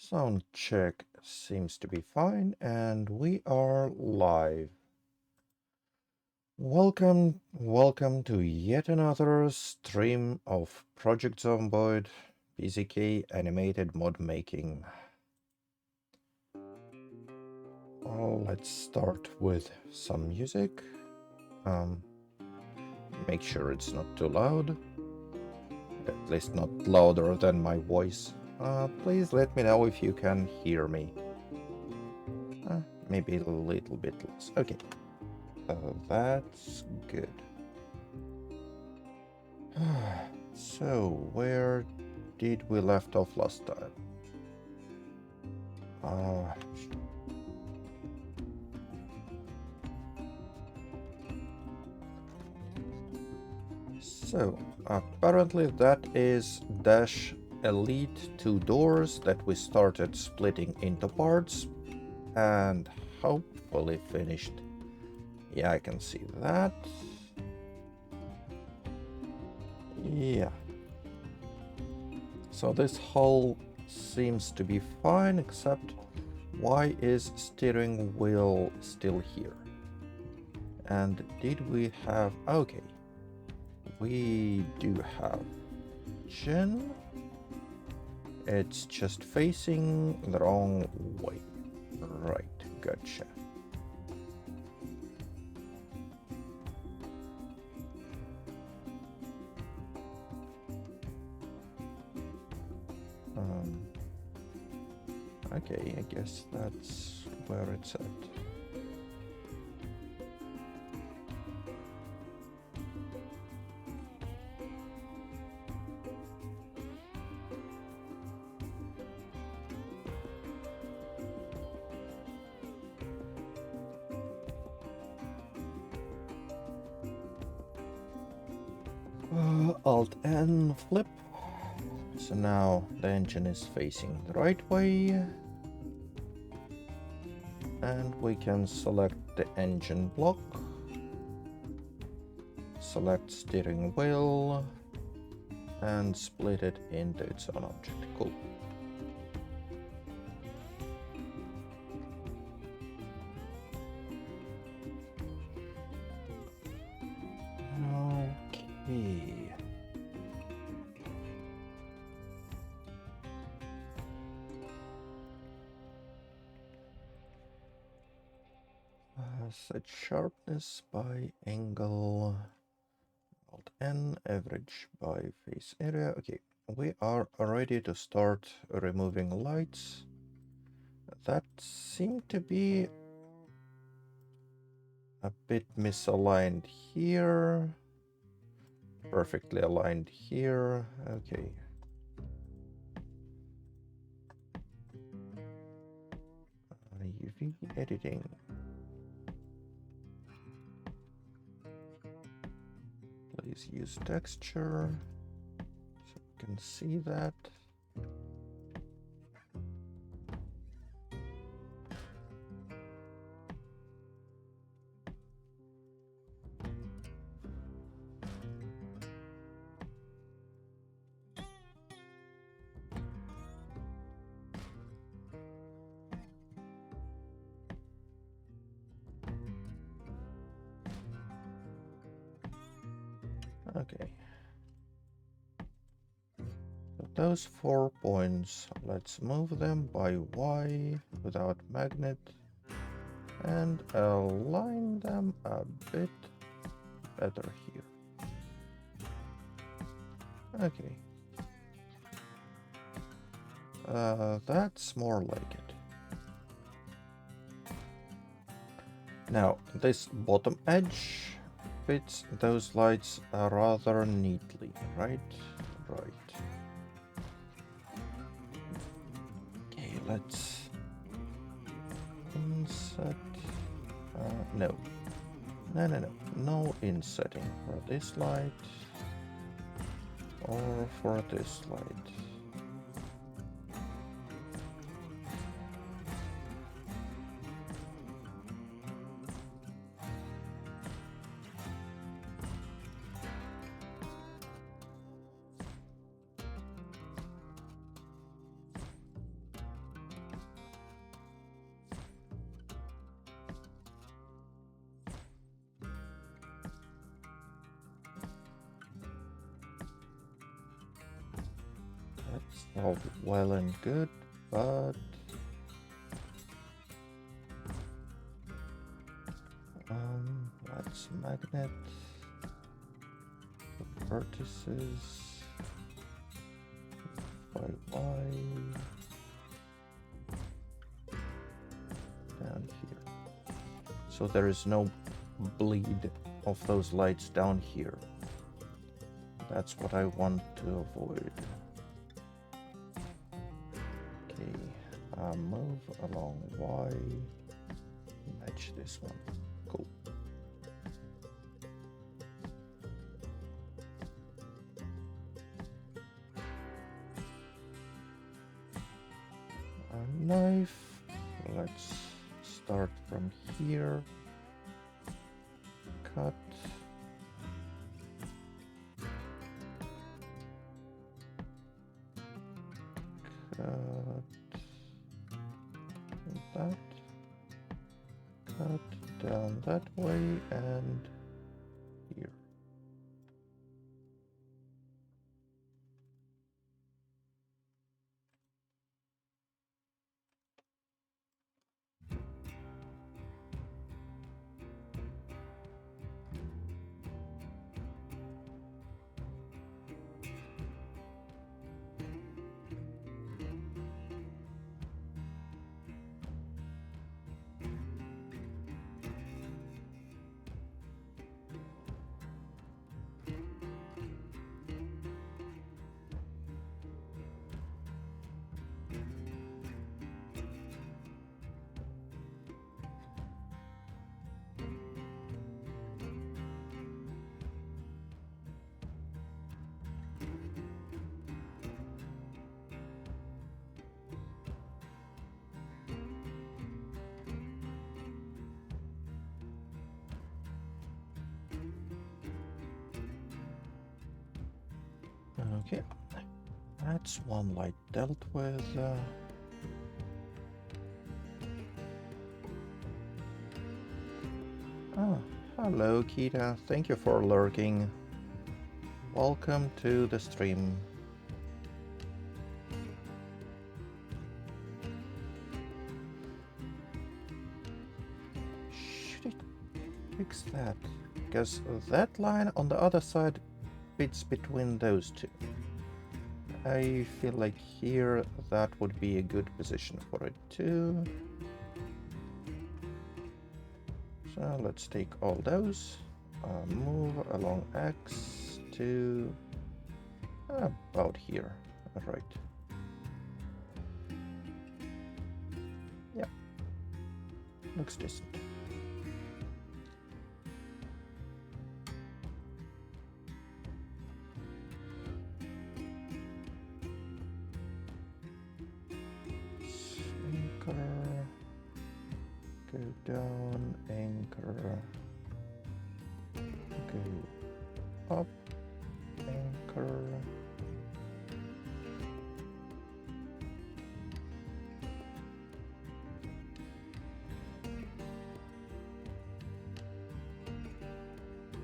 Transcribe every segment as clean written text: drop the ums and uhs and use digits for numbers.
Sound check seems to be fine, and we are live. Welcome to yet another stream of Project Zomboid PZK Animated Modmaking. Well, let's start with some music. Make sure it's not too loud. At least not louder than my voice. Please let me know if you can hear me. Maybe a little bit less. Okay. That's good. So, where did we left off last time? So, apparently that is Dash Elite 2 doors that we started splitting into parts and hopefully finished. Yeah, I can see that. Yeah. So this hull seems to be fine, except why is steering wheel still here? And did we have... Okay. We do have Gen. It's just facing the wrong way. Right, gotcha. Okay, I guess that's where it's at. Alt-N, flip. So now the engine is facing the right way. And we can select the engine block. Select steering wheel. And split it into its own object. Cool. Okay. Set sharpness by angle. Alt-N, average by face area. Okay, we are ready to start removing lights. That seemed to be a bit misaligned here. Perfectly aligned here. Okay. UV editing. Please use texture so you can see that. Okay. So those 4 points, let's move them by Y without magnet and align them a bit better here. Okay. That's more like it. Now, this bottom edge fits those lights rather neatly, right? Right. Okay, let's inset. No. No insetting for this light or for this light. all well and good, but that's magnet, the vertices, 5y down here. So there is no bleed of those lights down here. That's what I want to avoid. Okay, move along Y, match this one. Cool. A knife. Let's start from here. Cut. That. Cut down that way and here. Okay, that's one light dealt with. Hello Kita, thank you for lurking. Welcome to the stream. Should it fix that? Because that line on the other side fits between those two. I feel like here that would be a good position for it too. So let's take all those, move along X to about here. All right. Yeah, looks decent. Anchor, go down, anchor, go up, anchor.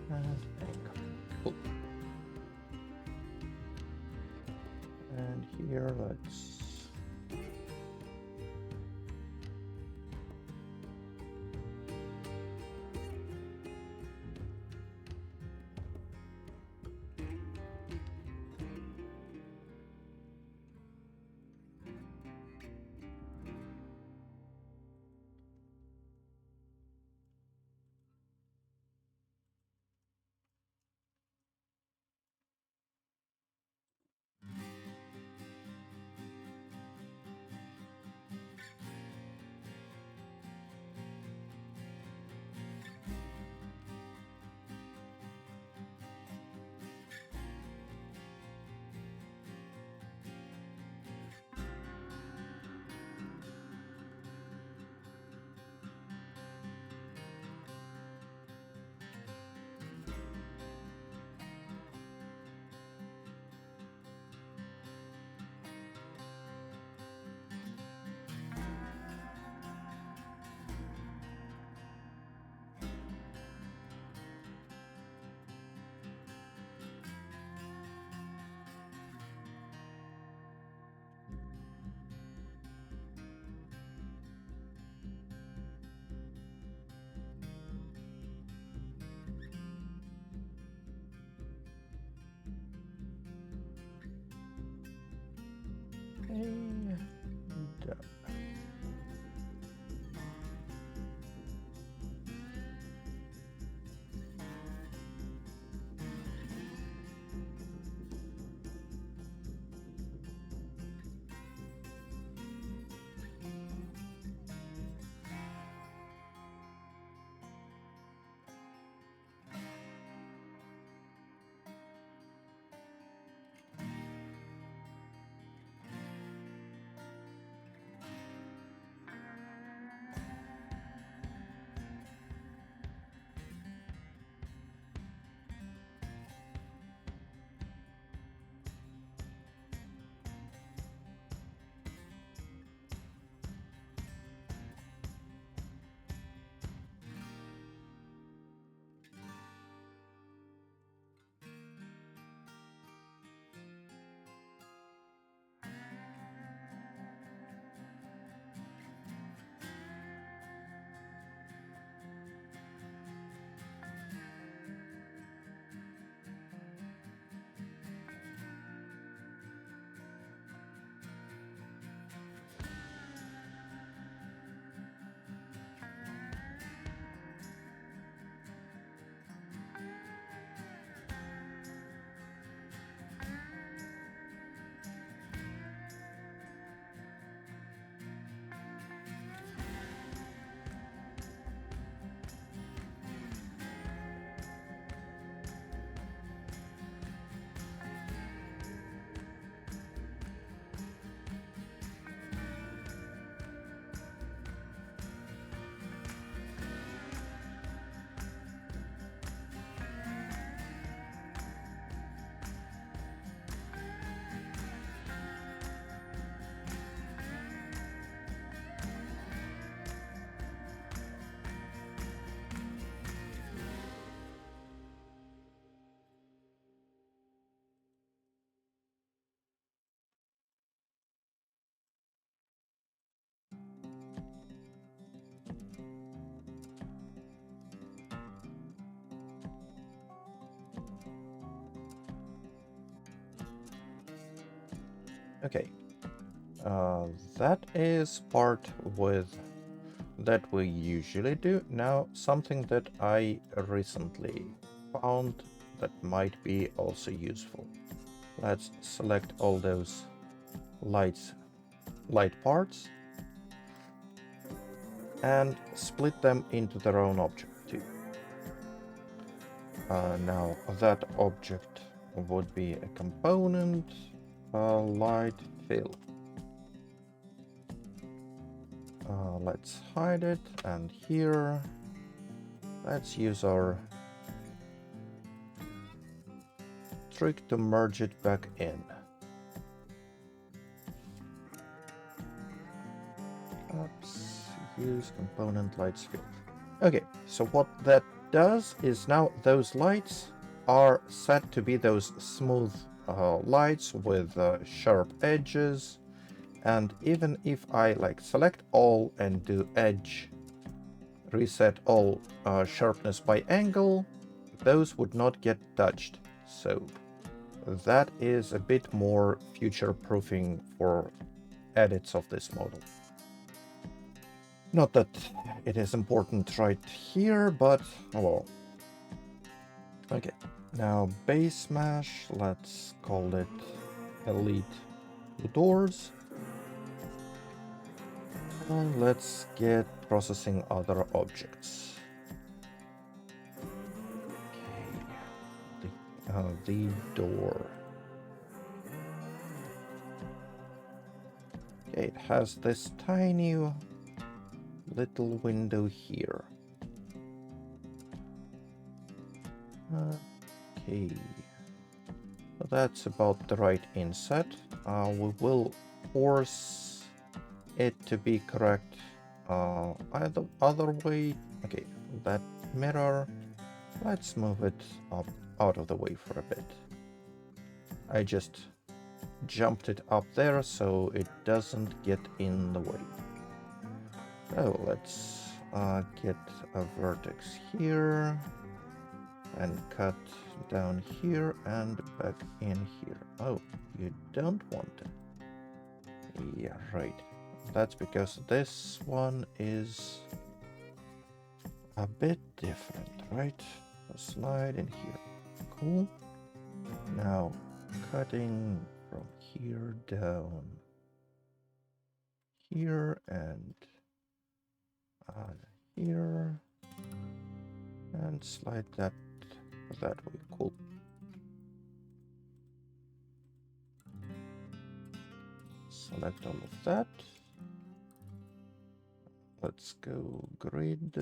And anchor. Cool. And here, let's Okay. Done. Okay. That is part with that we usually do. Now, something that I recently found that might be also useful. Let's select all those light parts and split them into their own object too. Now that object would be a component, light fill. Let's hide it, and here let's use our trick to merge it back in. Oops, use component lights fill. Okay, so what that does is now those lights are set to be those smooth lights with sharp edges, and even if I like select all and do edge, reset all sharpness by angle, those would not get touched. So that is a bit more future-proofing for edits of this model. Not that it is important right here, but oh well. Okay, now base mesh, let's call it Elite Doors. And let's get processing other objects. Okay, the door. Okay, it has this tiny little window here. Okay, so that's about the right inset. We will force it to be correct either other way. Okay, that mirror, let's move it up out of the way for a bit. I just jumped it up there so it doesn't get in the way. So let's get a vertex here and cut down here and back in here. Oh, you don't want it. Yeah, right. That's because this one is a bit different, right? A slide in here. Cool. Now, cutting from here down here and here and slide that way. Cool. Select all of that. Let's go grid.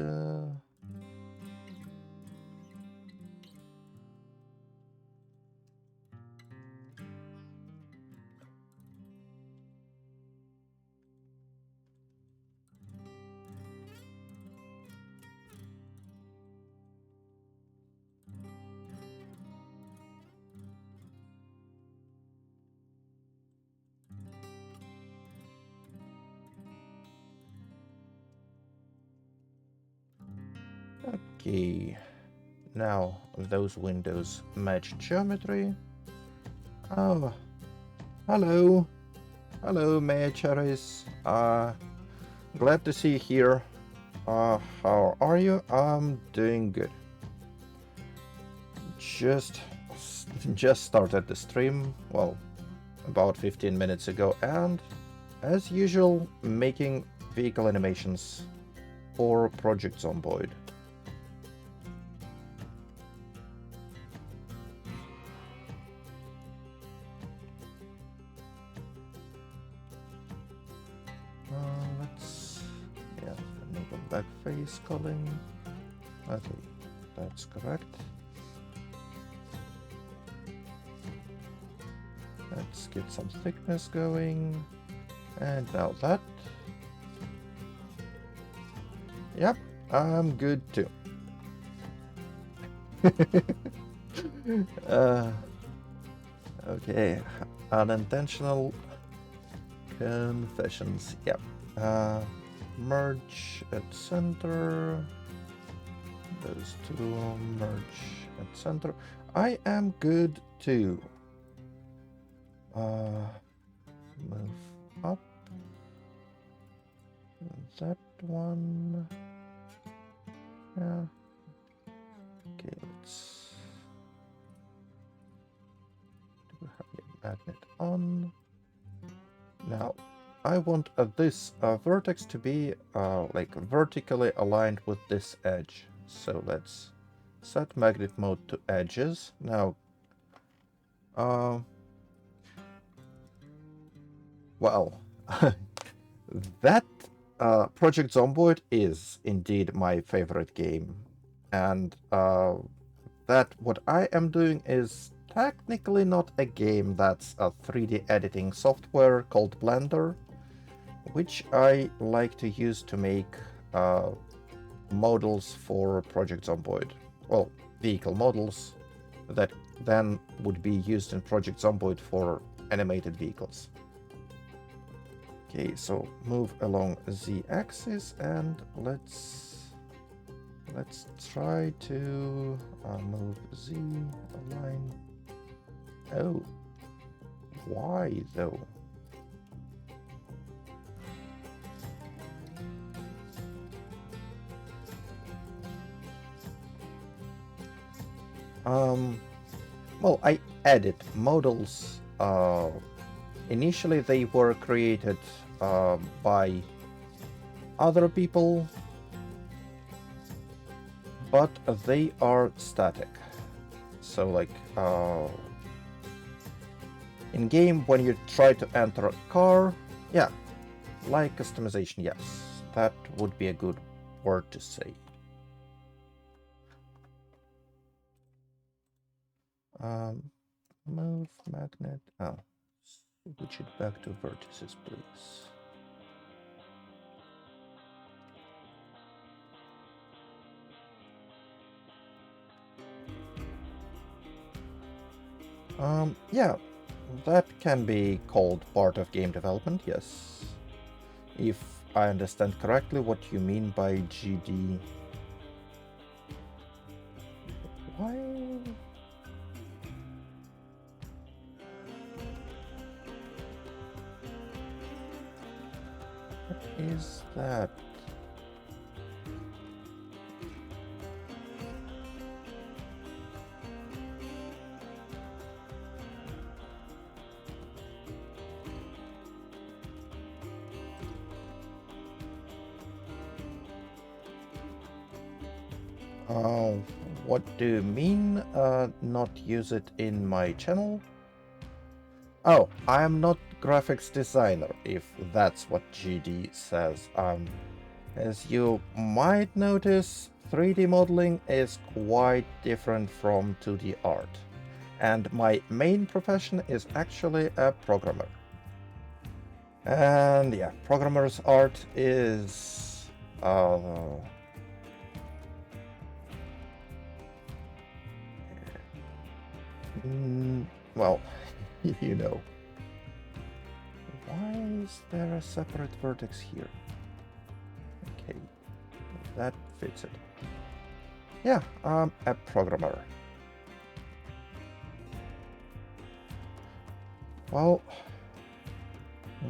Okay, now those windows match geometry. Oh, hello. Hello, Maya Cherries. Glad to see you here. How are you? I'm doing good. Just started the stream, well, about 15 minutes ago, and as usual, making vehicle animations for Project Zomboid. Let's enable back face culling. Okay, that's correct. Let's get some thickness going. And now that. Yep, I'm good too. Okay, unintentional confessions. Yep. Merge at center. Those two merge at center. I am good too. Move up. That one. Yeah. Okay, let's do a magnet on. Now, I want this vertex to be like vertically aligned with this edge. So let's set magnet mode to edges. Now, well, that Project Zomboid is indeed my favorite game, and that what I am doing is technically not a game. That's a 3D editing software called Blender, which I like to use to make models for Project Zomboid. Well, vehicle models that then would be used in Project Zomboid for animated vehicles. Okay, so move along the axis and let's try to move the line. Oh, why though? Well, I added models. Initially, they were created by other people, but they are static. So, like, in game, when you try to enter a car, yeah, like customization, yes, that would be a good word to say. Move magnet. Oh, switch it back to vertices, please. Yeah, that can be called part of game development, yes. If I understand correctly what you mean by GD. Why? What is that? Oh, what do you mean, not use it in my channel? Oh, I am not graphics designer, if that's what GD says. As you might notice, 3D modeling is quite different from 2D art. And my main profession is actually a programmer. And yeah, programmer's art is... well, you know. Why is there a separate vertex here? Okay, that fits it. Yeah, I'm a programmer. Well,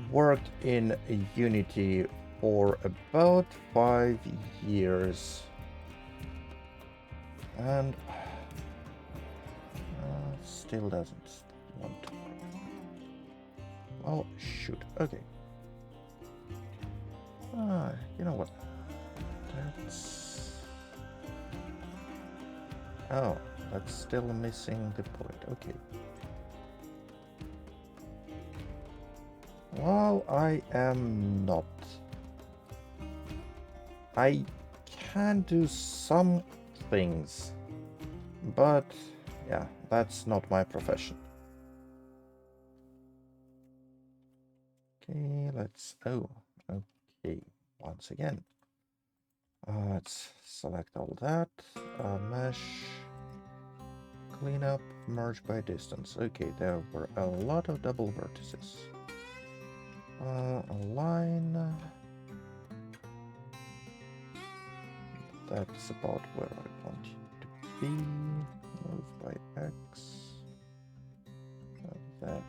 worked in Unity for about 5 years. And still doesn't want to work. Well, shoot. Okay. You know what? That's... Oh, that's still missing the point. Okay. Well, I am not. I can do some things, but yeah, that's not my profession. Okay, let's... Oh, okay. Once again. Let's select all that. Mesh. Clean up, merge by distance. Okay, there were a lot of double vertices. Align. That's about where I want you to be. Move by X. That.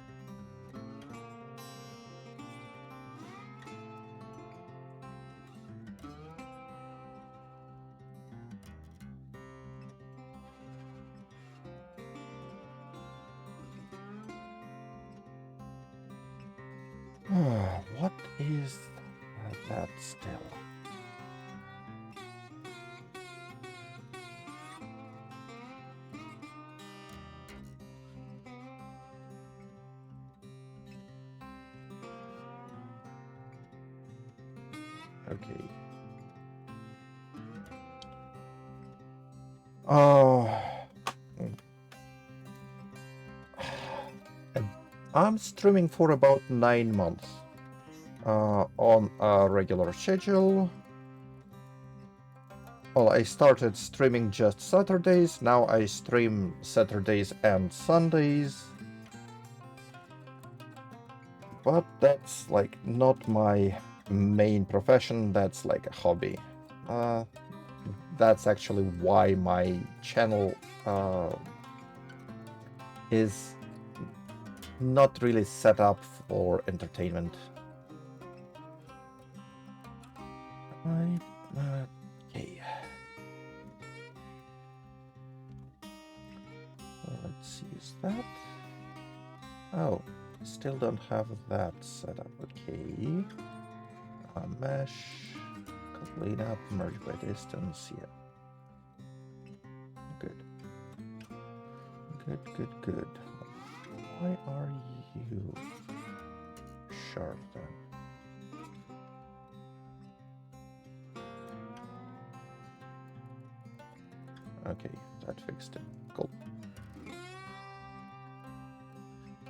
What is that still? Okay. I'm streaming for about 9 months on a regular schedule. Well, I started streaming just Saturdays. Now I stream Saturdays and Sundays. But that's like not my main profession. That's like a hobby. That's actually why my channel is not really set up for entertainment. Okay. Let's use that. Oh, still don't have that set up. Okay. Mesh. Clean up, merge by distance. Yeah. Good. Good. Why are you sharp then? Okay, that fixed it. Cool.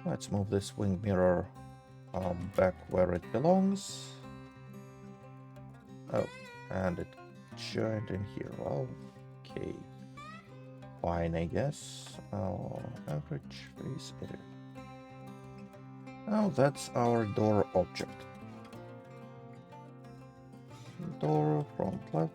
Let's move this wing mirror back where it belongs. Oh, and it joined in here. Okay. Fine, I guess. Average face area. Oh, that's our door object. Door, front left.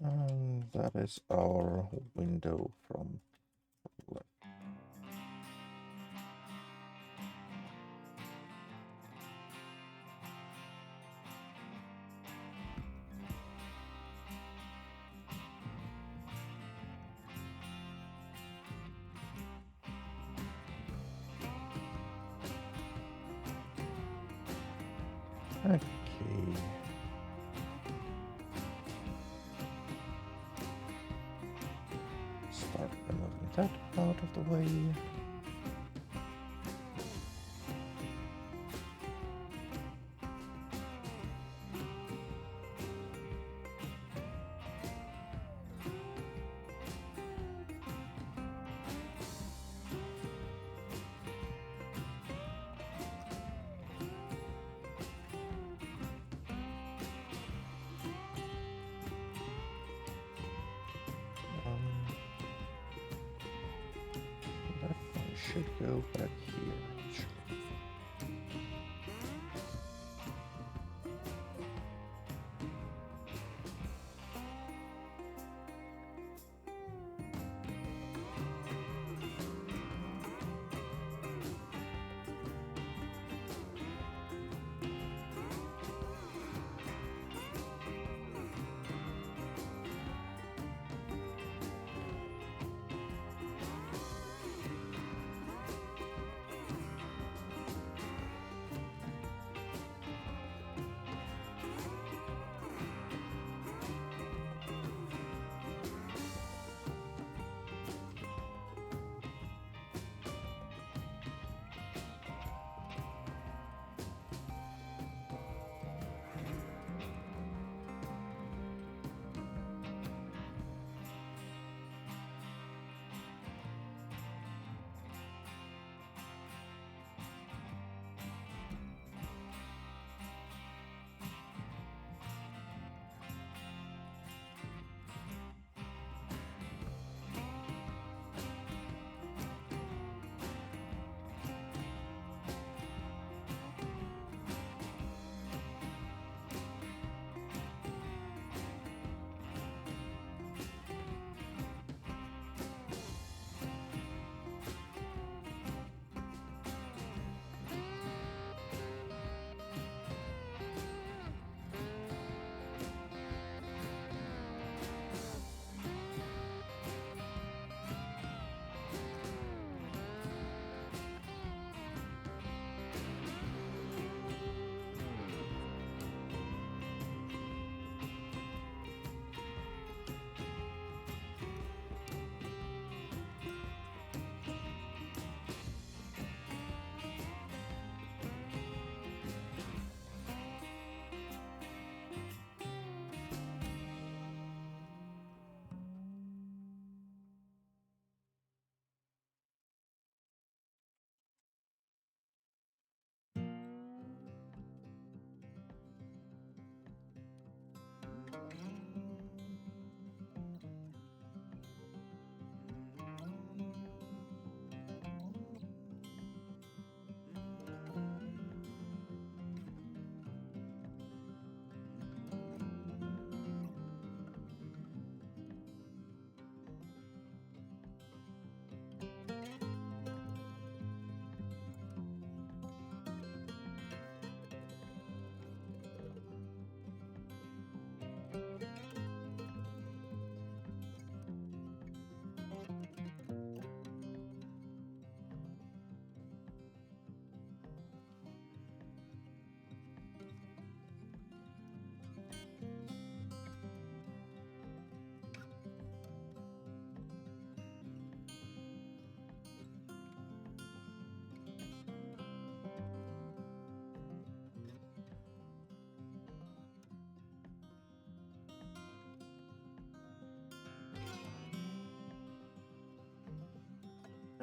And that is our window from left. Okay. Start removing that out of the way. That one should go back here. Sure.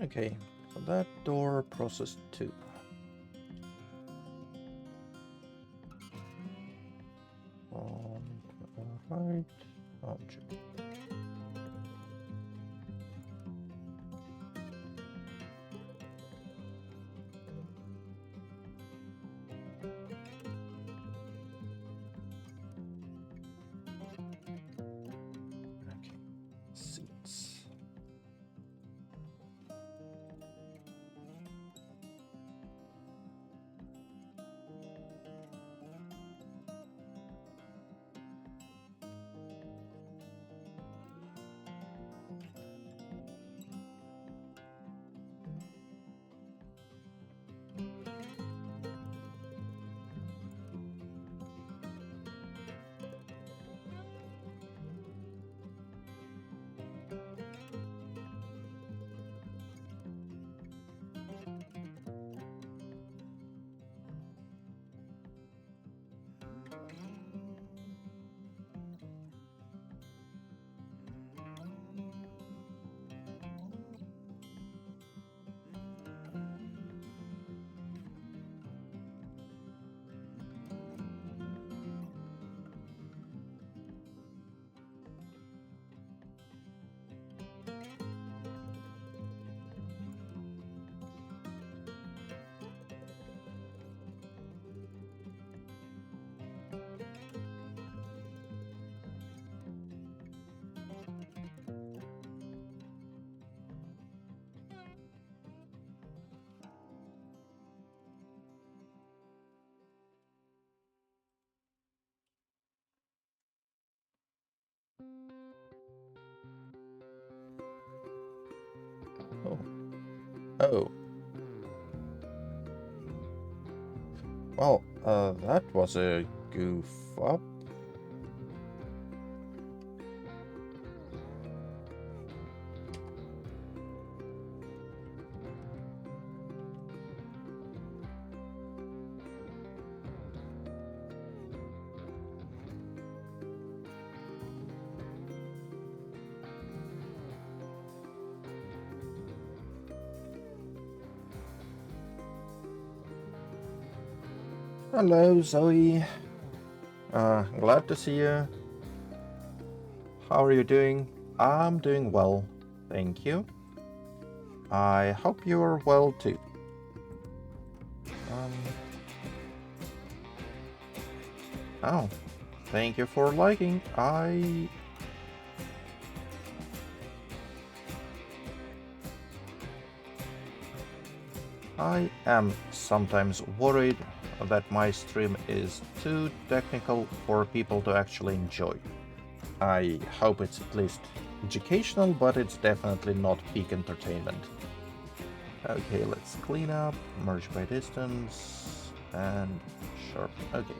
Okay, so that door processed 2. Alright, object. Oh. Well, that was a goof up. Hello, Zoe. Glad to see you. How are you doing? I'm doing well, thank you. I hope you're well too. Oh, thank you for liking. I am sometimes worried that my stream is too technical for people to actually enjoy. I hope it's at least educational, but it's definitely not peak entertainment. Okay, let's clean up, merge by distance, and sharp. Okay.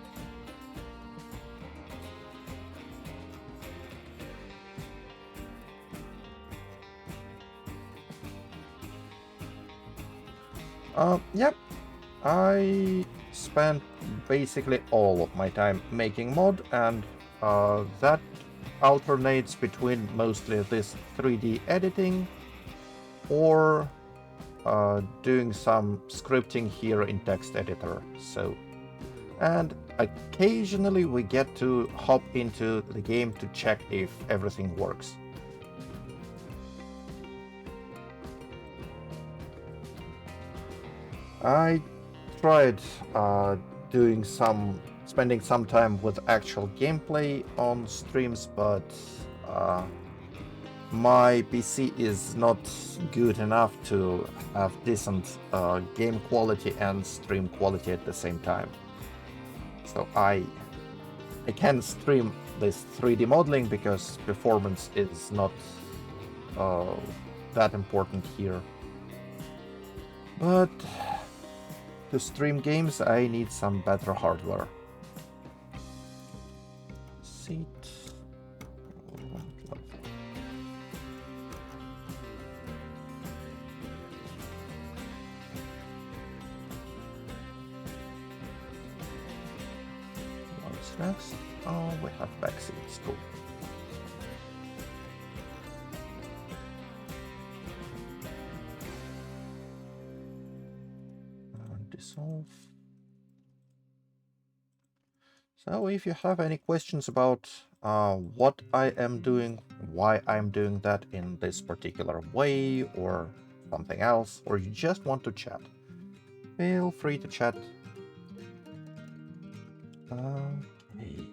Yep. I spent basically all of my time making mod, and that alternates between mostly this 3D editing or doing some scripting here in text editor. So, and occasionally we get to hop into the game to check if everything works. I tried spending some time with actual gameplay on streams, but my PC is not good enough to have decent game quality and stream quality at the same time. So I can stream this 3D modeling because performance is not that important here. But to stream games, I need some better hardware. Seat. What's next? Oh, we have backseats. Cool. Dissolve. So if you have any questions about what I am doing, why I'm doing that in this particular way, or something else, or you just want to chat, feel free to chat. Okay.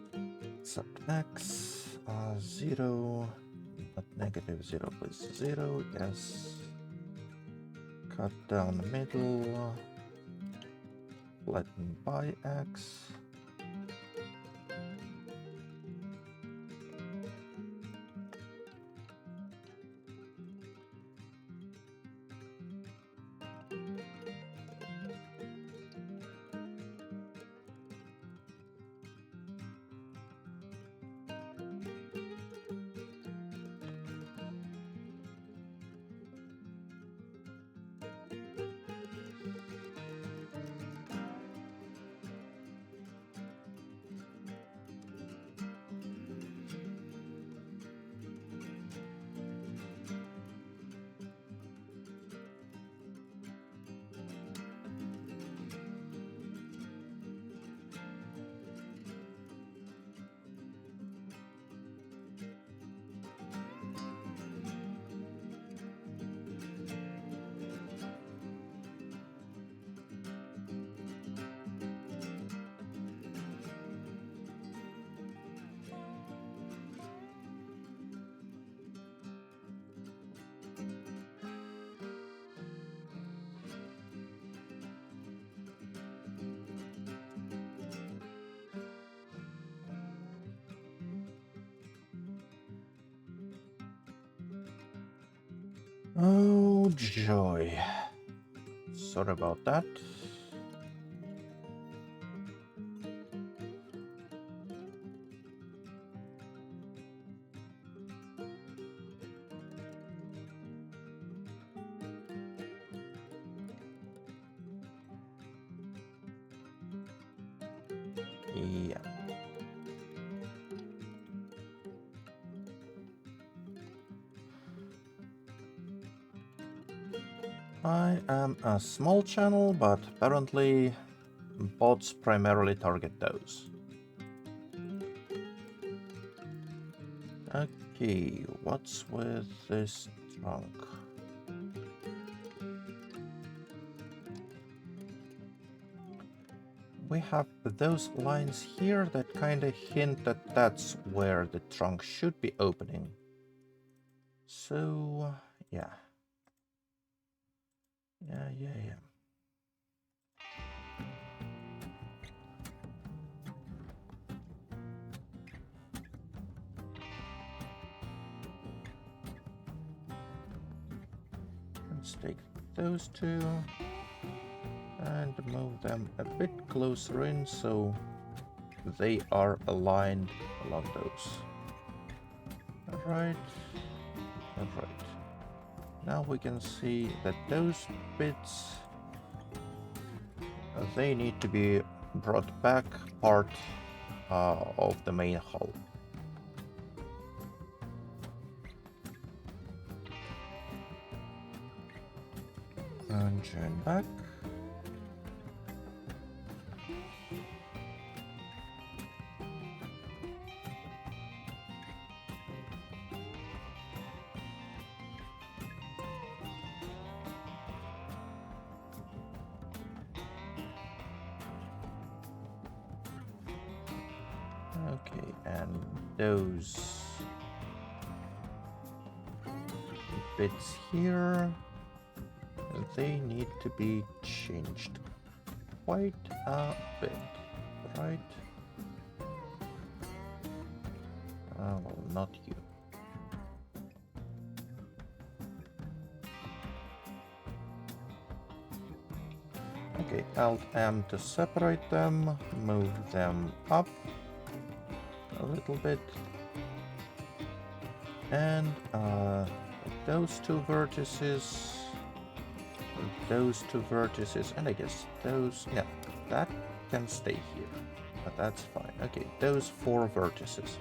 Sub x 0, not negative 0, but 0, yes. Cut down the middle, flatten by x. Oh joy. sorry about that. Yeah. I am a small channel, but apparently bots primarily target those. Okay, what's with this trunk? We have those lines here that kind of hint that that's where the trunk should be opening. So, yeah. Yeah. Let's take those two and move them a bit closer in so they are aligned along those. Alright. Now we can see that those bits, they need to be brought back part of the main hull. And join back. Okay, and those bits here, they need to be changed quite a bit, right? Well, not you. Okay, Alt-M to separate them, move them up a little bit, and those two vertices, and I guess those, yeah, that can stay here, but that's fine. Okay, those 4 vertices.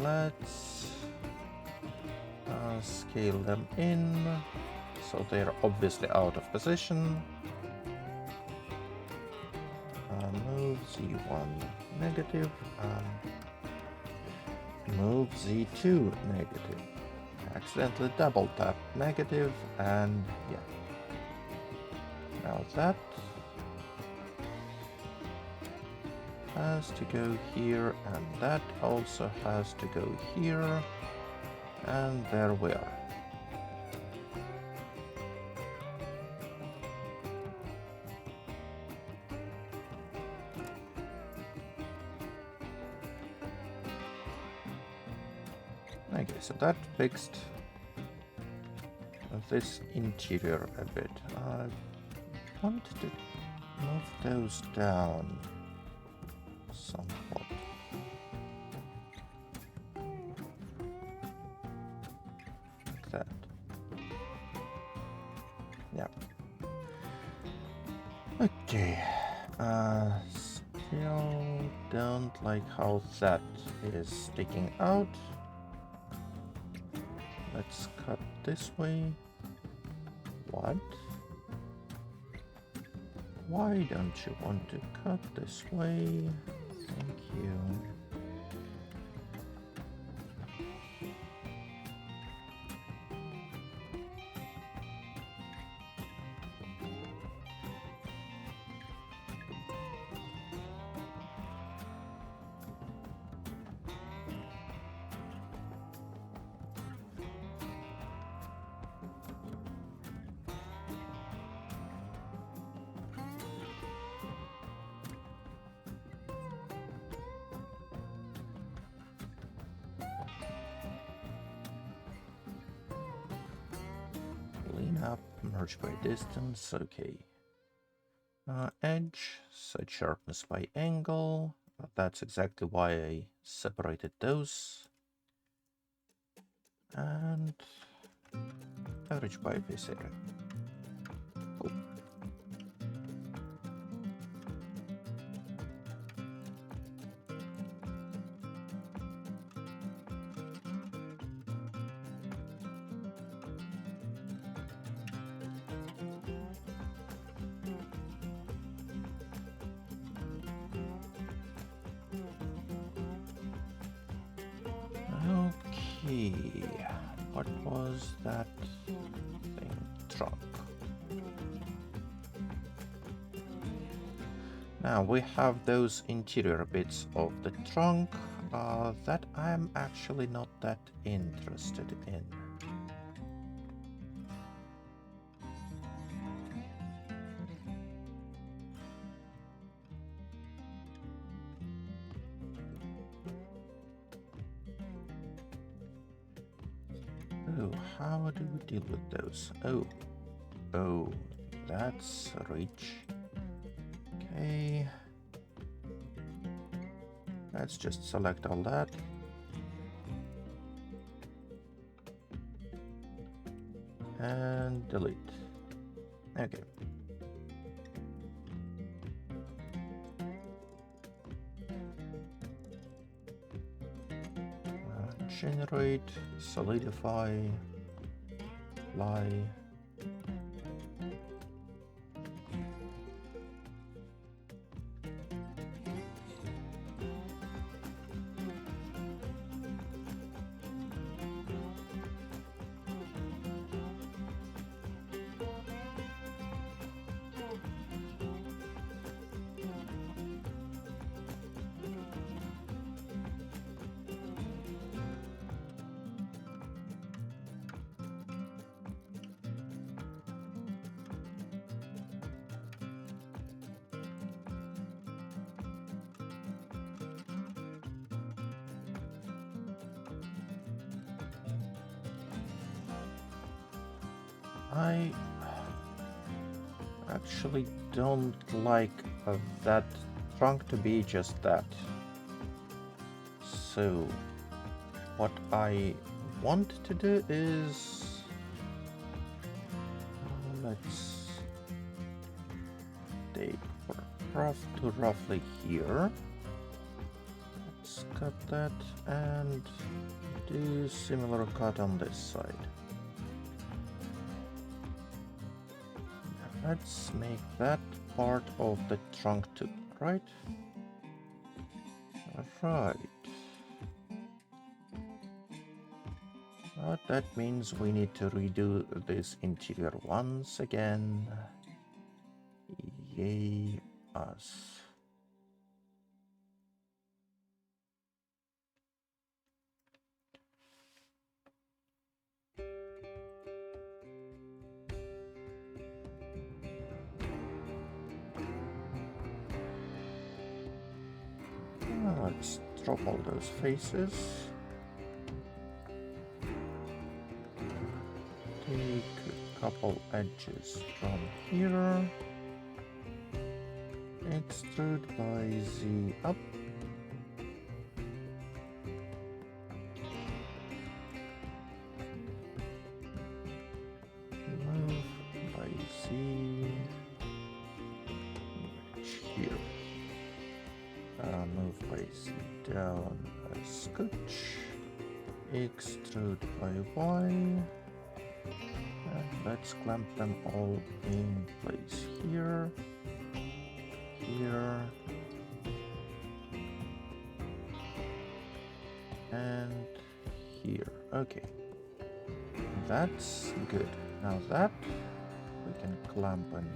Let's scale them in, so they're obviously out of position. Move Z1 negative, move Z2 negative. Accidentally double tap negative, and yeah. Now that has to go here, and that also has to go here, and there we are. Okay, so that fixed this interior a bit. I want to move those down somewhat. Like that. Yeah. Okay. Still don't like how that is sticking out. Let's cut this way. What? Why don't you want to cut this way? Thank you. Merge by distance, okay. Edge, set sharpness by angle. That's exactly why I separated those. And average by face area. Cool. Okay, what was that thing? Trunk. Now we have those interior bits of the trunk that I'm actually not that interested in. Oh, how do we deal with those? Oh, that's a reach. Okay. Let's just select all that. And delete. Okay. Generate, solidify, apply. I actually don't like that trunk to be just that. So what I want to do is let's take to roughly here. Let's cut that and do similar cut on this side. Let's make that part of the trunk too, right? Alright. But that means we need to redo this interior once again. Yay us. Let's drop all those faces. Take a couple edges from here. Extrude by Z up. Move by Z. Reach here. Move by Z down a scotch. Extrude by Y. And let's clamp them all in place here. Here. And here. Okay. That's good. Now that we can clamp in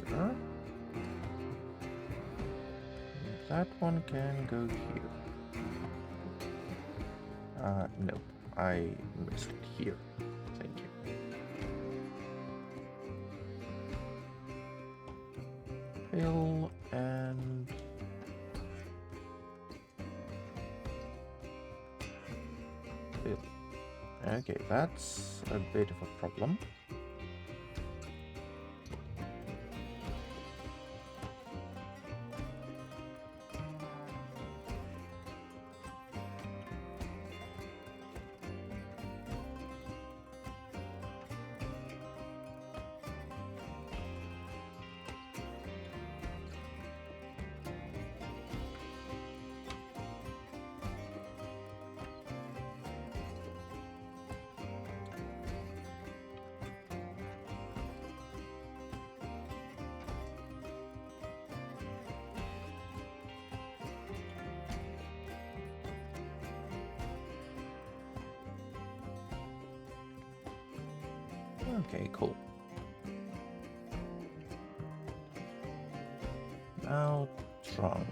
here. That one can go here. No, I missed it here. Thank you. Fill and fill. Okay, that's a bit of a problem. Okay, cool. Now trunk.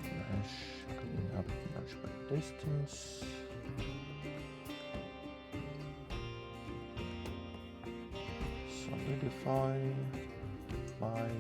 Mesh, clean up, merge by distance. Solidify, apply.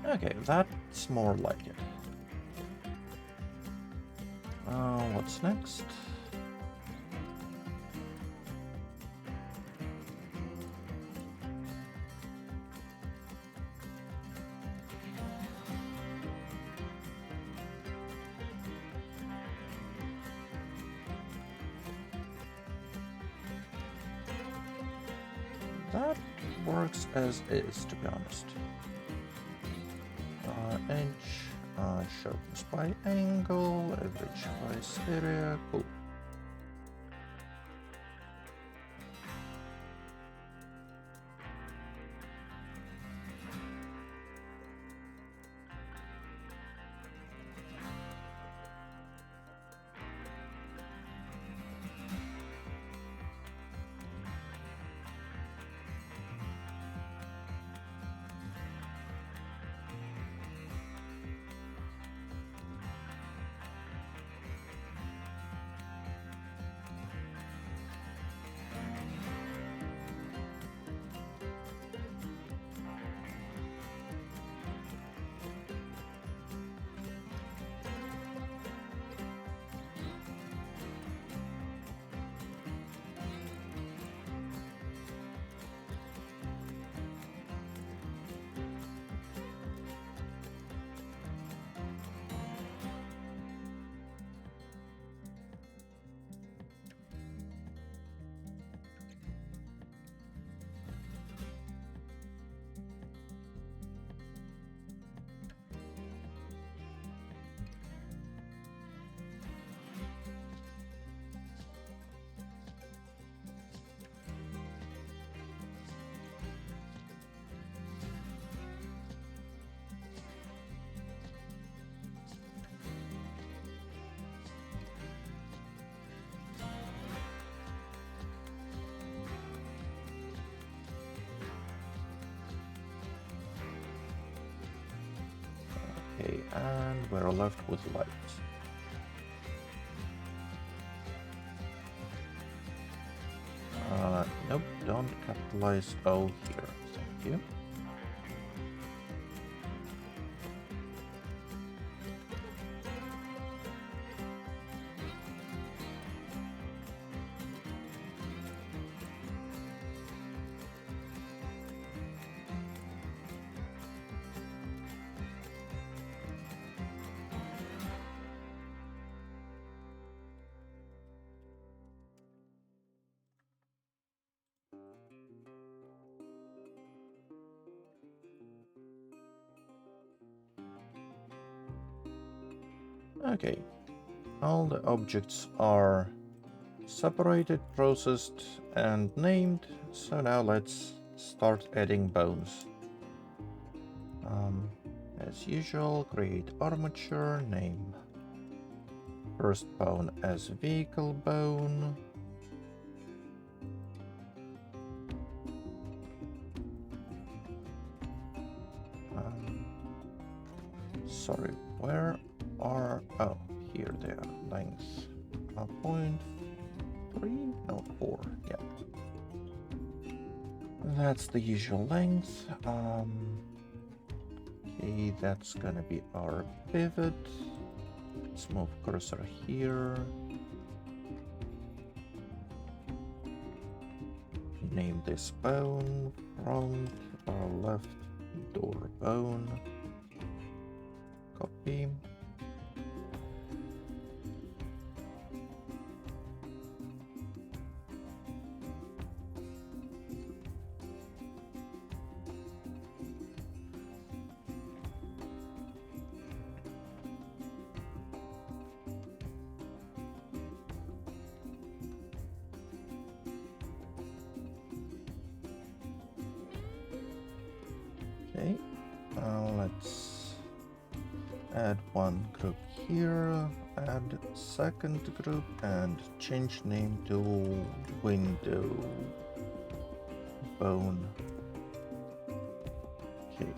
Okay, that's more like it. What's next? That works as is, to be honest. Edge, sharpness by angle, average price area, cool. Okay, and we're left with lights. Nope, don't capitalize O here. Thank you. Okay, all the objects are separated, processed, and named. So now let's start adding bones. As usual, create armature, name first bone as vehicle bone. Sorry, where are, oh, here they are, length, point, 3? No, 4. Yeah. That's the usual length. Okay, that's gonna be our pivot. Let's move cursor here. Name this bone, front, our left door bone. Copy. Okay, let's add one group here, add second group, and change name to window bone. Okay.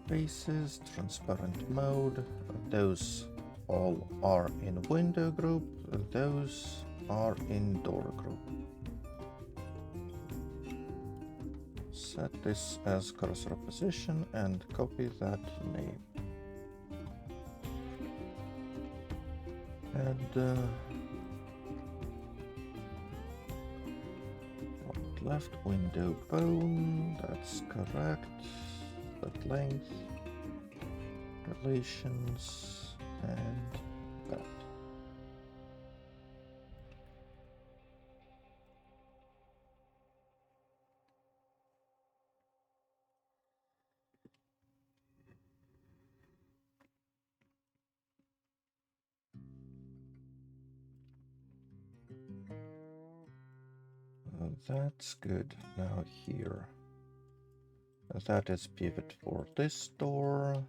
Bases, transparent mode, those all are in window group, those are in door group. Set this as cursor position and copy that name. And left window bone, that's correct. That length, relations, and that. That's good. Now here. That is pivot for this door.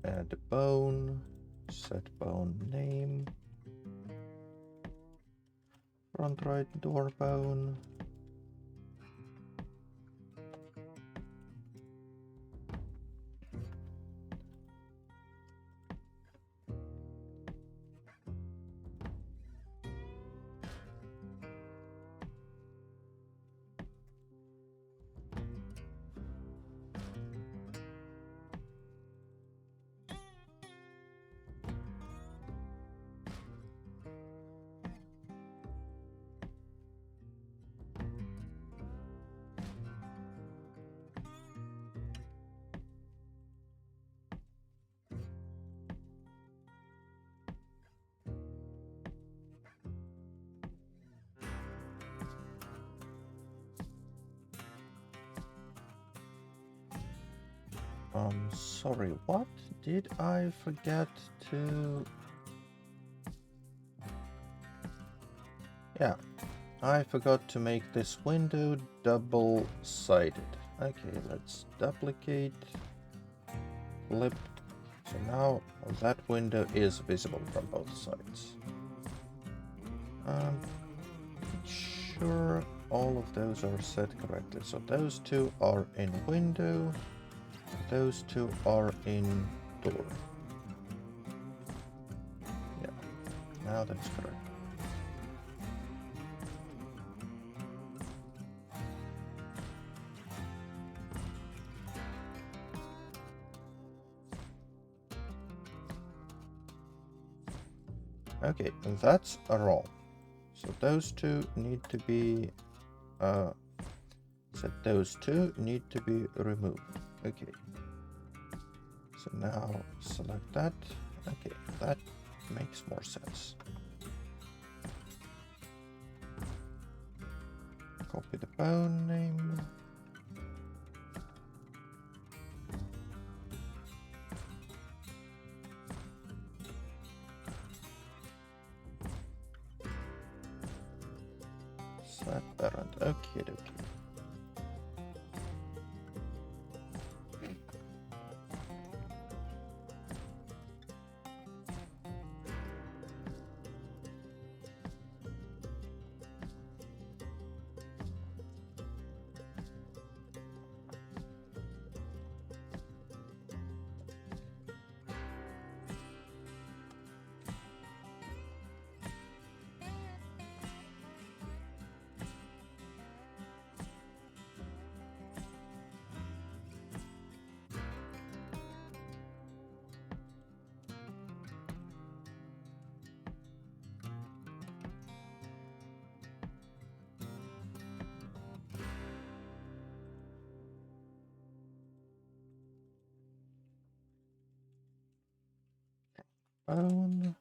Add bone. Set bone name. Front right door bone. Sorry, what did I forget to... Yeah, I forgot to make this window double-sided. Okay, let's duplicate, flip. So now that window is visible from both sides. Sure all of those are set correctly. So those two are in window, those two are in door. Yeah, now that's correct. Okay, and that's a roll. So those two need to be those two need to be removed. Okay. So now select that. Okay, that makes more sense. Copy the bone name. Set parent. Okay, okay. bone.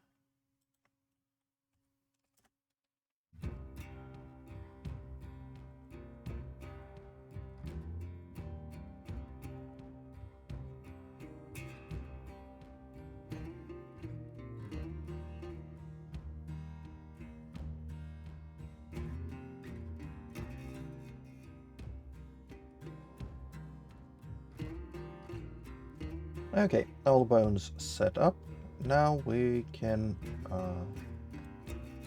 Okay, all bones set up. Now we can,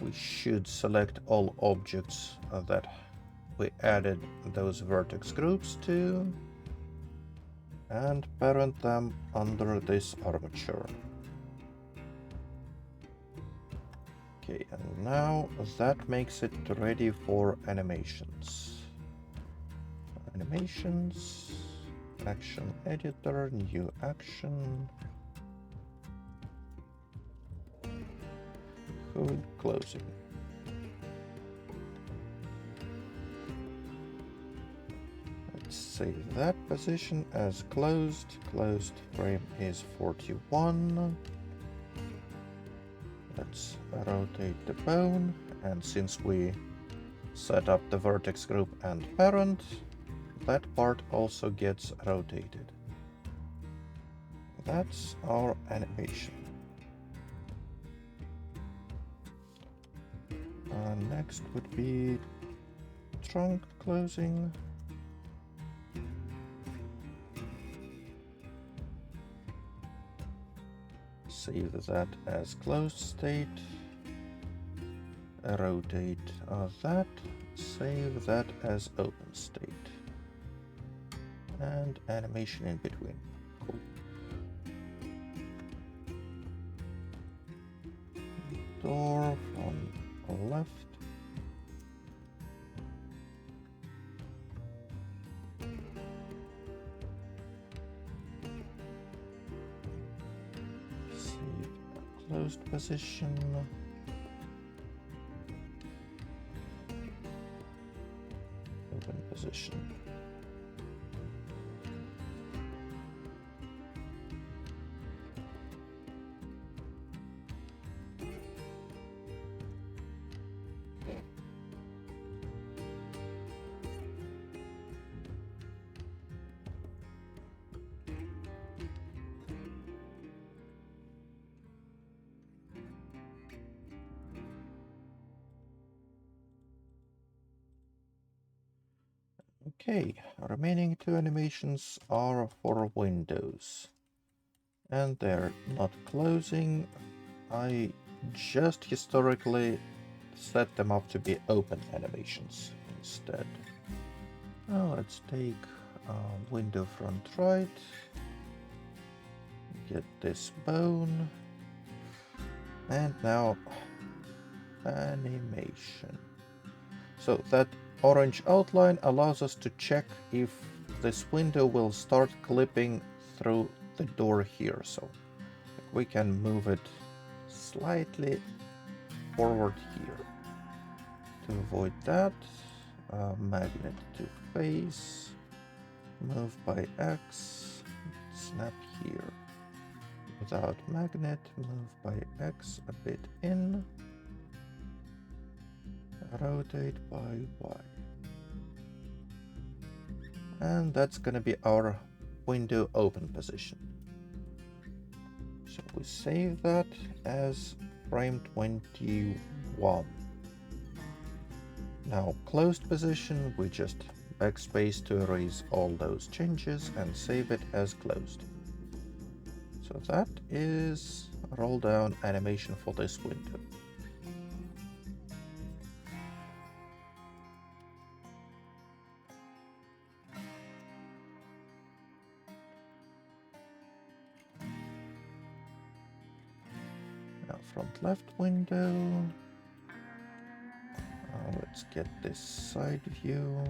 we should select all objects that we added those vertex groups to and parent them under this armature. Okay, and now that makes it ready for animations. Animations, action editor, new action, hood closing. Let's save that position as closed. Closed frame is 41. Let's rotate the bone, and since we set up the vertex group and parent, that part also gets rotated. That's our animation. Next would be trunk closing. Save that as closed state. Rotate that. Save that as open state. And animation in between. Cool. Door from left. Save closed position. Open position. Okay, remaining two animations are for windows. And they're not closing. I just historically set them up to be open animations instead. Now let's take window front right. Get this bone. And now animation. So that orange outline allows us to check if this window will start clipping through the door here. So we can move it slightly forward here. To avoid that, magnet to face, move by X, snap here. Without magnet, move by X a bit in, rotate by Y. And that's gonna be our window open position. So we save that as frame 21. Now closed position, we just backspace to erase all those changes and save it as closed. So that is a roll down animation for this window. Now front left window. Let's get this side view.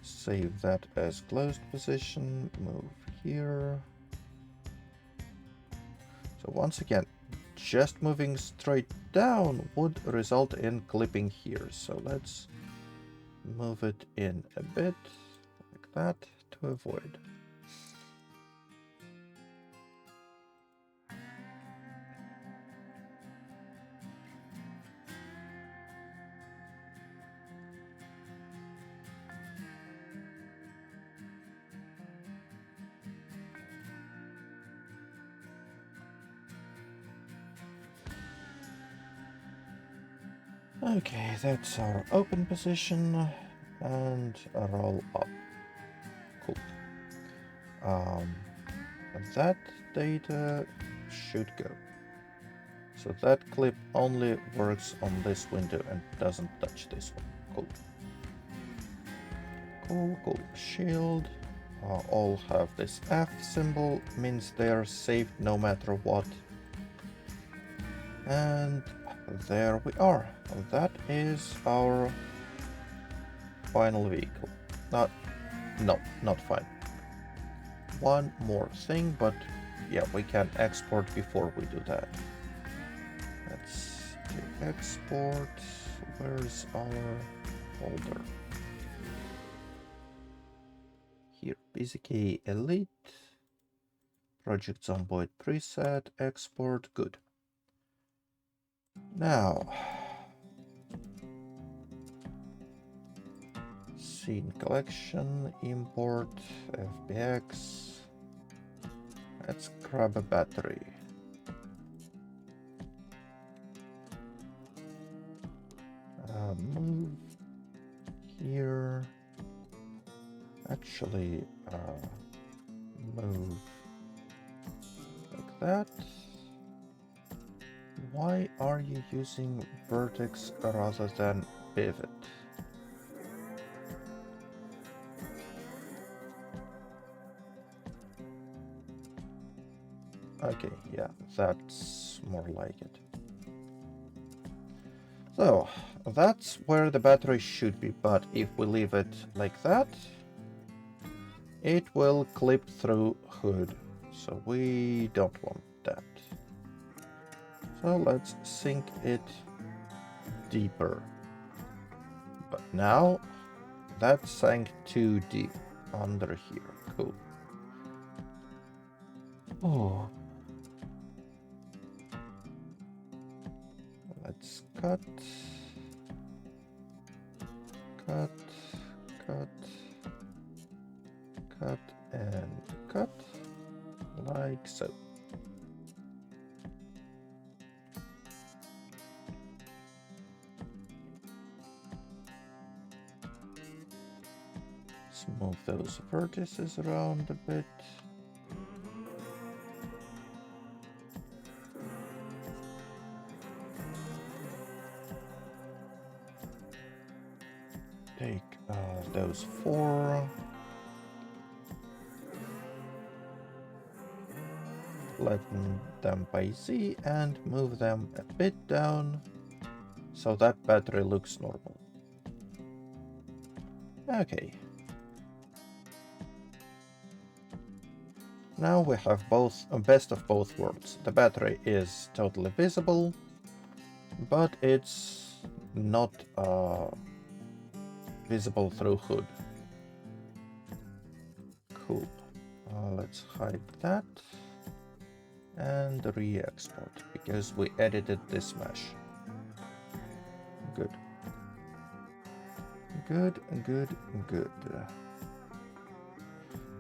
Save that as closed position. Move here. So once again, just moving straight down would result in clipping here. So let's move it in a bit like that to avoid. Okay, that's our open position and a roll up. Cool. That data should go. So that clip only works on this window and doesn't touch this one. Cool. Cool, cool. Shield. All have this F symbol, means they're saved no matter what. And there we are. That is our final vehicle. Not final. One more thing, but yeah, we can export before we do that. Let's do export. Where's our folder? Here, PZK Elite, Project Zomboid preset, export, good. Now, scene collection, import, FBX. Let's grab a battery. Move here. Actually, move like that. Why are you using vertex rather than pivot? Okay, yeah, that's more like it. So, that's where the battery should be, but if we leave it like that, it will clip through hood, so we don't want that. So let's sink it deeper. But now, that sank too deep under here. Cool. Oh. Let's cut, cut, cut, cut, and cut, like so. Let's move those vertices around a bit. Take those four. Flatten them by Z and move them a bit down so that battery looks normal. Okay. Now we have both best of both worlds. The battery is totally visible, but it's not visible through hood. Cool. Let's hide that and re-export because we edited this mesh. Good. Good, good, good.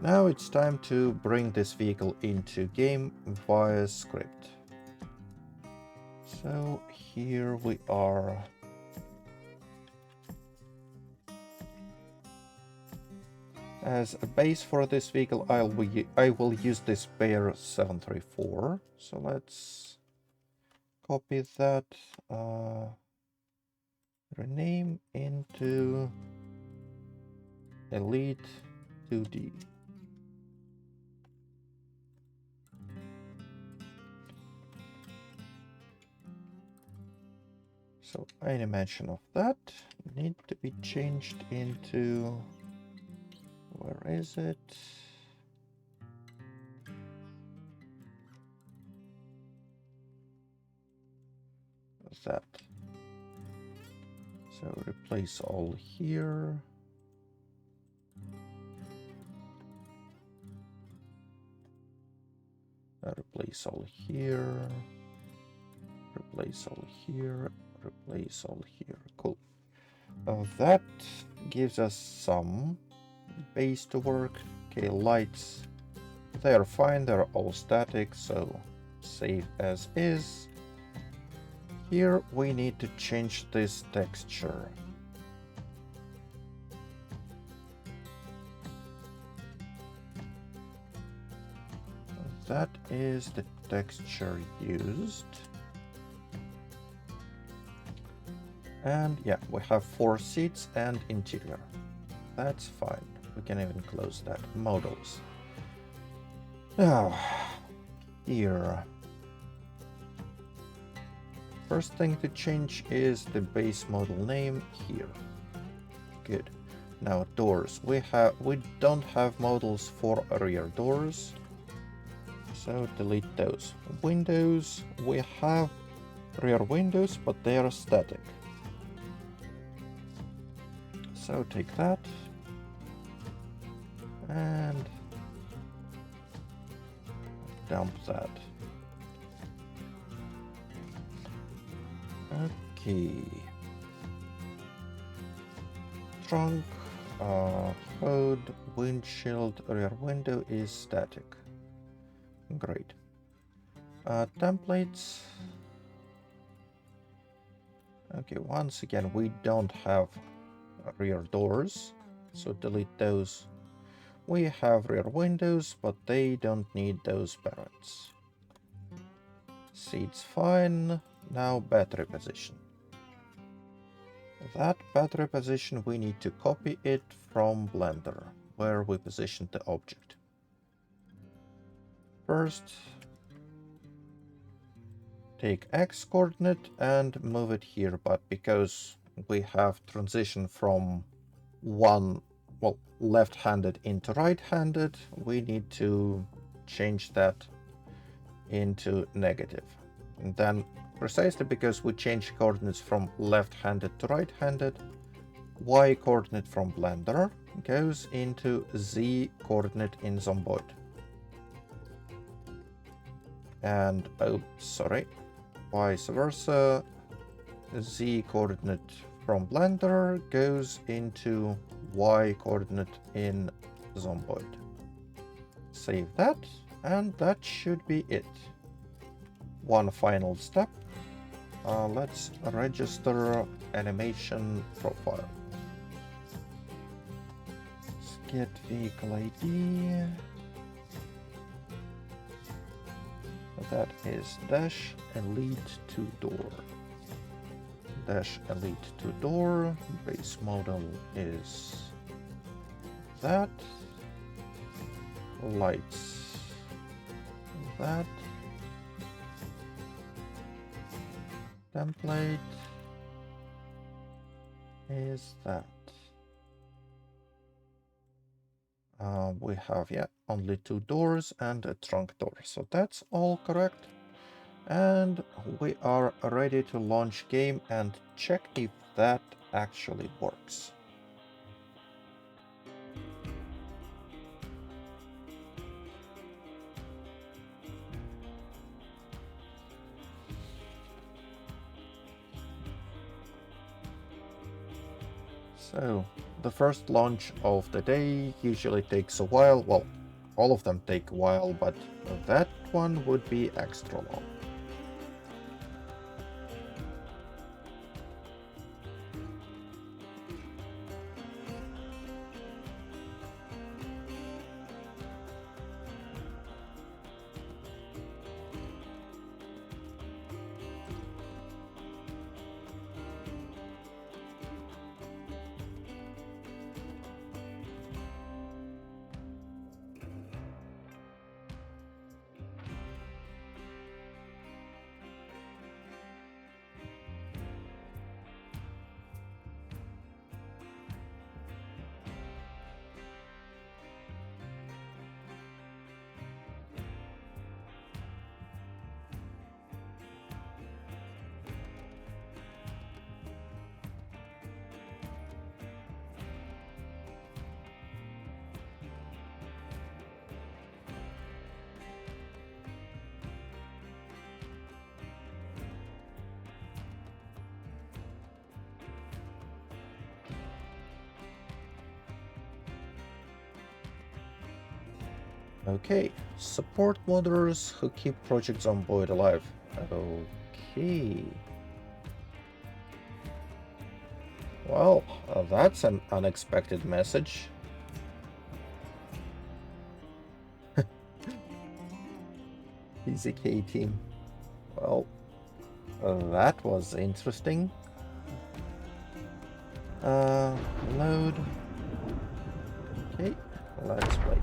Now it's time to bring this vehicle into game via script. So here we are. As a base for this vehicle, I will use this Bear 734. So let's copy that, rename into Elite 2D. So animation of that need to be changed into, where is it? That. So replace all here. Replace all here. Replace all here. Replace all here. Cool. That gives us some base to work. Okay, lights. They are fine. They're all static, so save as is. here we need to change this texture. That is the texture used. And yeah, we have 4 seats and interior. That's fine. We can even close that. Models. Now, here. First thing to change is the base model name here. Good. Now doors. We don't have models for rear doors, so delete those. Windows. We have rear windows, but they are static. So take that and dump that. Okay. Trunk, hood, windshield, rear window is static. Great. Templates. Okay, once again, we don't have rear doors, so delete those. We have rear windows, but they don't need those parents. Seats fine. Now battery position. That battery position, we need to copy it from Blender, where we positioned the object. First, take X coordinate and move it here, but because we have transition from left-handed into right-handed, we need to change that into negative. And then, precisely because we change coordinates from left-handed to right-handed, Y coordinate from Blender goes into Z coordinate in Zomboid. And, oh, sorry, vice versa, Z coordinate from Blender goes into Y coordinate in Zomboid. Save that, and that should be it. One final step. Let's register animation profile. Let's get vehicle ID. That is dash elite 2 door. Dash elite 2 door. Base model is that. Lights. That. Template is that. We have, yeah, only 2 doors and a trunk door. So that's all correct. And we are ready to launch game and check if that actually works. So, the first launch of the day usually takes a while. Well, all of them take a while, but that one would be extra long. Okay, support modders who keep projects on Boyd alive. Okay. Well, that's an unexpected message. PZK team. Well, that was interesting. Load. Okay, let's play.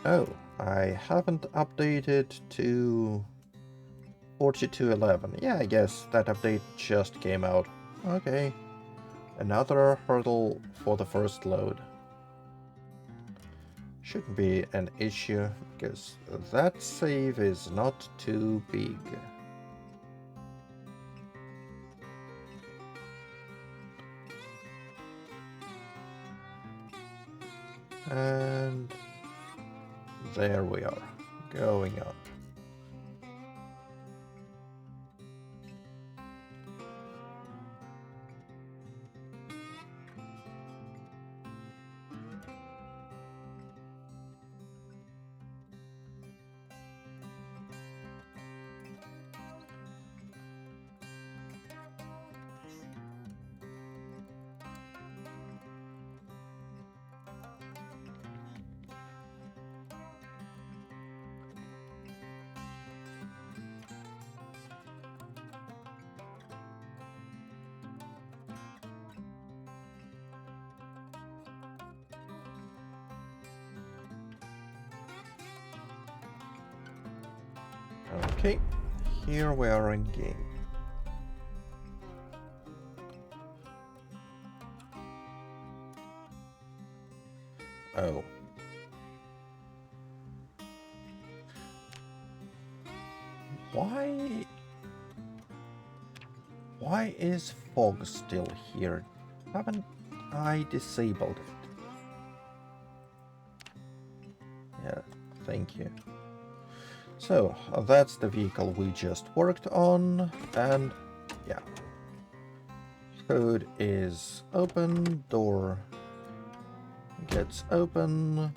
Oh, I haven't updated to 4211. Yeah, I guess that update just came out. Okay. Another hurdle for the first load. Shouldn't be an issue, because that save is not too big. And there we are, going on. Okay, here we are in game. Oh. Why is fog still here? Haven't I disabled it? Yeah, thank you. So, that's the vehicle we just worked on, and yeah. Code is open, door gets open,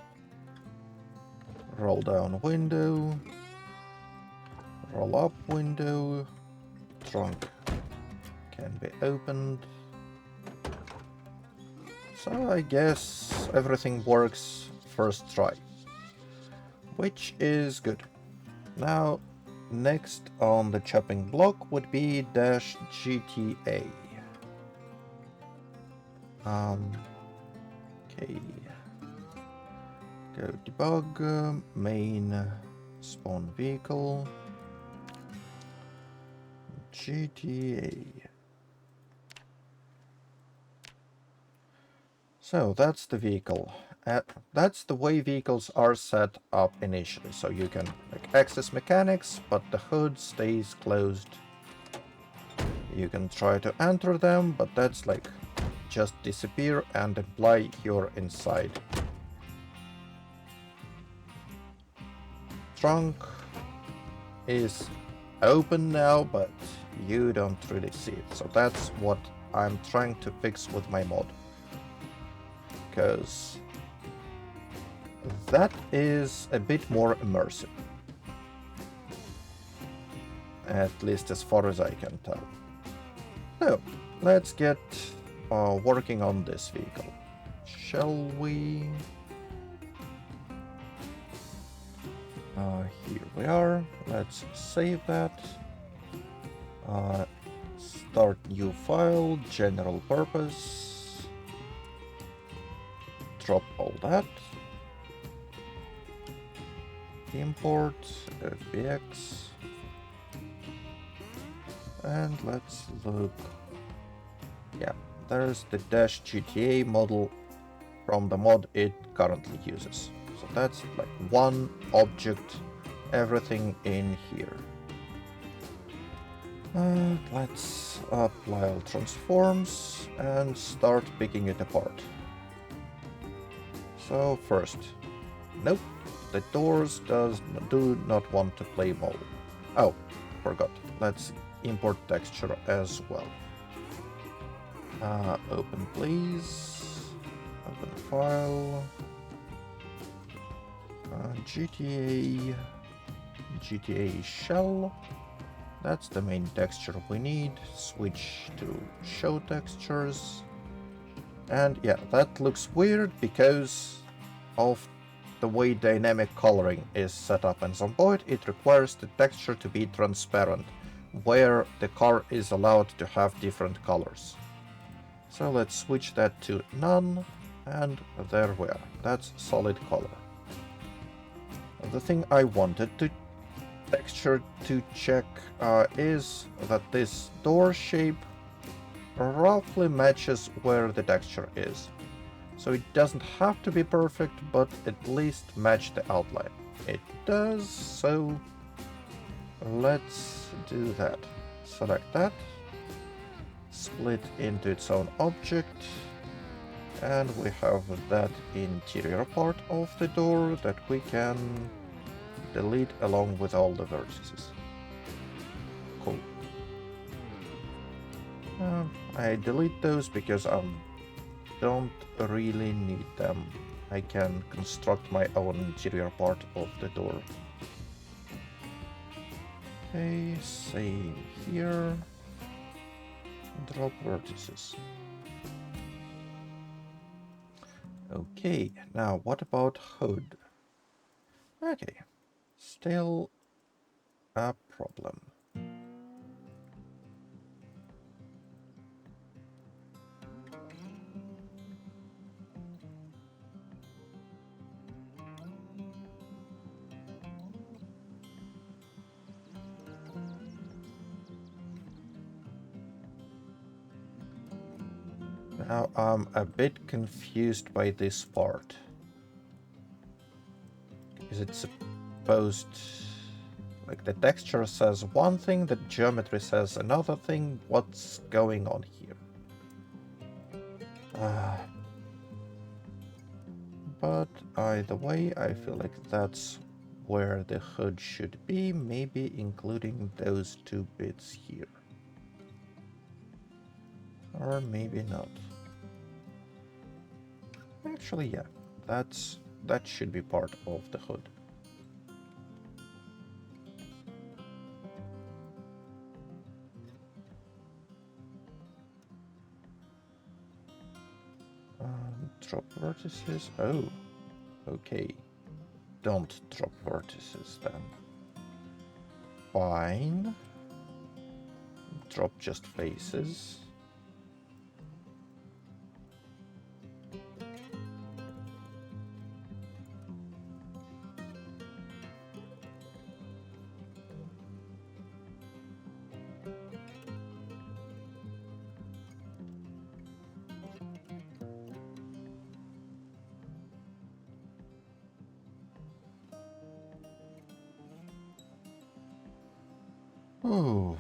roll down window, roll up window, trunk can be opened. So I guess everything works first try, which is good. Now, next on the chopping block would be dash GTA. Okay. Go debug, main, spawn vehicle, GTA. So that's the vehicle. That's the way vehicles are set up initially. So you can access mechanics, but the hood stays closed. You can try to enter them, but that's just disappear and imply you're inside. Trunk is open now, but you don't really see it. So that's what I'm trying to fix with my mod. Because that is a bit more immersive. At least as far as I can tell. So, let's get working on this vehicle. Shall we? Here we are. Let's save that. Start new file, general purpose. Drop all that. Import FBX. And let's look. Yeah, there's the dash GTA model from the mod it currently uses. So that's like one object, everything in here. Let's apply all transforms and start picking it apart. So first, nope, the doors do not want to play ball. Oh, forgot. Let's import texture as well. Open please. Open file. GTA shell. That's the main texture we need. Switch to show textures. And yeah, that looks weird because of the way dynamic coloring is set up. At some point it requires the texture to be transparent, where the car is allowed to have different colors. So let's switch that to none, and there we are. That's solid color. The thing I wanted to texture to check is that this door shape roughly matches where the texture is. So it doesn't have to be perfect, but at least match the outline. It does, so let's do that. Select that, split into its own object, and we have that interior part of the door that we can delete along with all the vertices. Cool. I delete those because I don't really need them. I can construct my own interior part of the door. Okay, same here. Drop vertices. Okay, now what about hood? Okay, still a problem. Now I'm a bit confused by this part. Is it supposed... like the texture says one thing, the geometry says another thing? What's going on here? But either way, I feel like that's where the hood should be, maybe including those two bits here. Or maybe not. Actually, yeah, that should be part of the hood. Drop vertices. Oh, okay. Don't drop vertices then. Fine. Drop just faces. Oh.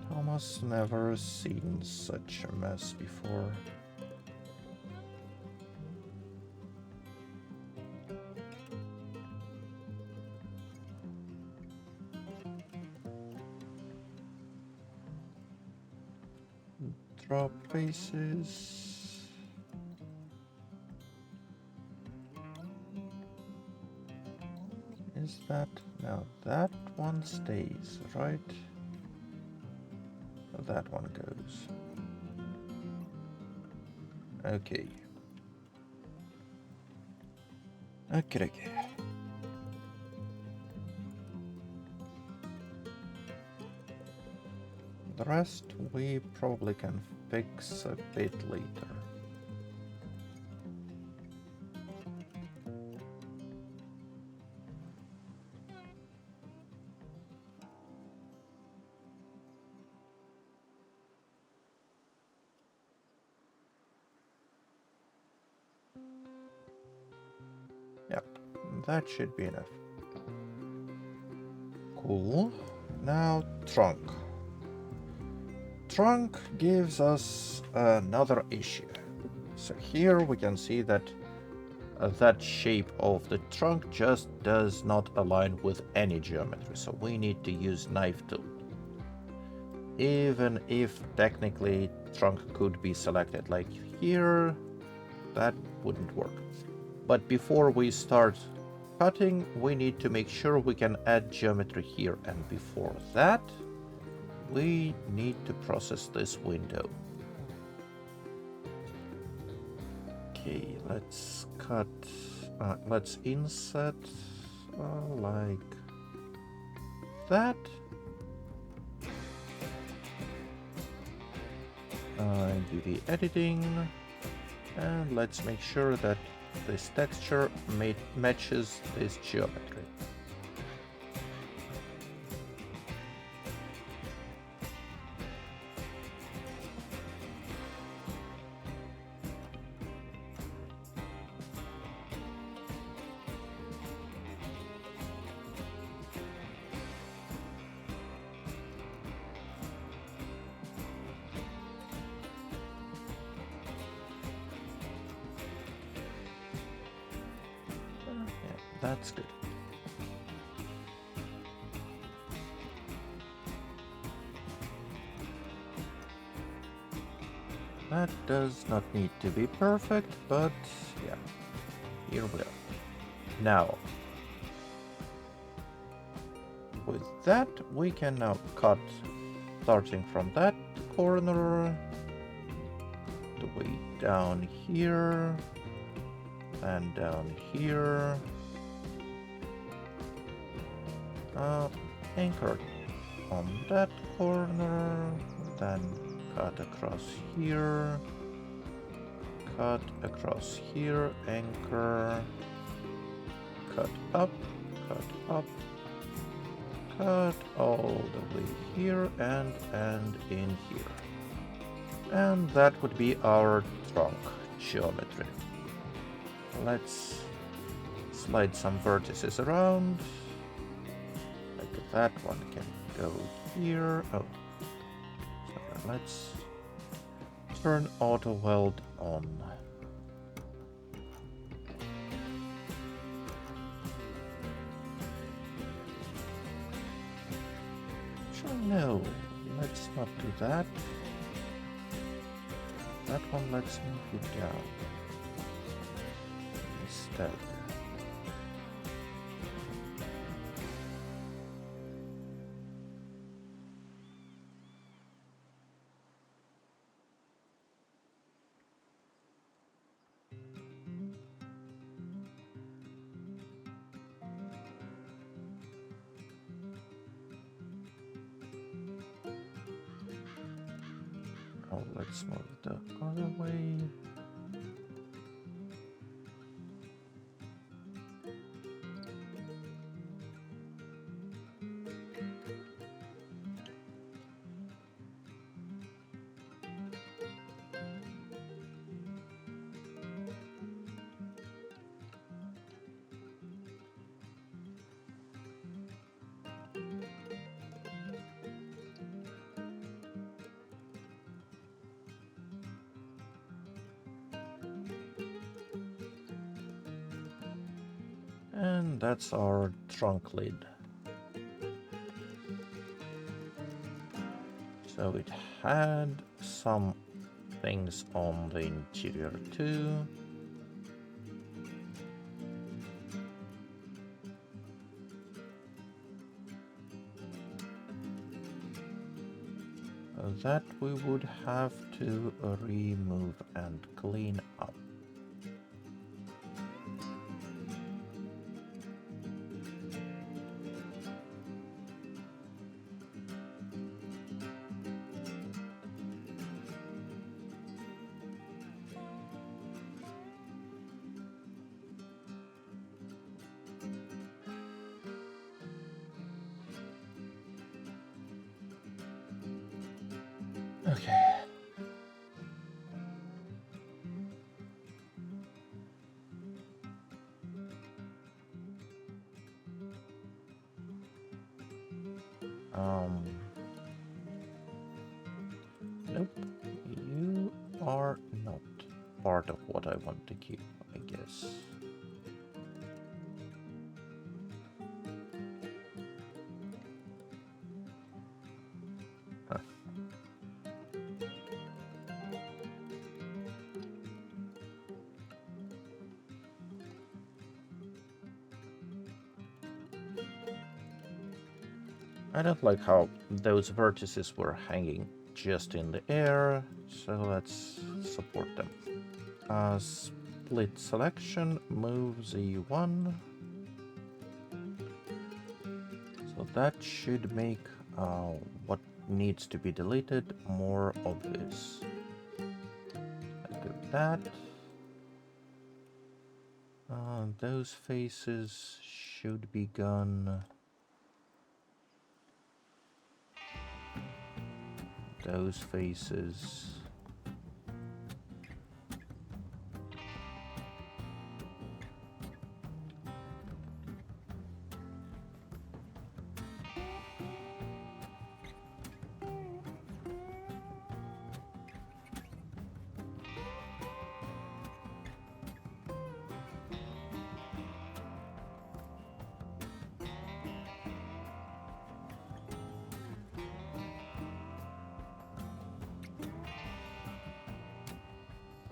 Thomas never seen such a mess before. Drop faces. Is that... now that one stays, right? That one goes. Okay. Okay. The rest we probably can fix a bit later. that should be enough. Cool. Now trunk. Trunk gives us another issue. So here we can see that that shape of the trunk just does not align with any geometry, so we need to use knife tool. Even if technically trunk could be selected like here, that wouldn't work. But before we start cutting, we need to make sure we can add geometry here, and before that we need to process this window. Okay, let's cut, let's inset like that. Do the editing, and let's make sure that this texture matches this geometry. That's good. That does not need to be perfect, but yeah, here we are. Now, with that, we can now cut, starting from that corner, the way down here, and down here. Anchor on that corner, then cut across here, cut across here, anchor, cut up, cut all the way here and in here. And that would be our trunk geometry. Let's slide some vertices around. That one can go here. Oh, so let's turn auto weld on. Actually, no, let's not do that. That one, let's move it down instead. Oh, let's move the other way. And that's our trunk lid. So it had some things on the interior too. That we would have to remove and clean up. Okay. Nope, you are not part of what I want to keep, I guess. Huh. I don't like how those vertices were hanging just in the air, so let's support them. Split selection, move Z1. So that should make what needs to be deleted more obvious. Like that. Those faces should be gone. Those faces.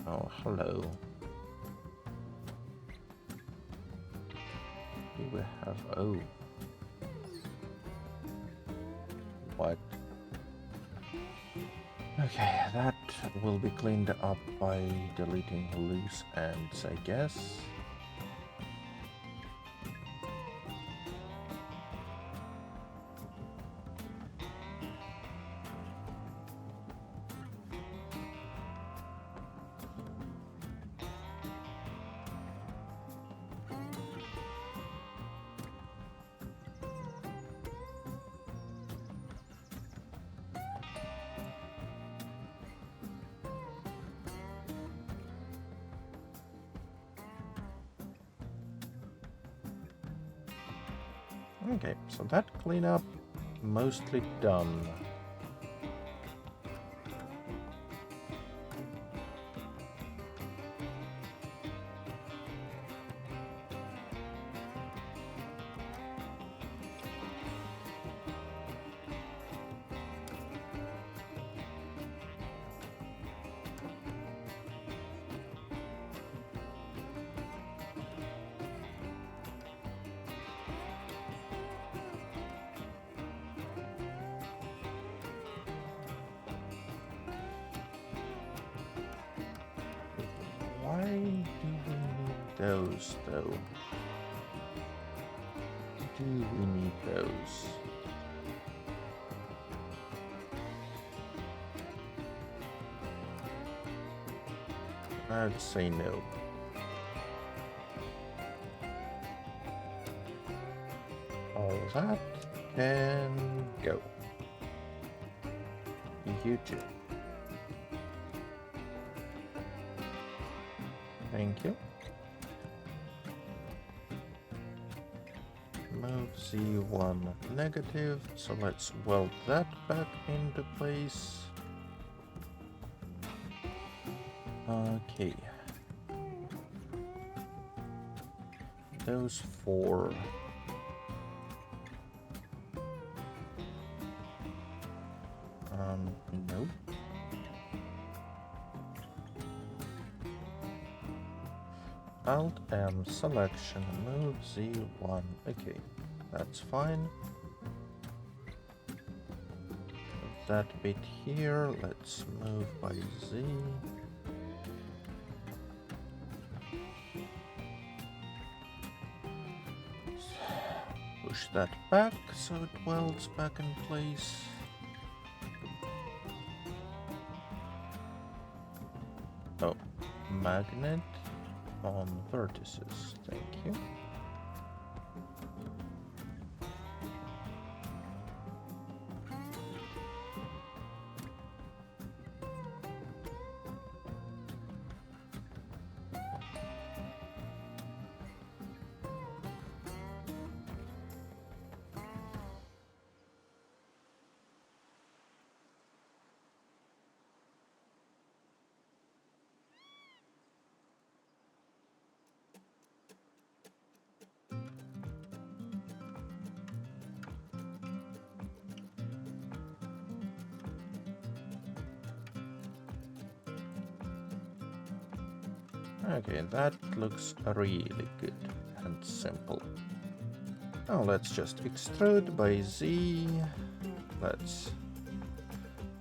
Oh, hello. Do we have... Oh. What? Okay, that will be cleaned up by deleting loose ends, I guess. Okay, so that cleanup mostly done. Why do we need those, though? Do we need those? I'd say no. All that can go. You too. Thank you. Move Z1 negative, so let's weld that back into place. Okay. Those four. Nope. Alt M selection, move Z1. Okay, that's fine. That bit here, let's move by Z. Push that back so it welds back in place. Oh, magnet on vertices, thank you. Okay, that looks really good and simple. Now let's just extrude by Z. Let's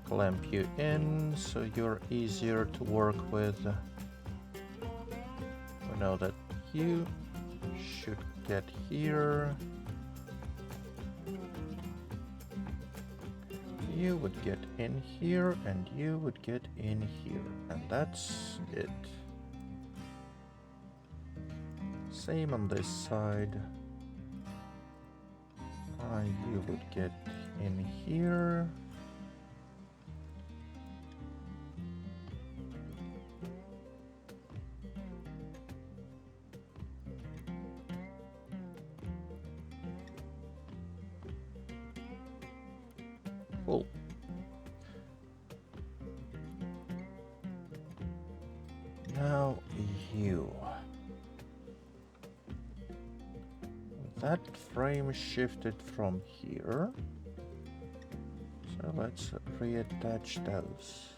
clamp you in so you're easier to work with. We know that you should get here. You would get in here and you would get in here, and that's it. Same on this side. You would get in here. Cool. Now you. That frame shifted from here. So let's reattach those.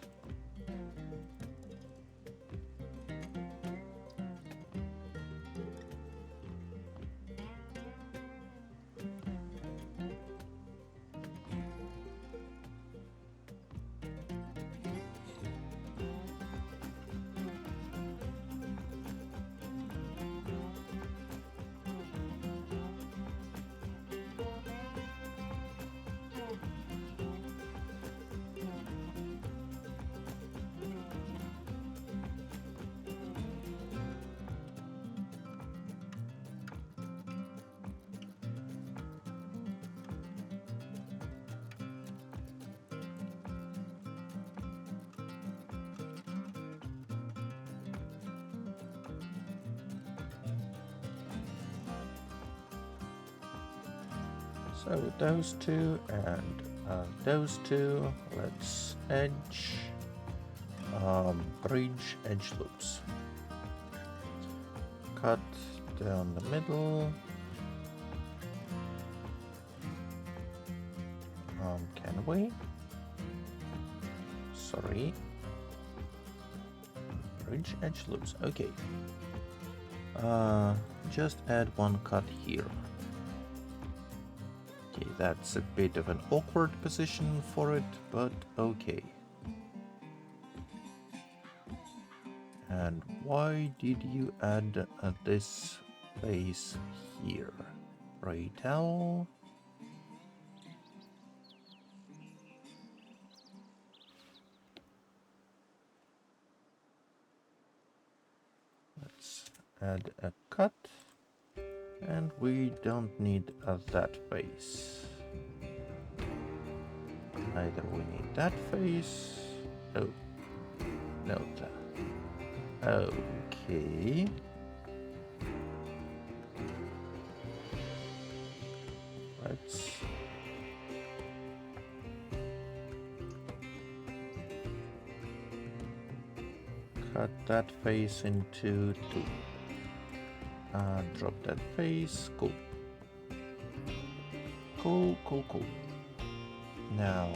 So those two and those two, let's edge, bridge edge loops. Cut down the middle. Can we? Sorry. Bridge edge loops, okay. Just add one cut here. Okay, that's a bit of an awkward position for it, but okay. And why did you add this face here? Pray tell. Let's add a cut. And we don't need that face. Neither we need that face. Oh, no, that. Okay. Let's cut that face into two. Drop that face. Cool. Cool, cool, cool. Now,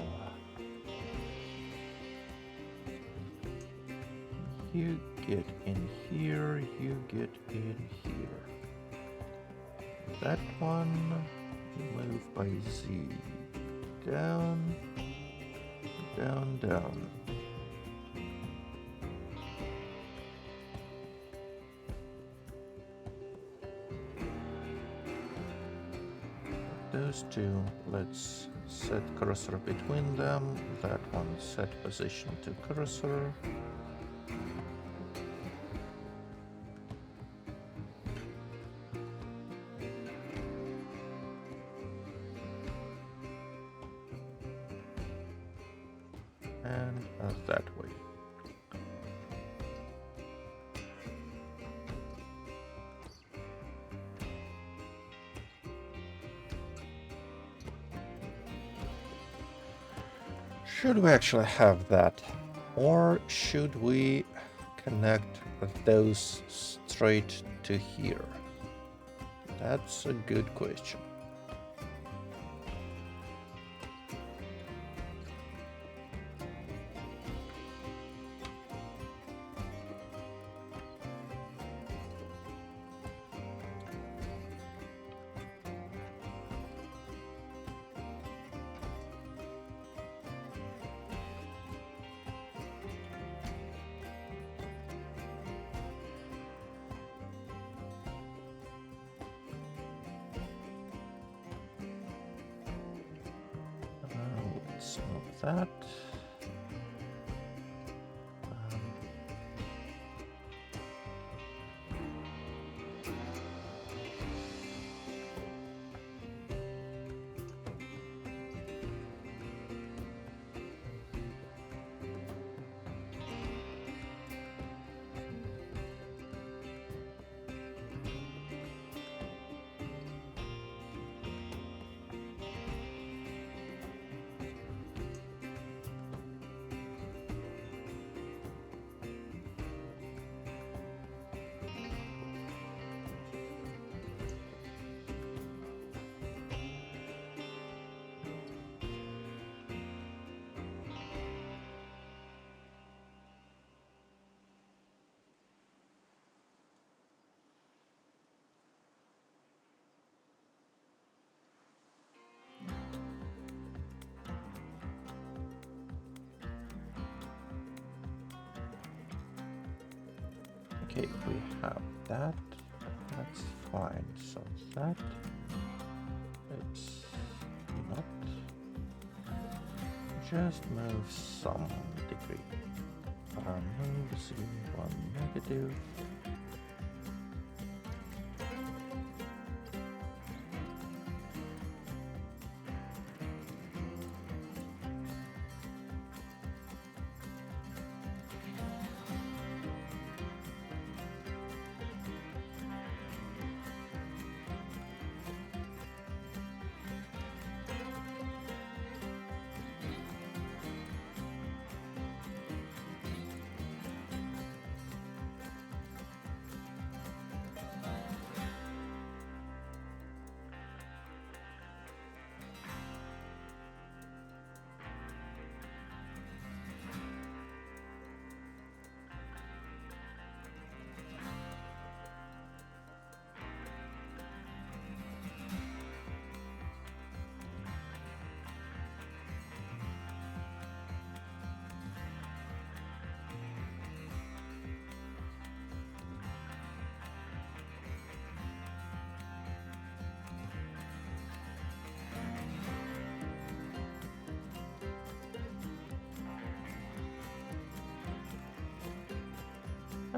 you get in here, you get in here. That one, move by Z. Down, down, down. Those two, let's set cursor between them. That one set position to cursor. And that way. Should we actually have that? Or should we connect those straight to here? That's a good question. that. Okay, we have that. That's fine. So that it's not. Just move some degree. Move Z1 negative.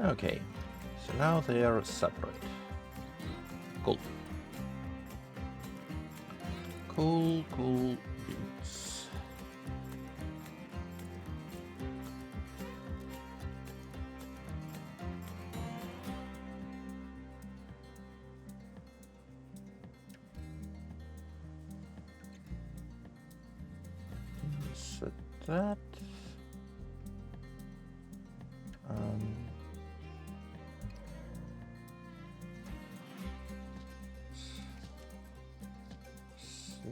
Okay, so now they are separate. Cool. Cool beans. So that.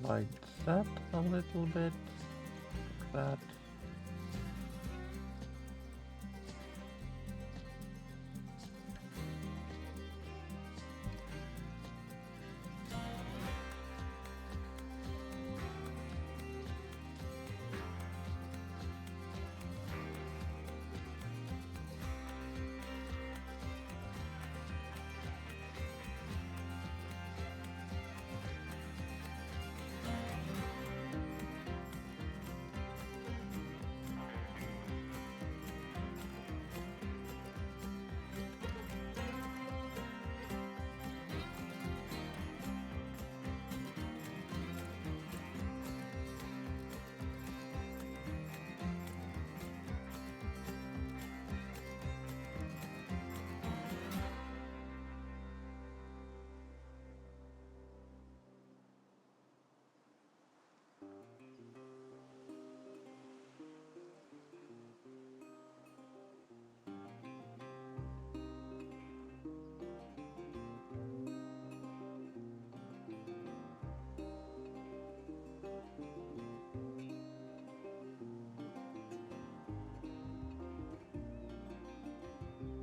Slide that a little bit, like that.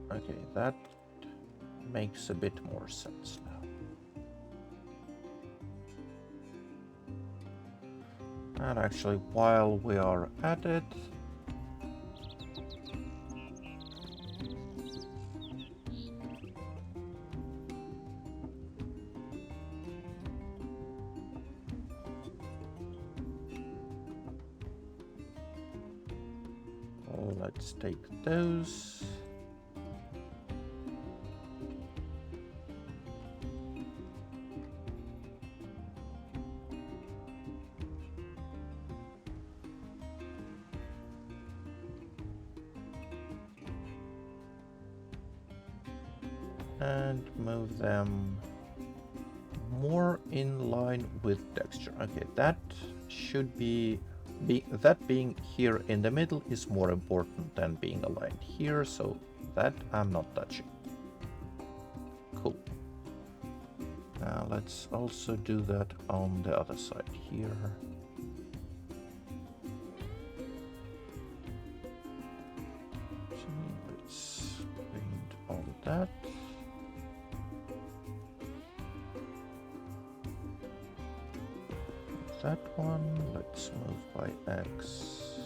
Okay, that makes a bit more sense now. And actually, while we are at it, Let's take those. And move them more in line with texture. Okay, that should be that being here in the middle is more important than being aligned here, so that I'm not touching. Cool. Now let's also do that on the other side here. So let's paint all that. That one, let's move by X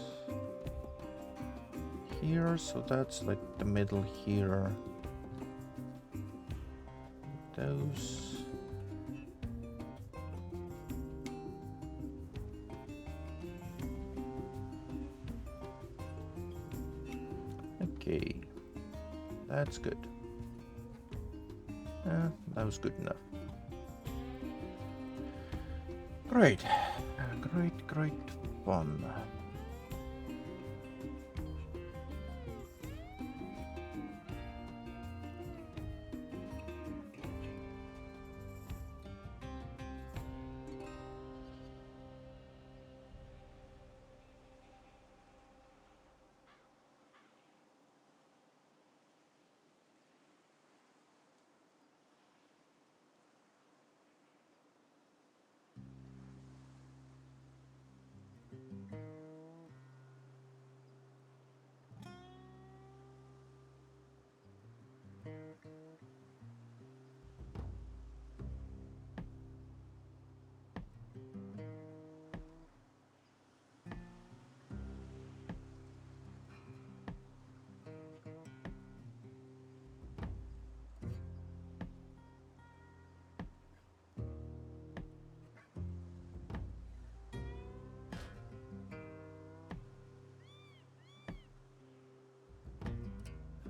here, so that's like the middle here. Those. Okay, that's good. That was good enough. Great, great fun.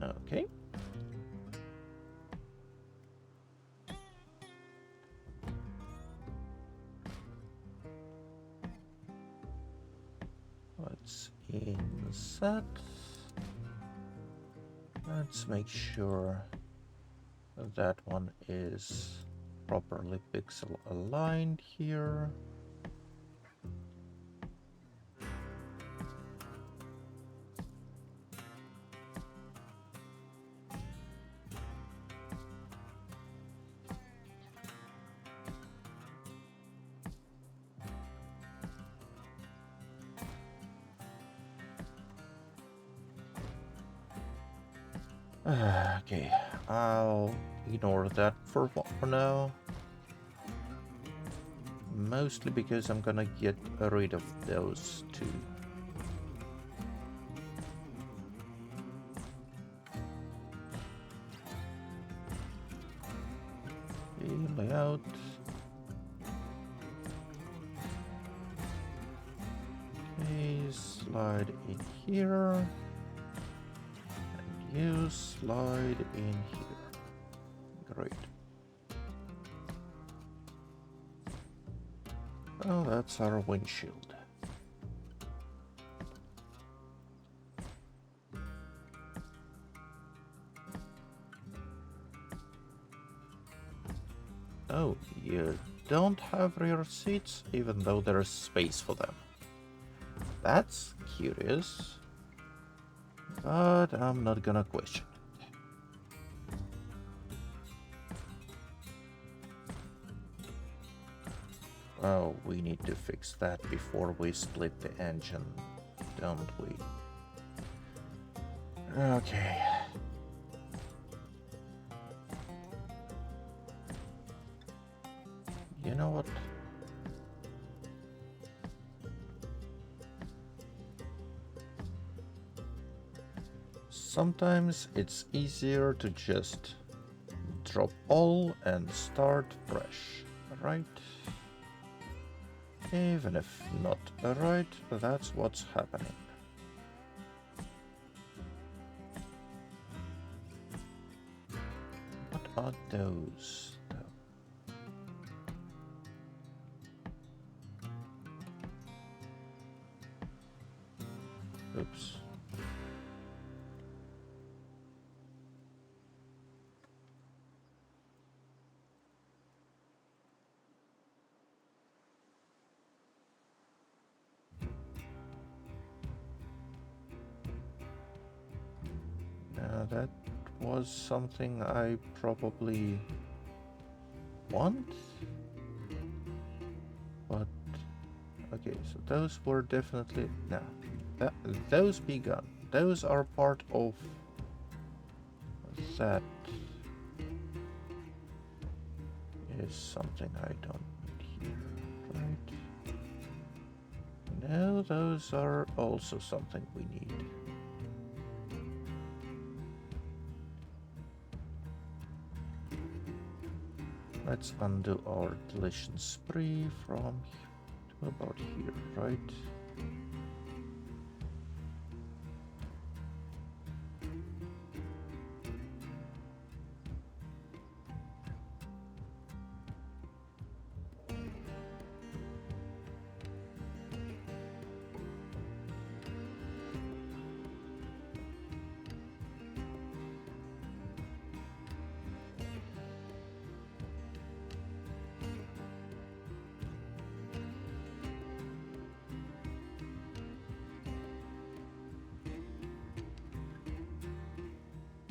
Okay. Let's insert. Let's make sure that one is properly pixel aligned here. Okay, I'll ignore that for now. Mostly because I'm gonna get rid of those two. Okay, layout. Okay, slide in here. You slide in here. Great. Well, that's our windshield. Oh, you don't have rear seats, even though there's space for them. That's curious. But I'm not gonna question it. Oh, we need to fix that before we split the engine, don't we? Okay. You know what? Sometimes it's easier to just drop all and start fresh, right? Even if not right, that's what's happening. are those? Oops. That was something I probably want, but okay, so those were definitely those be gone. Those are part of that. Is something I don't need here, right? No, those are also something we need. Let's undo our deletion spree from to about here, right?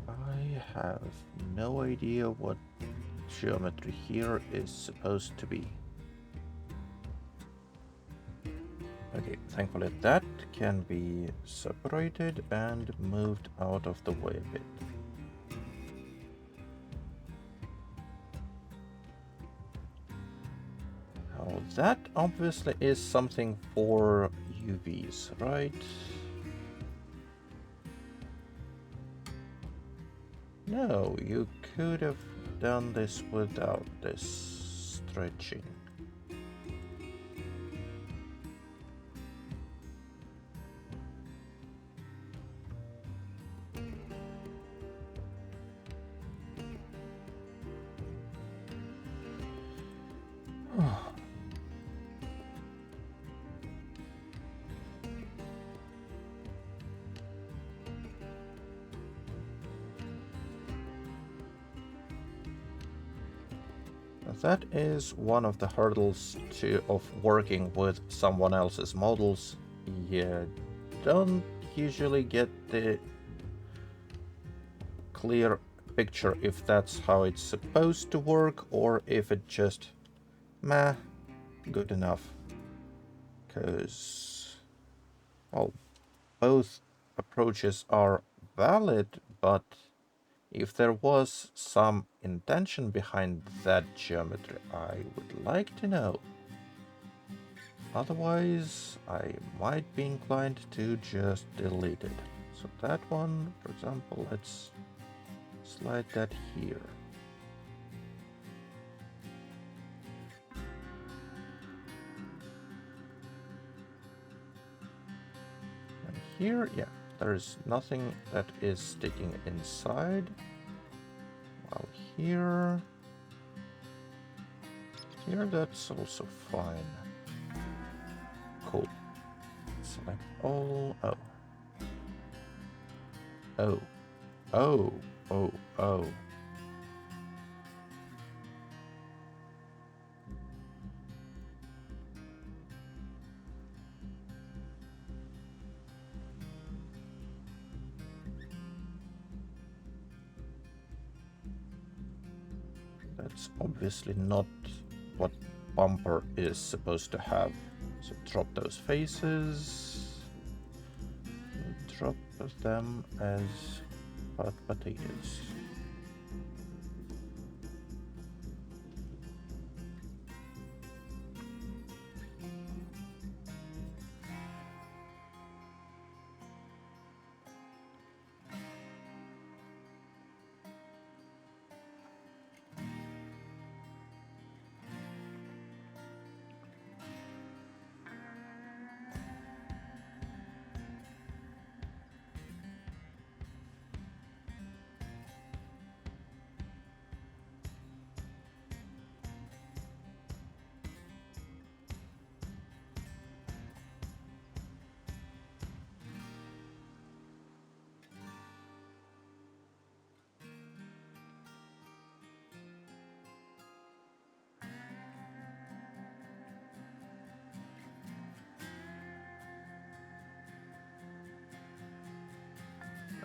I have no idea what geometry here is supposed to be. Okay, thankfully that can be separated and moved out of the way a bit. Now that obviously is something for UVs, right? No, you could have done this without this stretching. That is one of the hurdles of working with someone else's models. You don't usually get the clear picture if that's how it's supposed to work or if it just meh, good enough. Because, well, both approaches are valid, but if there was some intention behind that geometry, I would like to know. Otherwise, I might be inclined to just delete it. So that one, for example, let's slide that here. And here, yeah, there's nothing that is sticking inside. While here, that's also fine. Cool. Select all. Oh. Oh. Oh. Oh. Oh. That's obviously not what bumper is supposed to have. So drop those faces. Drop them as hot potatoes.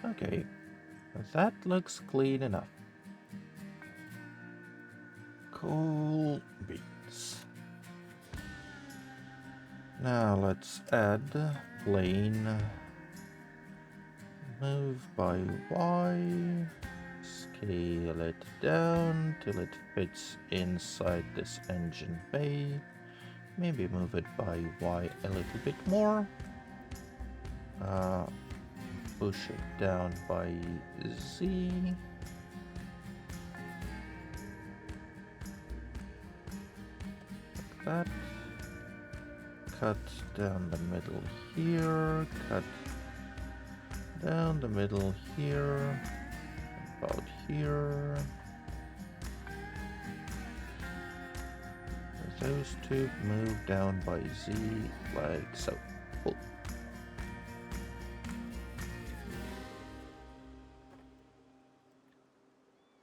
Okay, that looks clean enough. Cool beans. Now let's add plane move by Y, scale it down till it fits inside this engine bay. Maybe move it by Y a little bit more. Push it down by Z. Like that. Cut down the middle here. Cut down the middle here. About here. Those two move down by Z like so. Cool.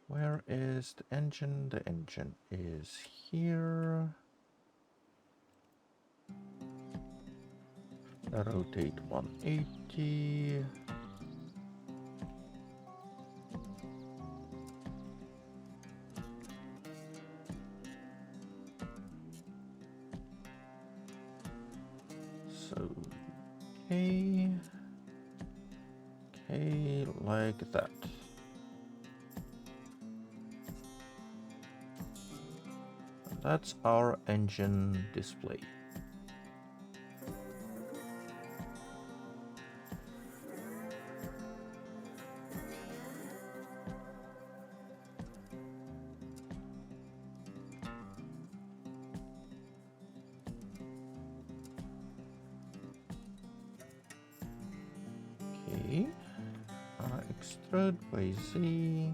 Where is the engine? The engine is here. Rotate 180. So, okay, like that. And that's our engine display. Okay, extrude by Z.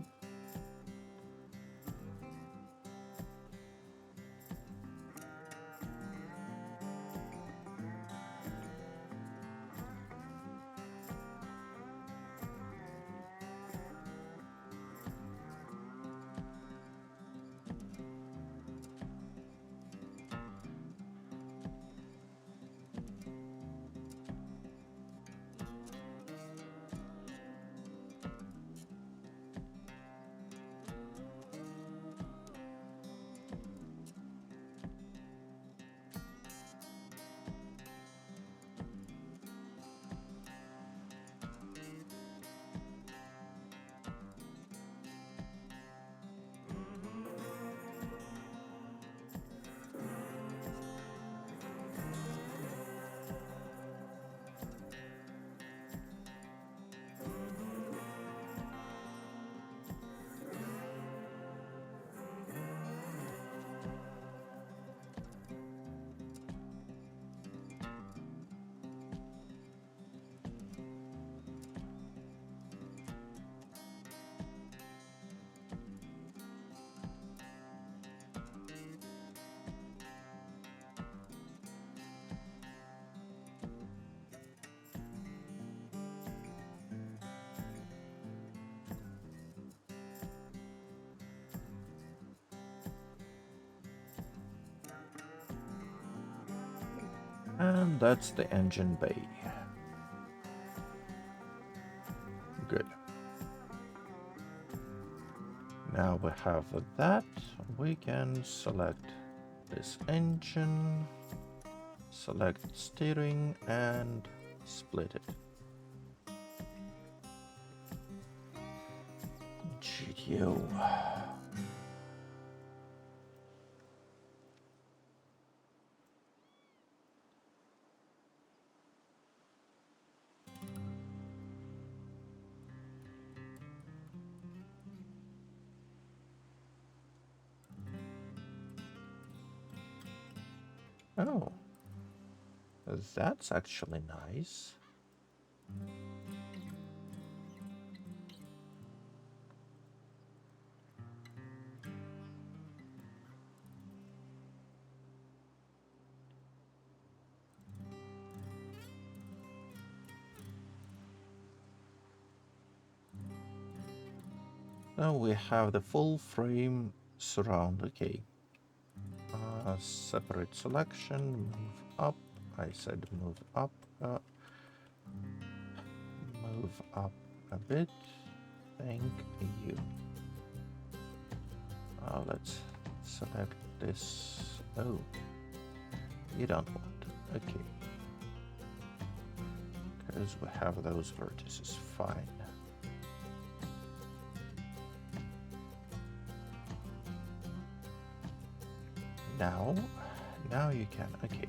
And that's the engine bay. Good. Now we have that. We can select this engine, select steering, and split it. GTO. Oh, that's actually nice. Now we have the full frame surround. Okay. Separate selection, move up. I said move up. Move up a bit. Thank you. Let's select this. Oh, you don't want. Okay. Because we have those vertices. Fine. Now you can. Okay.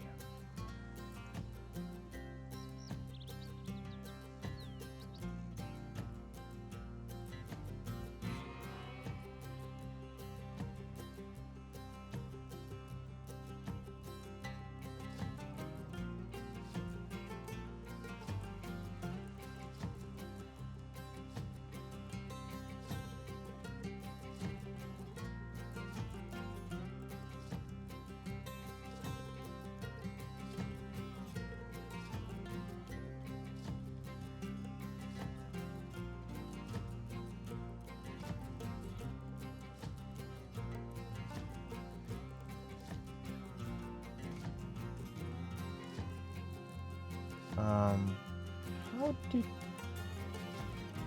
How did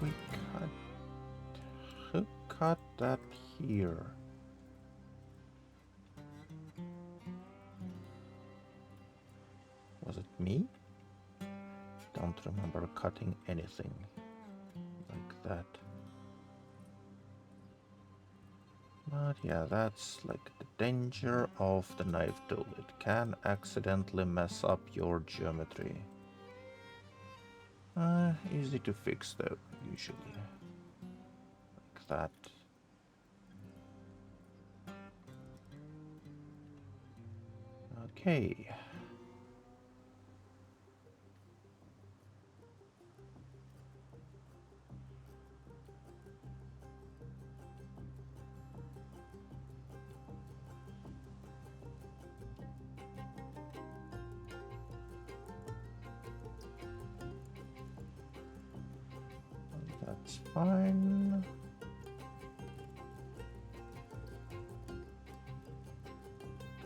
we cut? Who cut that here? Was it me? Don't remember cutting anything like that. But yeah, that's like the danger of the knife tool. It can accidentally mess up your geometry. Easy to fix though, usually. Like that. Okay. That's fine.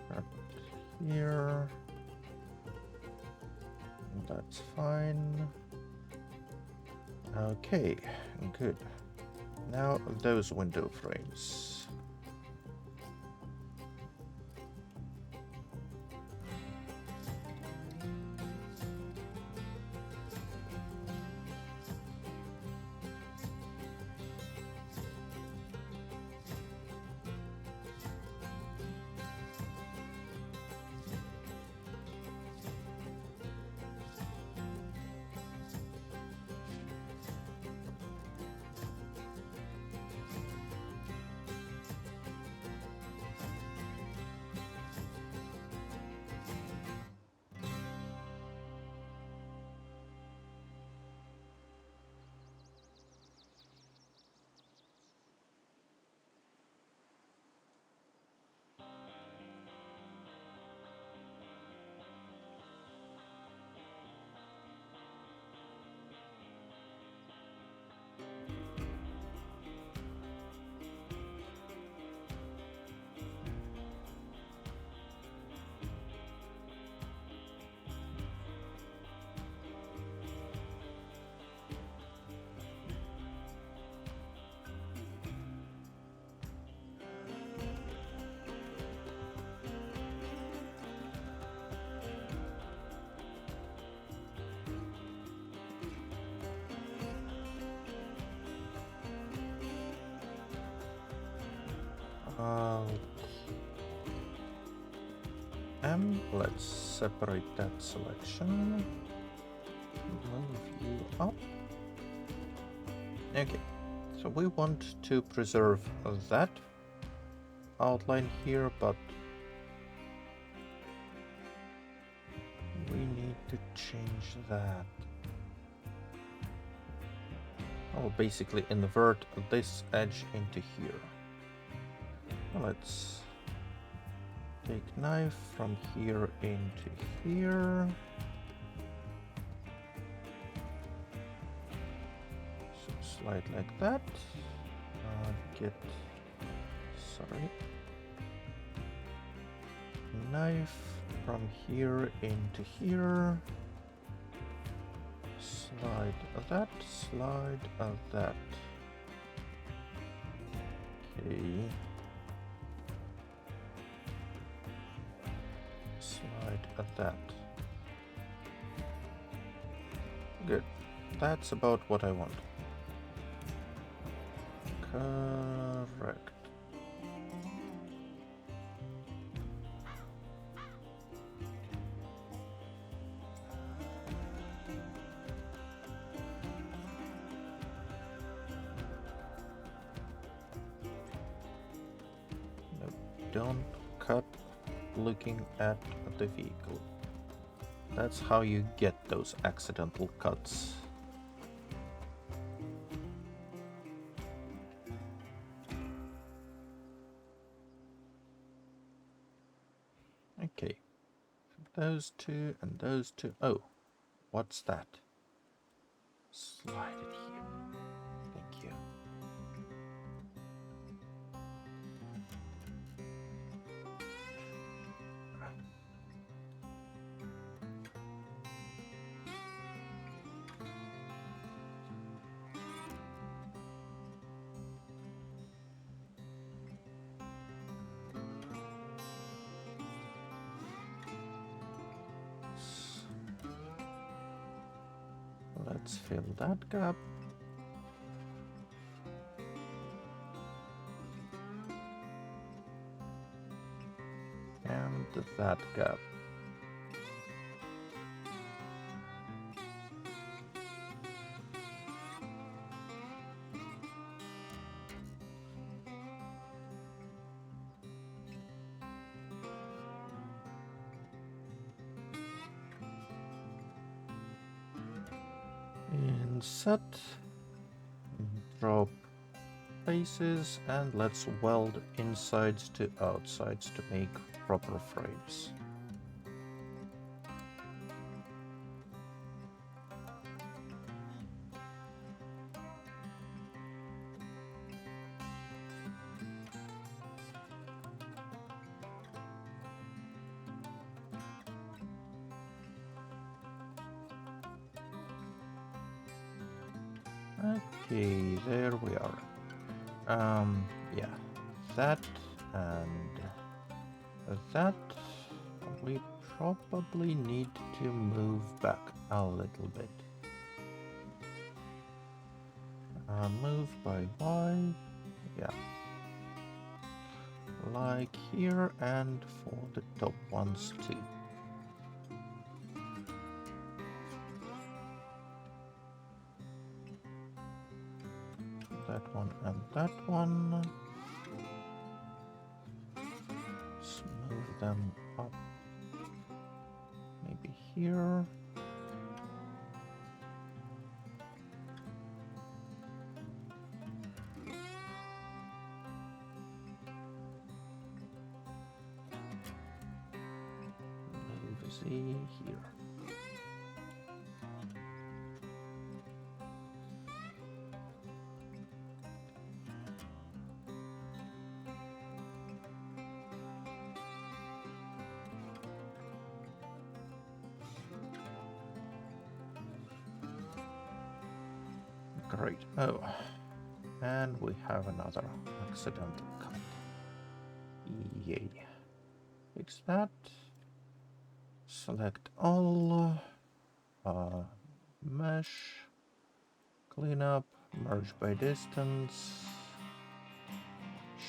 Grab it here. That's fine. Okay, good. Now those window frames. Let's separate that selection. Move you up. Okay, so we want to preserve that outline here, but we need to change that. I'll basically invert this edge into here. Let's take knife from here into here. So slide like that. Sorry. Knife from here into here. Slide that, slide that. Okay. Slide that. Good. That's about what I want. Correct. No, don't cut looking at the vehicle. That's how you get those accidental cuts. Okay. Those two and those two. Oh, what's that? Slide it here. Thank you. Let's fill that gap. And that gap. Inset. Drop faces and let's weld insides to outsides to make proper frames. Okay, there we are. Yeah, that and that we probably need to move back a little bit. Move by Y, yeah. Like here and for the top ones too. That one and that one. Smooth them up. Maybe here. Move Z here. Great. Oh, and we have another accidental cut. Yay. Fix that. Select all. Mesh. Clean up. Merge by distance.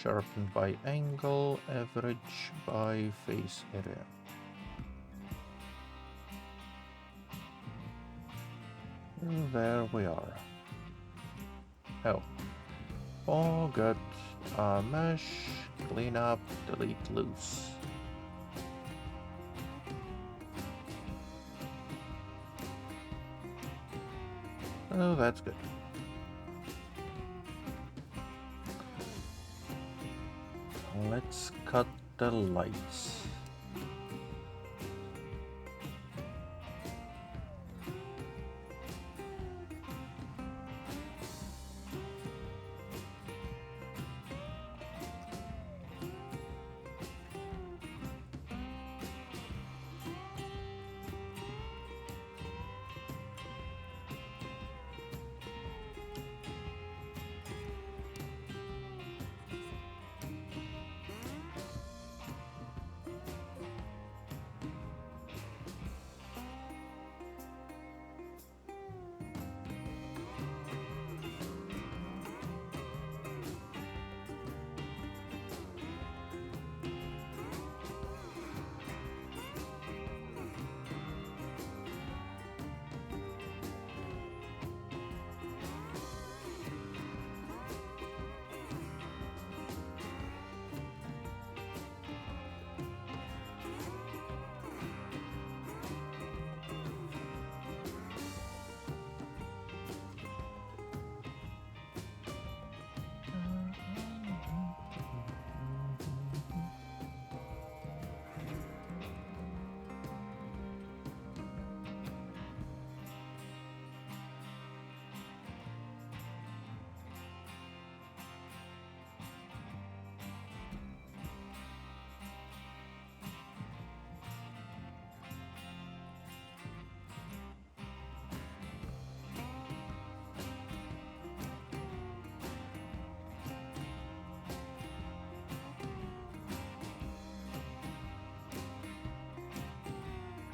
Sharpen by angle. Average by face area. There we are. Oh. Forget mesh, clean up, delete loose. Oh, that's good. Let's cut the lights.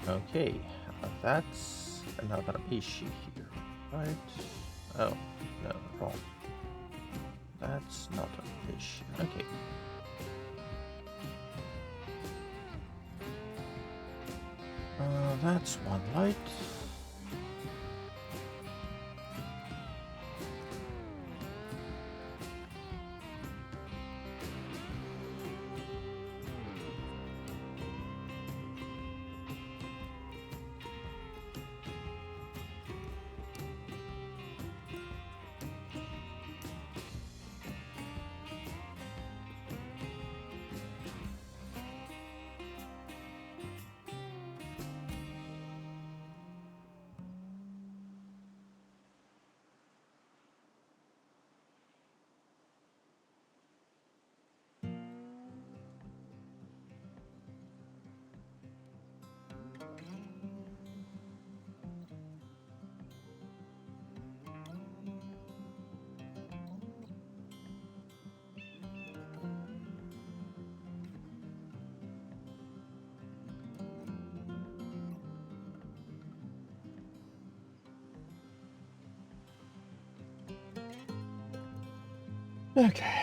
Okay, that's another issue here, right? Oh, no, wrong. That's not an issue. Okay. That's one light. Okay.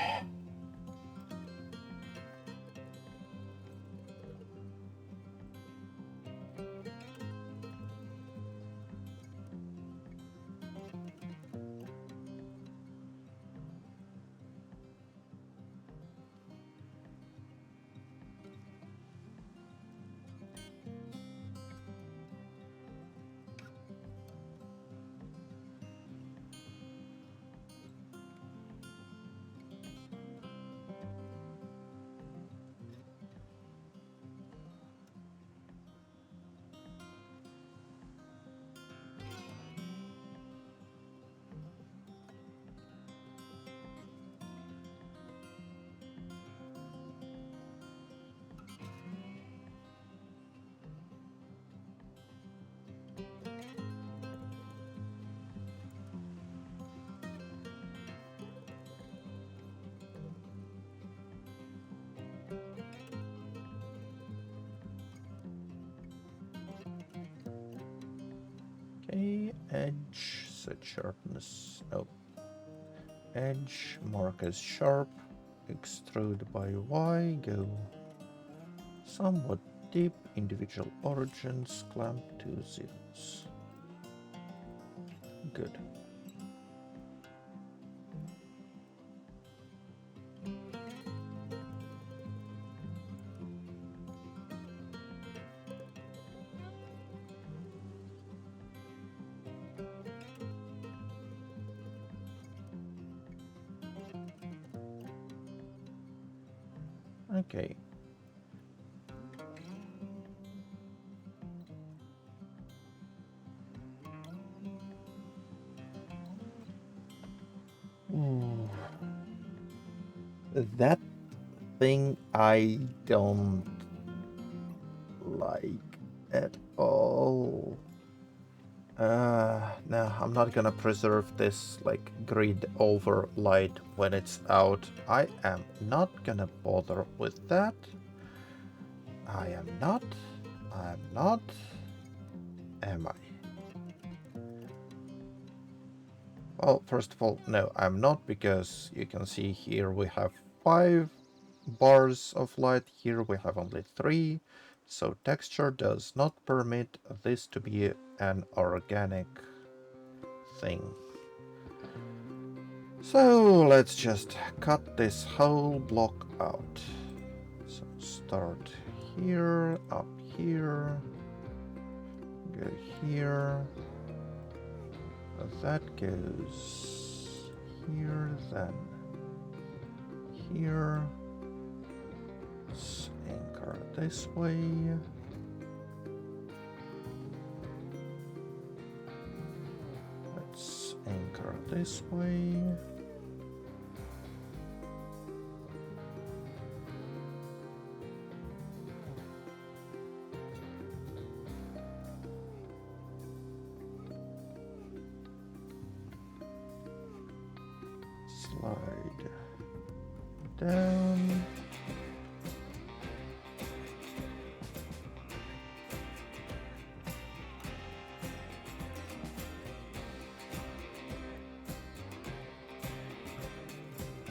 Okay, edge, set sharpness. No. Edge, mark as sharp. Extrude by Y, go somewhat deep. Individual origins, clamp to zeros. Good. Okay. Ooh. That thing I don't like at all. No, I'm not gonna preserve this like grid over light when it's out. I am not gonna bother with that. I am not. Am I? Well, first of all, no, I'm not, because you can see here we have 5 bars of light, here we have only 3, so texture does not permit this to be an organic thing. So let's just cut this whole block out. So start here, up here, go here, that goes here, then here. Let's anchor this way. Let's anchor this way. Slide down.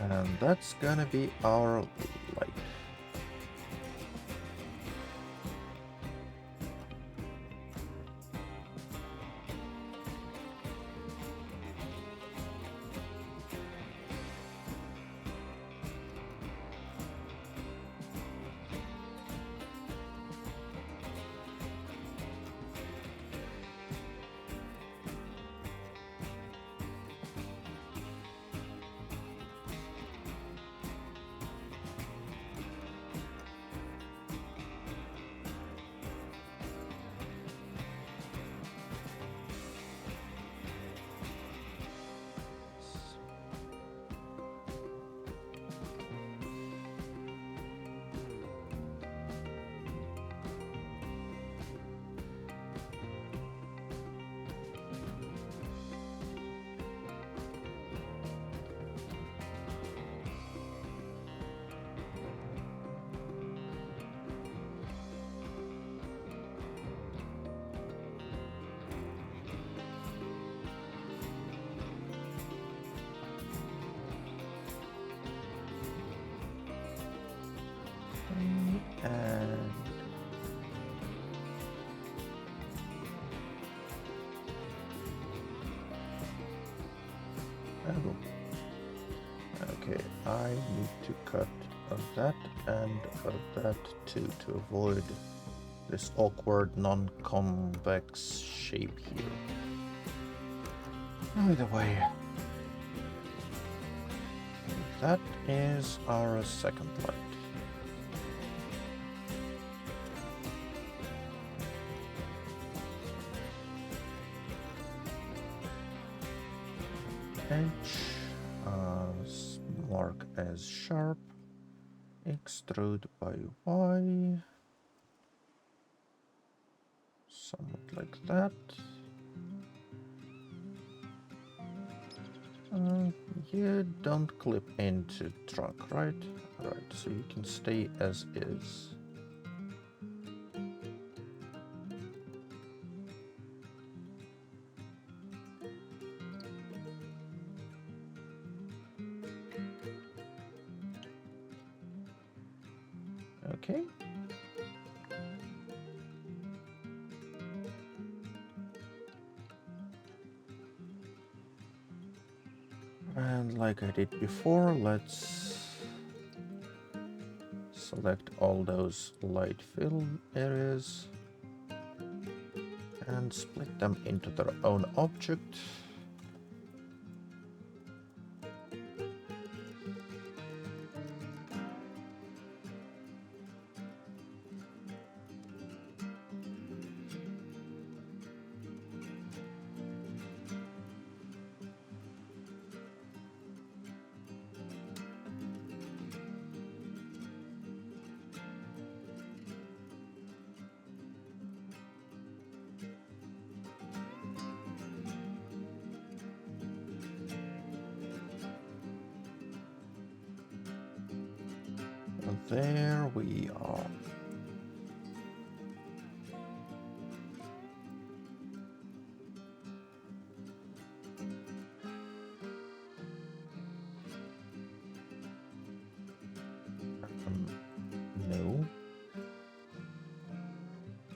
And that's gonna be our light. And oh, okay, I need to cut that and that too to avoid this awkward non-convex shape here. Either way, that is our second light. Edge, mark as sharp, extrude by Y, somewhat like that. You don't clip into trunk, right? Right, so you can stay as is. Okay. And like I did before, let's select all those light fill areas and split them into their own object. There we are. No.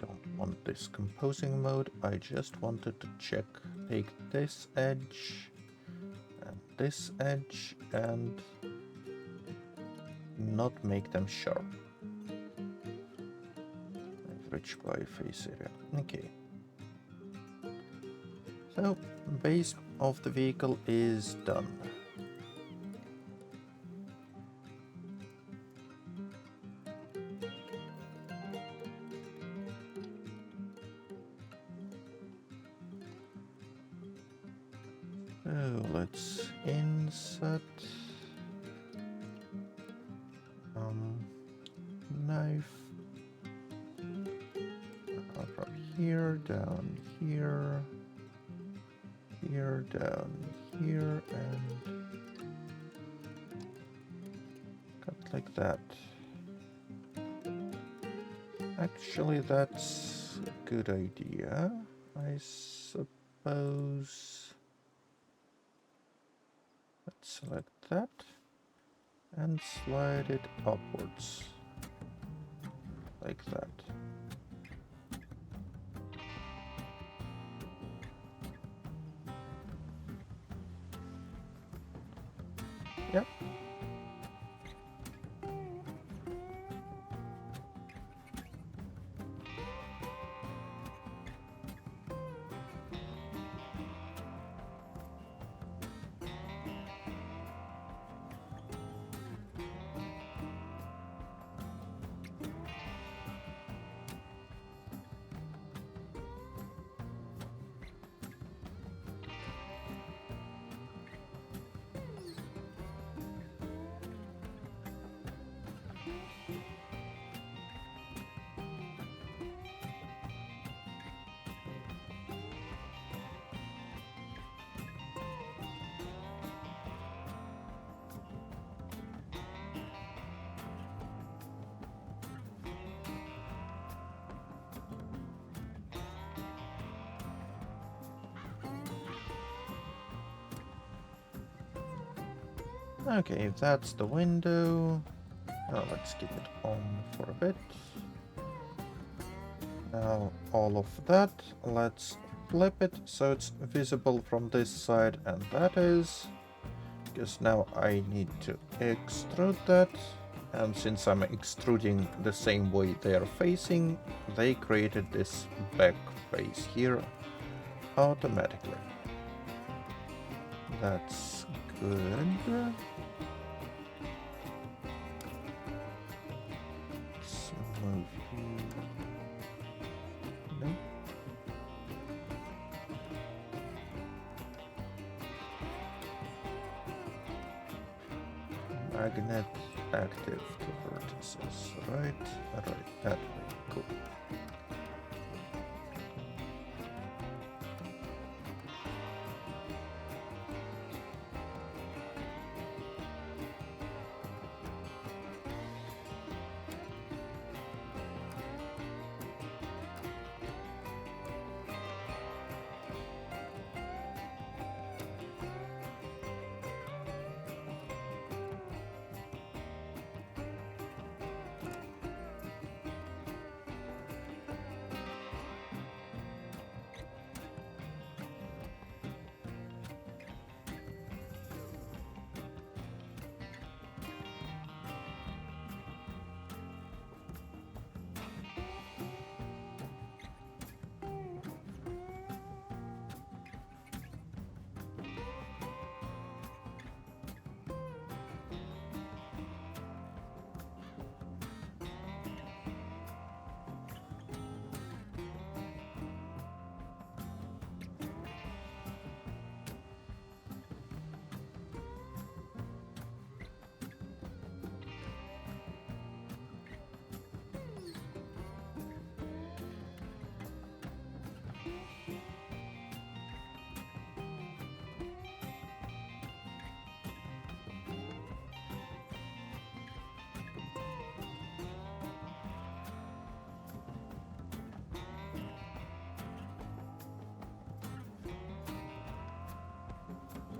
Don't want this composing mode. I just wanted to check, take this edge and this edge and not make them sharp. Average by face area. Okay. So, base of the vehicle is done. So let's insert knife from here down here, here down here, and cut like that. Actually, that's a good idea, I suppose. Let's select that. and slide it upwards like that. Yep. Okay, if that's the window, let's keep it on for a bit. Now all of that, let's flip it so it's visible from this side, and that is, because now I need to extrude that, and since I'm extruding the same way they are facing, they created this back face here automatically. That's good. Let's move here. No. Magnet active to vertices, right? Right, that way. Cool.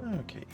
Okay.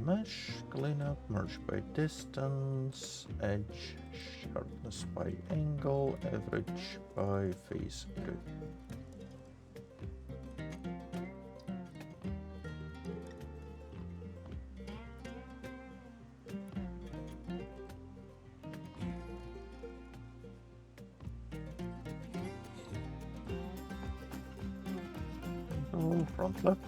Mesh, cleanup, merge by distance, edge, sharpness by angle, average by face area. Angle, front left.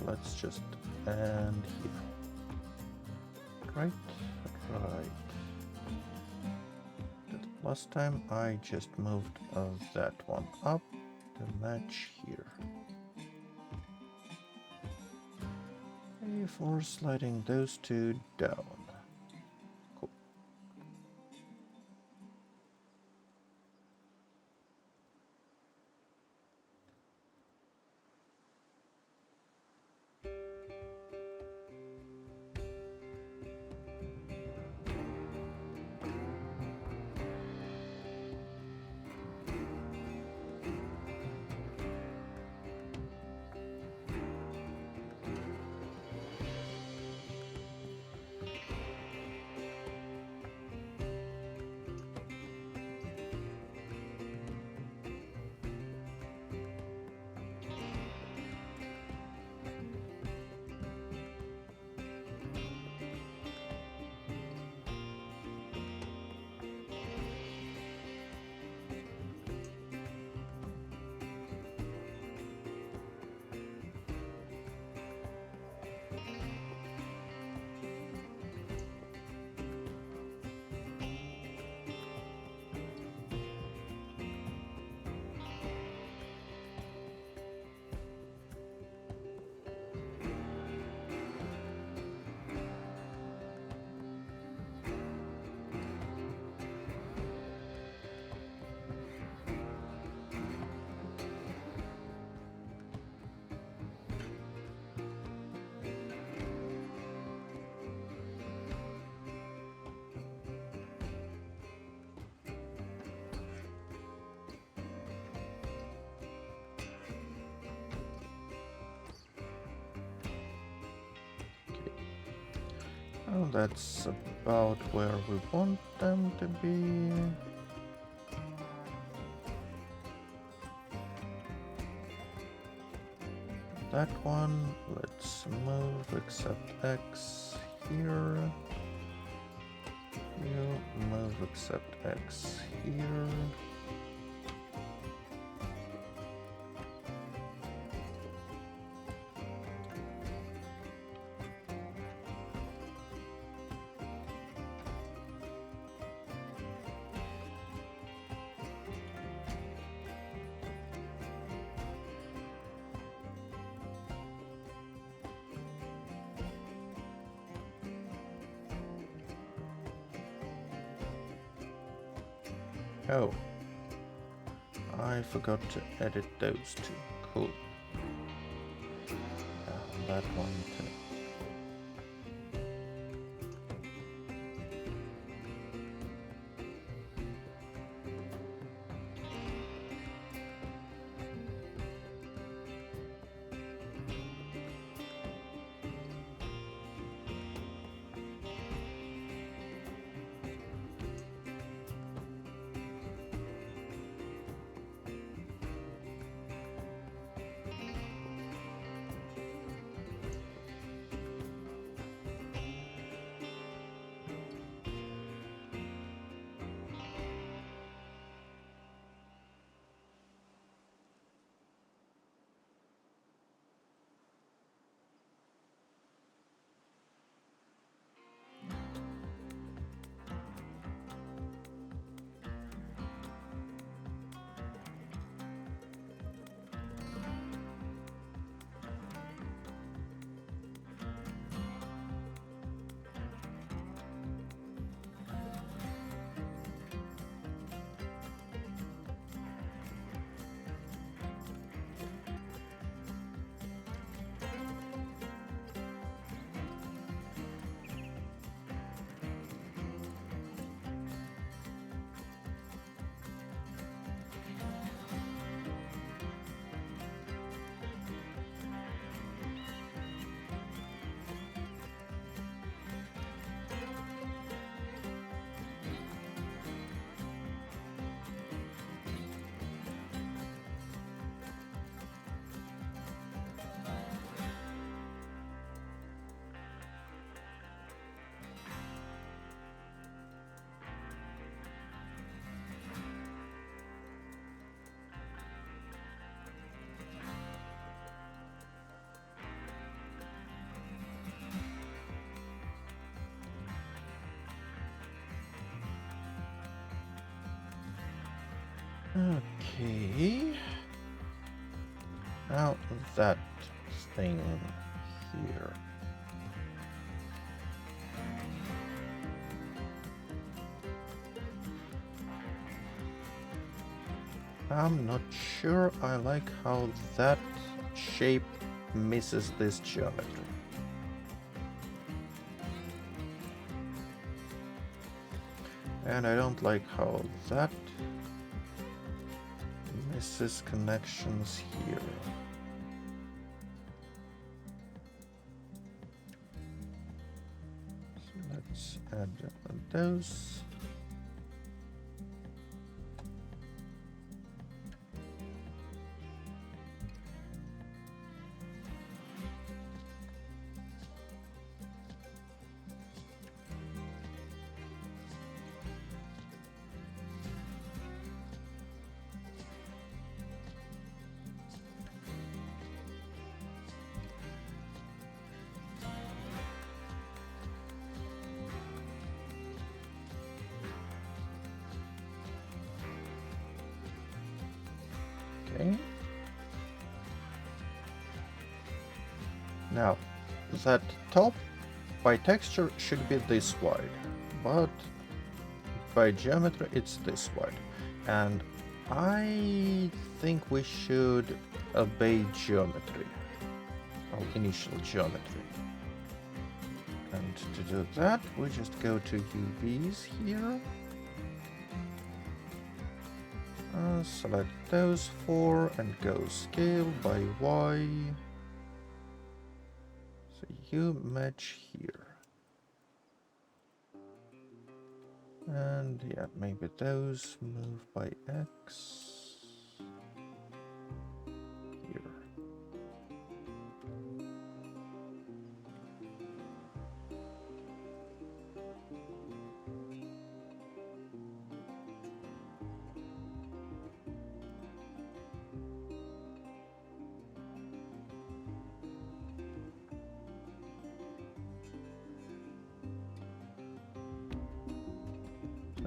Let's just end here. Right. Last time I just moved that one up to match here. Before sliding those two down. Cool. Well, that's about where we want them to be. That one, let's move except X here. Here, move except X here. Oh, I forgot to edit those two. Cool. That one too. Okay. Now that thing here. I'm not sure I like how that shape misses this geometry. And I don't like how that misses connections here. So let's add those. Okay. Now, that top by texture should be this wide, but by geometry it's this wide. And I think we should obey geometry, or initial geometry. And to do that, we just go to UVs here. Select those four and go scale by Y. So you match here. And yeah, maybe those move by X. Here.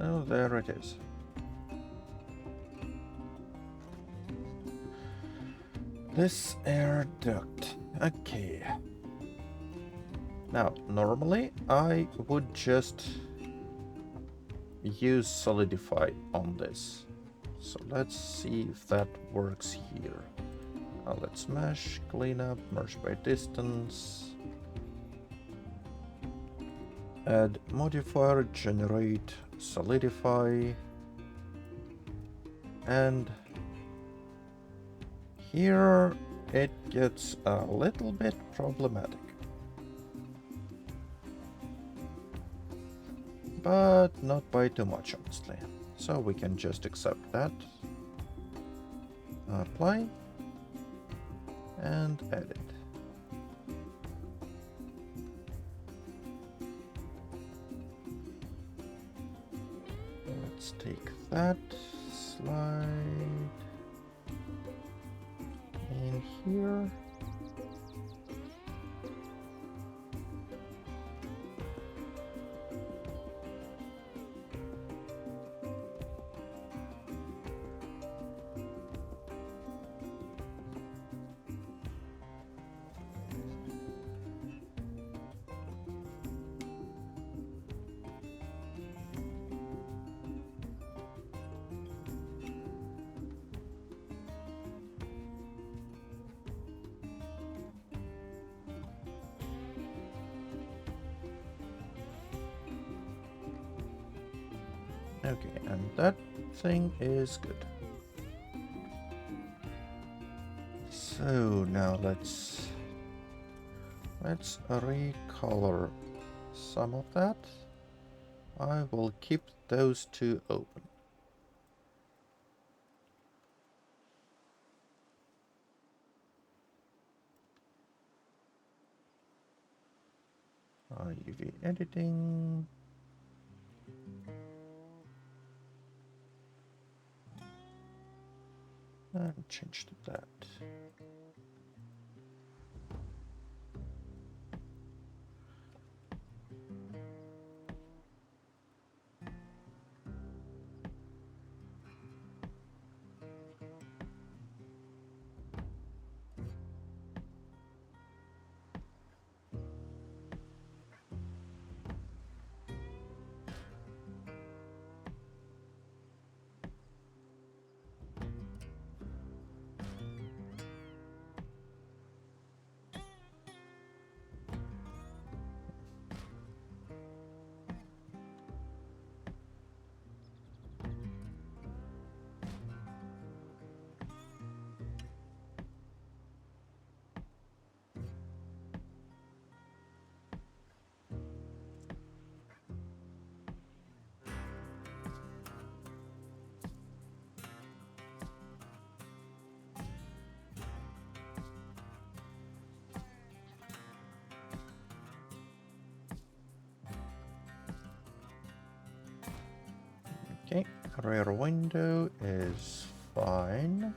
Oh, there it is. This air duct. Okay. Now, normally I would just use solidify on this. So let's see if that works here. Now let's mesh, clean up, merge by distance. Add modifier, generate, solidify. And here it gets a little bit problematic. But not by too much, honestly. So we can just accept that. Apply. And edit. Let's take that, slide in here. Okay, and that thing is good. So now let's recolor some of that. I will keep those two open. UV editing. And change to that. Okay, rear window is fine.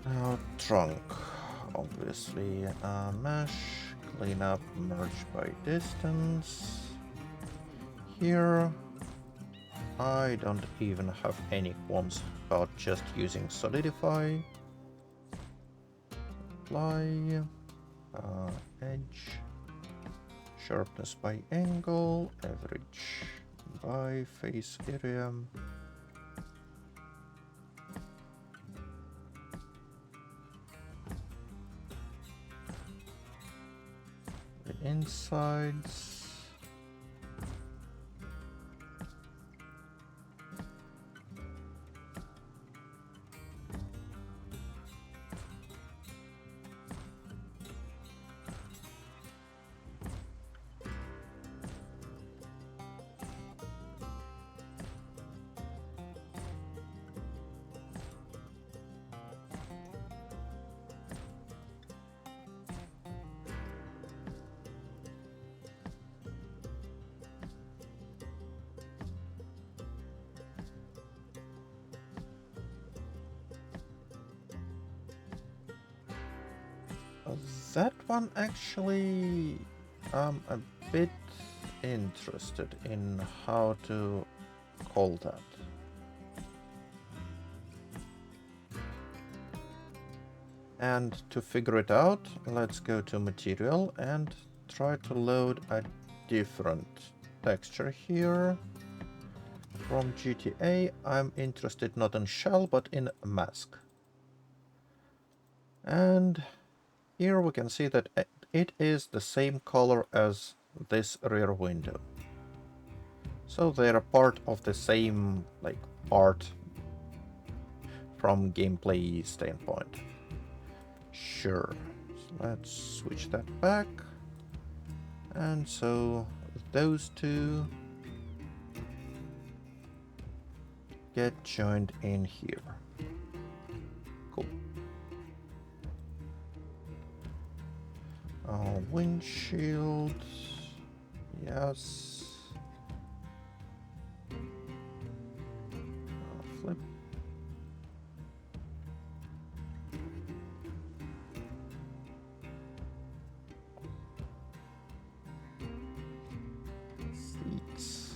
Now trunk, obviously mesh, clean up, merge by distance. Here, I don't even have any qualms about just using solidify. Apply, edge, sharpness by angle, average by face area. The insides. That one actually, I'm a bit interested in how to call that. And to figure it out, let's go to material and try to load a different texture here. From GTA, I'm interested not in shell, but in mask. And here we can see that it is the same color as this rear window. So they're part of the same part from gameplay standpoint. Sure, so let's switch that back. And so those two get joined in here. Cool. Windshield, yes. Flip. Seats.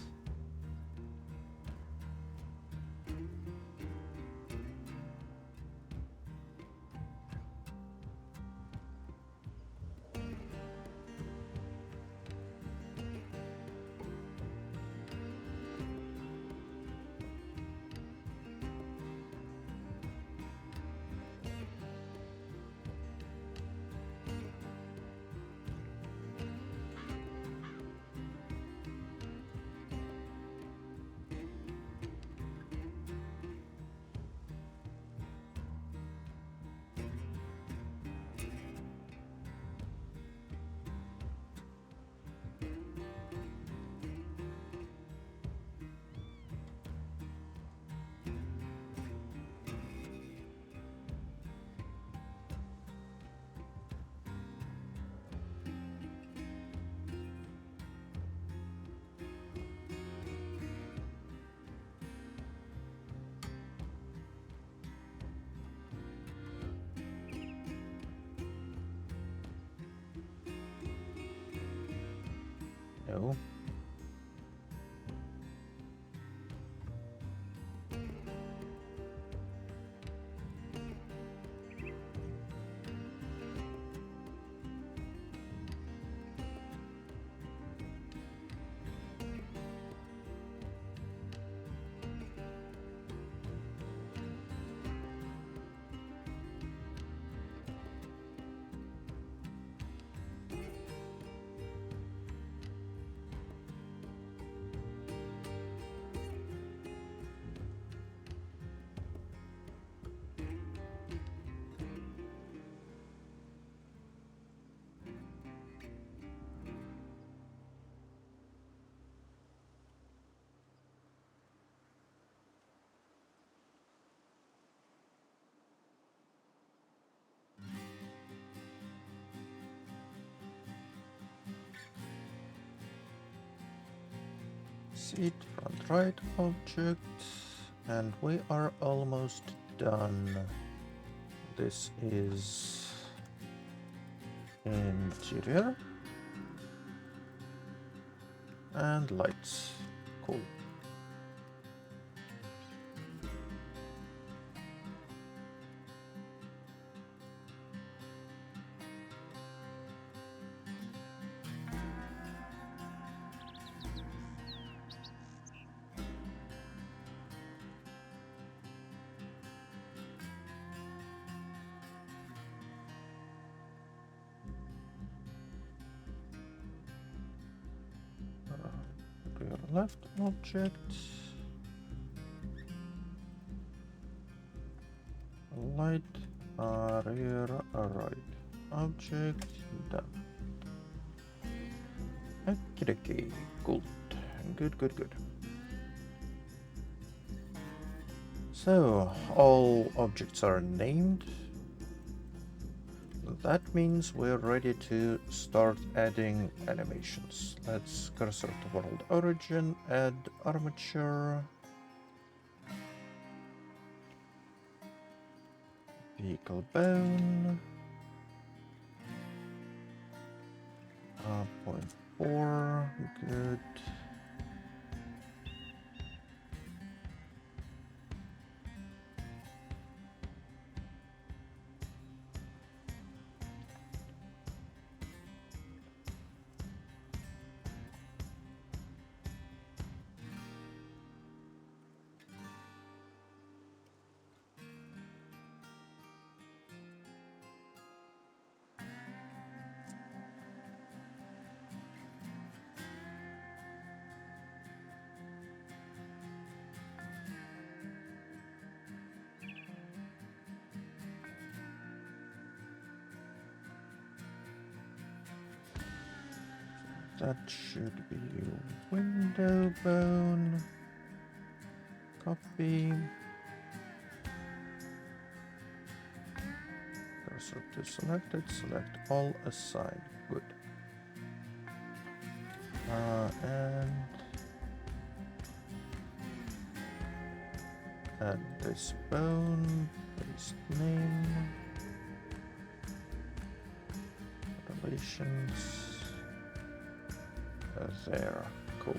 No. is it, front right object, and we are almost done. This is interior and lights. Cool. Rear left object. Light, rear right object. Done. Okay, cool. Good. So, all objects are named. That means we're ready to start adding animations. Let's cursor to world origin, add armature, vehicle bone, 0.4, good. That should be window bone. Copy. Cursor to selected. Select all assign. Good. And add this bone. Paste name. Relations. There. Cool.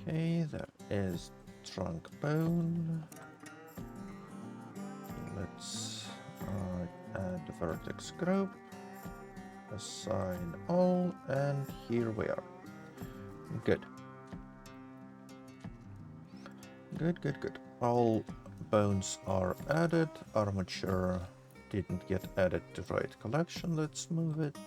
Okay, that is trunk bone. Let's add the vertex group, assign all, and here we are. Good. Good. All bones are added. Armature didn't get added to right collection. Let's move it.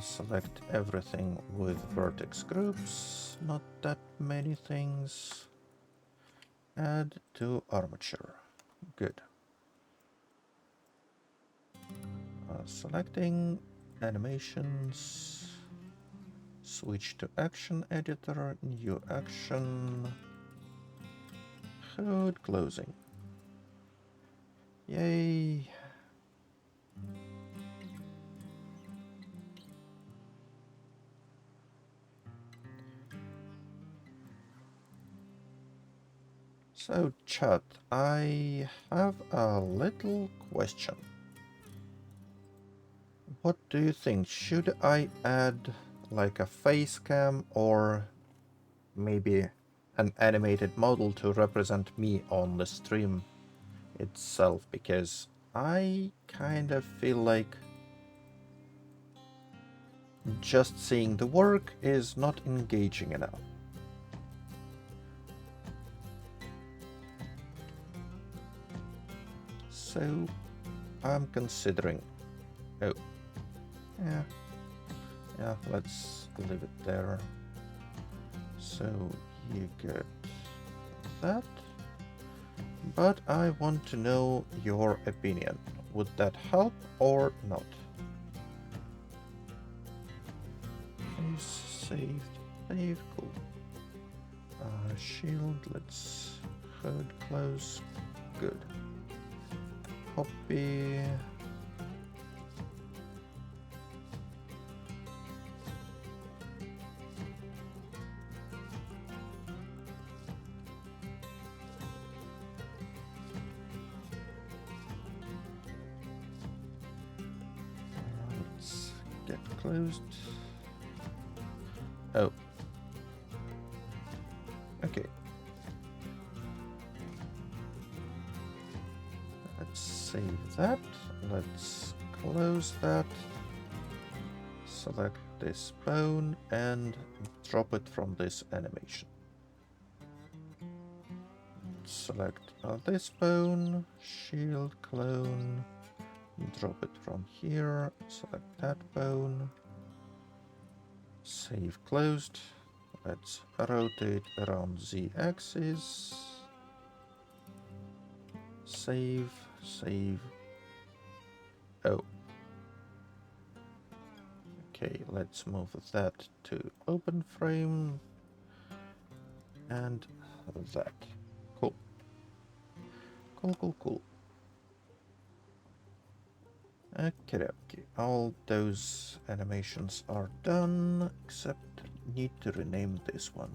Select everything with vertex groups. Not that many things. Add to armature. Good. Selecting animations. Switch to action editor. New action. Code closing. Yay. So chat, I have a little question. What do you think? Should I add like a face cam or maybe an animated model to represent me on the stream itself? Because I kind of feel like just seeing the work is not engaging enough. So I'm considering. Oh, yeah, let's leave it there. So you get that. But I want to know your opinion. Would that help or not? Save, cool. Shield, let's code close, good. Copy. Let's get closed. Oh. Okay. Let's save that. Let's close that. Select this bone and drop it from this animation. Select this bone, shield, clone, drop it from here, select that bone, save closed. Let's rotate around Z-axis, save. Oh. Okay, let's move that to open frame and that. Cool. Okay, all those animations are done, except need to rename this one.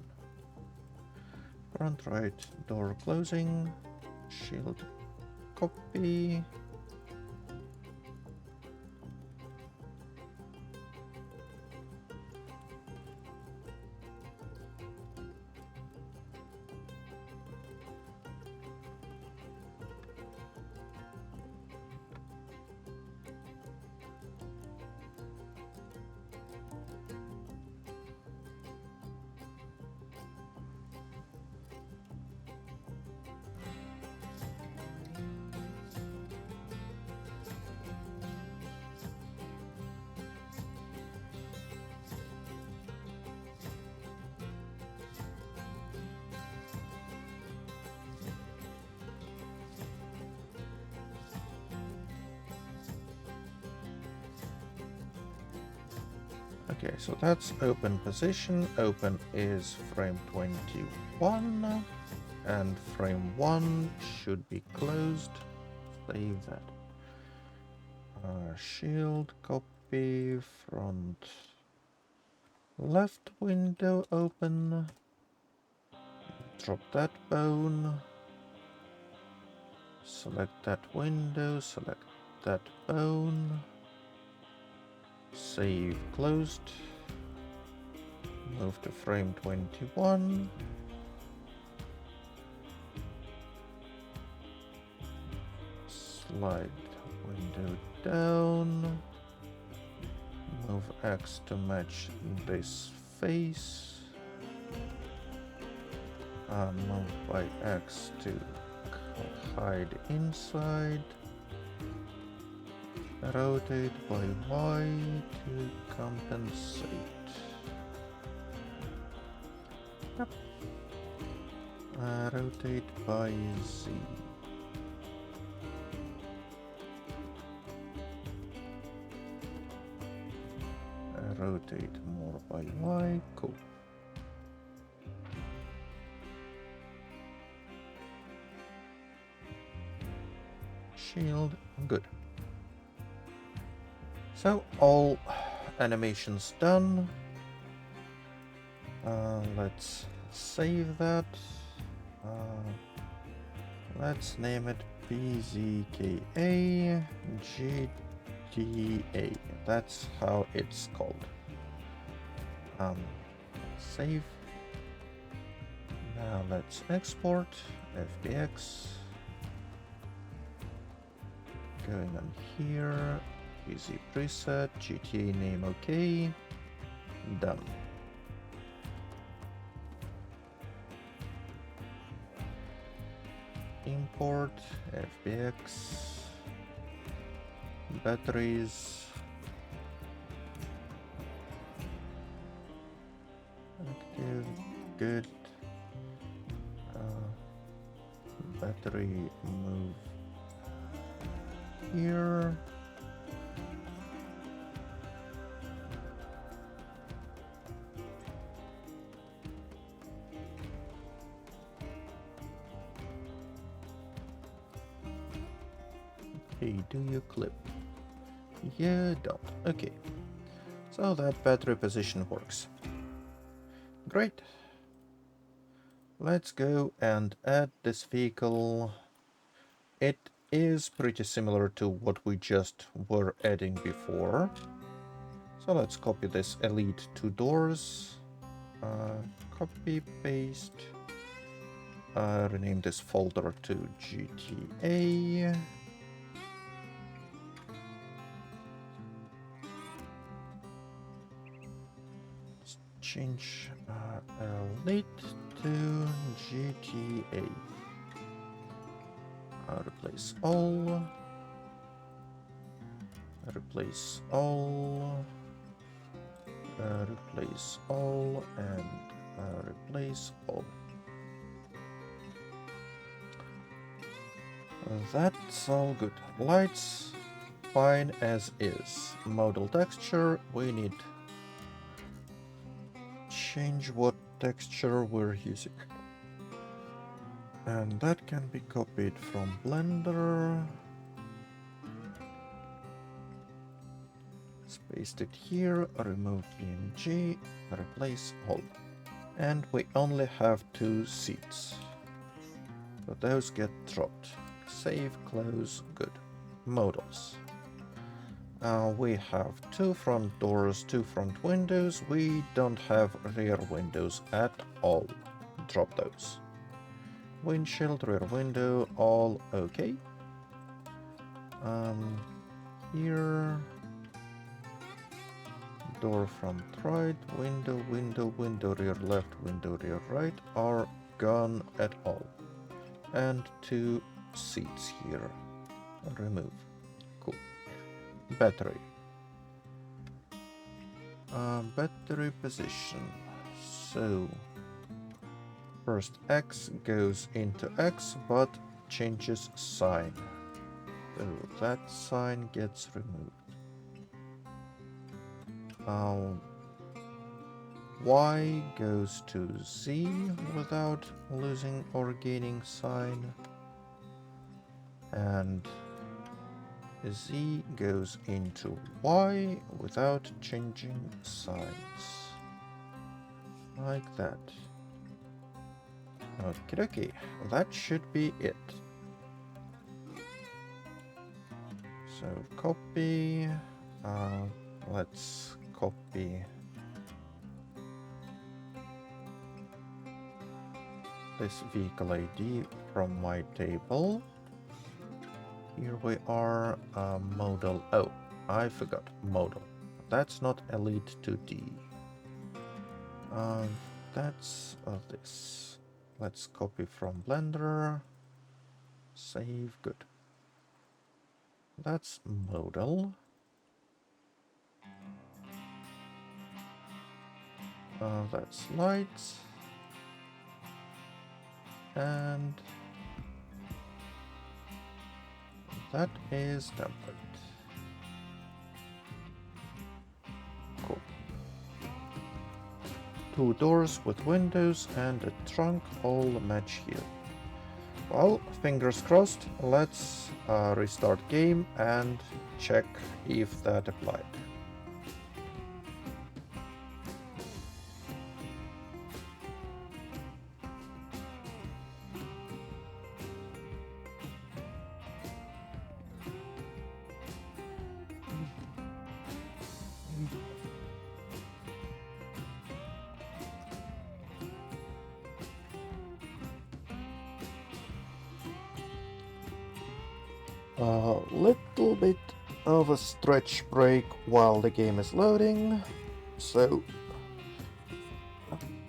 Front right door closing, shield copy. Okay, so that's open position. Open is frame 21 and frame 1 should be closed. Save that. Shield copy, front left window open. Drop that bone. Select that window, select that bone. Save closed. Move to frame 21. Slide window down. Move X to match this face. Move by X to hide inside. Rotate by Y to compensate. Yep. Rotate by Z. Rotate more by Y. Cool. Shield. Good. So all animations done. Let's save that. Let's name it PZK GTA. That's how it's called. Save. Now let's export FBX. Going on here. Easy preset, GTA name OK. Done. Import FBX. Batteries. Active. Good. Battery move here. Hey, do you clip? You don't. Okay. So that battery position works. Great. Let's go and add this vehicle. It is pretty similar to what we just were adding before. So let's copy this Elite 2 doors. Copy, paste. Rename this folder to GTA. Let's change Elite to GTA. Replace all. Replace all. Replace all and replace all. That's all good. Lights, fine as is. Modal texture, we need change what texture we're using. And that can be copied from Blender. Let's paste it here, remove PNG, replace all. And we only have 2 seats. So those get dropped. Save, close, good. Modals. We have 2 front doors, 2 front windows. We don't have rear windows at all. Drop those. Windshield, rear window, all okay. Here. Door front right, window, window, window, rear left, window, rear right are gone at all. And 2 seats here. Remove. Cool. Battery. Battery position. So first X goes into X but changes sign. So that sign gets removed. Y goes to Z without losing or gaining sign. And Z goes into Y without changing signs. Like that. Okay, that should be it. So copy, let's copy this vehicle ID from my table. Here we are, modal. Oh, I forgot modal. That's not Elite 2D. That's this. Let's copy from Blender. Save. Good. That's modal. That's lights. And that is template. Cool. 2 doors with windows and a trunk all match here. Well, fingers crossed. Let's restart game and check if that applied. A little bit of a stretch break while the game is loading, so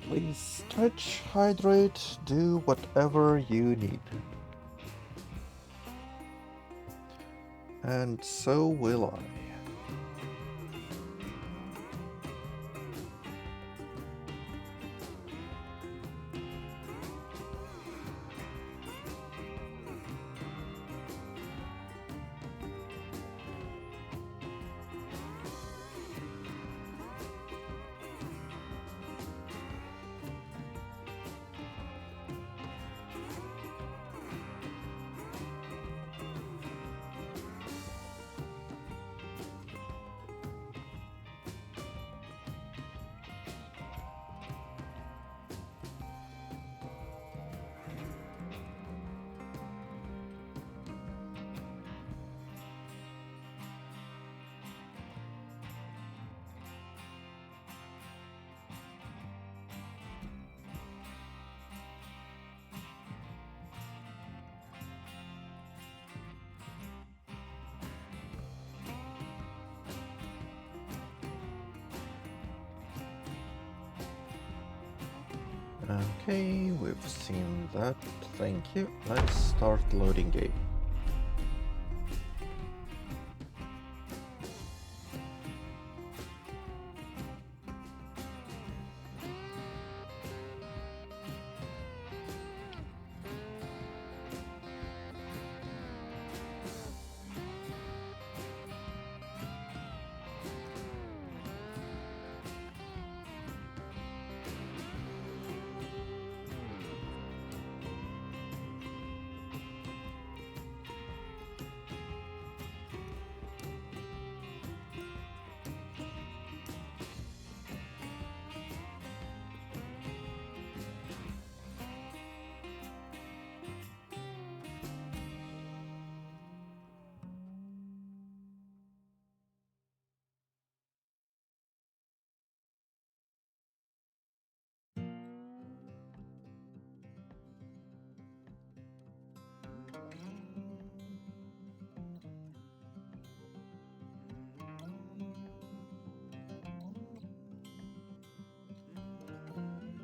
please stretch, hydrate, do whatever you need. And so will I. Okay, we've seen that. Thank you. Let's start loading game.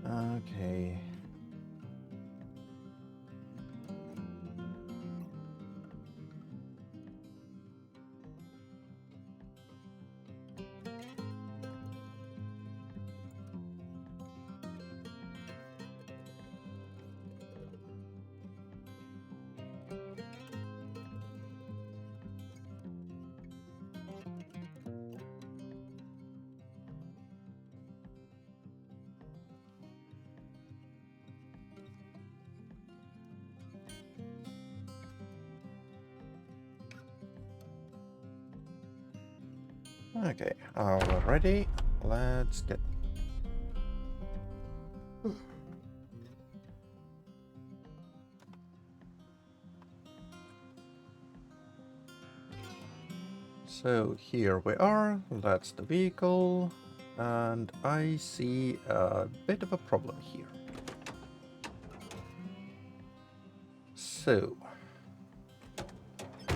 Okay. Okay, all ready. Let's get. So here we are. That's the vehicle, and I see a bit of a problem here. So,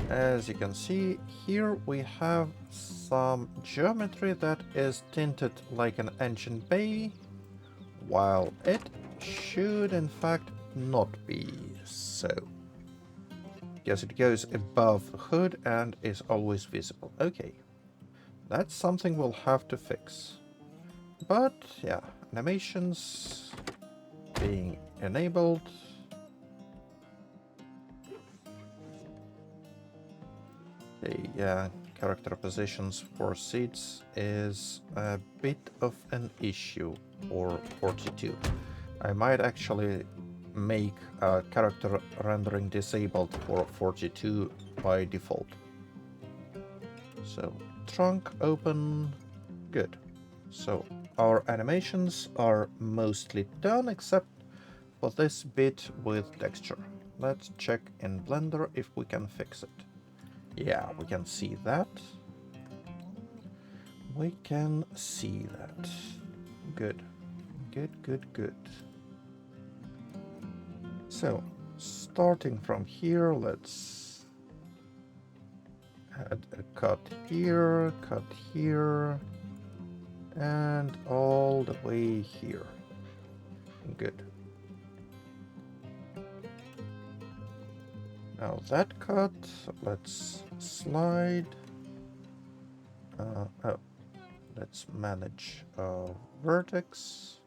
as you can see, here we have some geometry that is tinted like an engine bay, while it should in fact not be so. Because it goes above the hood and is always visible. Okay, that's something we'll have to fix. But yeah, animations being enabled. Okay, yeah, character positions for seats is a bit of an issue for 42. I might actually make character rendering disabled for 42 by default. So, trunk open, good. So, our animations are mostly done except for this bit with texture. Let's check in Blender if we can fix it. Yeah, we can see that. We can see that. Good. Good, good, good. So, starting from here, let's add a cut here, and all the way here. Good. Now that cut, let's slide. Let's manage vertex.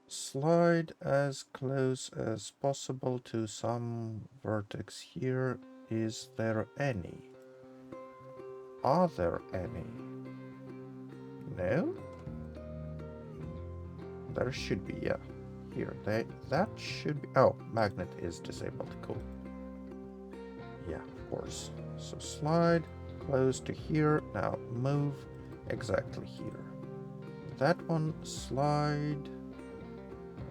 Slide as close as possible to some vertex here. Is there any? Are there any? No? There should be, yeah. Here, that should be... Oh, magnet is disabled, cool. Yeah, of course. So slide close to here. Now move exactly here. That one, slide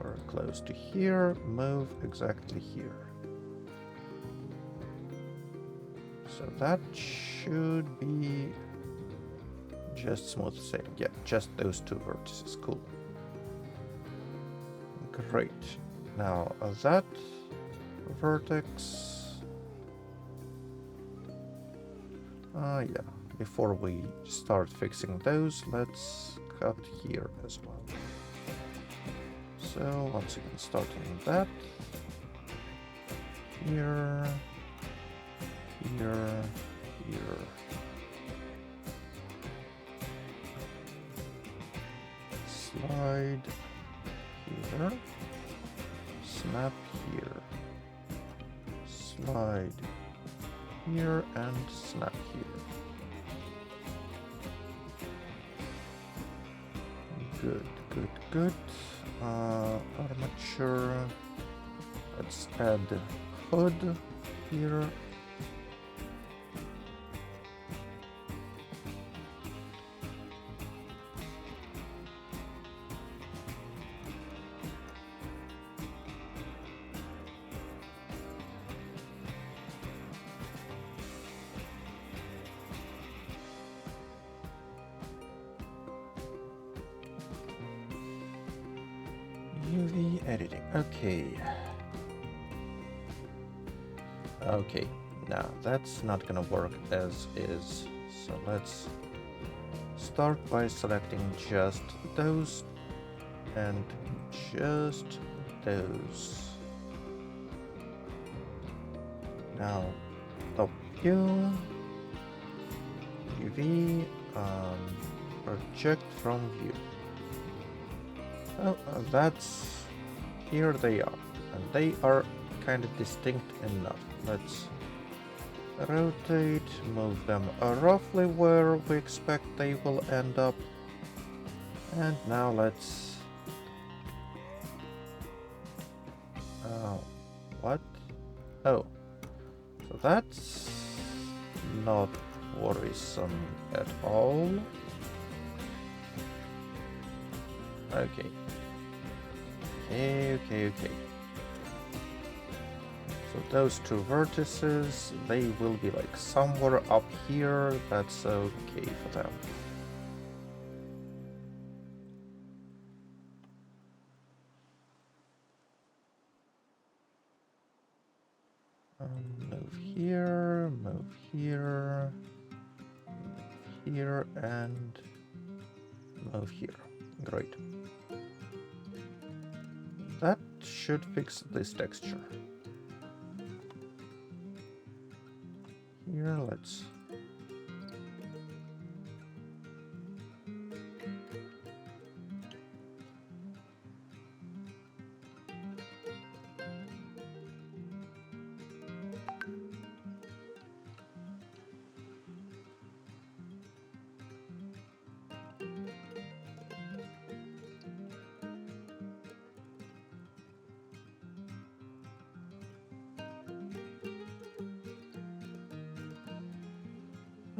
or close to here, move exactly here. So that should be just smooth sailing. Yeah, just those two vertices, cool. Great. Now that vertex. Yeah. Before we start fixing those, let's cut here as well. So once again, starting that. Here. Here. Here. Slide here, snap here, slide here, and snap here. Good, good, good. Armature. Let's add hood here. UV editing. Okay. Okay. Now that's not gonna work as is. So let's start by selecting just those and just those. Now top view, UV, project from view. Oh, that's... here they are, and they are kind of distinct enough. Let's rotate, move them roughly where we expect they will end up. And now let's... what? Oh, so that's not worrisome at all. Okay. Okay. So those two vertices, they will be like somewhere up here. That's okay for them. here, move here, here, and move here. Great. That should fix this texture. Here, let's...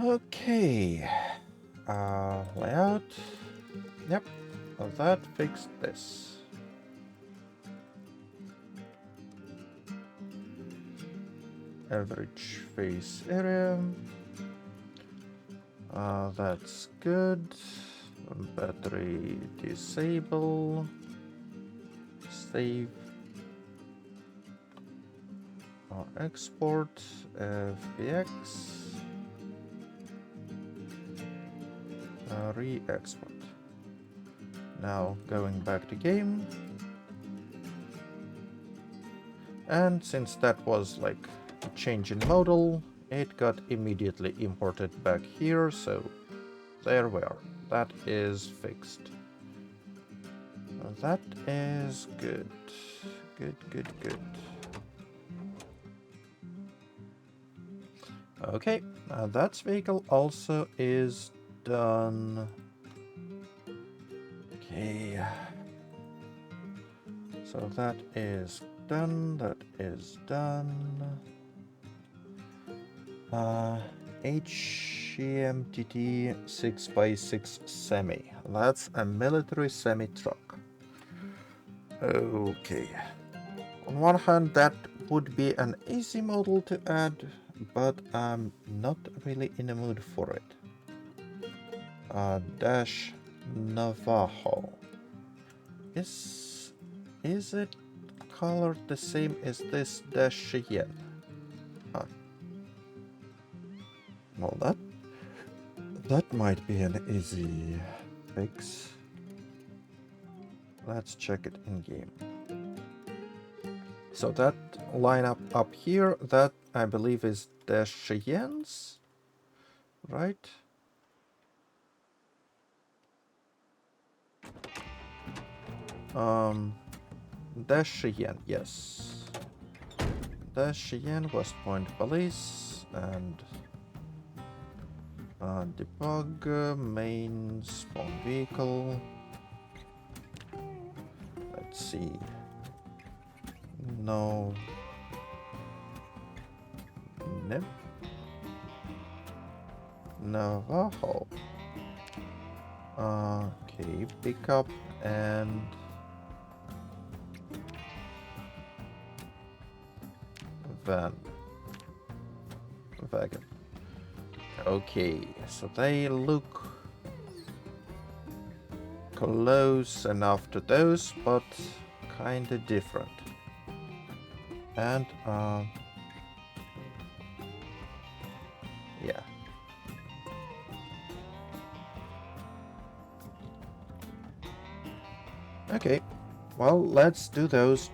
Okay. Layout. Yep. Well, that fixed this. Average face area. That's good. Battery disable. Save. Export. FBX. Re-export. Now going back to game. And since that was like a change in modal, it got immediately imported back here, so there we are. That is fixed. That is good. Good. Okay, that vehicle also is done. Okay. So that is done, that is done. HMTT 6x6 semi. That's a military semi truck. Okay. On one hand, that would be an easy model to add, but I'm not really in the mood for it. Dash Navajo. Is it colored the same as this Dash Cheyenne? Huh. Well, that might be an easy fix. Let's check it in game. So that lineup up here, that I believe is Dash Cheyenne's, right? Dash Cheyenne, yes. Dash Cheyenne, West Point Police, and debug, main, spawn vehicle. Let's see. No. Nope. Navajo. Okay, pickup and wagon. Okay, so they look close enough to those, but kinda different. And yeah. Okay, well, let's do those.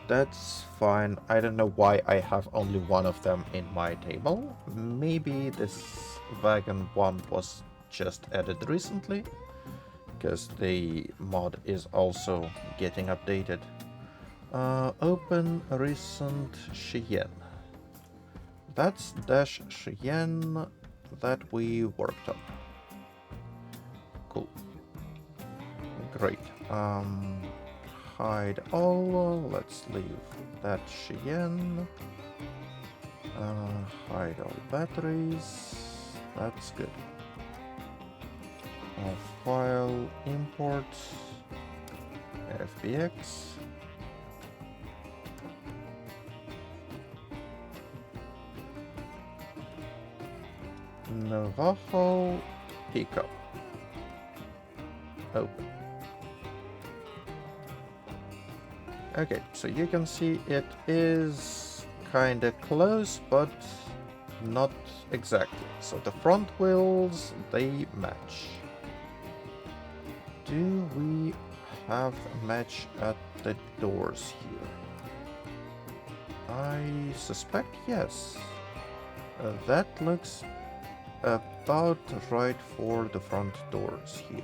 That's fine. I don't know why I have only one of them in my table. Maybe this wagon one was just added recently, because the mod is also getting updated. Open recent Cheyenne. That's Dash Cheyenne that we worked on. Cool. Great. Hide all. Let's leave that Cheyenne. Hide all batteries. That's good. File import FBX. Navajo pickup. Open. Okay, so you can see it is kinda close, but not exactly. So the front wheels, they match. Do we have a match at the doors here? I suspect yes. That looks about right for the front doors here.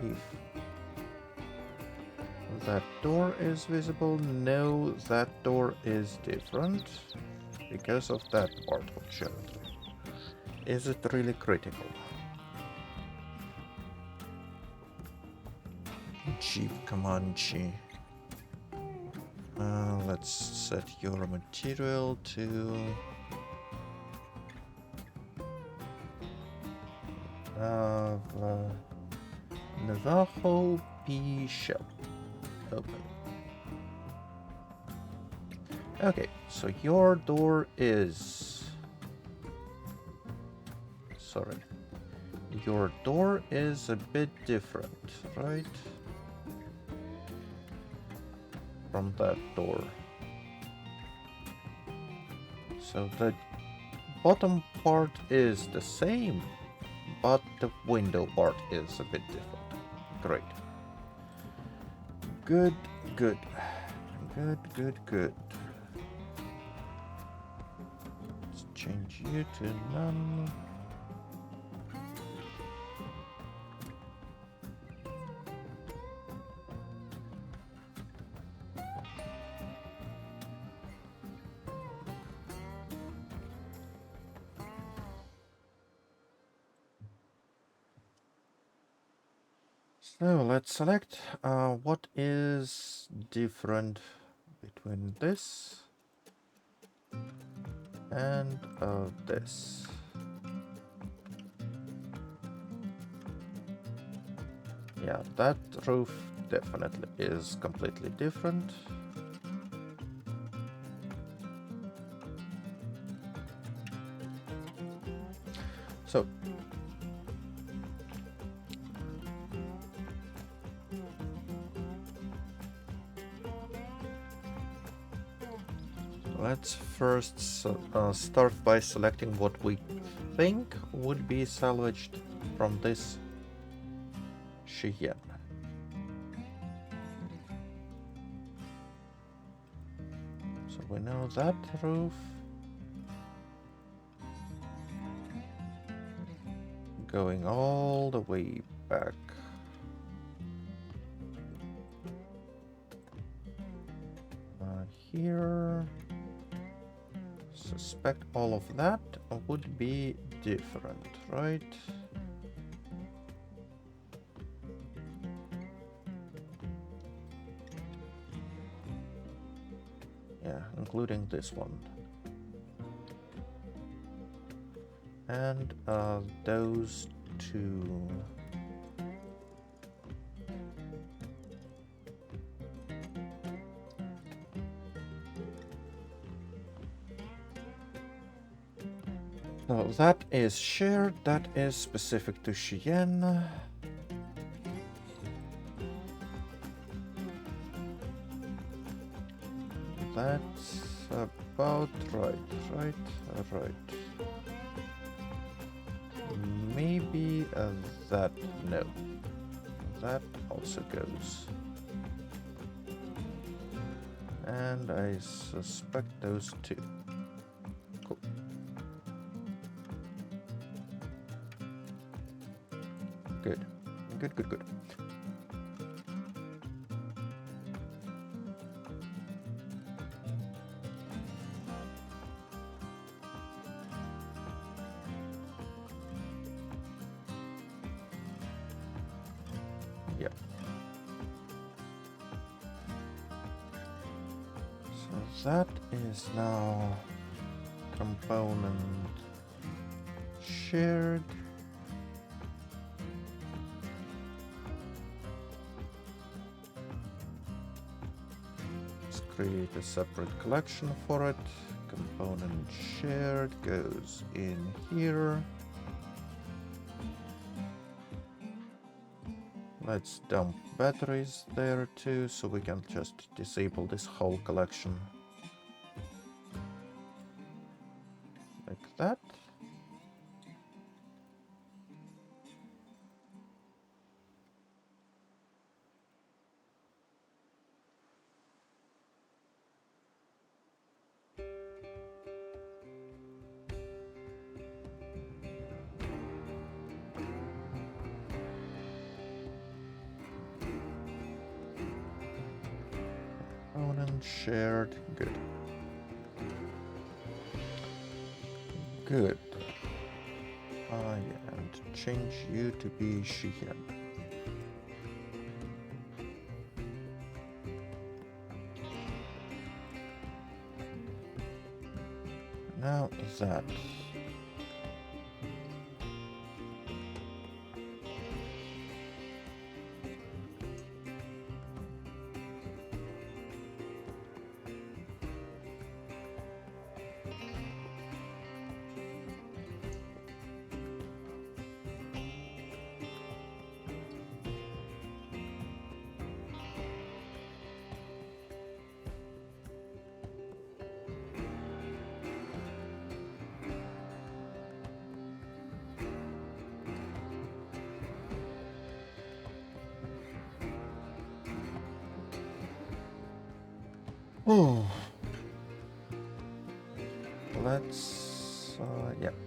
If that door is visible, no, that door is different because of that part of geometry. Is it really critical? Jeep Comanche. Let's set your material to Navajo P shell. Open. Okay, so your door is... Sorry. Your door is a bit different, right? From that door. So the bottom part is the same, but the window part is a bit different. Great. Good, good. Good, good, good. Let's change you to none. So let's select what is different between this and this. Yeah, that roof definitely is completely different. So let's first start by selecting what we think would be salvaged from this Cheyenne. So we know that roof. Going all the way back. Here. Suspect all of that would be different, right? Yeah, including this one. And those two. So that is shared, that is specific to Cheyenne. That's about right. Maybe that, no. That also goes. And I suspect those two. Cool. Good. Good. Yep. So that is now component shared. Let's create a separate collection for it. Component shared goes in here. Let's dump batteries there too, so we can just disable this whole collection. Like that. Component shared. Good. Good. And change you to be Sheehan. Now that. Oh.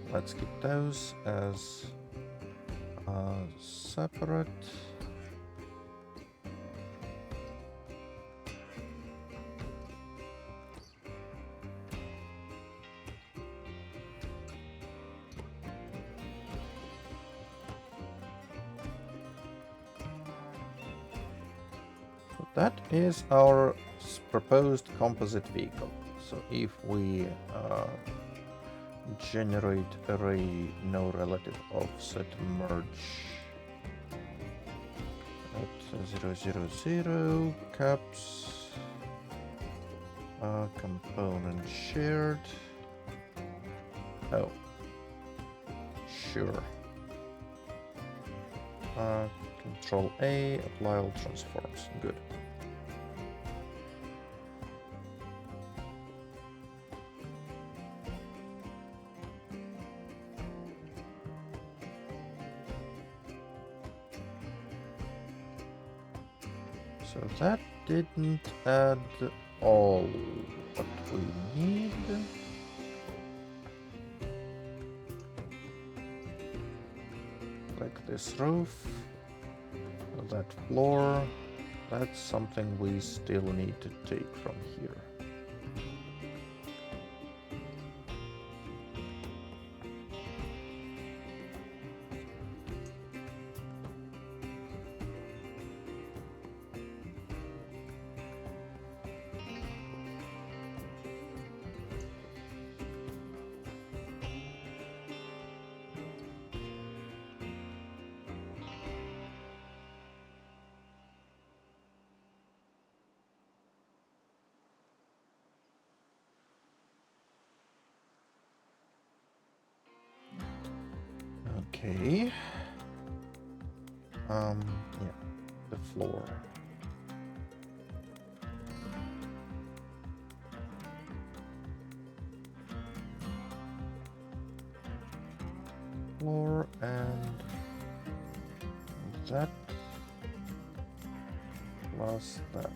Let's keep those as separate. That is our proposed composite vehicle. So if we generate array no relative offset merge at 000 caps component shared. Oh, sure. Control A, apply all transforms. Good. So that didn't add all what we need. Like this roof, that floor, that's something we still need to take from here. Okay. Yeah, the floor. Floor and that plus that.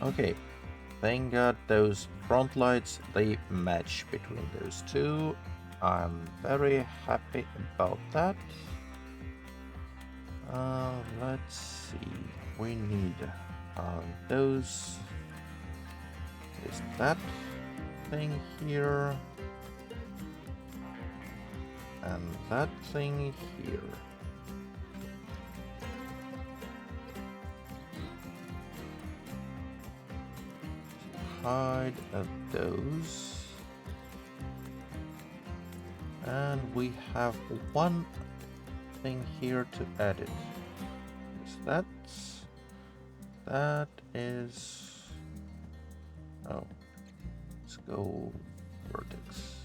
Okay, thank God those front lights, they match between those two. I'm very happy about that. Let's see. We need those. Is that thing here? And that thing here. Hide of those. And we have one thing here to edit. Is that is, oh, let's go vertex.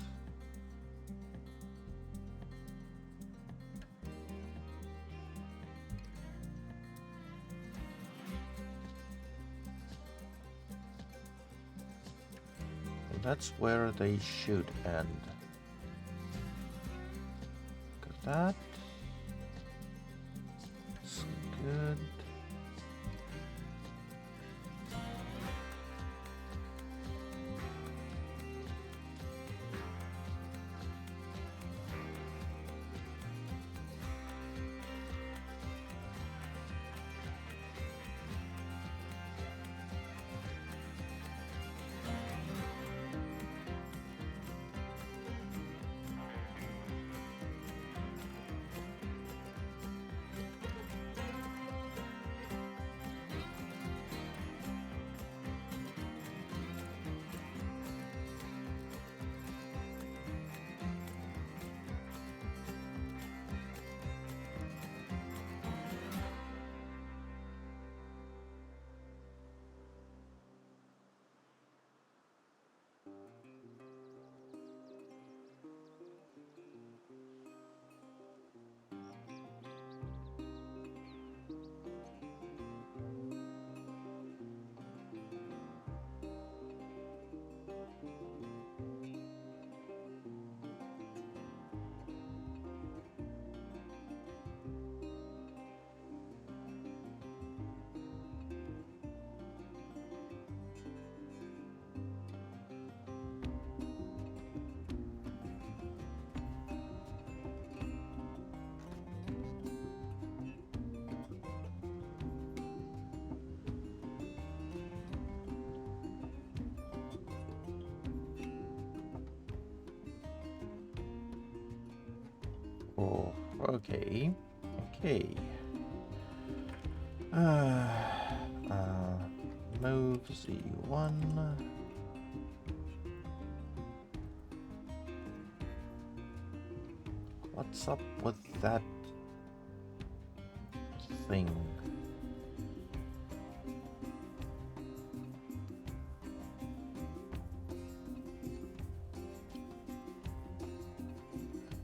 That's where they should end. Look at that. It's good. Oh, okay. Okay. Uh, Move Z1. What's up with that thing?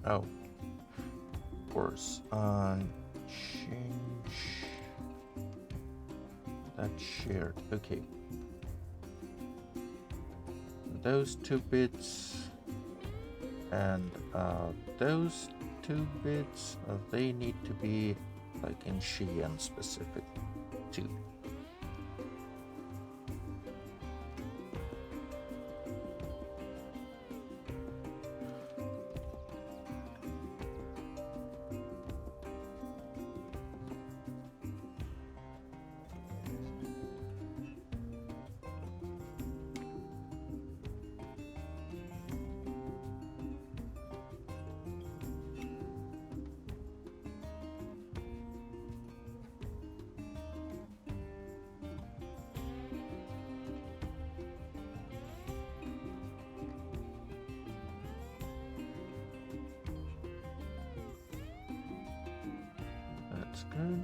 Oh, of course. Change that shared. Okay. Those 2 bits and those 2 bits, they need to be like in Shein specific too. That's good.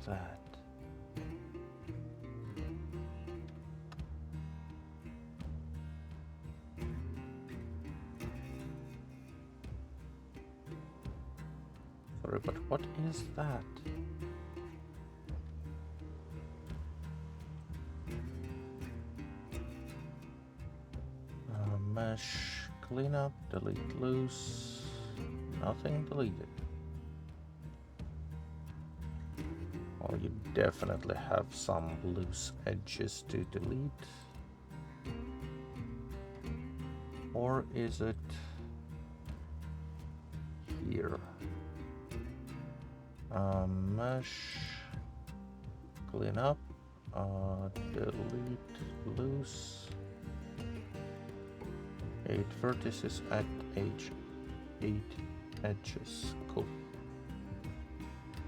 that? Sorry, but what is that? Mesh cleanup, delete loose, nothing deleted. Well, you definitely have some loose edges to delete. Or is it here? Mesh, clean up, delete loose. 8 vertices at age 8 edges. Cool.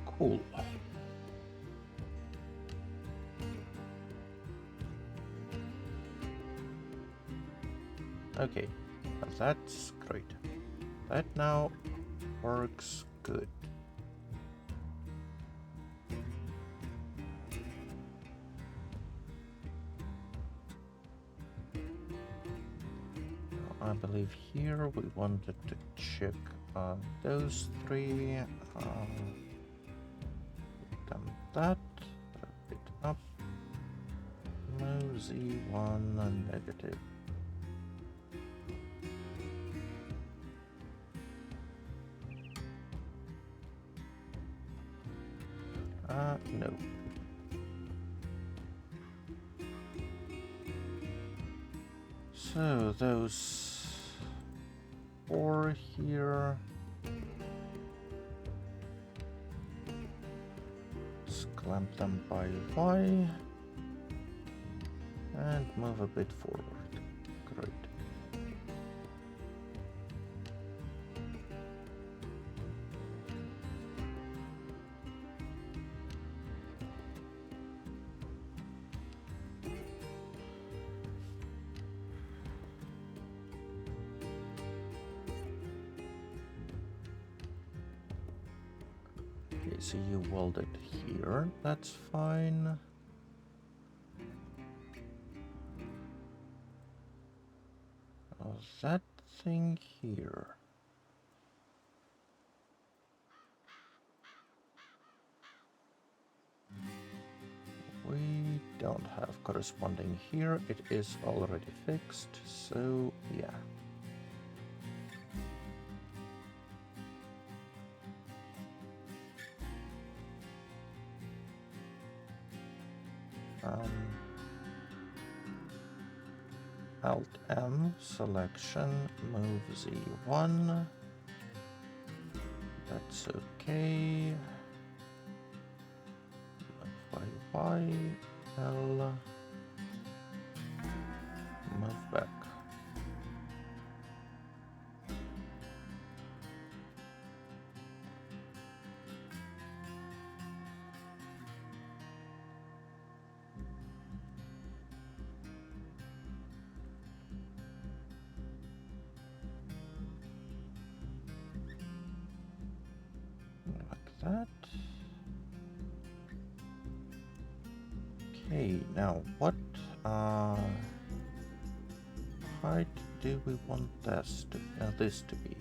Cool. Okay, that's great. That now works good. I believe here we wanted to check those three. Done that. Wrap it up. No Z1 negative. No. So those 4 here. Let's clamp them by Y and move a bit forward. Great. Okay, so you welded here, that's fine. That thing here. We don't have corresponding here, it is already fixed, so yeah. Alt M, selection, move Z1. That's okay. Move by Y, L. Move back. That. Okay, now what height do we want this to be?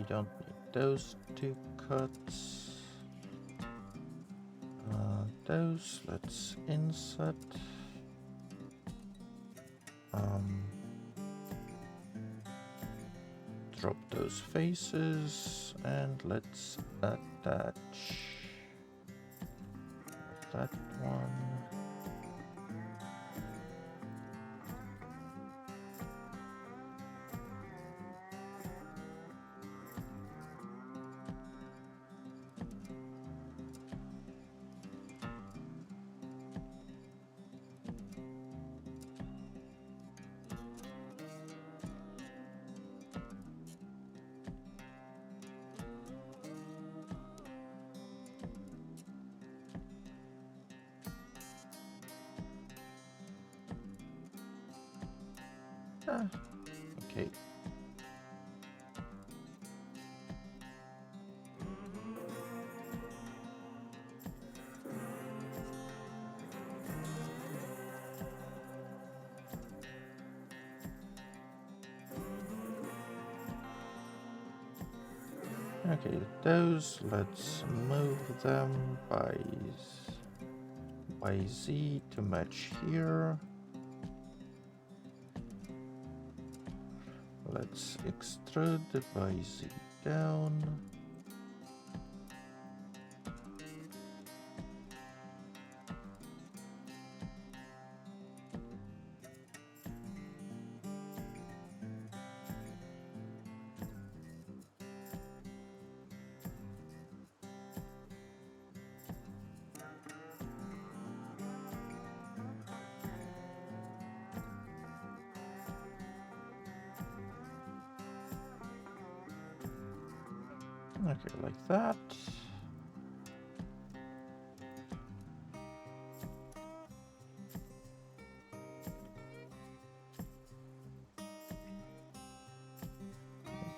don't need those two cuts. Those, let's insert. Drop those faces and let's attach that one. Okay. Okay, those, let's move them by Z to match here. Let's extrude the by Z down. Okay, like that.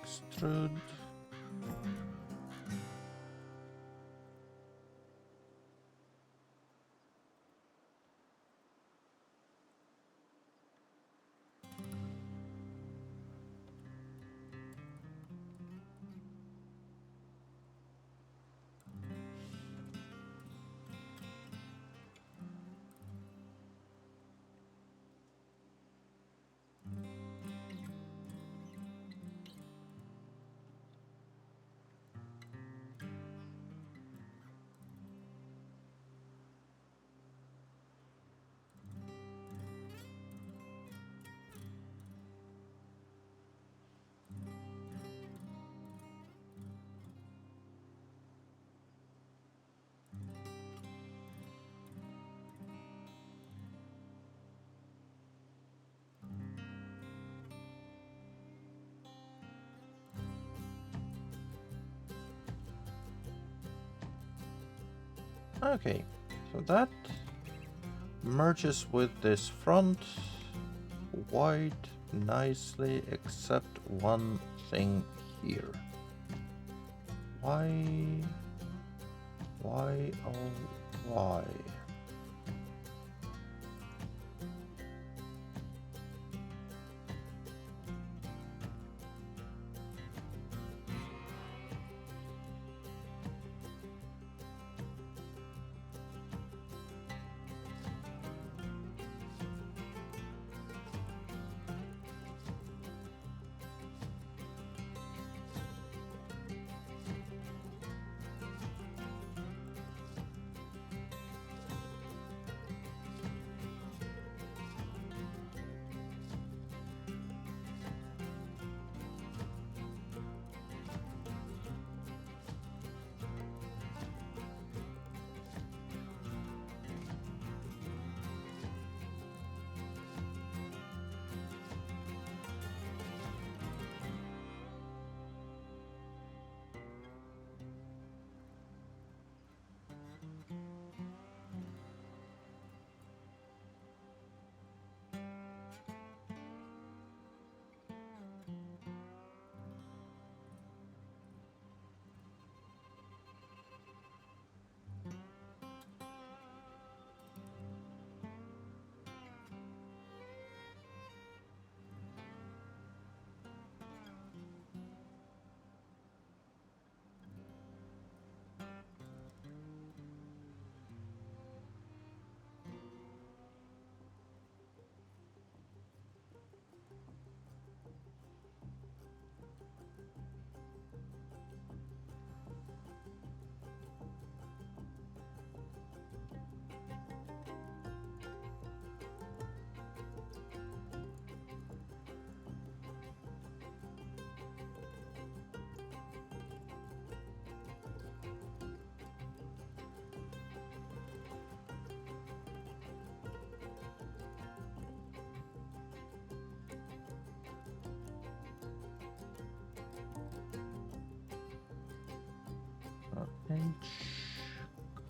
Extrude. Okay, so that merges with this front white nicely, except one thing here. Why, oh, why?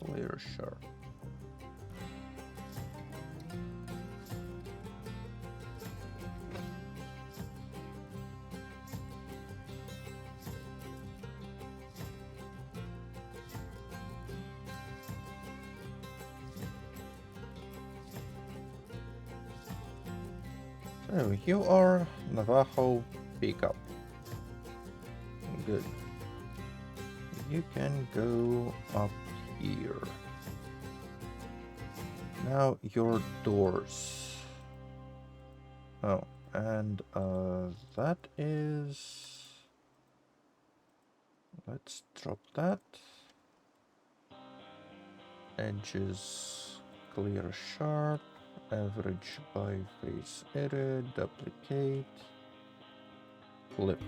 clear sharp. So you are Navajo pickup. Good. You can go up here. Now your doors. Oh, and that is... Let's drop that. Edges clear sharp. Average by face area. Duplicate. Flip.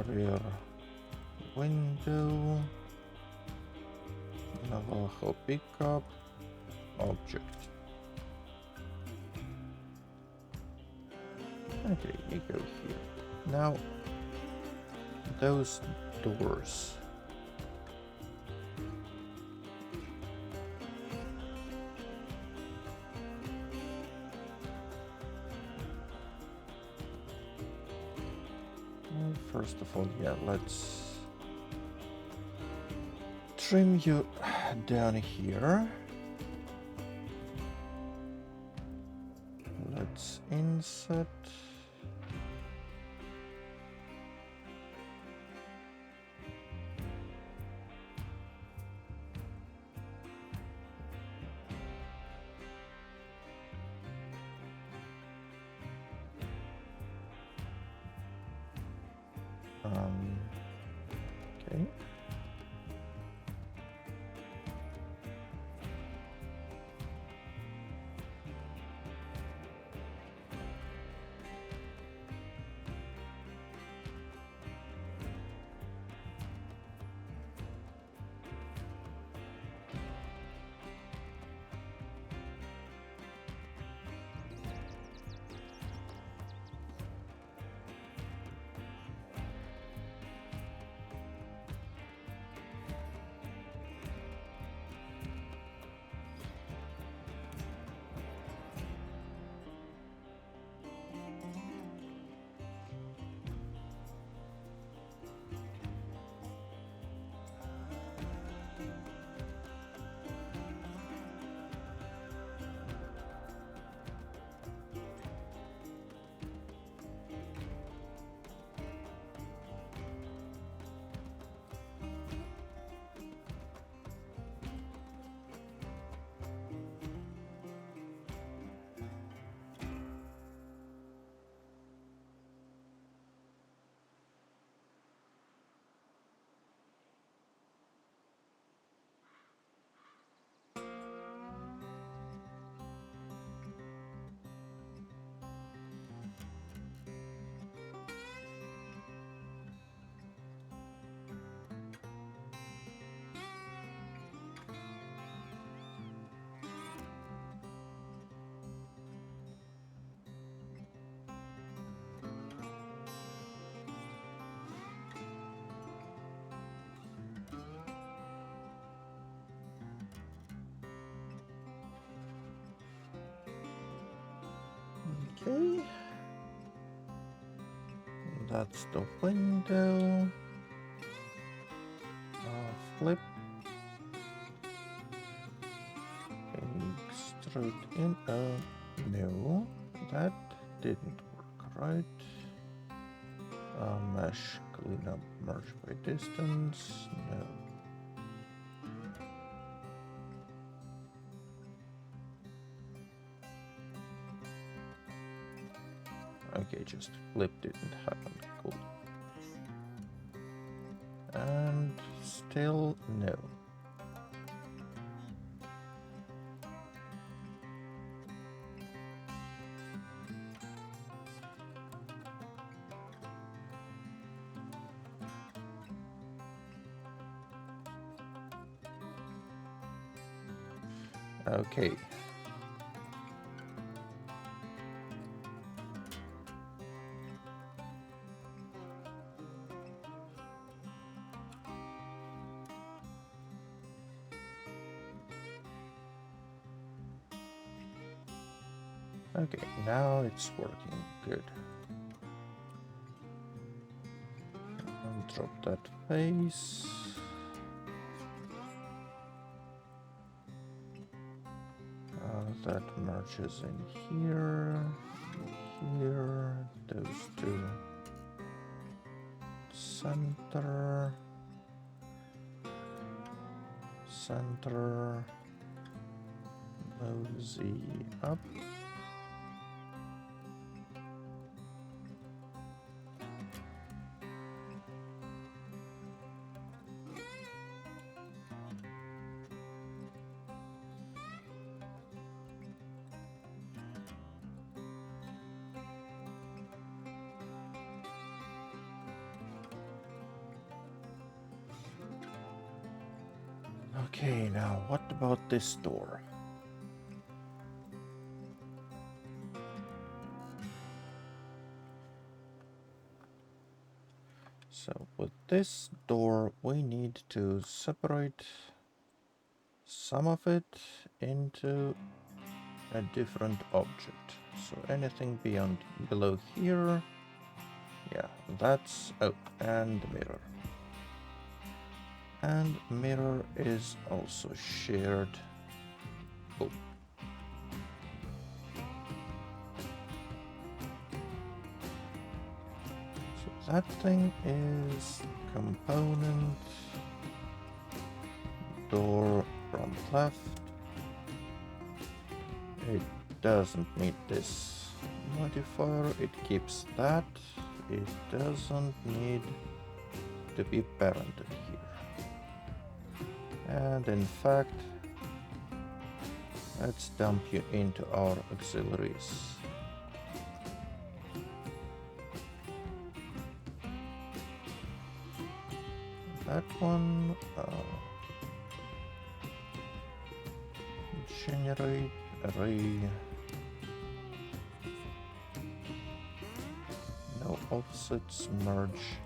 Rear window. Navajo pickup. Object. Okay, you go here. Now, those doors. First of all, yeah, let's trim you down here. Let's insert. Okay. Okay. That's the window. Flip. Extrude in. No, that didn't work right. Mesh cleanup merge by distance. No. Okay, just flip didn't happen. Cool. And still no. Okay. Okay, now it's working good. And drop that face. That merges in here, those two center, mosey up. Okay, now what about this door? So with this door, we need to separate some of it into a different object. So anything beyond below here, yeah, that's, oh, and mirror. And mirror is also shared. Oh. So that thing is component door front left. It doesn't need this modifier, it keeps that. It doesn't need to be parented here. And in fact, let's dump you into our auxiliaries. That one, generate array, no offsets, merge.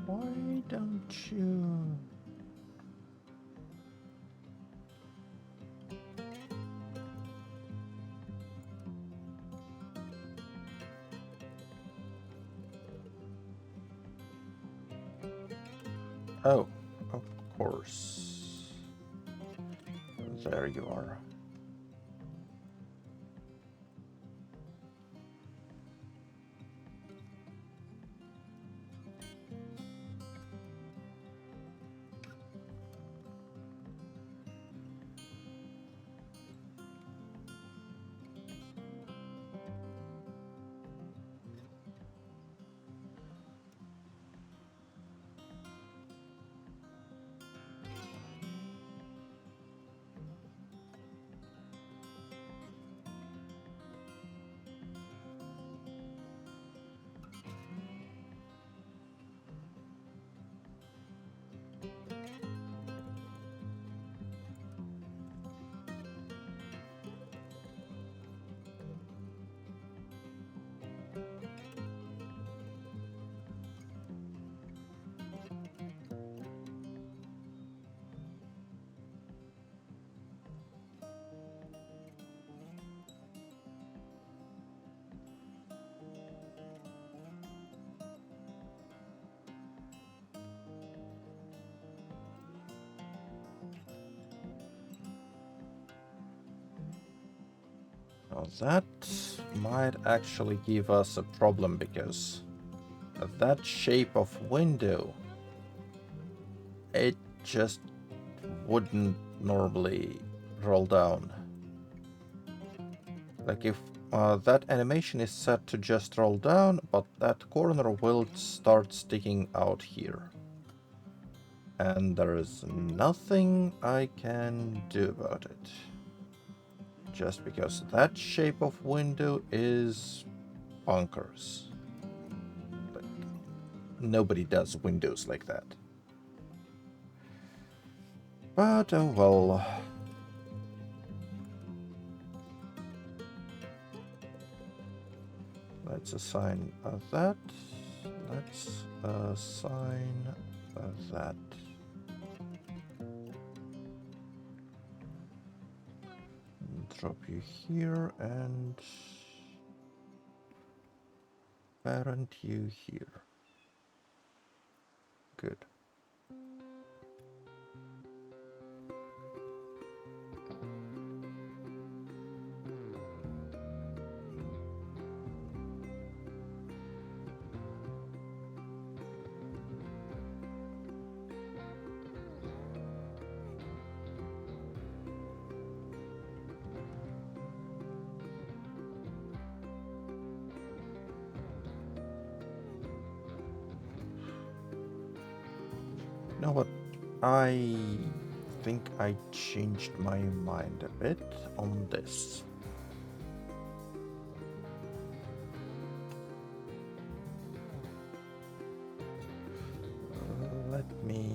Why don't you? Oh, of course. There you are. Now that might actually give us a problem because that shape of window, it just wouldn't normally roll down. Like if that animation is set to just roll down, but that corner will start sticking out here. And there is nothing I can do about it. Just because that shape of window is bonkers. Like, nobody does windows like that. But oh well. Let's assign that. Let's assign that. Drop you here and parent you here. Good. You know what? I think I changed my mind a bit on this. Let me...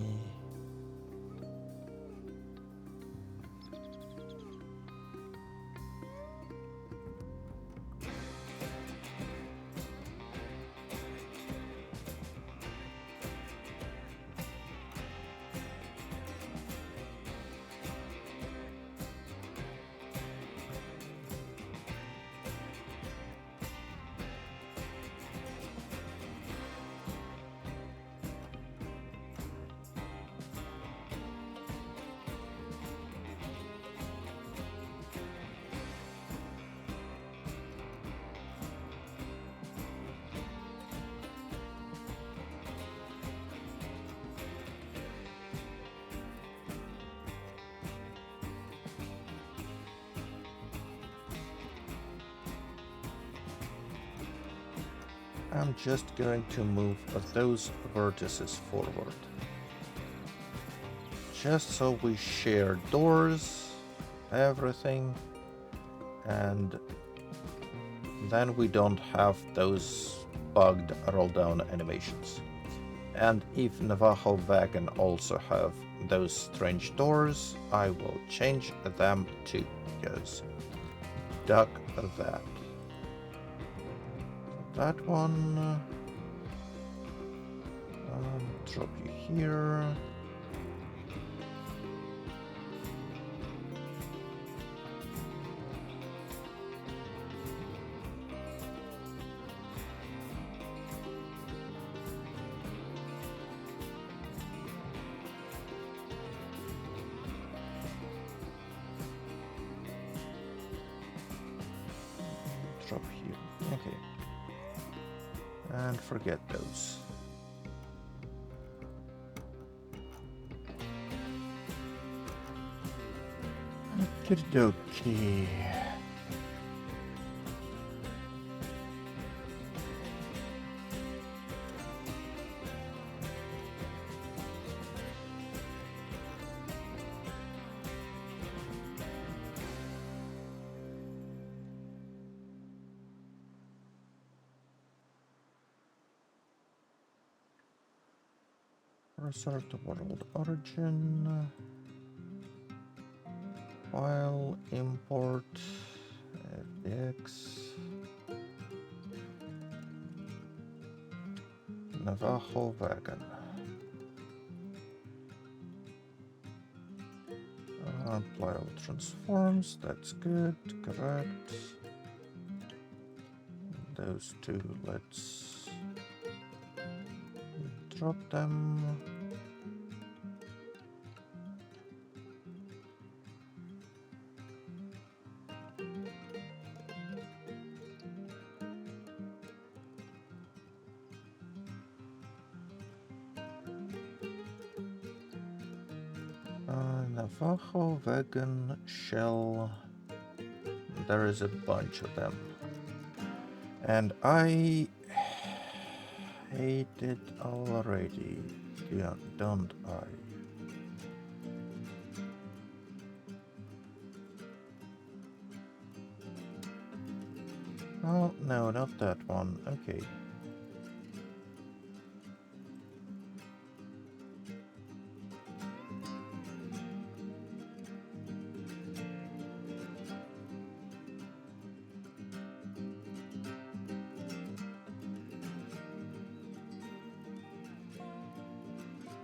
I'm just going to move those vertices forward. Just so we share doors, everything, and then we don't have those bugged roll down animations. And if Navajo Wagon also have those strange doors, I will change them too, because duck that. That one, drop you here. And forget those. Okey-dokey. Reserve the world origin. File import fdx Navajo wagon. Apply all transforms, that's good, correct. Those two, let's drop them. Navajo wagon shell. There is a bunch of them. And I hate it already, don't I? Oh, no, not that one. Okay.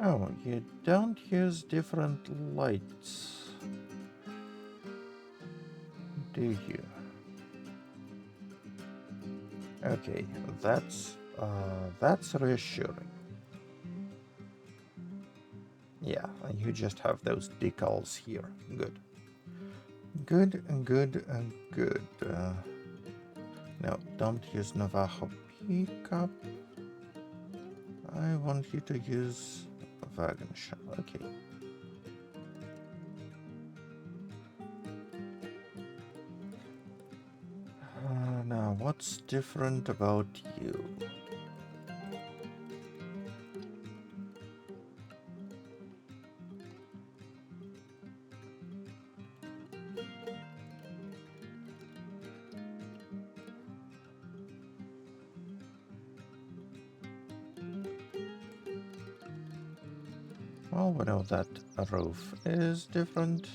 Oh, you don't use different lights, do you? Okay, that's reassuring. Yeah, you just have those decals here. Good. Good, good, good. No, don't use Navajo pickup. I want you to use wagon shell. Okay. Now, what's different about you? Well, we know that a roof is different.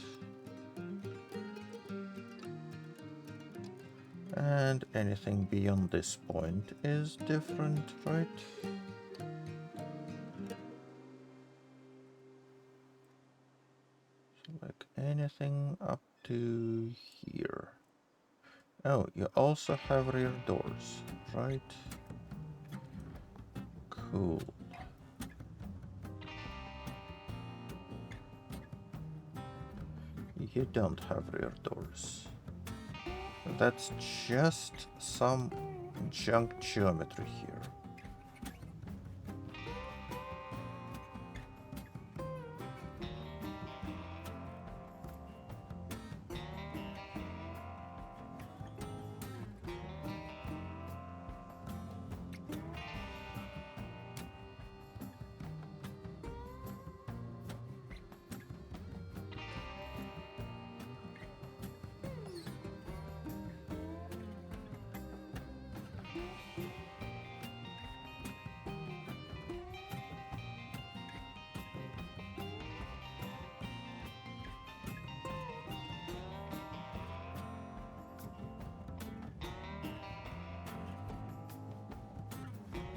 And anything beyond this point is different, right? So like anything up to here. Oh, you also have rear doors, right? Cool. You don't have rear doors. That's just some junk geometry here.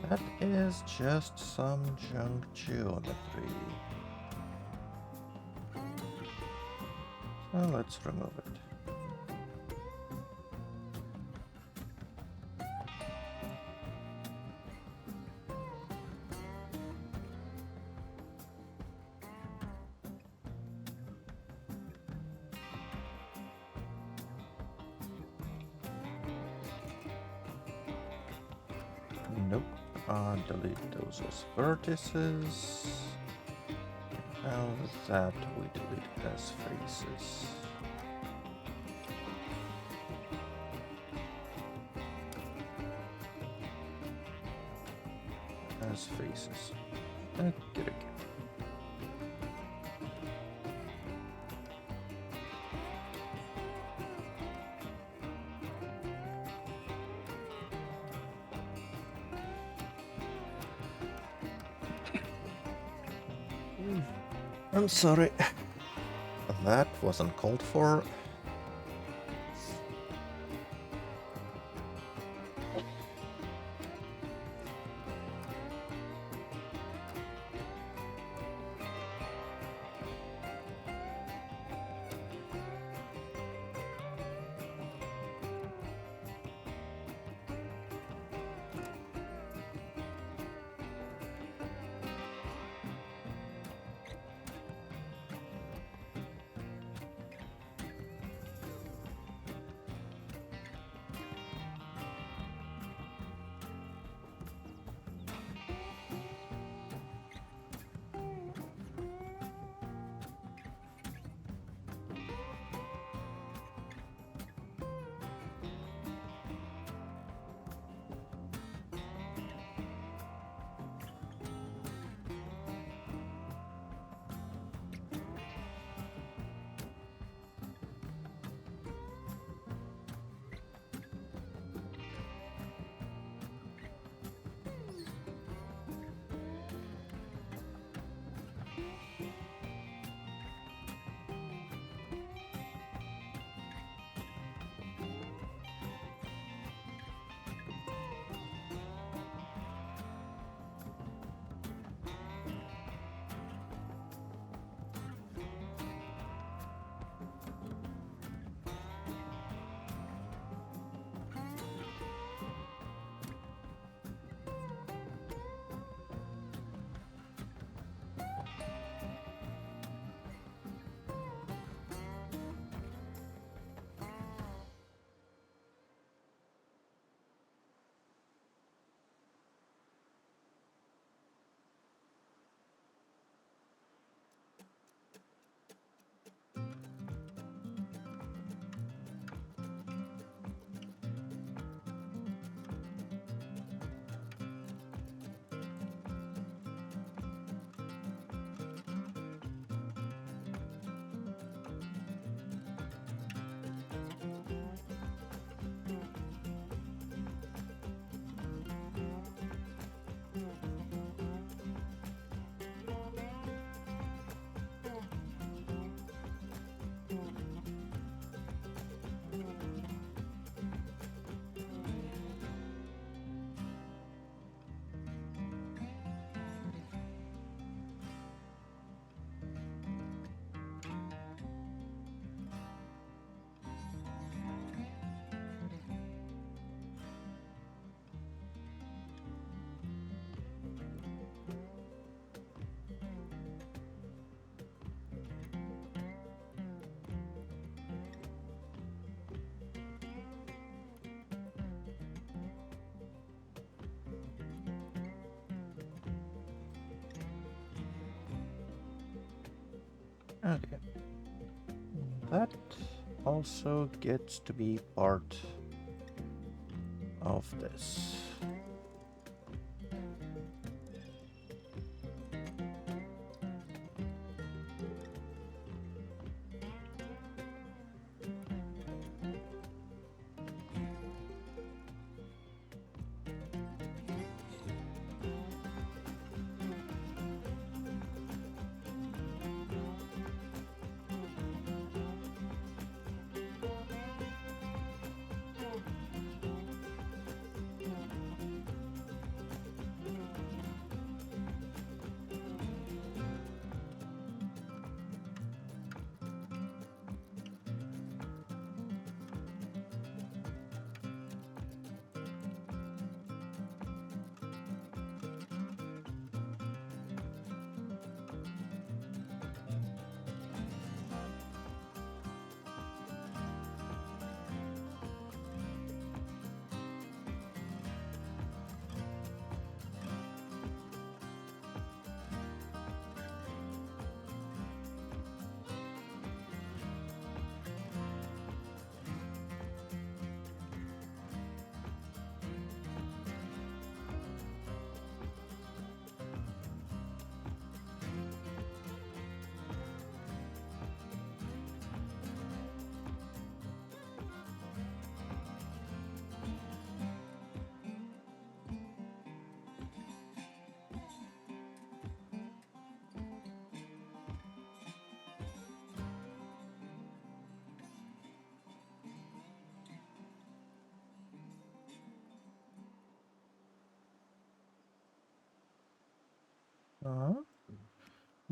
That is just some junk geometry. So let's remove it. Nope. delete those as vertices. Now that we delete as faces. As faces. Okay. I'm sorry. That wasn't called for. Okay. That also gets to be part of this.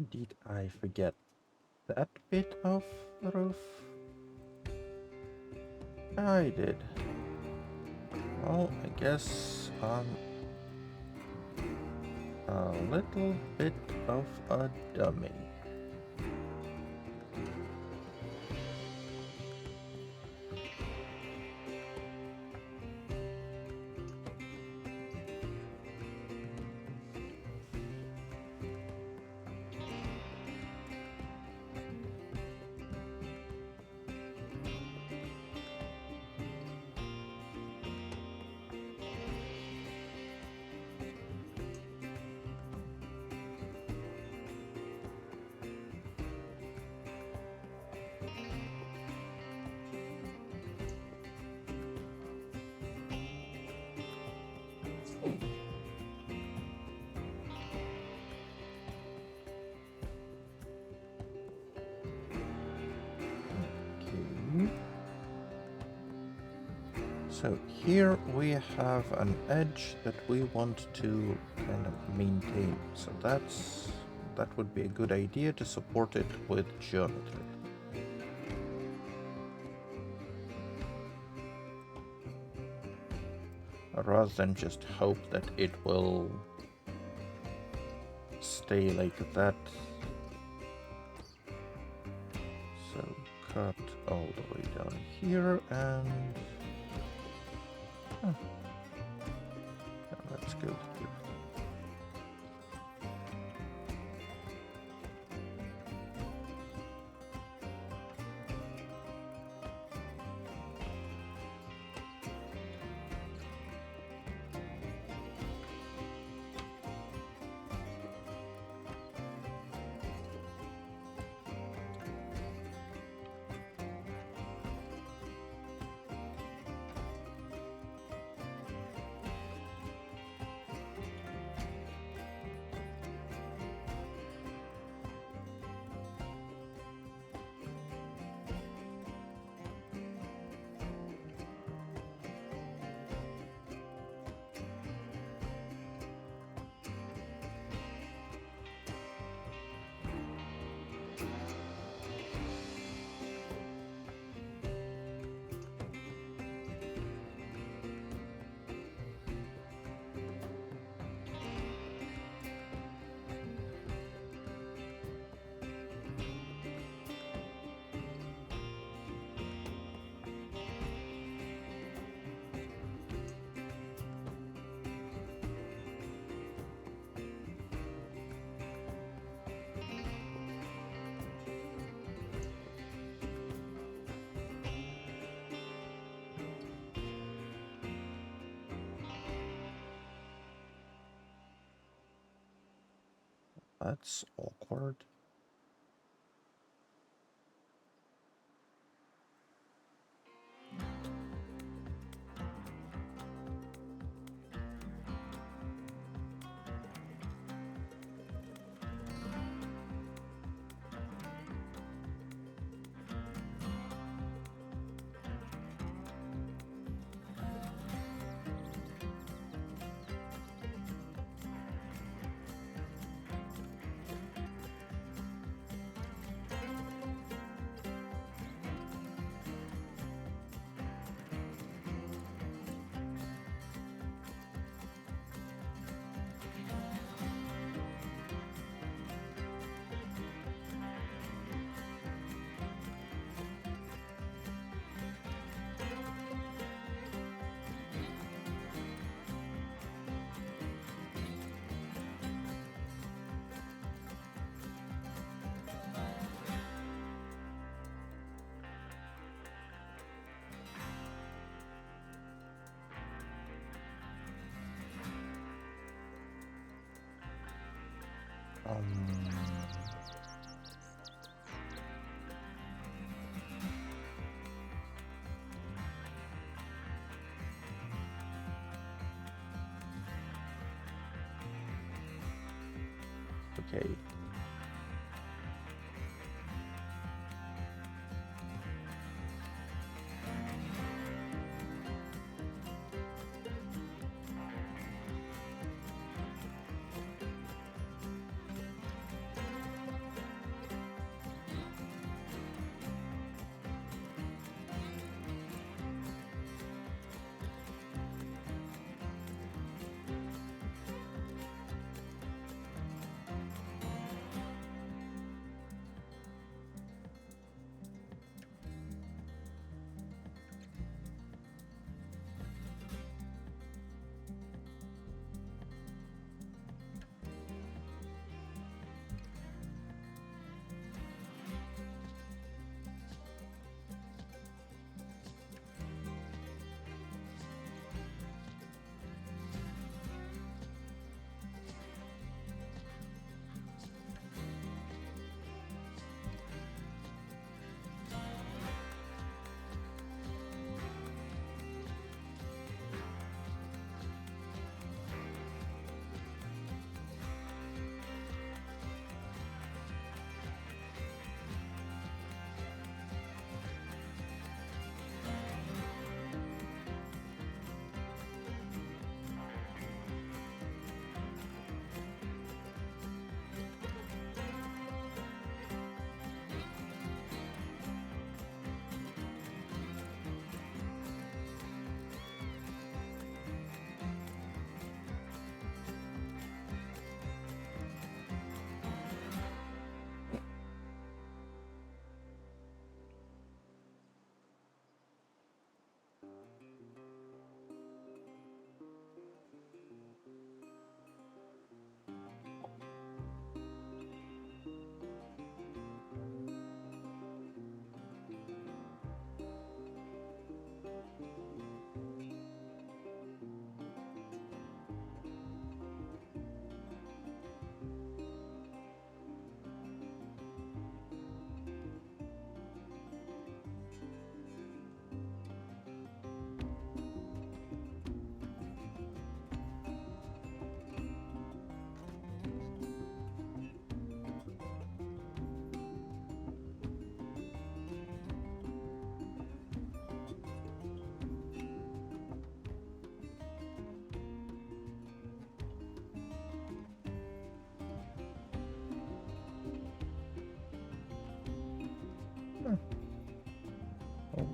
Did I forget that bit of the roof? I did. Well, I guess I'm a little bit of a dummy. Okay. So here we have an edge that we want to kind of maintain. So that would be a good idea to support it with geometry. Rather than just hope that it will stay like that. So cut all the way down here and let's go here. That's awkward. Okay.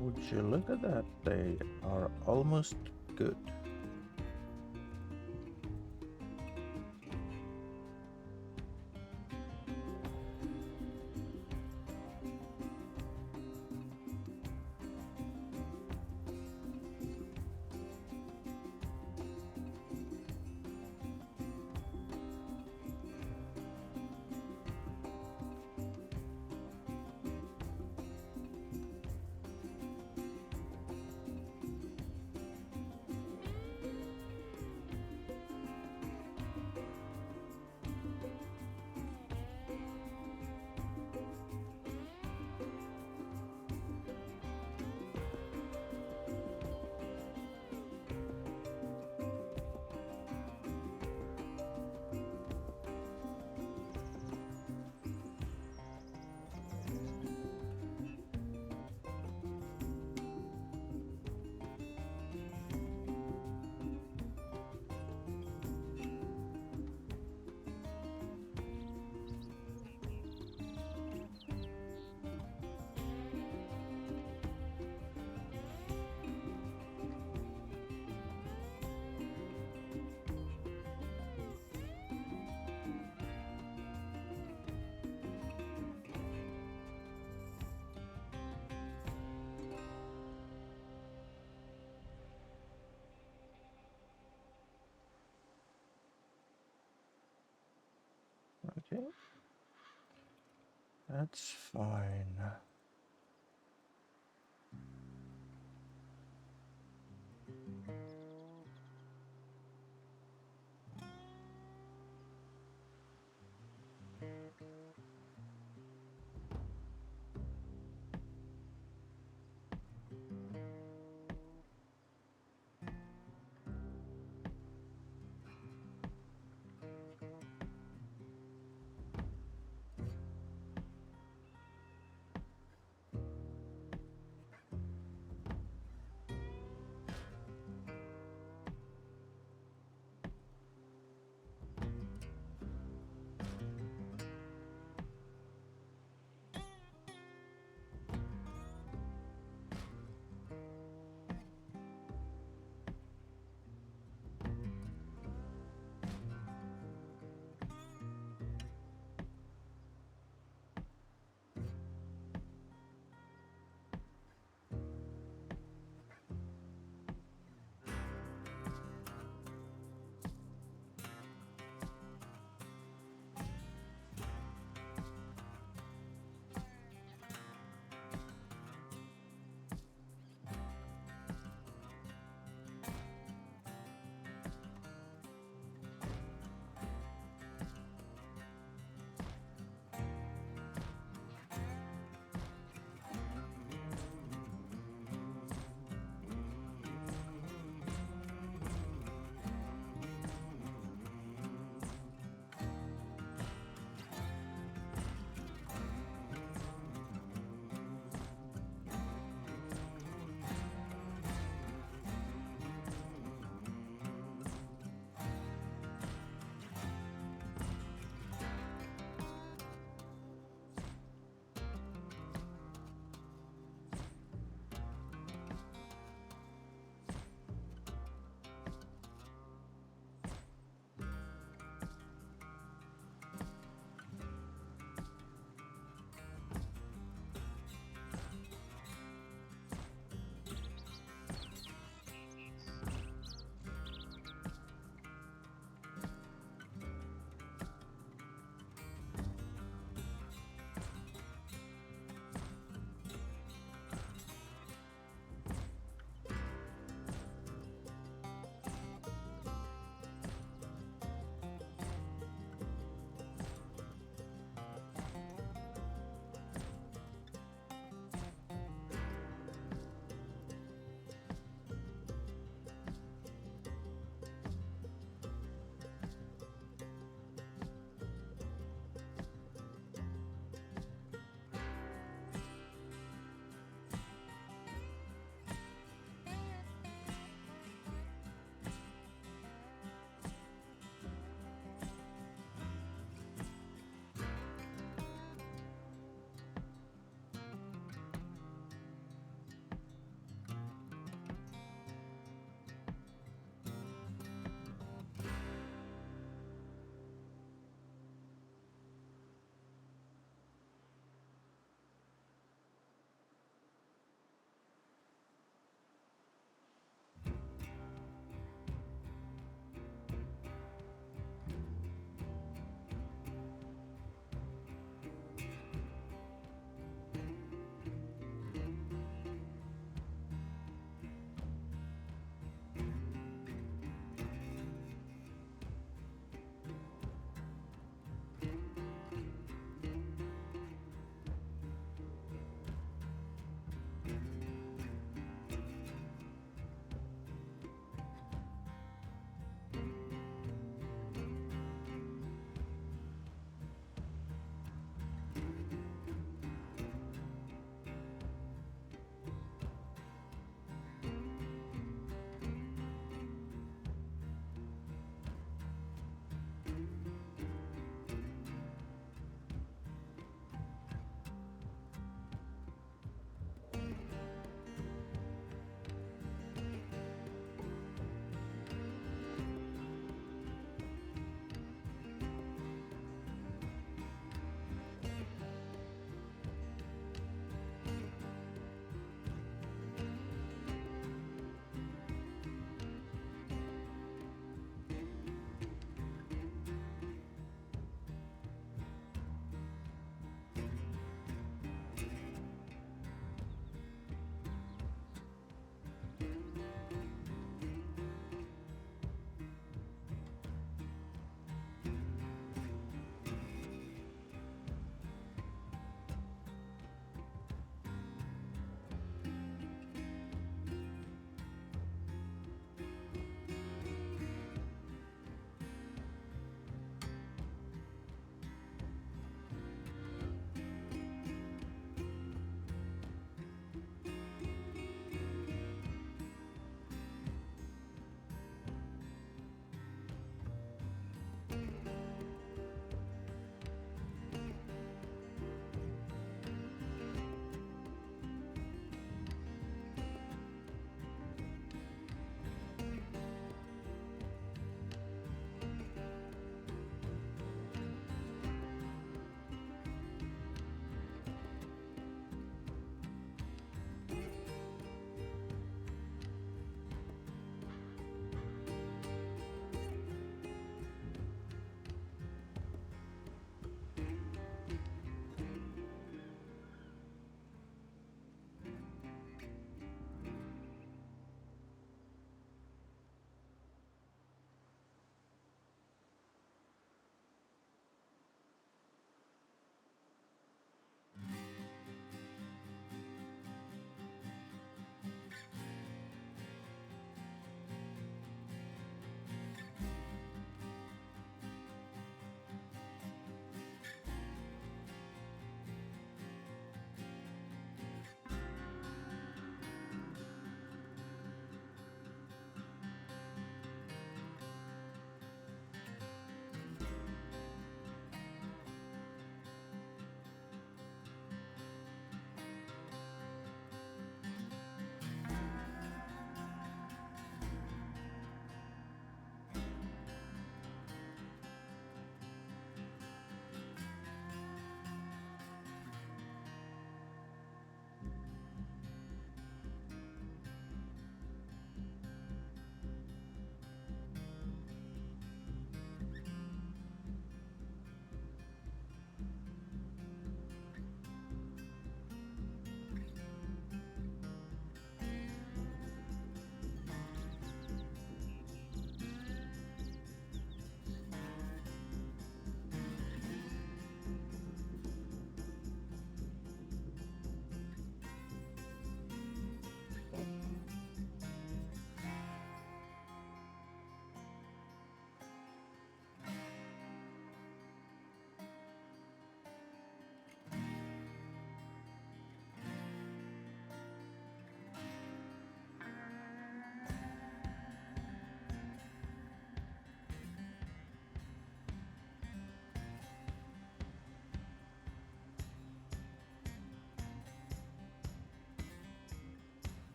would you look at that? They are almost good. Okay, that's fine.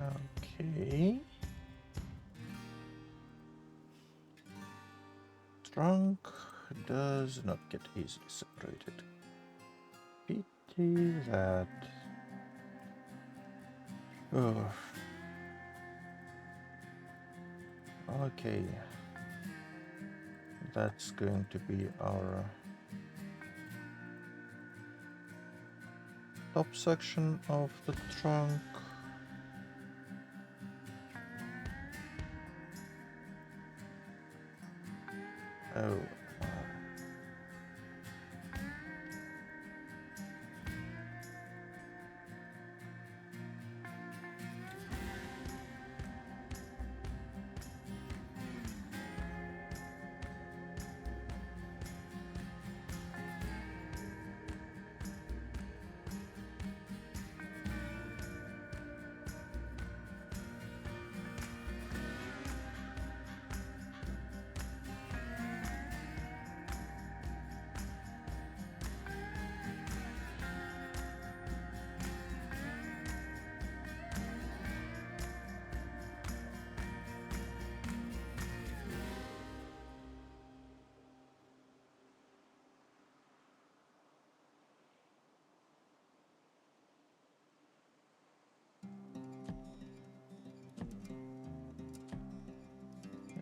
Okay. Trunk does not get easily separated. Pity that. Oh. Okay. That's going to be our top section of the trunk. Oh.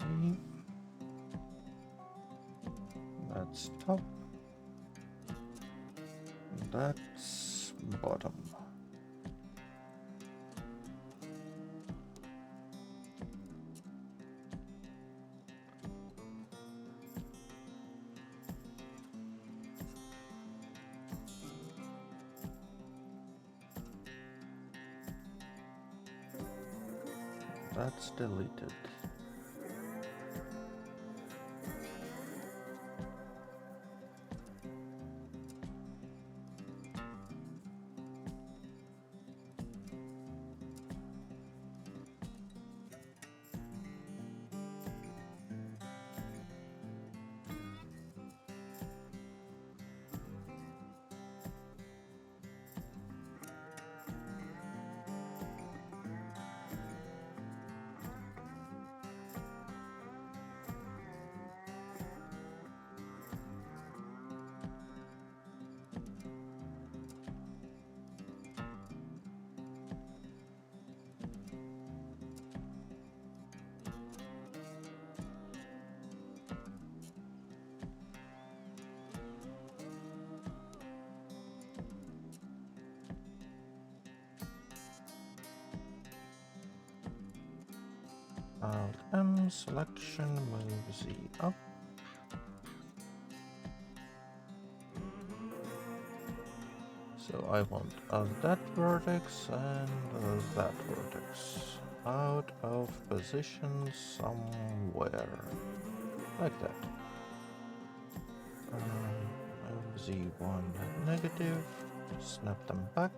Okay. That's top. That's bottom. That's deleted. Alt M selection, move Z up. So I want that vertex and that vertex out of position somewhere, like that. Move Z1 negative, snap them back.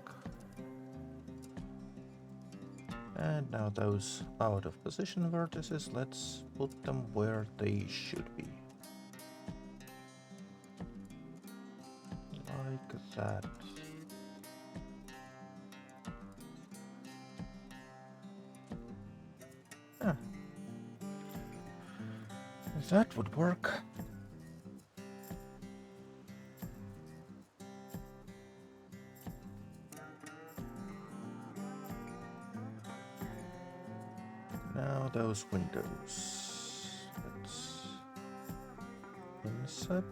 And now those out of position vertices, let's put them where they should be. Like that. Ah. That would work. Now those windows. Let's inset.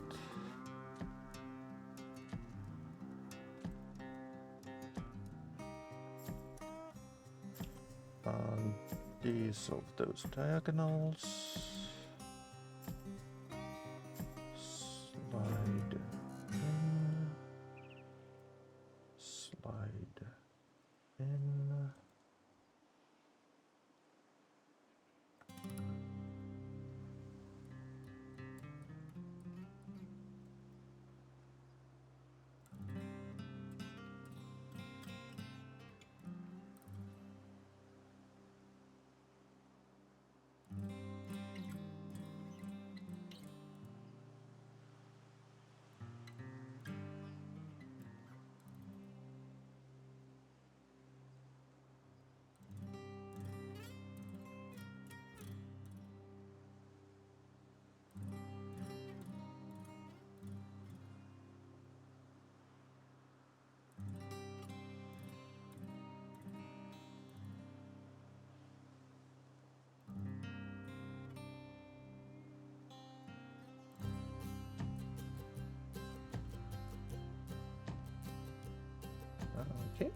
Dissolve those diagonals. Slide in. Slide in. Okay.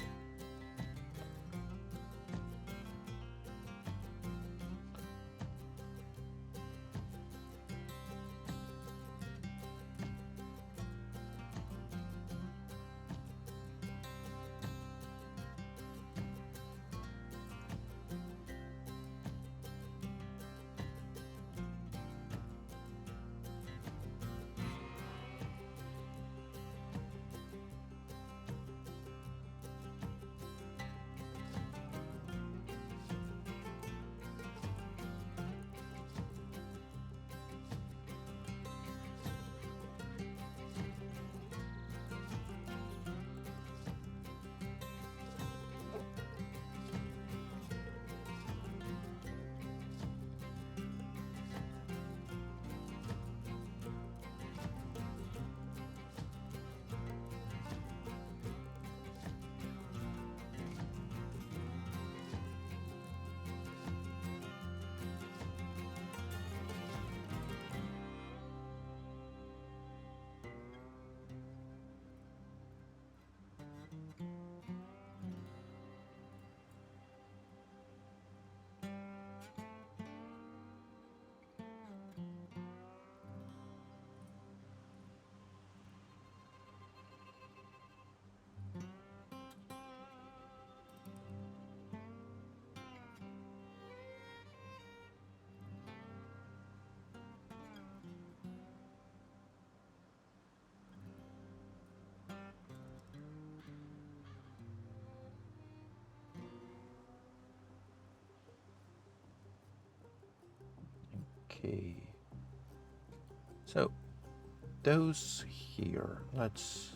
Okay. So those here, let's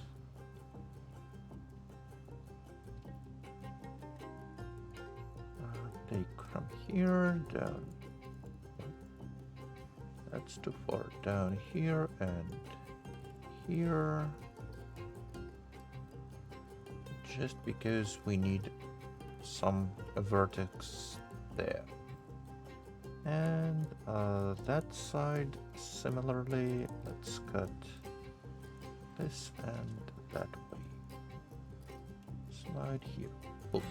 take from here down. That's too far. Down here and here. Just because we need some vertex there. And that side, similarly, let's cut this and that way. Slide here. Oh.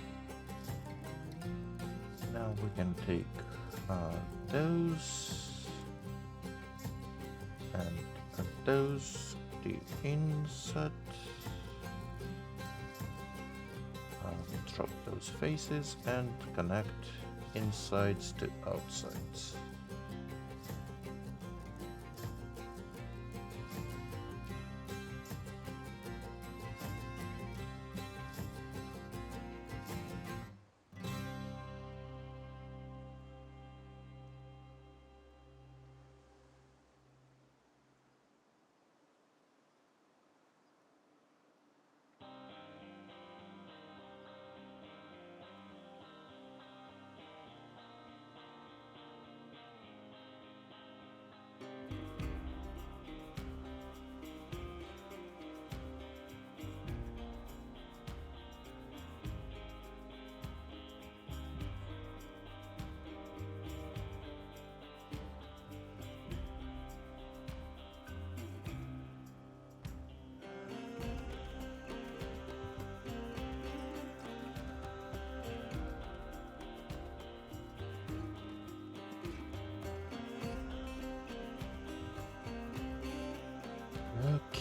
Now we can take those and those to insert. Drop those faces and connect insides to outsides.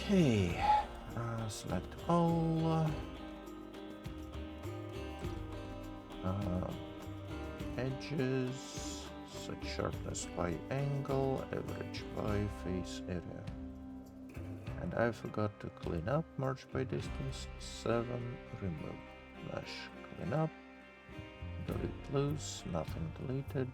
Okay, select all. Edges, set sharpness by angle, average by face area. And I forgot to clean up, merge by distance, 7, remove, mesh, clean up, delete loose, nothing deleted.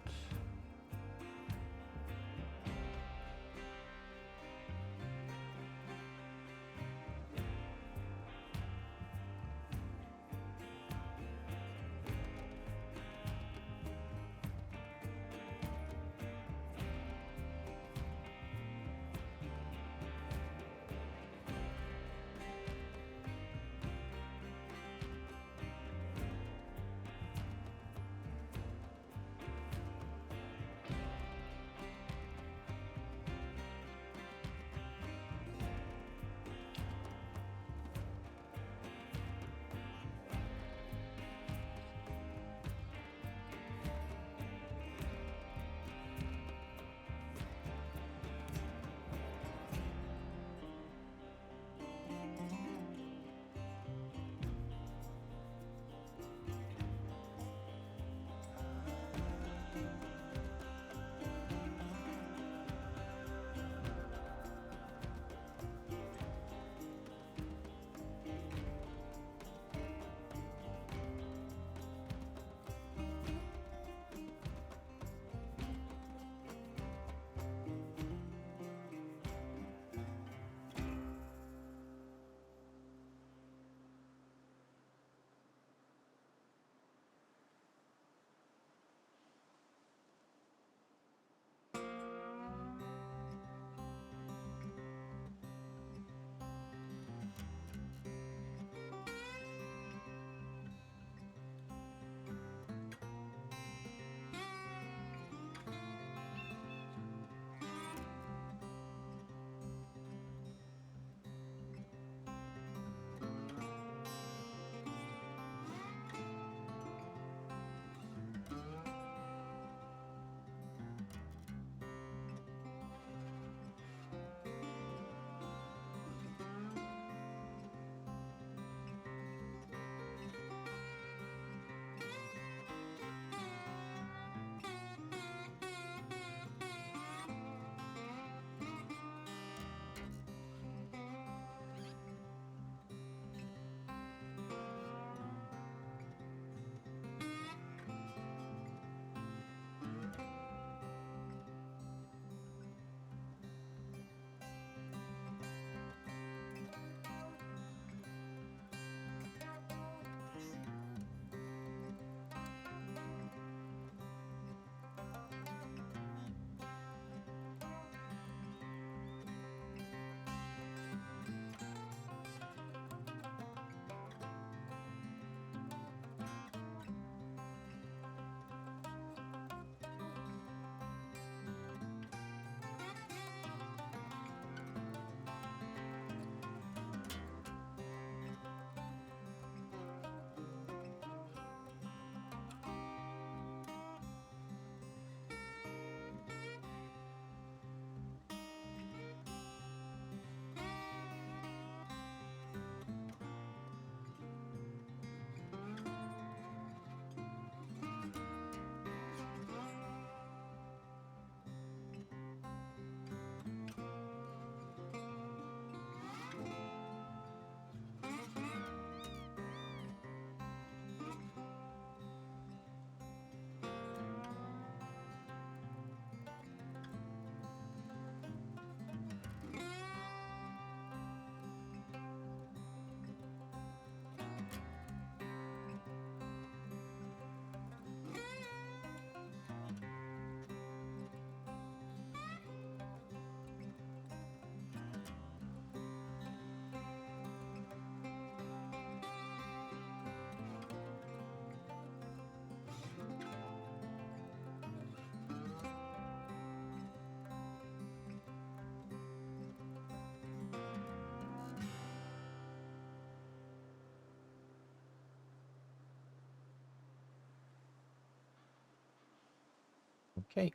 Okay.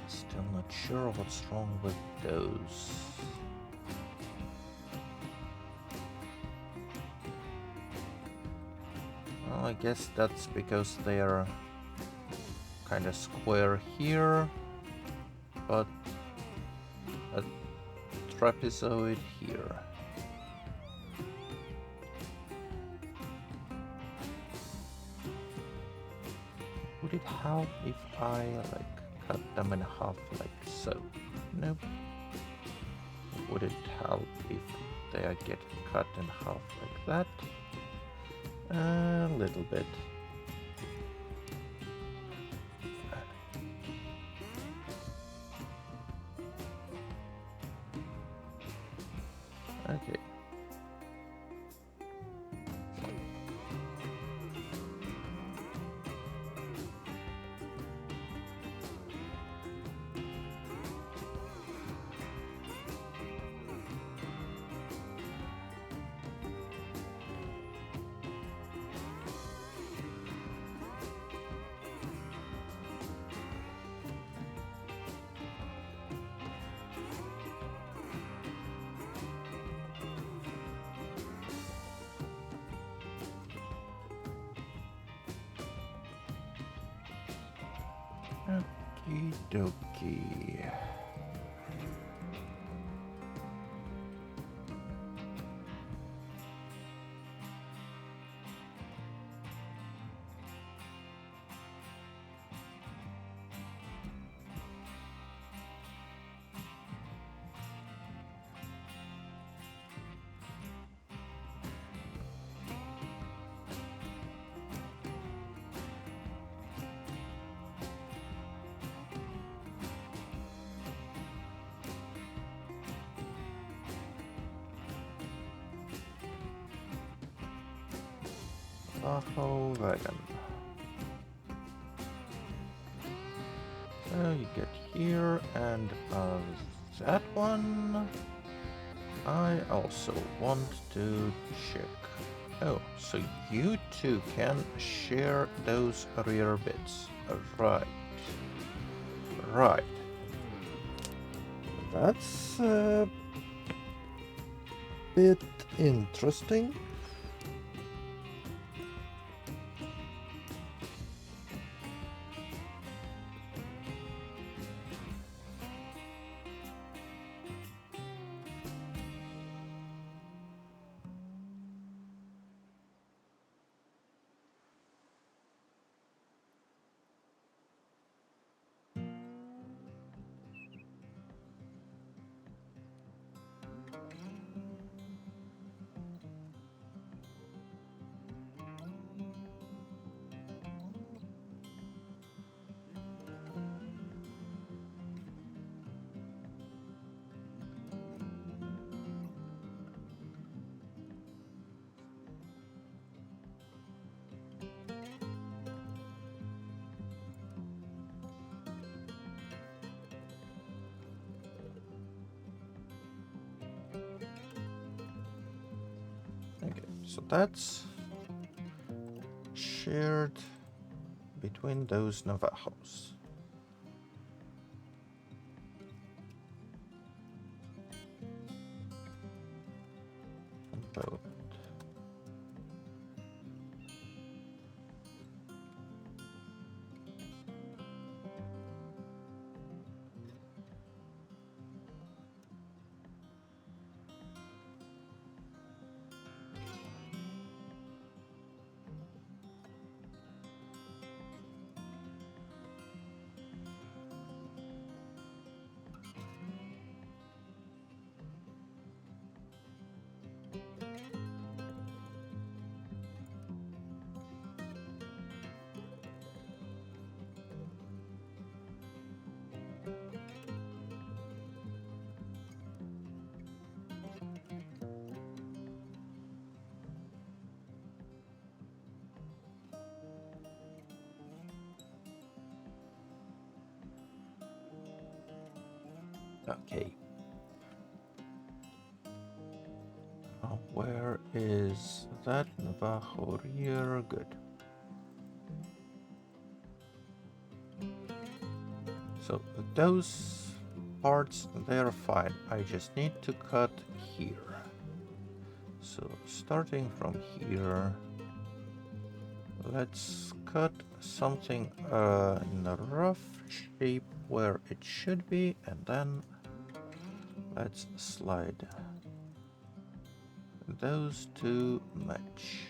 Still not sure what's wrong with those. Well, I guess that's because they're kind of square here, but a trapezoid here. Would it help if I cut them in half like so? Nope. Would it help if they get cut in half like that? A little bit. Okay. Okie dokie. Whole wagon. So you get here, and that one I also want to check. Oh, so you two can share those rear bits. Right. Right. That's a bit interesting. Okay, so that's shared between those Navajos. Both. Okay. Where is that Navajo rear? Good. So those parts, they're fine. I just need to cut here. So starting from here, let's cut something in a rough shape where it should be, and then let's slide those two match.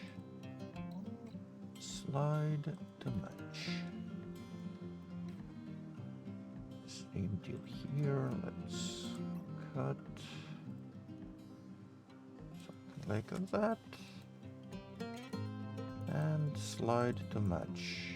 Slide to match. Same deal here. Let's cut something like that and slide to match.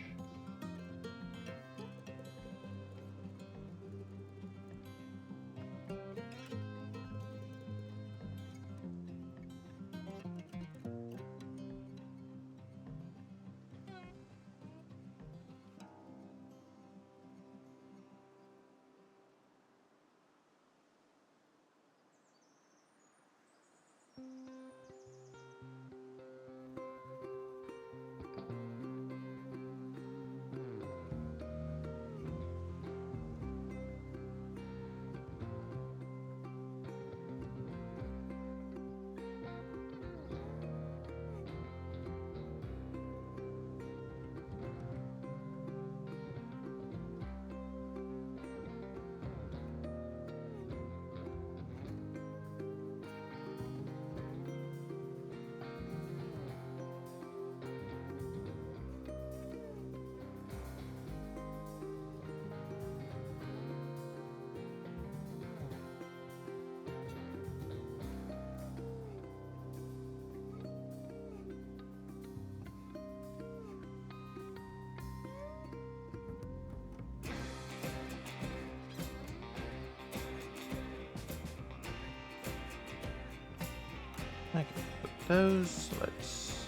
Okay, put those. Let's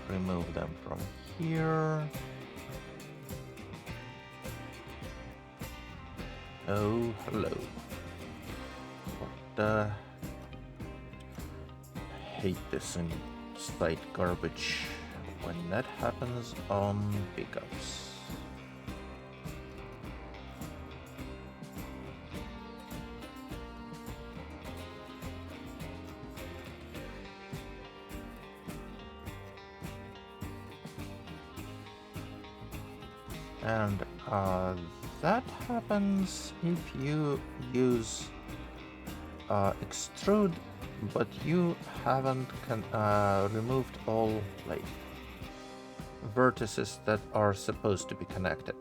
remove them from here. Oh, hello. What the? I hate this in site garbage when that happens on pickups. And that happens if you use extrude, but you haven't removed all like vertices that are supposed to be connected.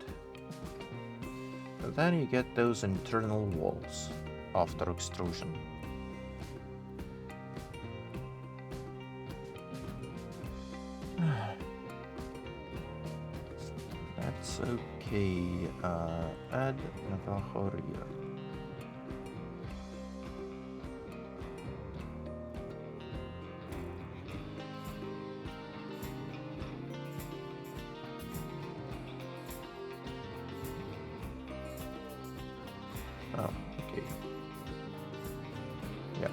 And then you get those internal walls after extrusion. That's okay. Add Navajo rear. Oh, okay. Yeah.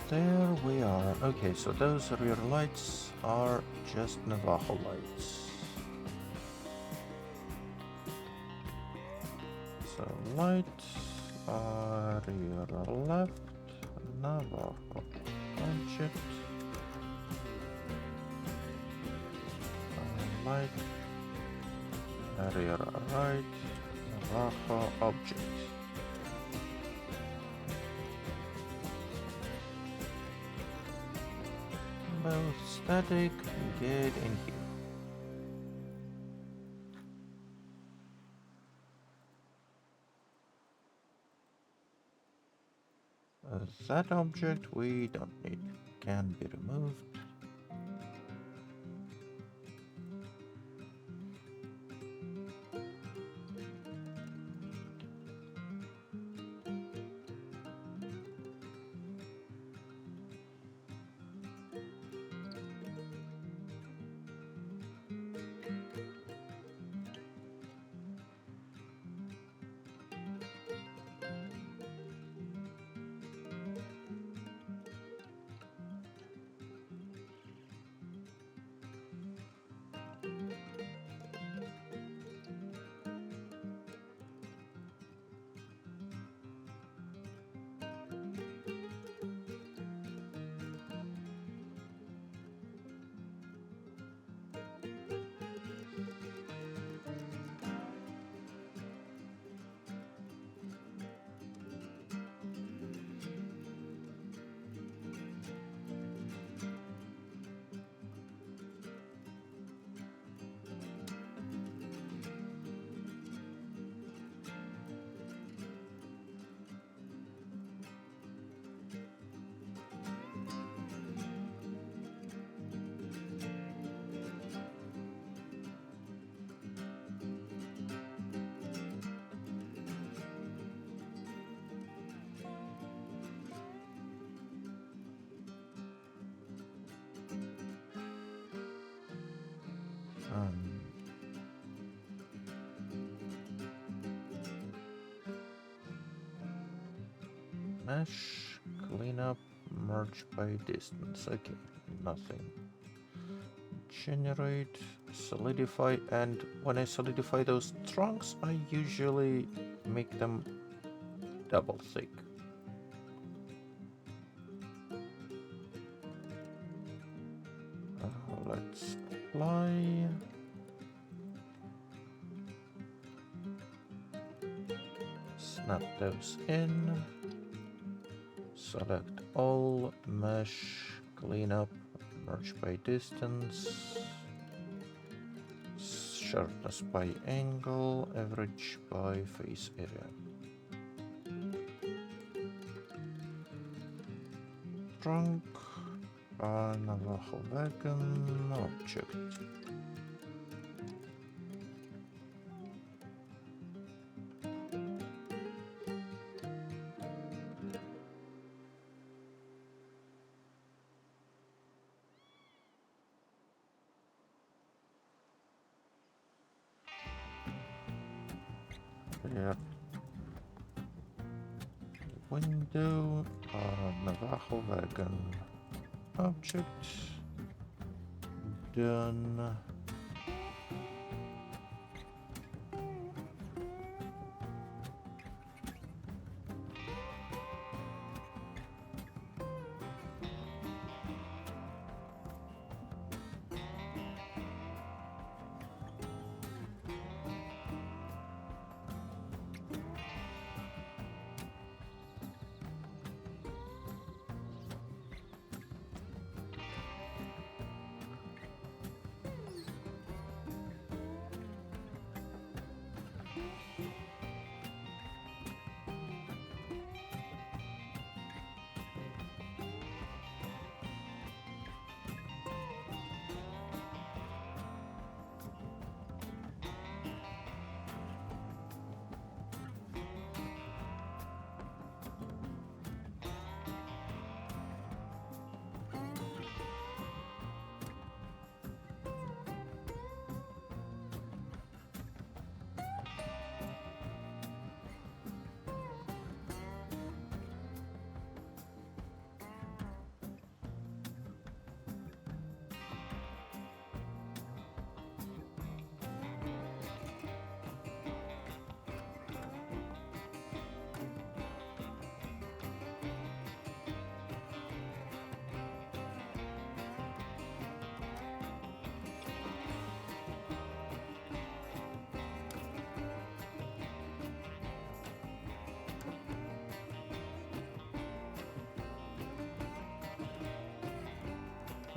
There we are. Okay, so those rear lights are just Navajo lights. So light, rear left, Navajo object, light, rear right, Navajo object. Both static, get in here. That object we don't need, can be removed. Um, mesh, cleanup, merge by distance. Okay, nothing. Generate, solidify, and when I solidify those trunks, I usually make them double thick. Let's apply. Snap those in. Select all, mesh, cleanup, merge by distance, sharpness by angle, average by face area. Trunk, Navajo wagon, object. There. Window, Navajo wagon, object. Done.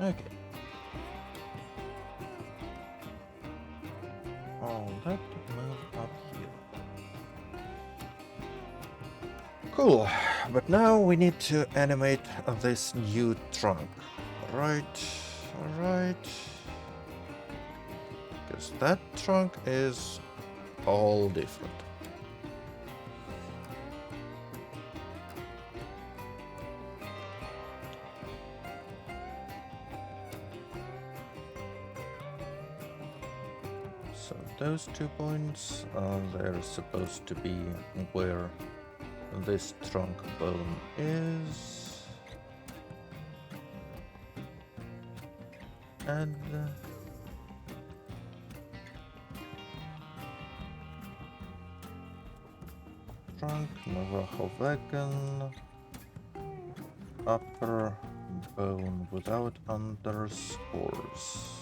Okay. All that move up here. Cool, but now we need to animate this new trunk. Right, because that trunk is all different. So those 2 points, they're supposed to be where this trunk bone is. And trunk, Navajo wagon, upper bone without underscores.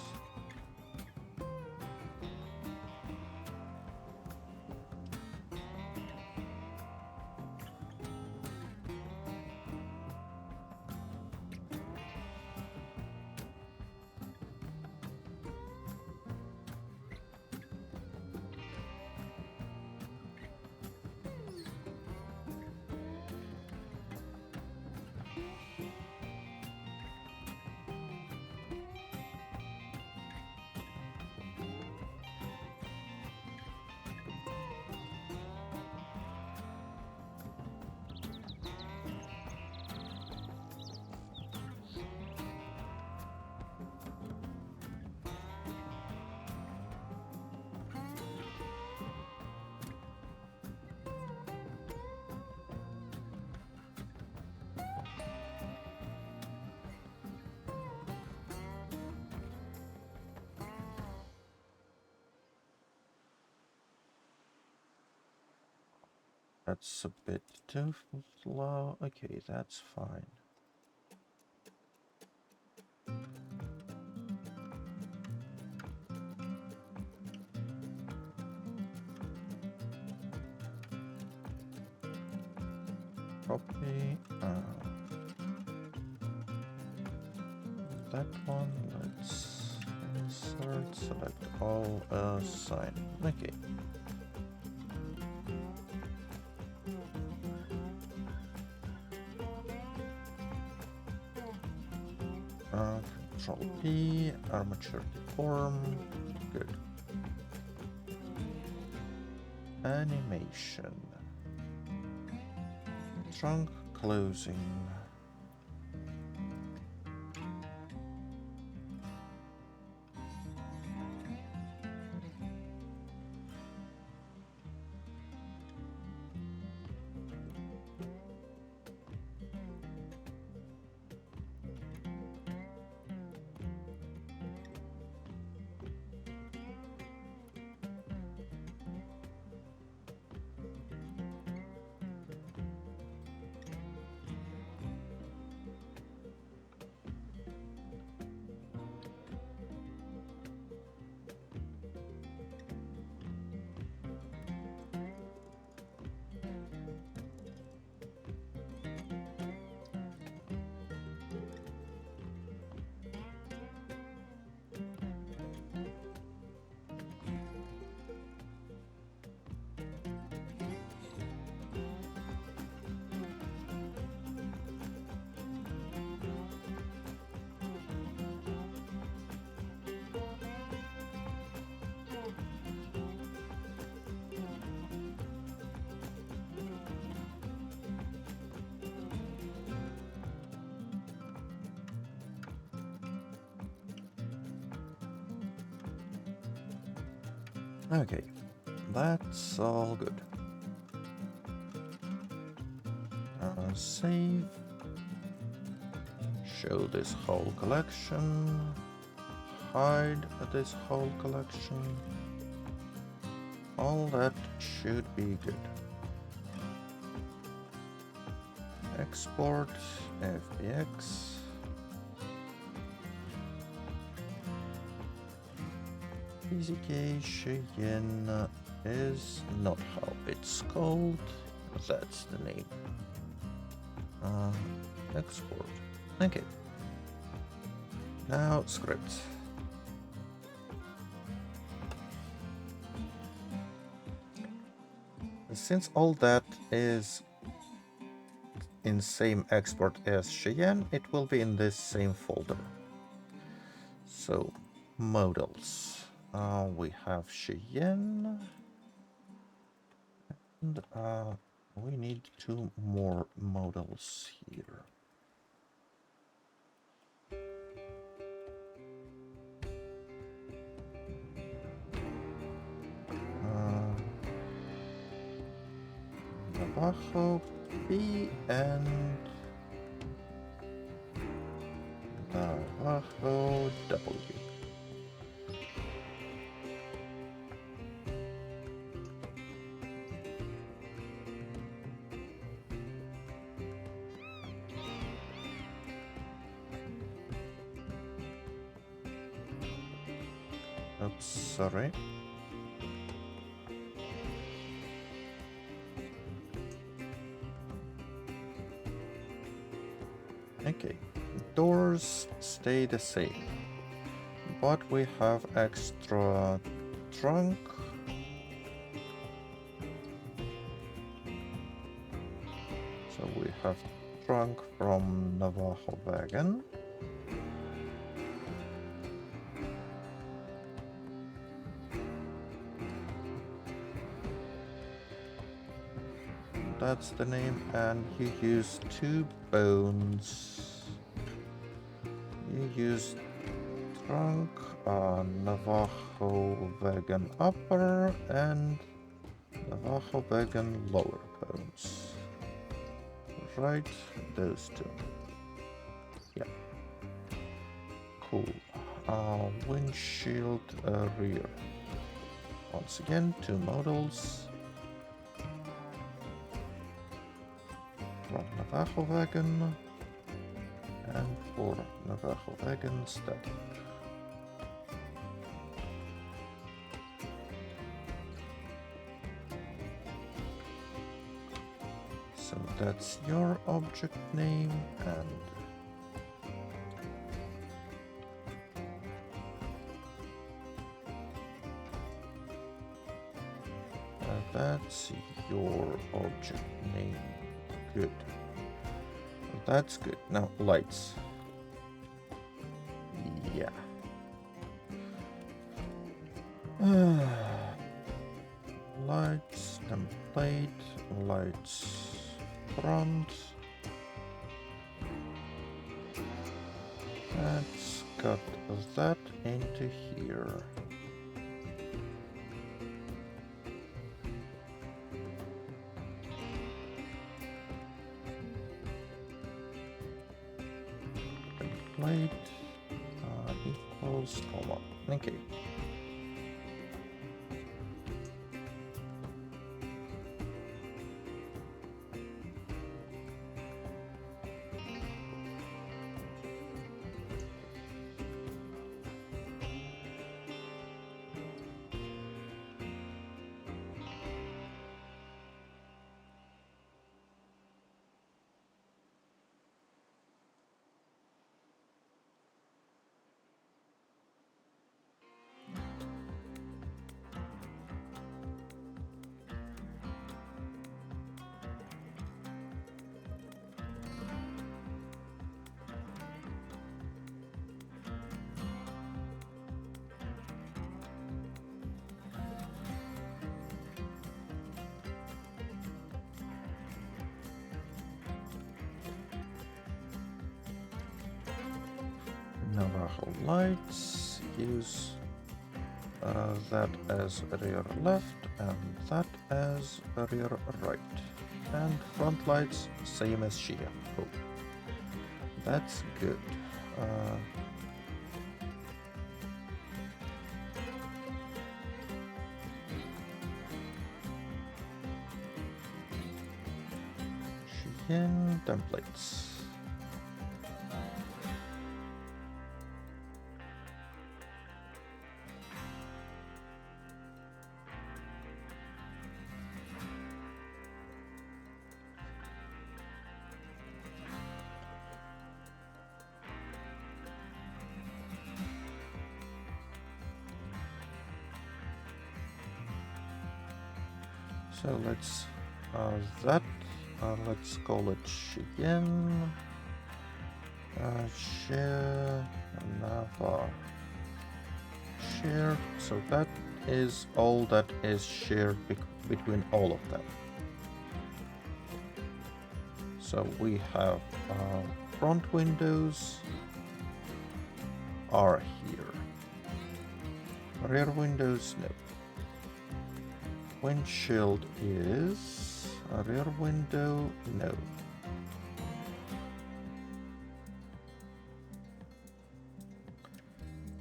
That's a bit too slow. Okay, that's fine. Copy. That one, let's insert, select all, assign. Okay. Control P, armature deform, good. Animation. Trunk closing. Okay, that's all good. Save. Show this whole collection. Hide this whole collection. All that should be good. Export FBX. PZK Cheyenne is not how it's called. That's the name. Export. Okay. Now script. Since all that is in same export as Cheyenne, it will be in this same folder. So, models. We have Cheyenne, and we need 2 more models here. Navajo B and Navajo W. Oops, sorry. Okay, doors stay the same, but we have extra trunk. So we have trunk from Navajo wagon. That's the name, and you use 2 bones. You use trunk, Navajo wagon upper and Navajo wagon lower bones. Right, those 2. Yeah. Cool. Windshield rear. Once again, 2 models. Navajo wagon, and for Navajo wagon static. So that's your object name, and that's your object name. Good. That's good. Now lights. Yeah. Lights, template, lights, front. Let's cut that into here. Template equals comma. Okay. Navajo lights, use that as rear left and that as rear right. And front lights, same as here. Oh, that's good. Cheyenne templates. So let's let's call it Cheyenne share Nava share. So that is all that is shared between all of them. So we have front windows are here. Rear windows, no. Windshield is a rear window, no.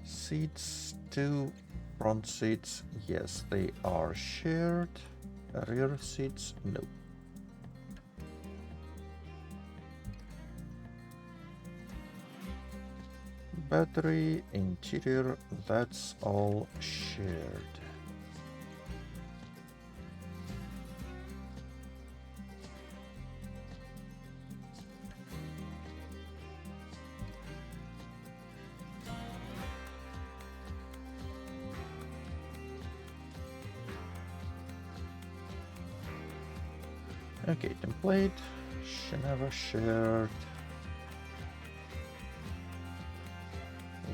Seats, 2 front seats, yes, they are shared. Rear seats, no. Battery, interior, that's all shared. Okay, template, never shared.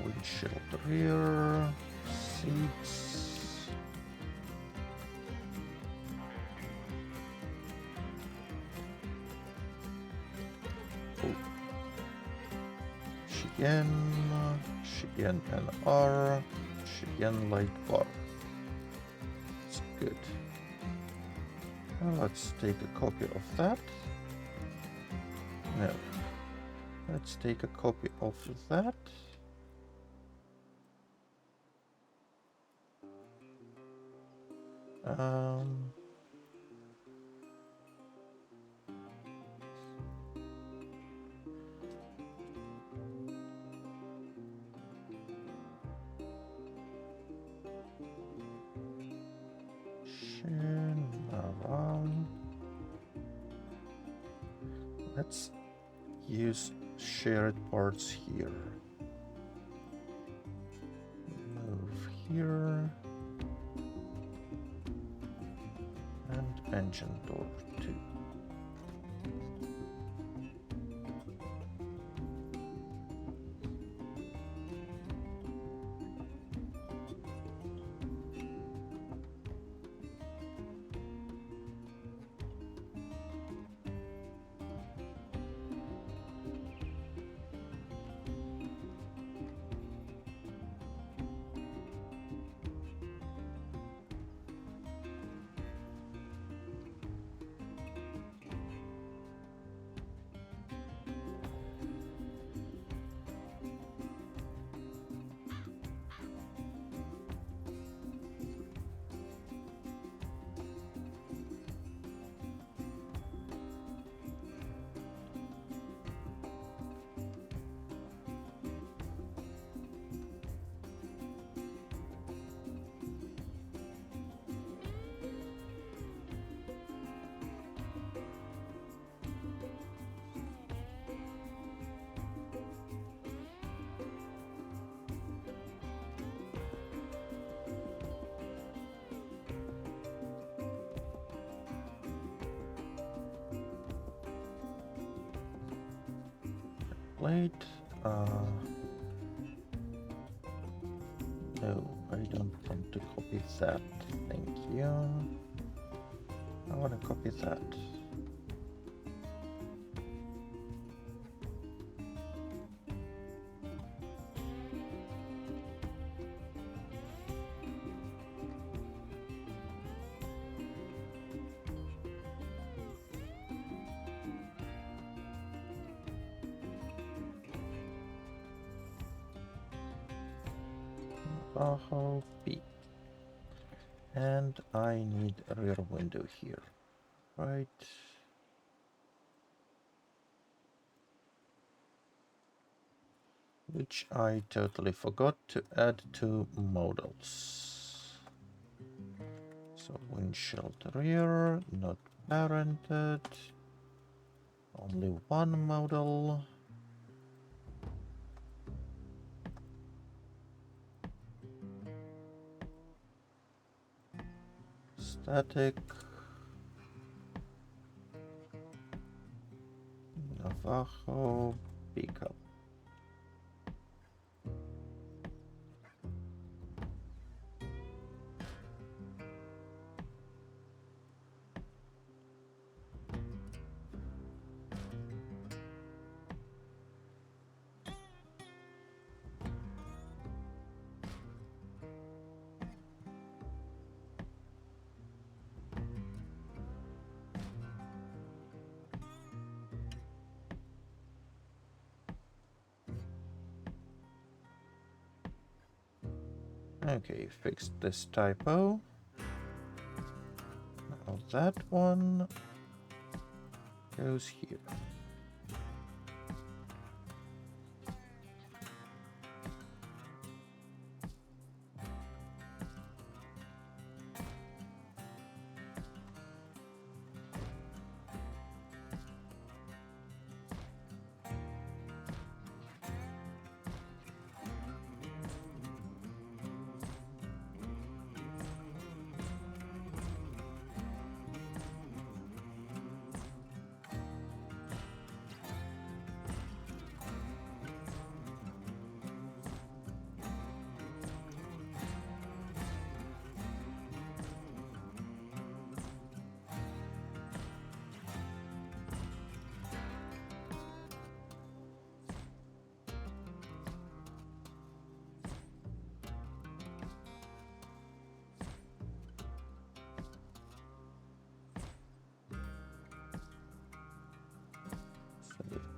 Windshield rear, seats. Oh. Cheyenne NR, Cheyenne light bar. It's good. Let's take a copy of that. No. Let's take a copy of that. around. Let's use shared parts here. Move here. And engine door too. Wait, no, I don't want to copy that. Thank you. I want to copy that. B. And I need a rear window here, right? Which I totally forgot to add to models. So windshield rear, not parented, only one model. Static. Navajo pickup. Okay, fixed this typo. Now that one goes here.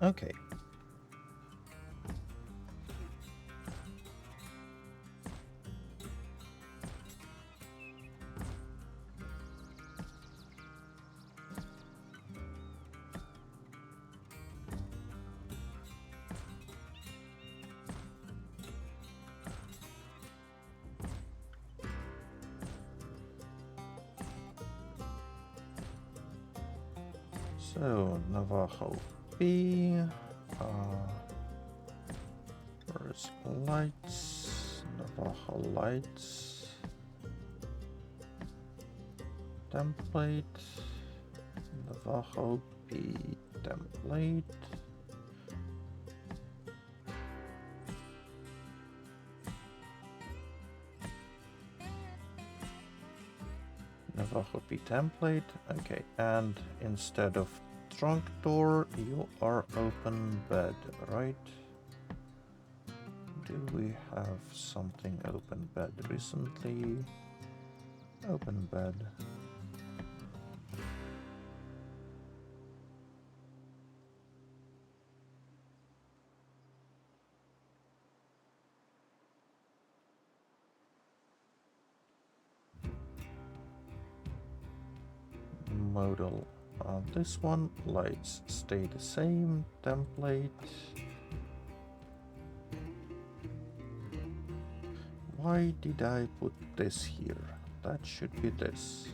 Okay. So Navajo P. Where's lights? Navajo lights. Template. Navajo P template. Navajo P template. Okay, and instead of trunk door, you are open bed, right? Do we have something open bed recently? Open bed. Modal. This one, lights stay the same. Template. Why did I put this here? That should be this.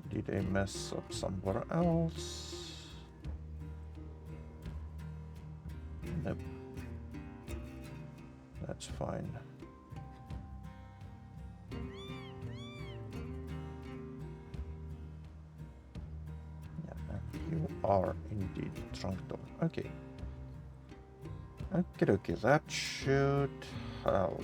Did I mess up somewhere else? Nope. That's fine. You are indeed trunk door. Okay. Okay, that should help.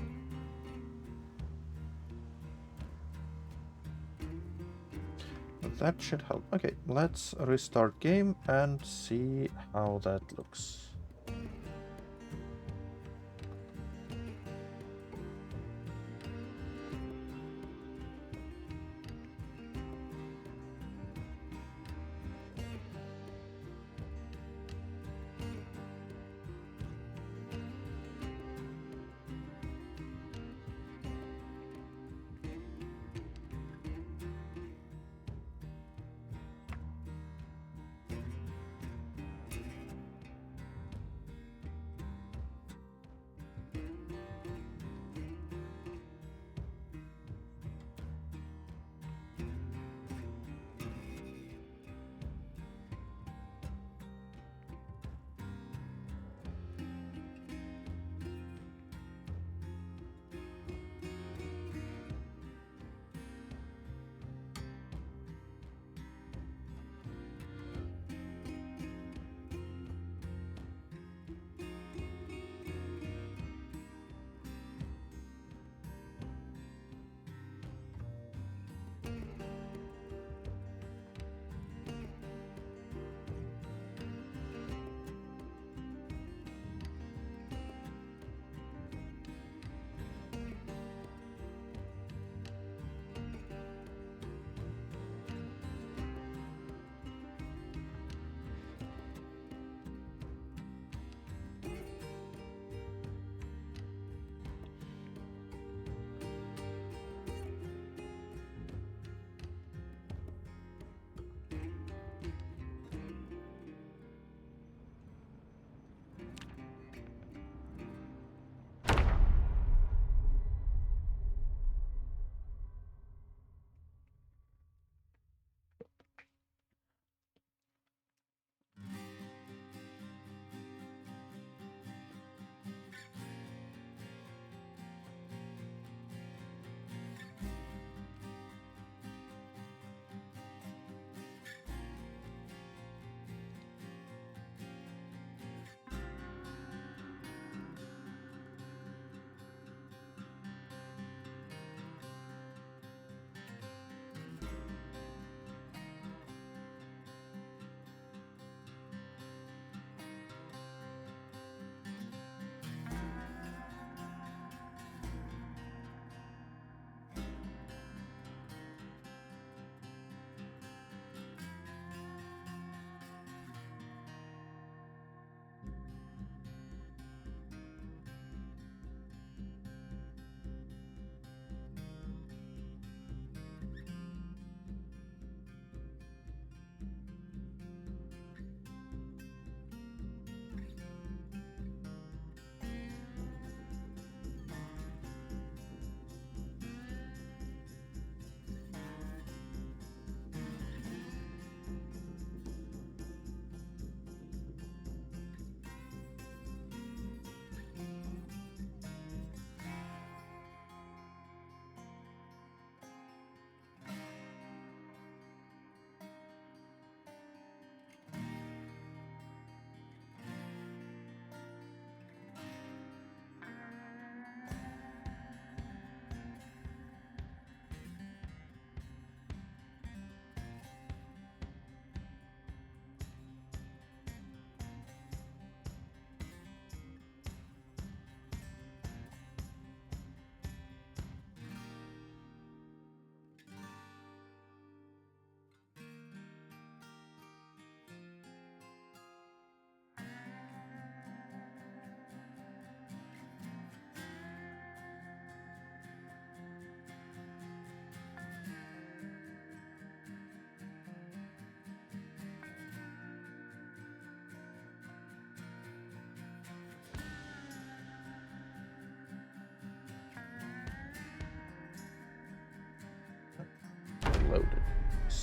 That should help. Okay, let's restart game and see how that looks.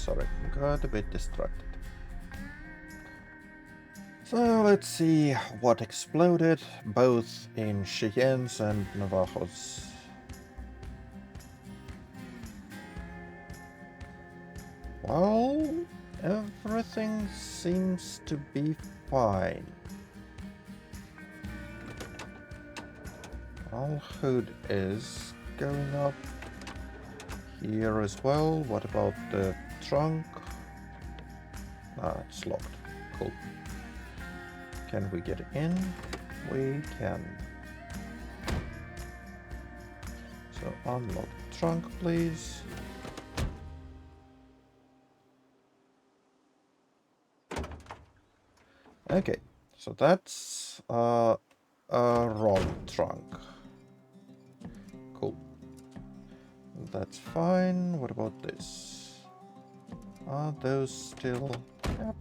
sorry, got a bit distracted. So let's see what exploded, both in Cheyennes and Navajos. Well, everything seems to be fine. All hood is going up here as well. What about the trunk? Ah, it's locked. Cool. Can we get in? We can. So unlock trunk, please. Okay, so that's a wrong trunk. Cool. That's fine. What about this? Are those still... Yep.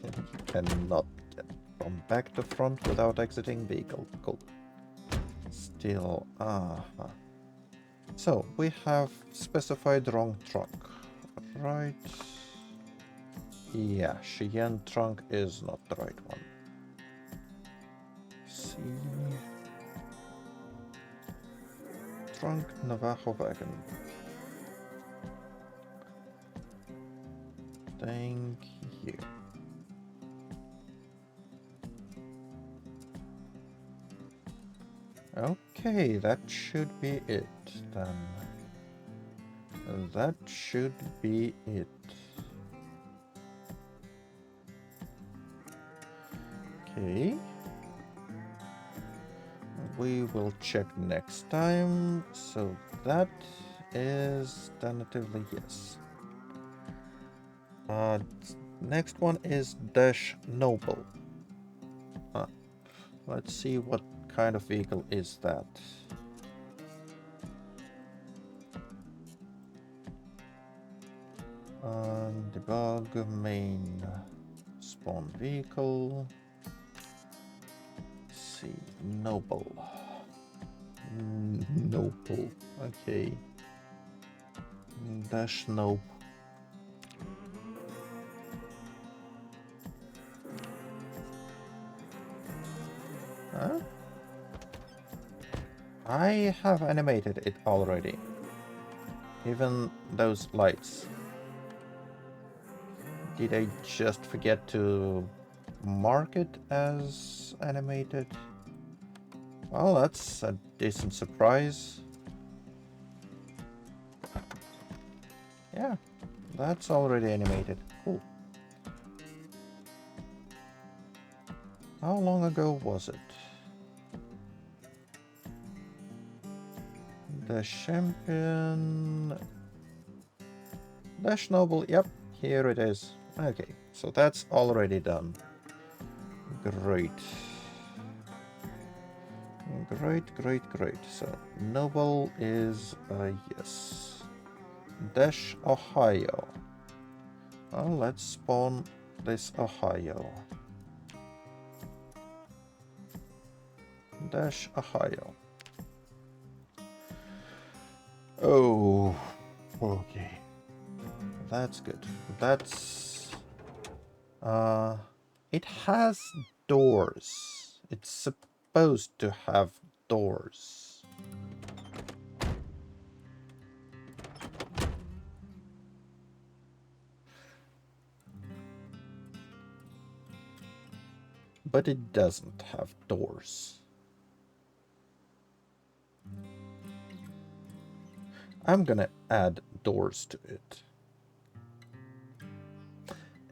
You cannot get from back to front without exiting vehicle. Cool. Still, So, we have specified wrong trunk. Right. Yeah, Cheyenne trunk is not the right one. See. Trunk Navajo wagon. Thank you. Okay, that should be it then. That should be it. Okay. We will check next time. So that is tentatively yes. Next one is Dash Noble. Let's see what kind of vehicle is that. Debug main spawn vehicle. Let's see, Noble. Noble. Okay. Dash Noble. Huh? I have animated it already. Even those lights. Did I just forget to mark it as animated? Well, that's a decent surprise. Yeah, that's already animated. Cool. How long ago was it? The champion... Dash Noble, yep, here it is. Okay, so that's already done. Great. Great. So, Noble is a yes. Dash Ohio. Well, let's spawn this Ohio. Dash Ohio. Oh, okay. That's good. That's... it has doors. It's supposed to have doors. But it doesn't have doors. I'm gonna add doors to it.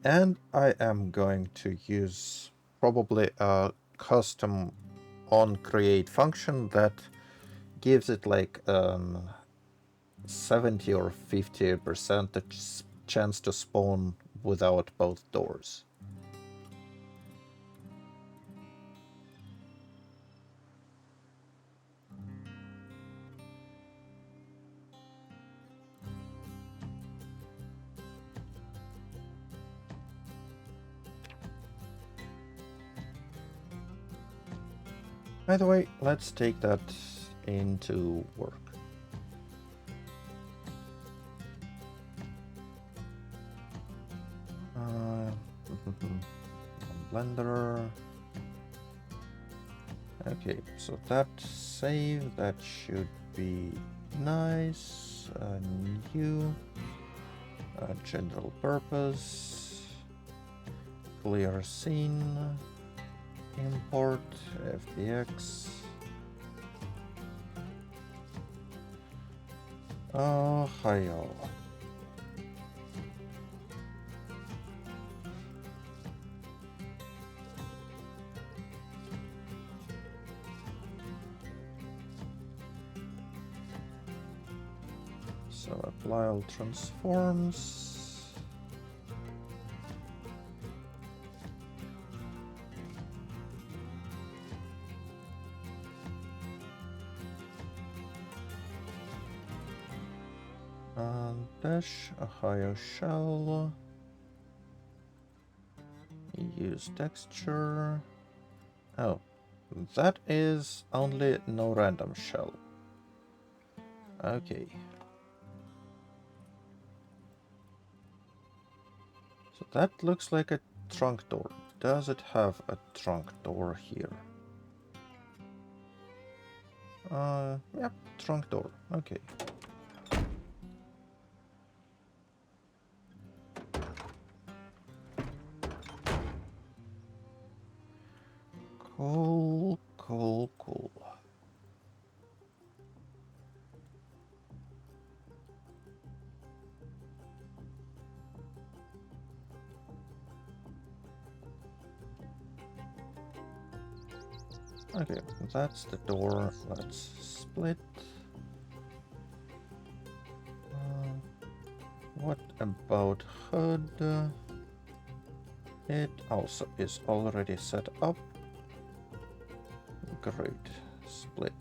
And I am going to use probably a custom onCreate function that gives it like 70 or 50% chance to spawn without both doors. By the way, let's take that into work. Blender. Okay, so that save, that should be nice. New. General purpose. Clear scene. Import. FBX. Hi all. So apply all transforms. Dash Ohio shell. Use texture. Oh, that is only no random shell. Okay. So that looks like a trunk door. Does it have a trunk door here? Yep, trunk door. Okay. Cool, cool, cool. Okay, that's the door. Let's split. What about HUD? It also is already set up. Great. Split.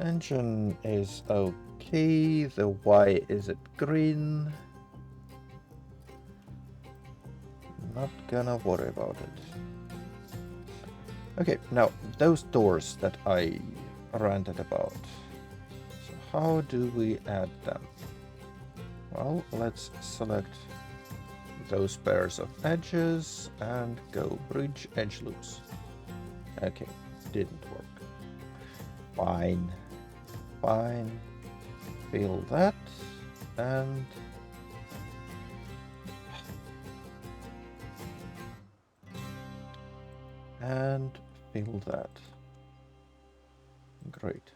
Engine is okay. The Y is it green? Not gonna worry about it. Okay, now those doors that I ranted about. So how do we add them? Well, let's select those pairs of edges and go bridge edge loops. Okay, didn't work. Fine. Fine. Fill that and fill that. Great.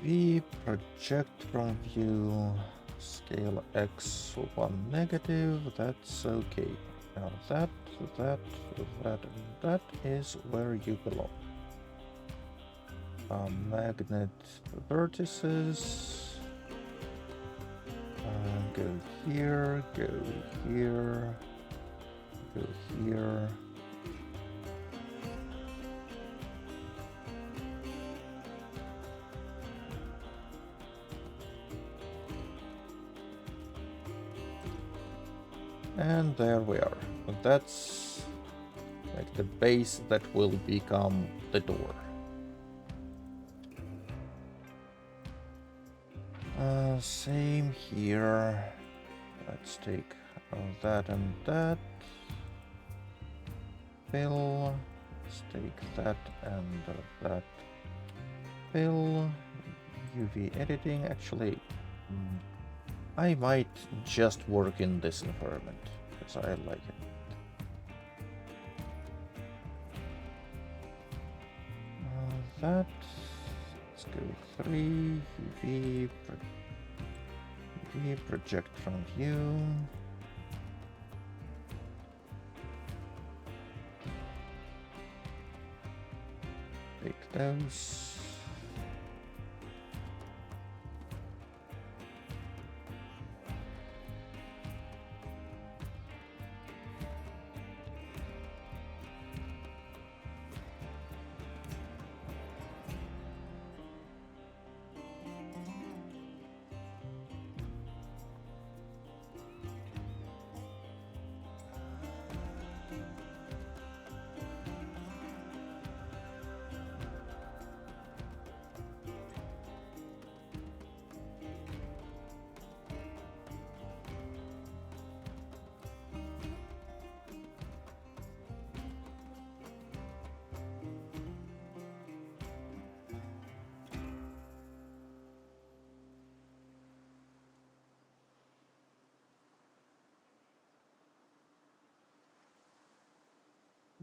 UV project from view scale x1 negative. That's okay. Now that is where you belong. Magnet vertices. Go here, go here, go here. And there we are. That's like the base that will become the door. Same here. Let's take that and that. Fill. Let's take that and that. Fill. UV editing. Actually, I might just work in this environment because I like it. That. Let's go 3 UV project from view. Take those.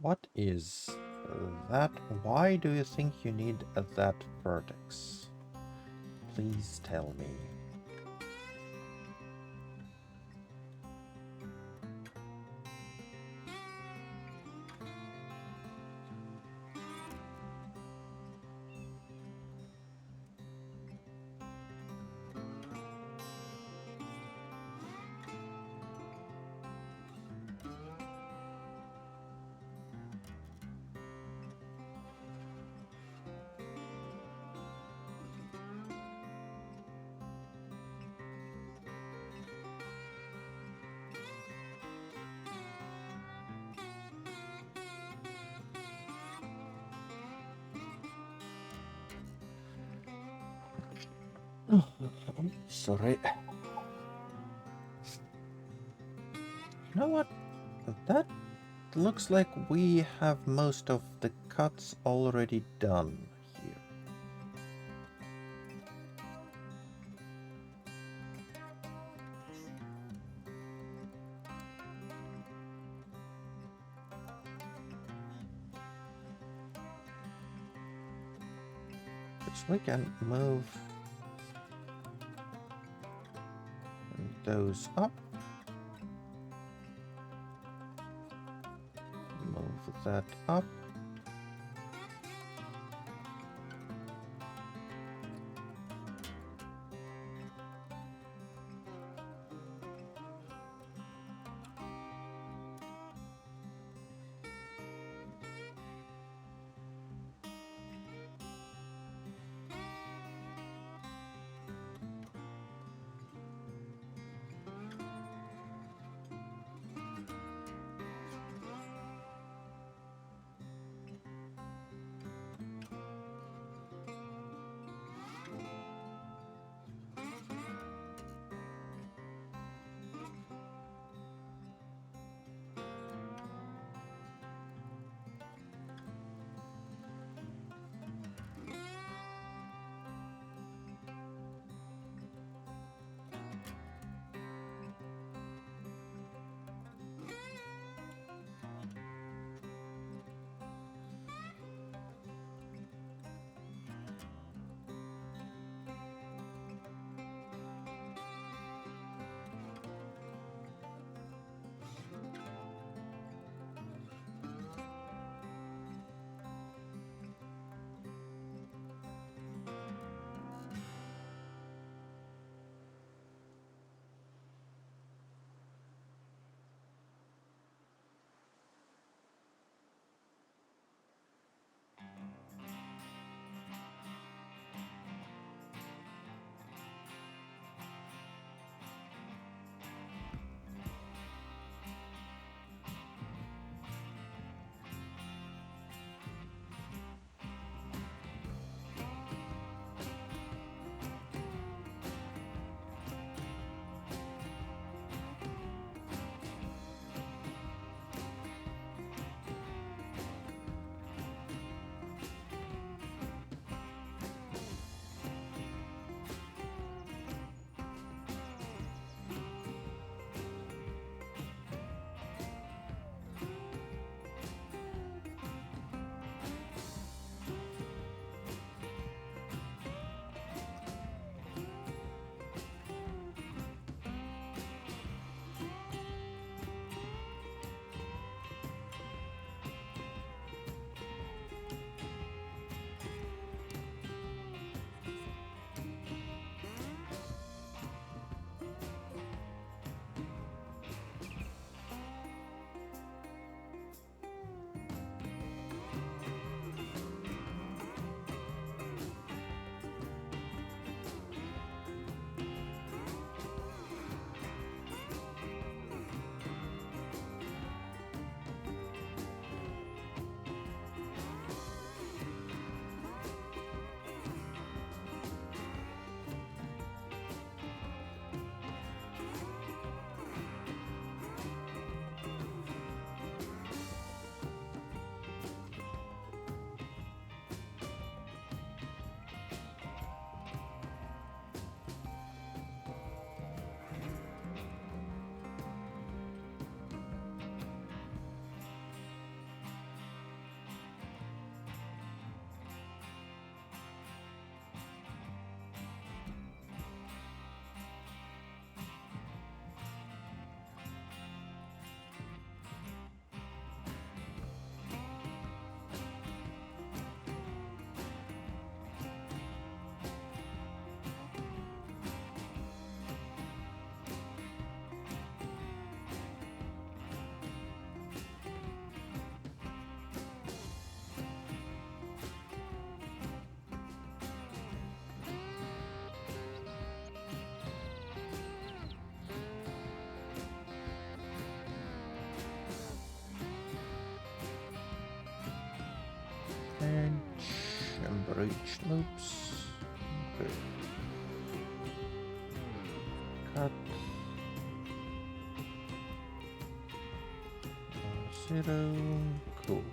What is that? Why do you think you need that vertex? Please tell me. Sorry. You know what? That looks like we have most of the cuts already done here. Which we can move those up. Move that up. bridge loops. Okay. Cut. 0. Cool.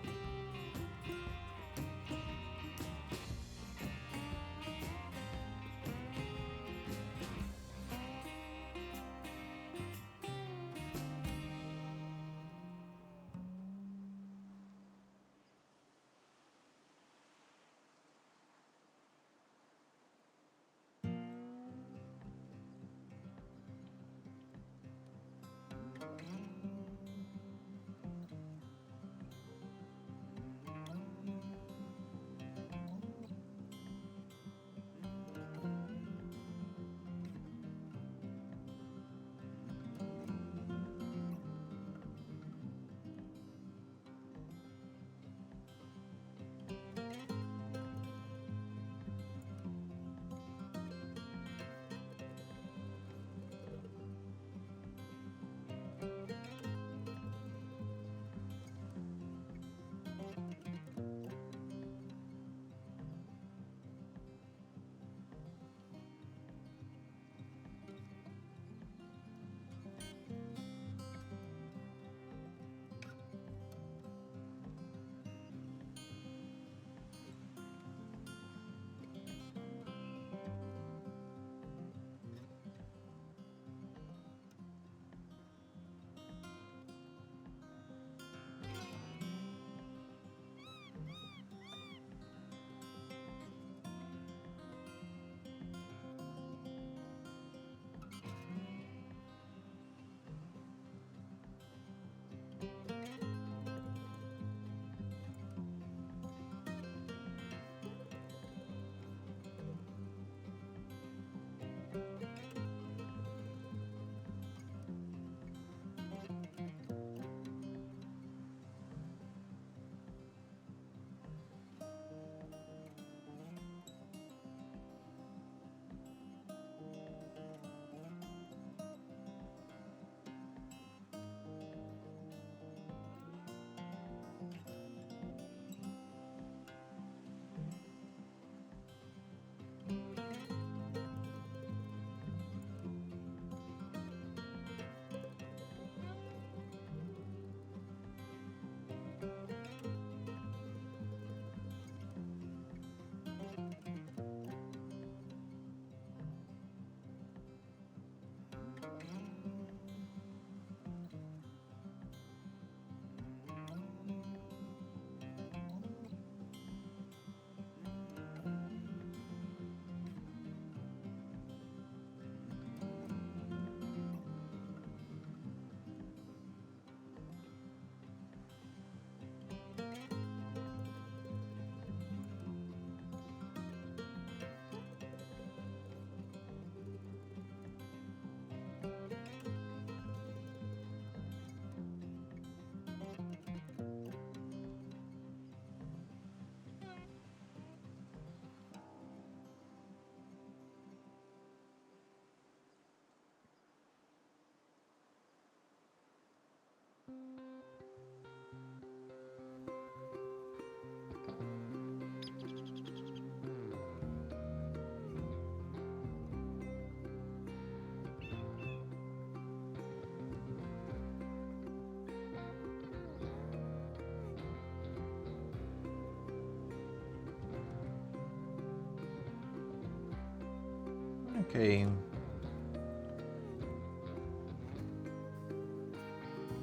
Okay.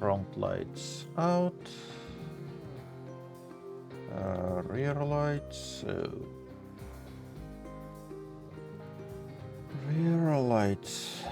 Front lights out. Rear lights. Rear lights.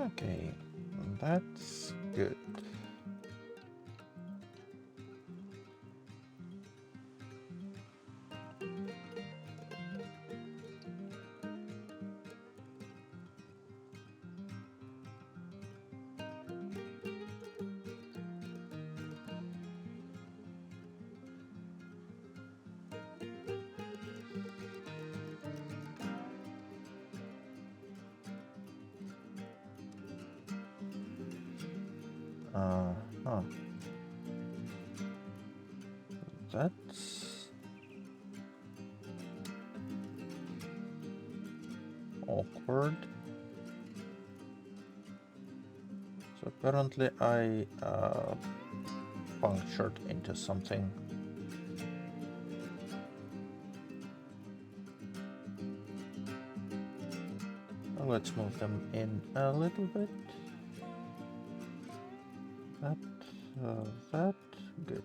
Okay, that's good. Huh. That's awkward. So apparently I punctured into something. Well, let's move them in a little bit. That, good.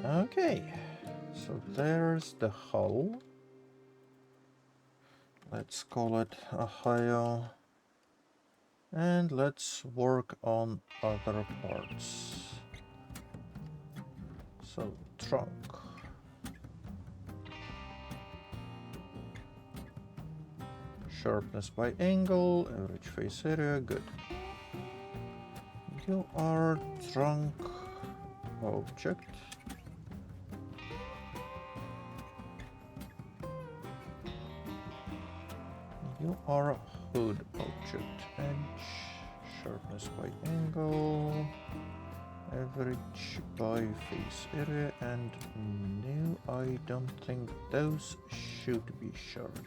Okay, so there's the hull. Let's call it Ohio. And let's work on other parts. So, trunk. Sharpness by angle, average face area, good. You are trunk object. You are hood object. Edge, sharpness by angle, average by face area, and no, I don't think those should be sharp.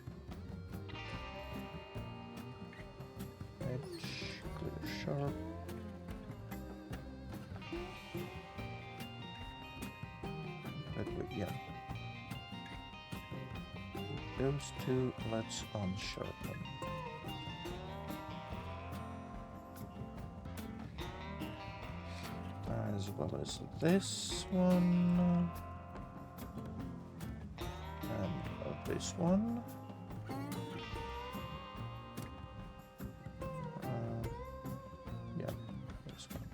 Edge, clear sharp. That way, yeah. Those two, let's unsharpen. As well as this one. And this one. Yeah, this one.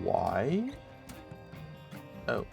Why? Oh.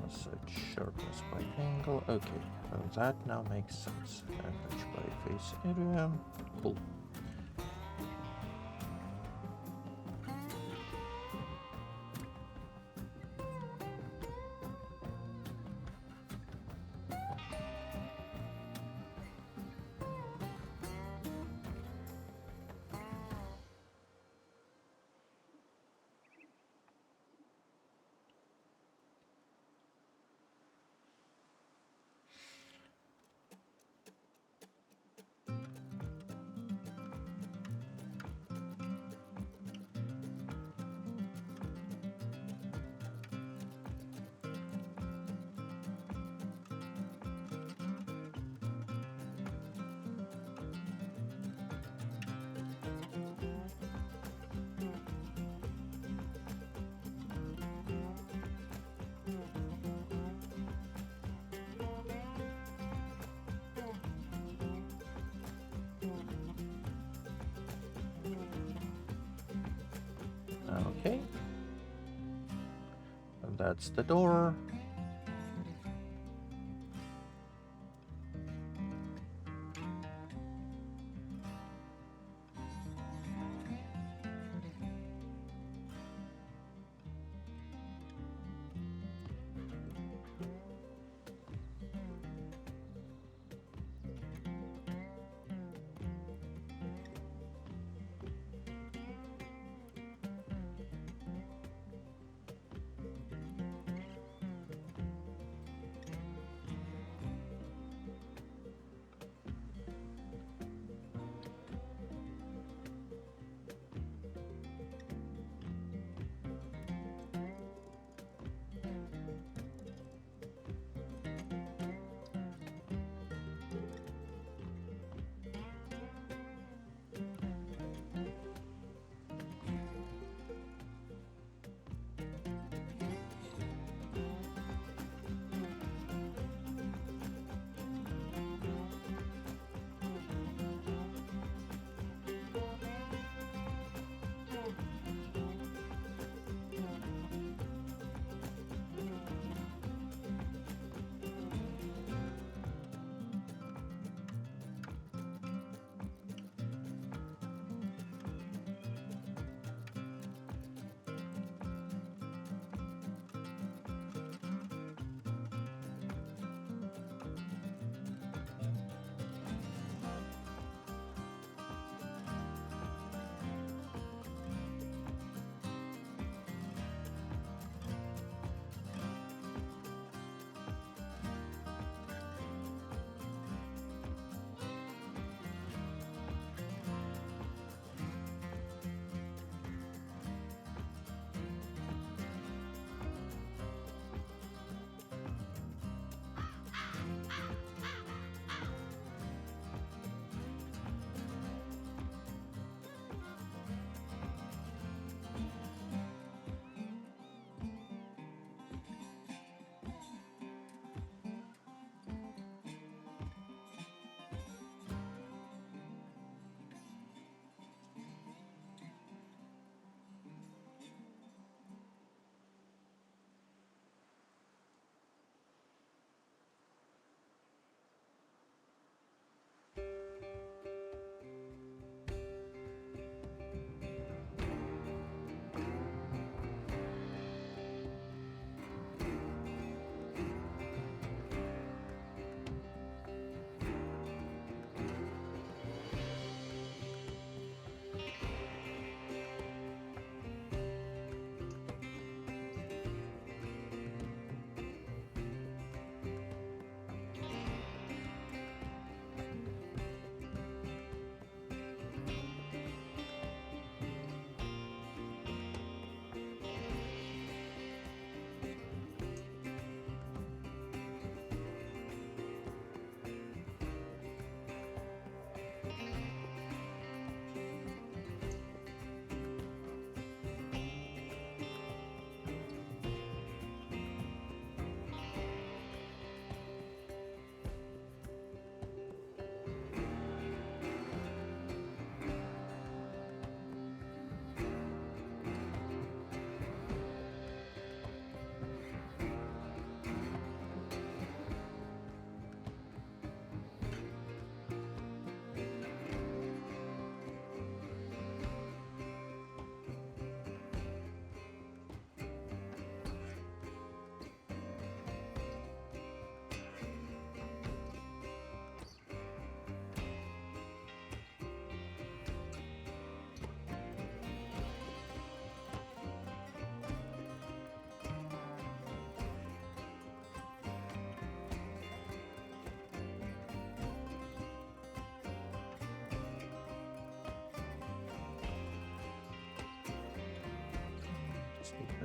Set sharpness by angle. Okay, that now makes sense. Average by face area. Cool. Okay. And that's the door.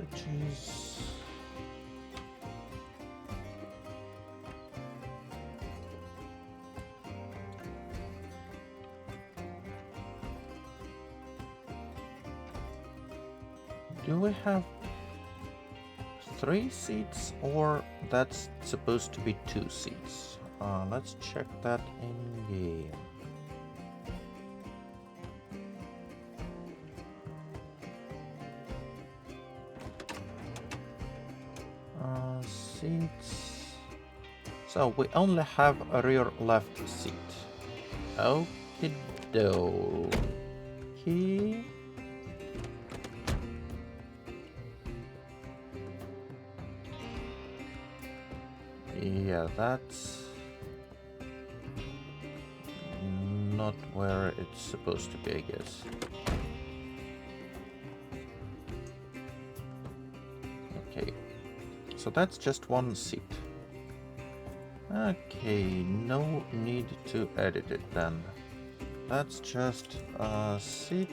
averages. Do we have 3 seats, or that's supposed to be 2 seats? Let's check that in game. Seats. So we only have a rear left seat. Okie dokie. Yeah, that's not where it's supposed to be, I guess. Okay, so that's just 1 seat. Okay, no need to edit it then. That's just a seat,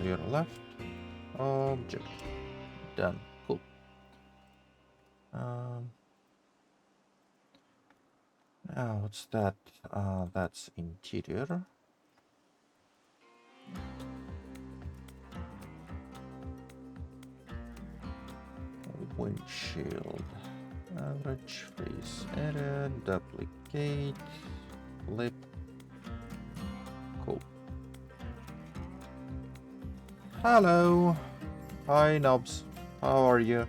rear left, object. Done. Cool. Now what's that? That's interior. Windshield. Average face area. Duplicate. Flip. Cool. Hello. Hi, Nobs. How are you?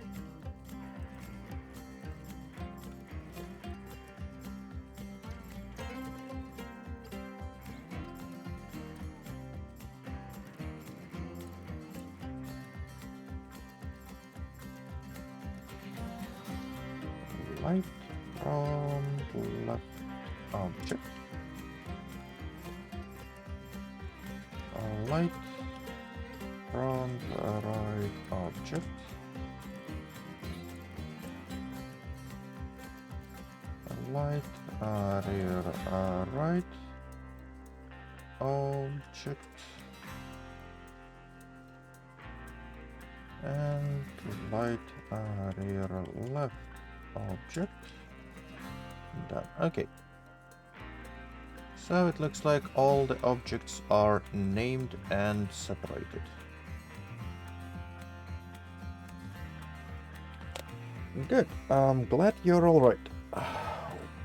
Light from left object. Light from the right object. Light rear right object. And light rear left object. Done. Okay. So it looks like all the objects are named and separated. Good. I'm glad you're alright.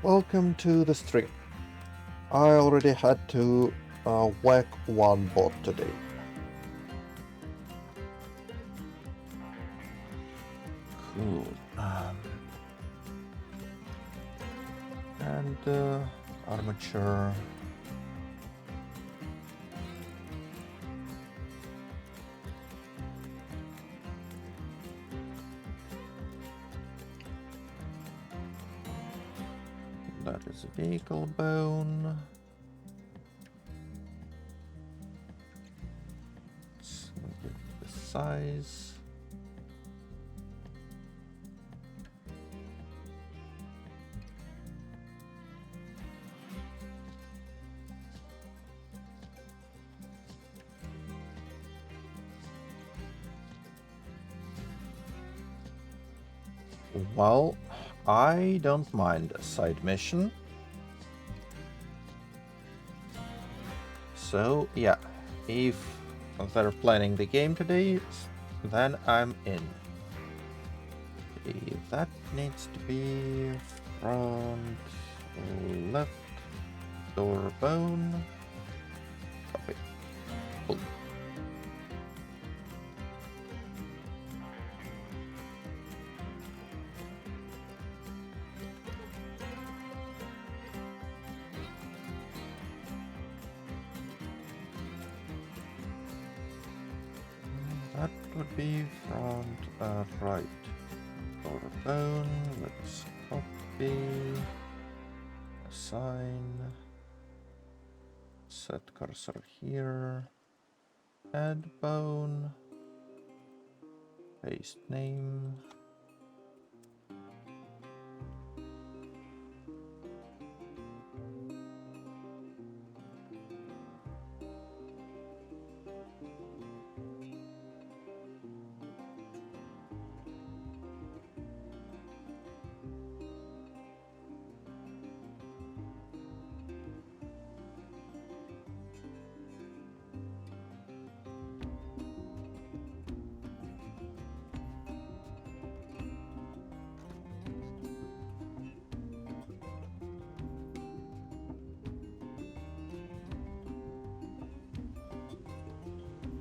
Welcome to the stream. I already had to whack 1 bot today. Cool. And armature. That is a vehicle bone. Let's get the size. Well, I don't mind a side mission. So, yeah, if they're planning the game today, then I'm in. Okay, that needs to be front left door bone. Copy. Cool. That would be front right door bone. Let's copy, assign, set cursor here, add bone, paste name.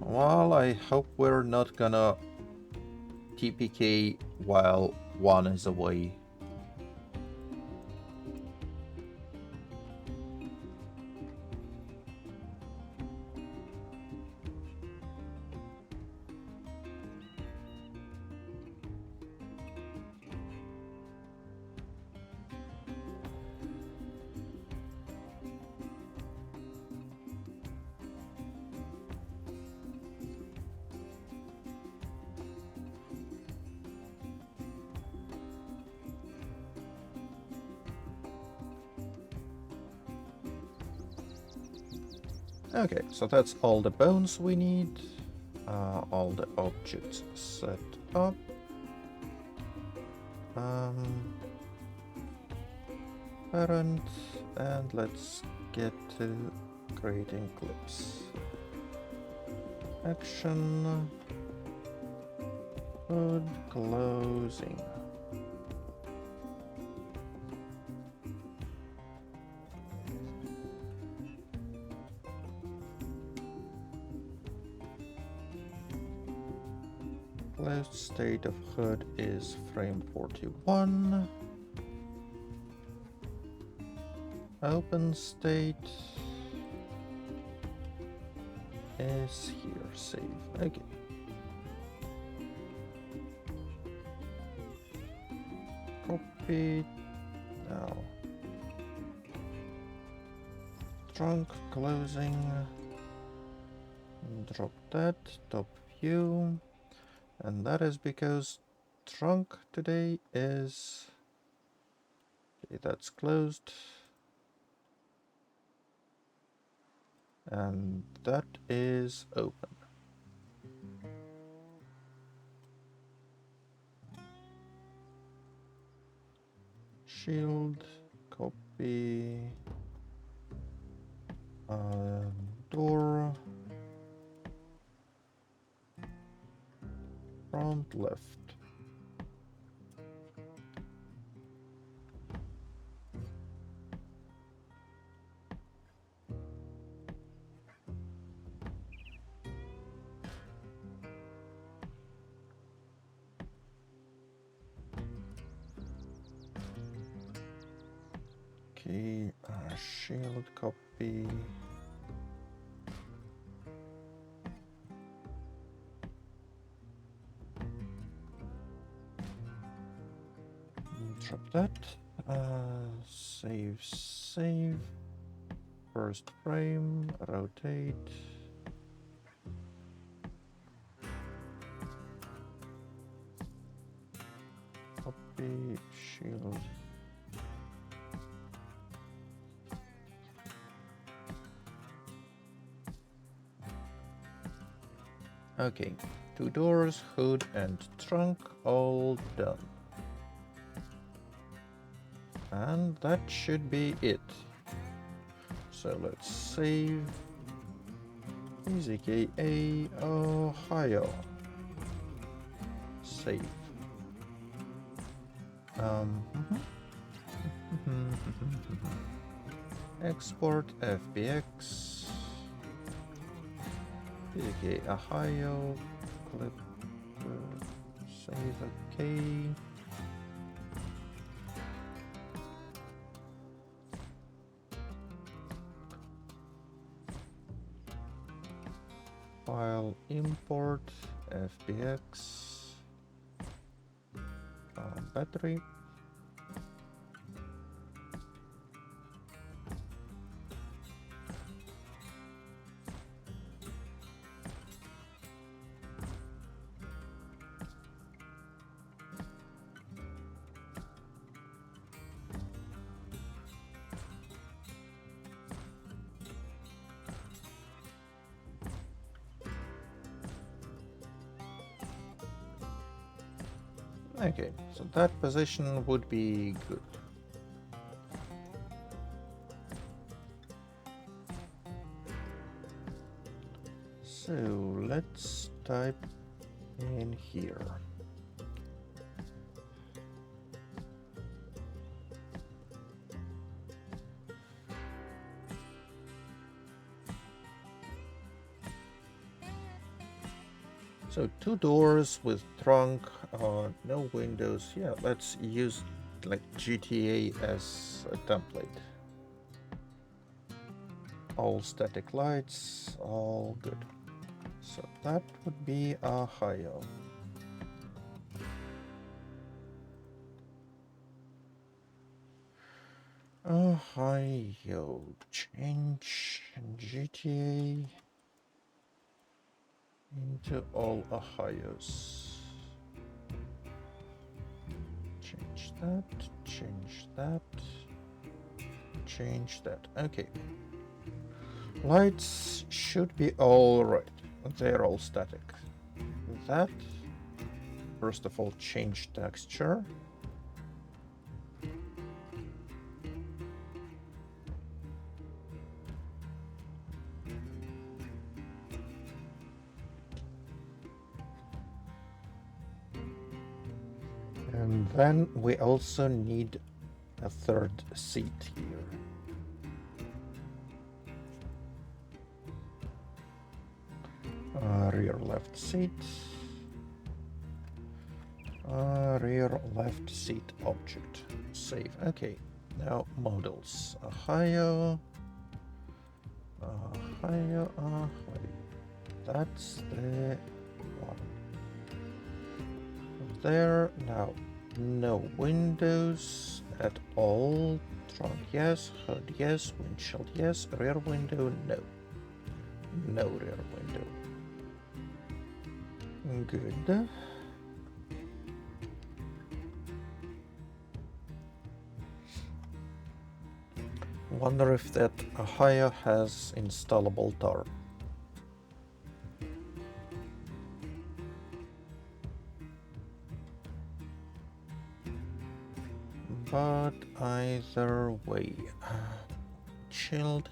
Well, I hope we're not gonna TPK while one is away. Okay, so that's all the bones we need. All the objects set up. Parent, and let's get to creating clips. Action, hood, closing. Closed state of hood is frame 41. Open state is here, save. Okay. Copy. Now. Trunk closing. Drop that. Top view. And that is because trunk today is... Okay, that's closed. And that is open. Shield, copy, door, front left. Okay, shield copy. Drop that. Save, save. First frame, rotate. Copy, shield. Okay, 2 doors, hood and trunk all done. And that should be it. So let's save. PZK Ohio. Save. Export FBX. PZK Ohio. Clip. Save. Okay. File import FBX battery. Okay, so that position would be good. So let's type in here. So 2 doors with trunk, no windows. Yeah, let's use like GTA as a template. All static lights, all good. So that would be Ohio. Ohio, change GTA into all Ohios. Change that, change that, change that. Okay. Lights should be all right. They're all static. That, first of all, change texture. And then we also need a third seat here. Rear left seat. Rear left seat object. Save. Okay. Now models. Ohio. Ohio. That's the one. There. Now, no windows at all. Trunk, yes. Hood, yes. Windshield, yes. Rear window, no. No rear window. Good. Wonder if that Ohio has installable tarp. But either way, chilled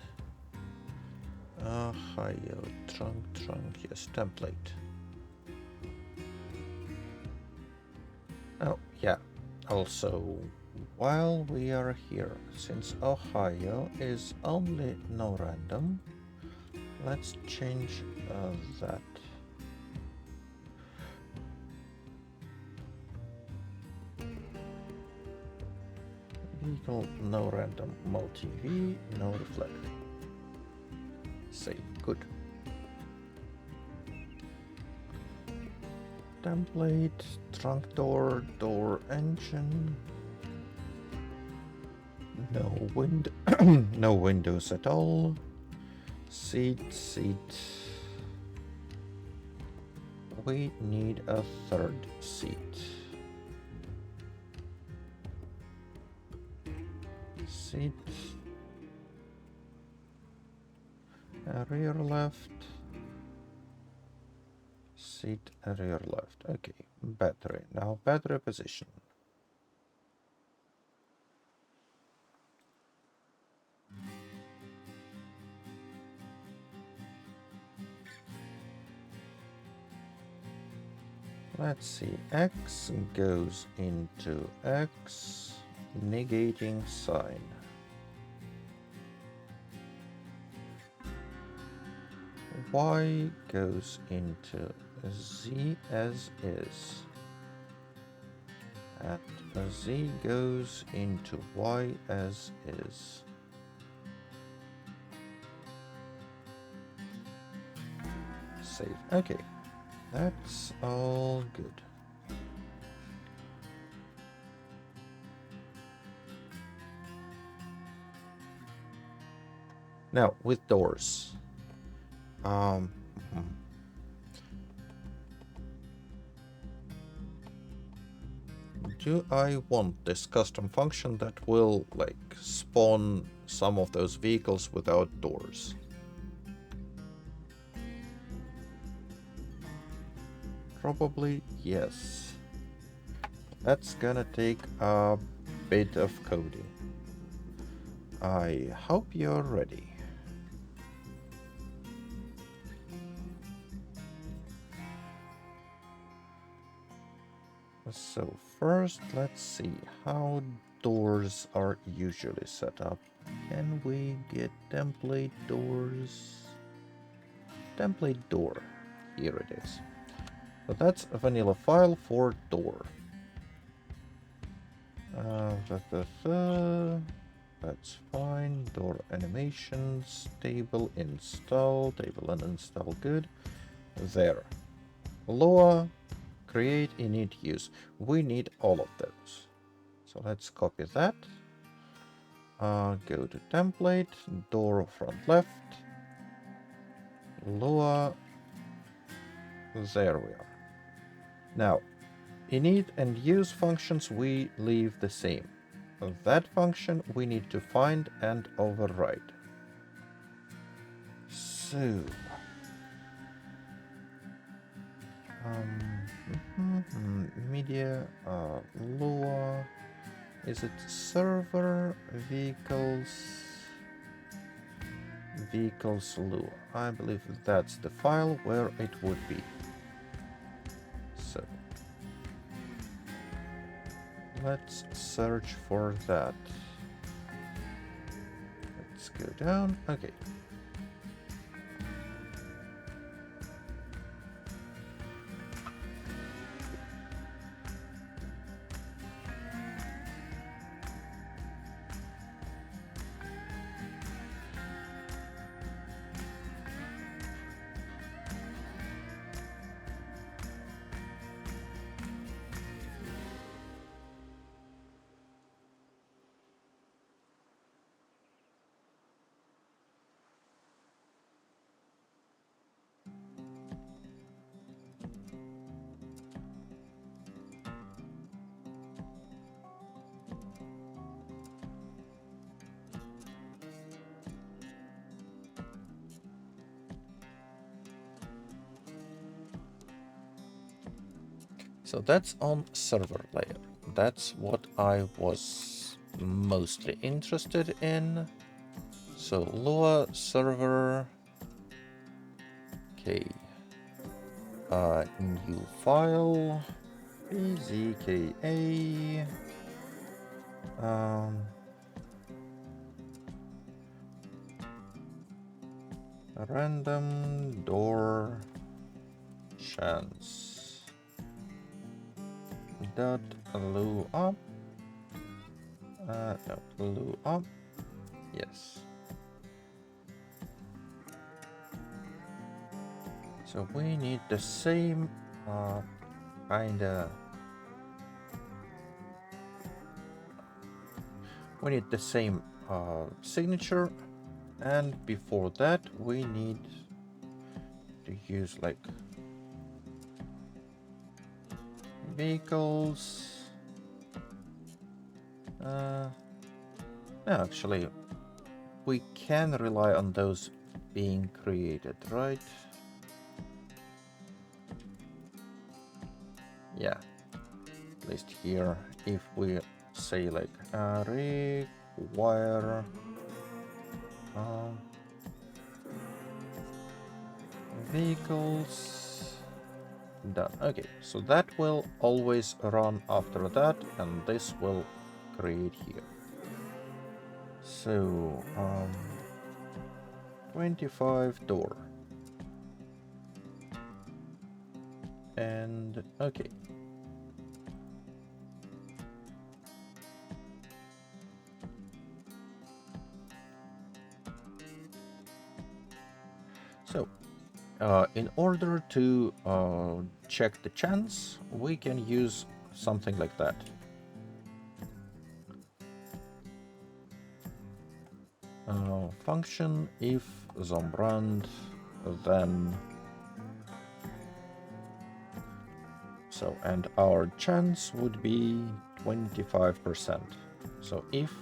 Ohio trunk, yes, template. Oh, yeah. Also, while we are here, since Ohio is only no random, let's change that. Vehicle, no random, multi-V, no reflect. Save, good. Template, trunk door, door engine. No no windows at all. Seat. We need a third seat. Seat. Rear left. Seat rear left. Okay. Battery. Now battery position. Let's see. X goes into X, negating sign. Y goes into Z as is. And Z goes into Y as is. Save. Okay. That's all good. Now, with doors. Do I want this custom function that will, like, spawn some of those vehicles without doors? Probably yes. That's gonna take a bit of coding. I hope you're ready. So first, let's see how doors are usually set up. Can we get template doors? Template door. Here it is. So that's a vanilla file for door. That's fine. Door animations, table install, table uninstall, good. There. Lua, create, init, use. We need all of those. So let's copy that. Go to template, door front left, Lua. There we are. Now, init and use functions we leave the same. That function we need to find and override. So, media, Lua, is it server, vehicles Lua? I believe that's the file where it would be. So, let's search for that. Let's go down. Okay. So that's on server layer. That's what I was mostly interested in. So Lua server. Okay. New file. PZK. Random door chance. Dot Lua. No, Lua. Yes. So we need the same kinda. We need the same signature, and before that we need to use like vehicles. No, actually, we can rely on those being created, right? Yeah, at least here, if we say like require vehicles done. Okay, so that will always run after that, and this will create here. So 25 door. And okay. So in order to check the chance, we can use something like that. Function if zombrand, then so, and our chance would be 25%. So if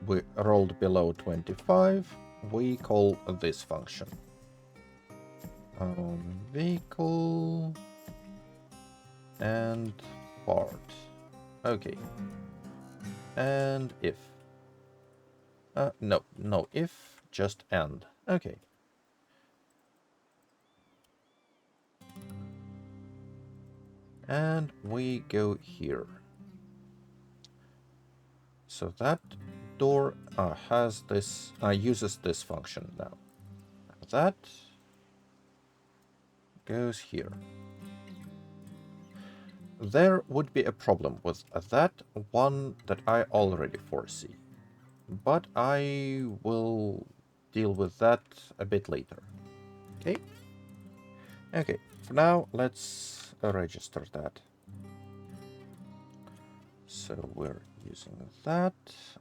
we rolled below 25, we call this function. Vehicle and part. Okay. And if. No if, just and. Okay. And we go here. So that door has this, uses this function now. That goes here. There would be a problem with that one that I already foresee, but I will deal with that a bit later. Okay? Okay, for now, let's register that. So we're using that.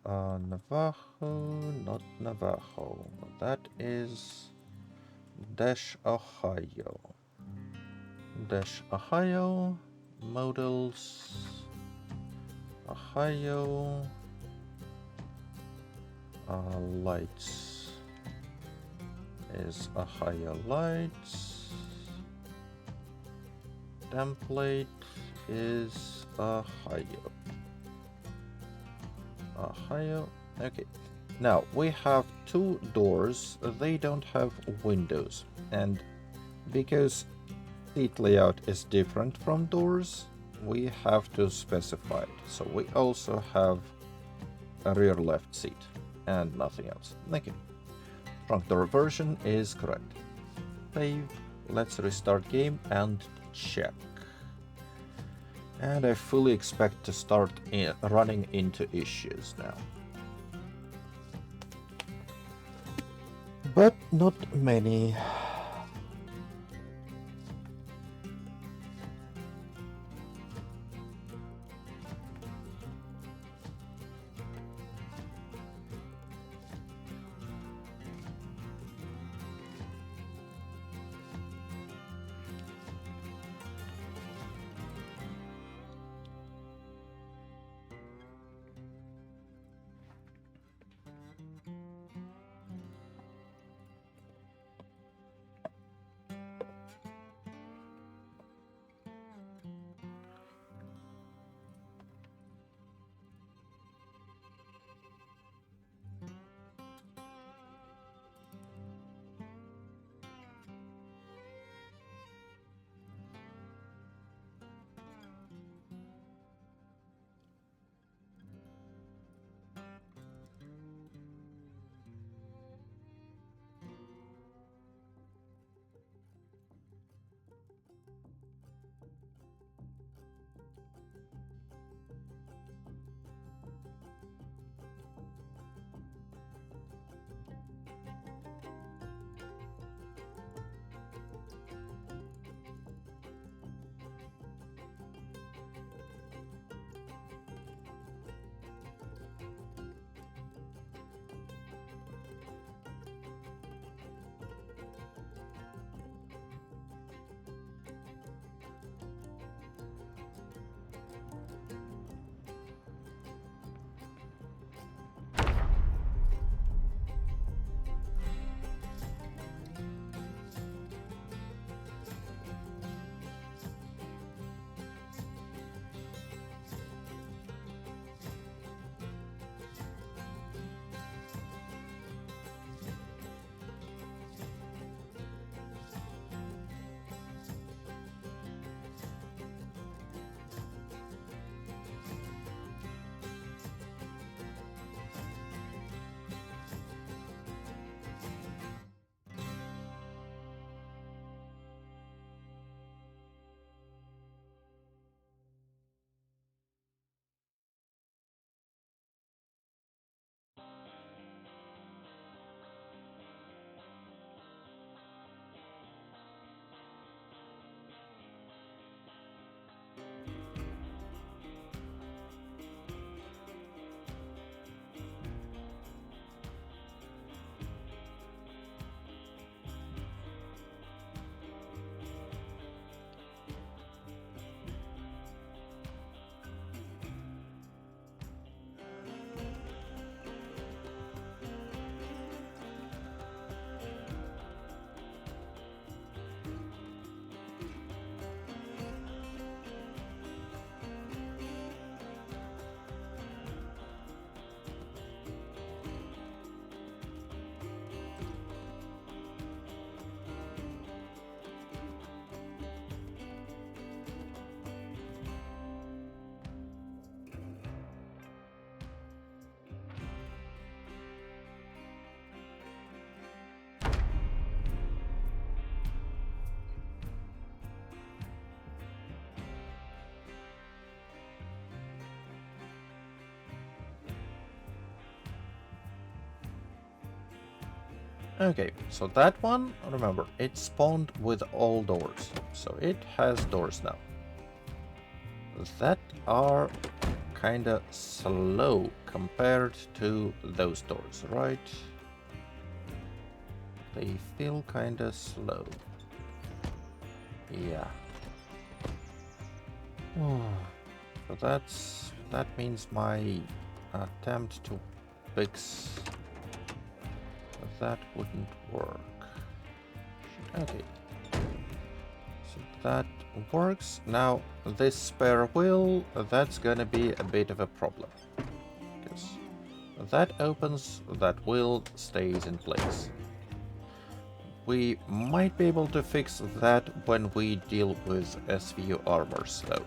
Navajo, not Navajo. That is dash Ohio. Dash Ohio, models, Ohio, lights is Ohio lights. Template is Ohio. Ohio. Okay. Now we have two doors. They don't have windows, and because seat layout is different from doors, we have to specify it. So we also have a rear left seat and nothing else. Okay. Trunk door version is correct. Save. Let's restart game and check. And I fully expect to start running into issues now. But not many. Okay, so that one, remember, it spawned with all doors, so it has doors now. That are kinda slow compared to those doors, right? They feel kinda slow. Yeah. So that means my attempt to fix that wouldn't work. Okay. So that works. Now this spare wheel, that's gonna be a bit of a problem. Because that opens, that wheel stays in place. We might be able to fix that when we deal with SVU armors though.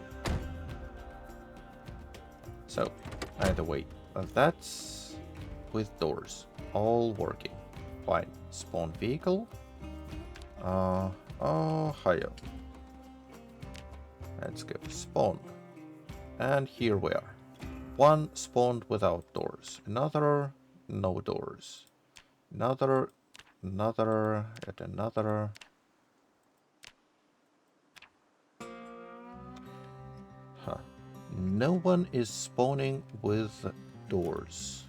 So, either way, that's with doors, all working. Fine. Spawn vehicle. Ohio. Let's go. Spawn. And here we are. One spawned without doors. Another, no doors. Another, yet another. Huh. No one is spawning with doors.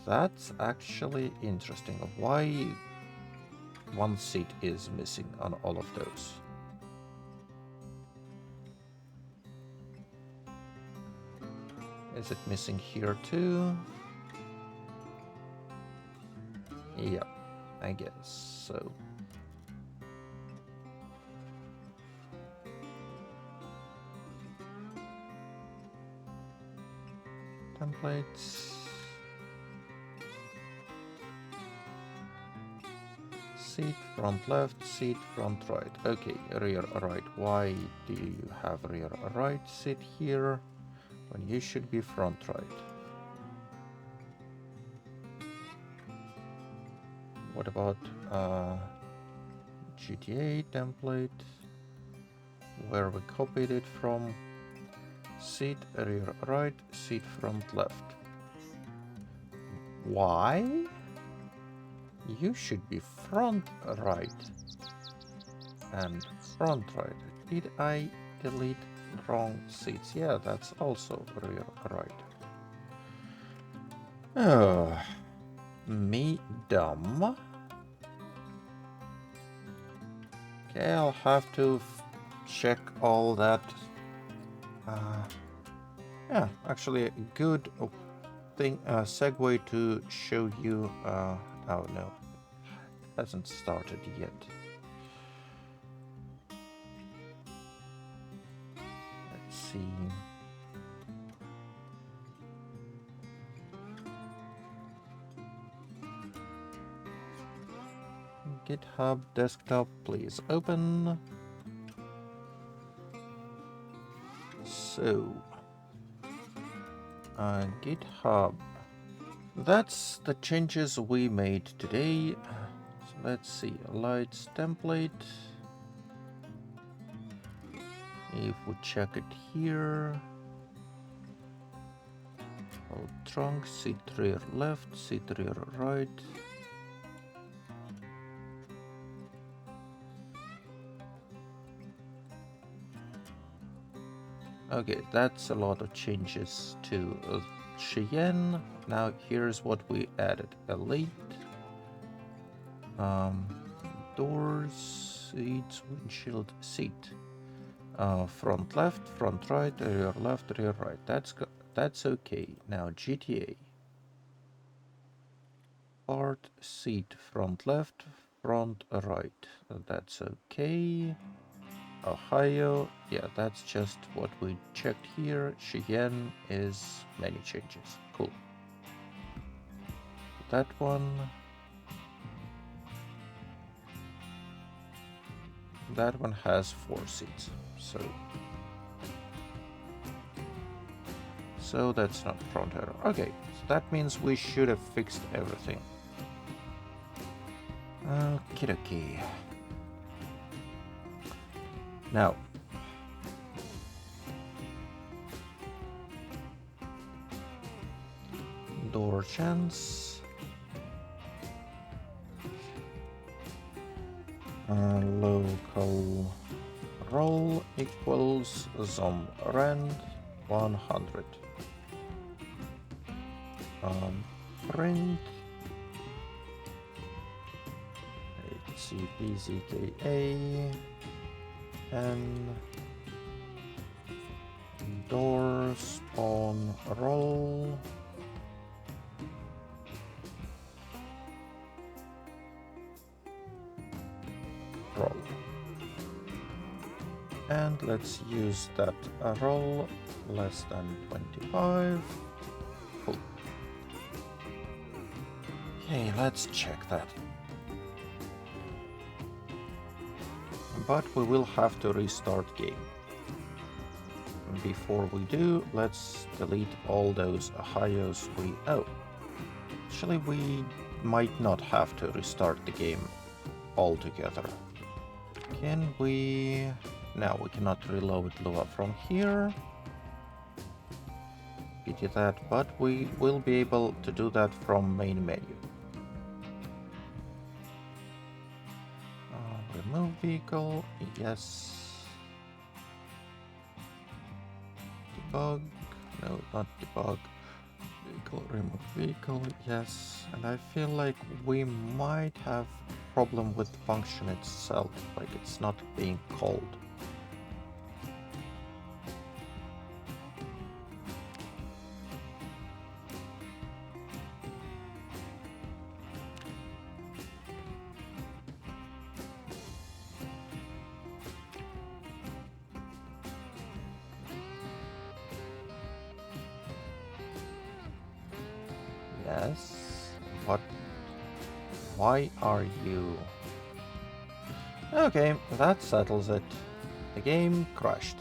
That's actually interesting. Why one seat is missing on all of those? Is it missing here too? Yeah, I guess so. Templates. Seat front left, seat front right. Okay, rear right. Why do you have rear right seat here when you should be front right? What about GTA template where we copied it from? Seat rear right, seat front left. Why? You should be front right and front right. Did I delete wrong seats? Yeah, that's also rear right. Oh, me dumb. Okay, I'll have to check all that. Yeah, actually, a good thing, segue to show you. Oh no, hasn't started yet. Let's see. GitHub desktop, please open. So, GitHub. That's the changes we made today. So let's see, lights template. If we check it here. Oh, trunk, seat rear left, seat rear right. Okay, that's a lot of changes to Cheyenne. Now here's what we added. Elite. Doors, seats, windshield, seat. Front left, front right, rear left, rear right. That's okay. Now GTA. Part, seat, front left, front right. That's okay. Ohio, yeah, that's just what we checked here. Cheyenne is many changes. Cool. That one. That one has 4 seats, so that's not front error. Okay, so that means we should have fixed everything. Okie dokie. Now, door chance. Local roll equals zom rand 100. Print PZK and door spawn roll and let's use that roll less than 25. Cool. Okay, let's check that. But we will have to restart game. Before we do, let's delete all those Ohios we owe. Actually, we might not have to restart the game altogether. Can we... No, we cannot reload Lua from here. Pity that, but we will be able to do that from main menu. Remove vehicle, yes. Debug, no, not debug. Vehicle, remove vehicle, yes. And I feel like we might have problem with the function itself, like it's not being called. Yes, but why are you... Okay, that settles it. The game crashed.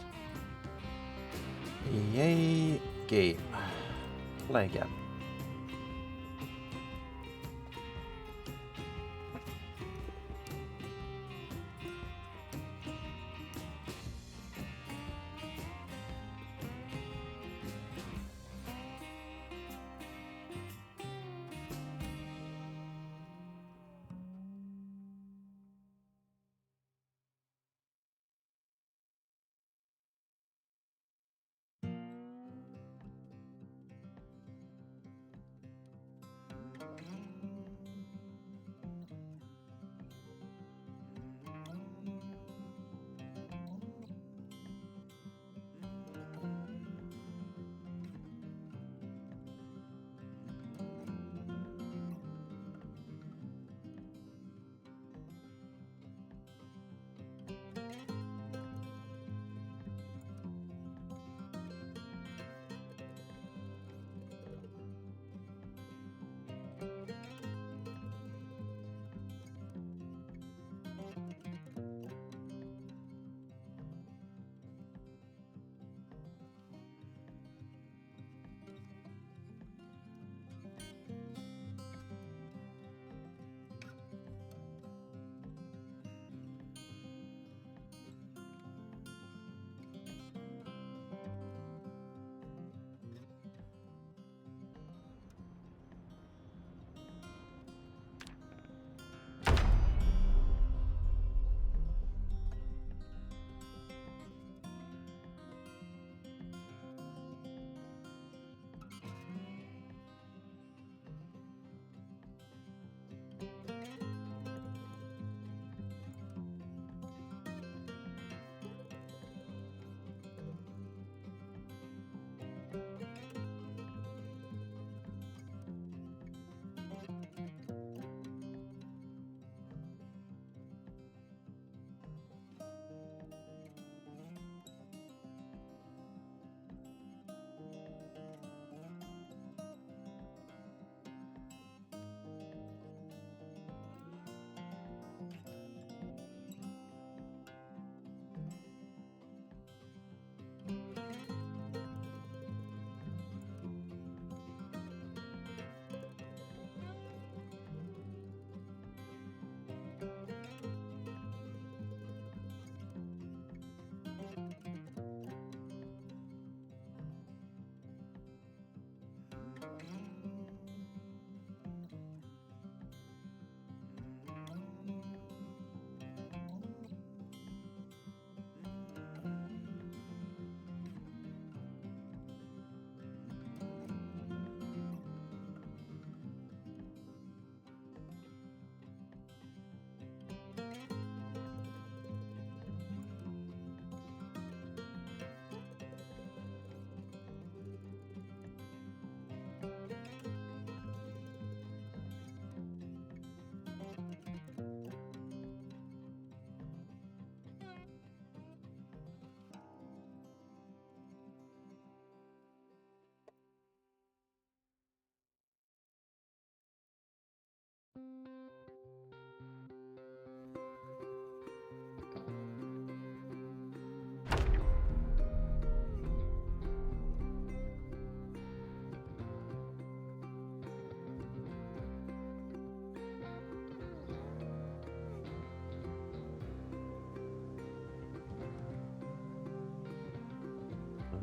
Yay, game. Play again.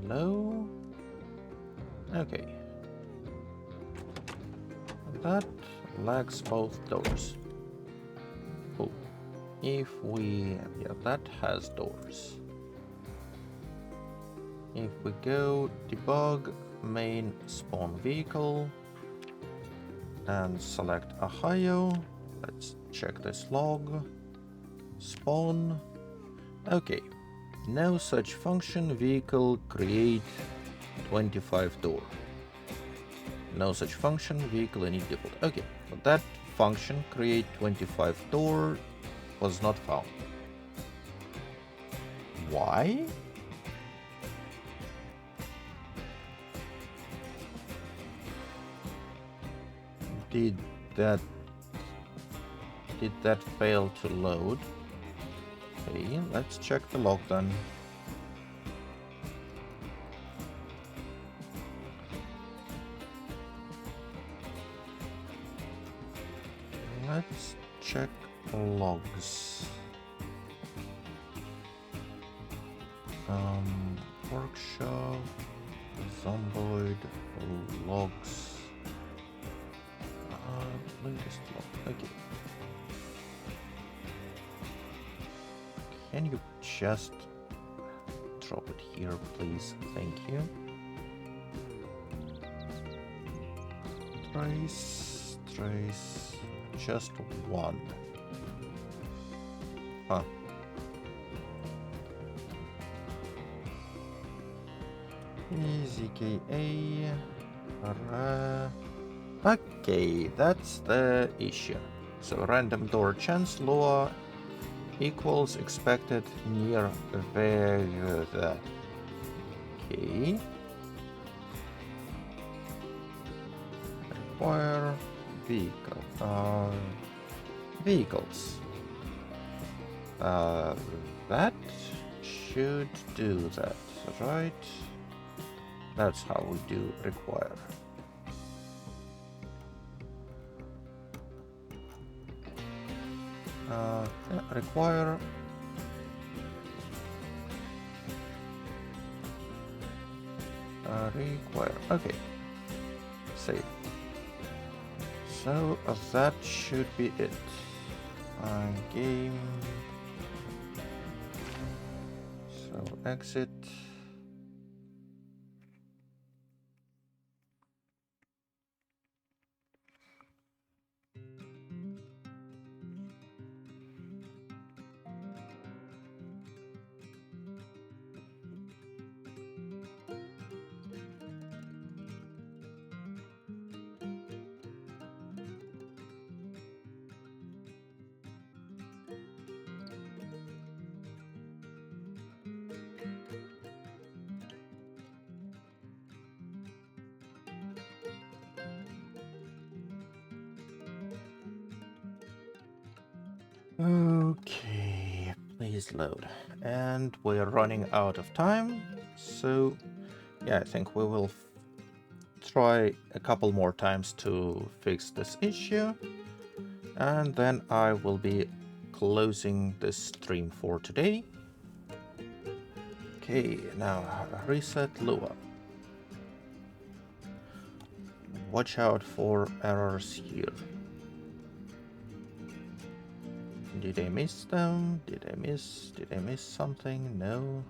low. Okay. That lacks both doors. Oh, if we... yeah, that has doors. If we go debug main spawn vehicle and select Ohio, let's check this log. Spawn. Okay. No such function vehicle create 25 door. No such function vehicle init default. Okay, but that function create 25 door was not found. Why? Did that fail to load? Okay, let's check the log then. Let's check logs. Workshop, Zomboid, logs. Latest log. Okay. Can you just drop it here, please? Thank you. Trace, just one. Huh. PZK. Okay, that's the issue. So random door chance lower equals expected near value. Okay. Require vehicle. Vehicles. That should do that, right? That's how we do require. Require require. Okay, save. So that should be it. Game. So exit. Okay, please load. And we're running out of time, so yeah, I think we will try a couple more times to fix this issue, and then I will be closing this stream for today. Okay, now reset Lua. Watch out for errors here. Did I miss them? Did I miss something? No.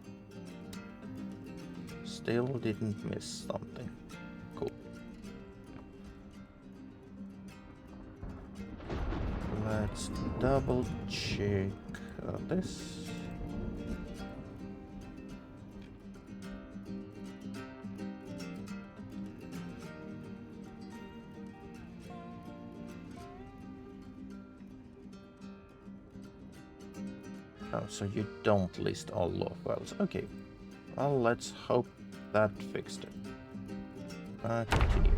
Still didn't miss something. Cool. Let's double check this. Oh, so you don't list all log files. Okay. Well, let's hope that fixed it. Continue.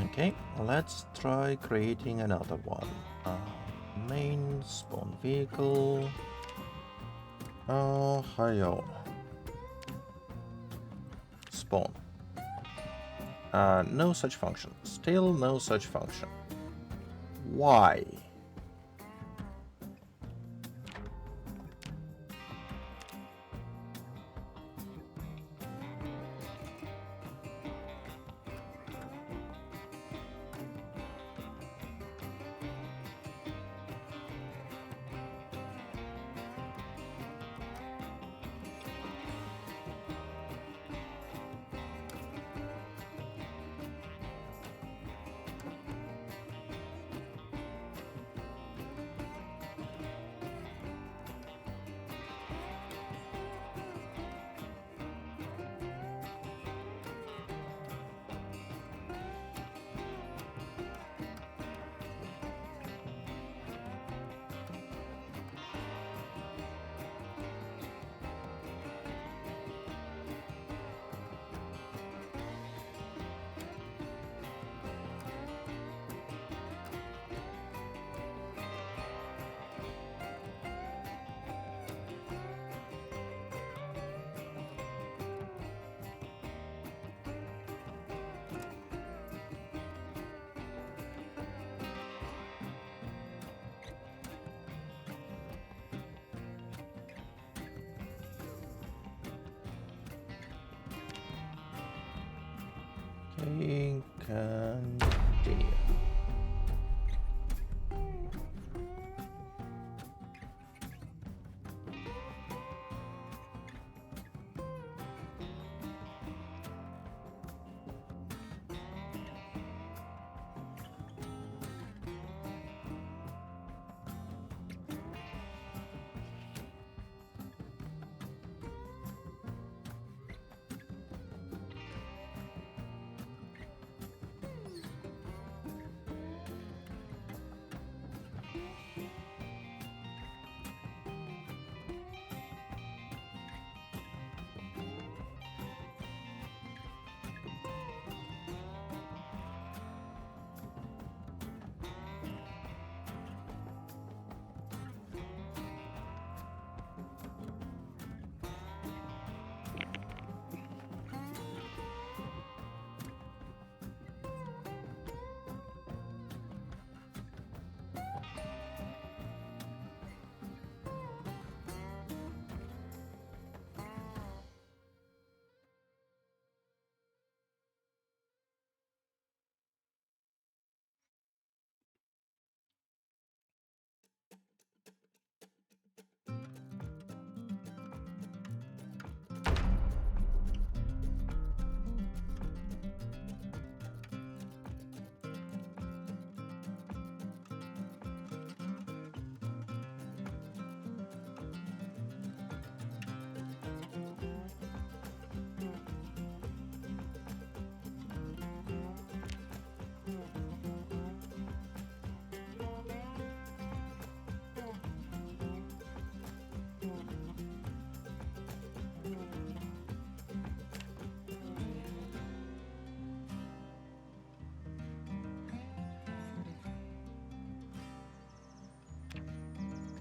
Okay, let's try creating another one. Main spawn vehicle. Hi-yo. Spawn. No such function. Still no such function. Why? Okay, continue.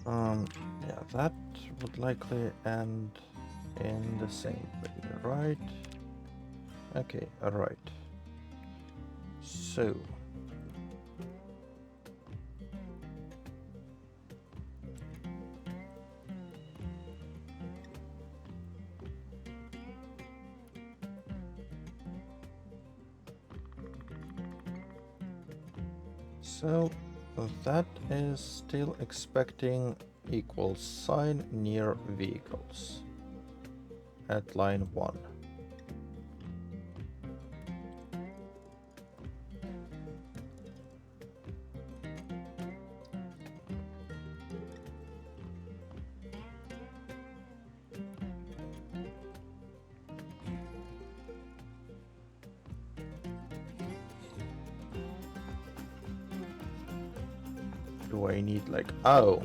Yeah, that would likely end in the same way, right? Okay, alright. So... So that is still expecting equals sign near vehicles at line 1. Do I need like... Oh,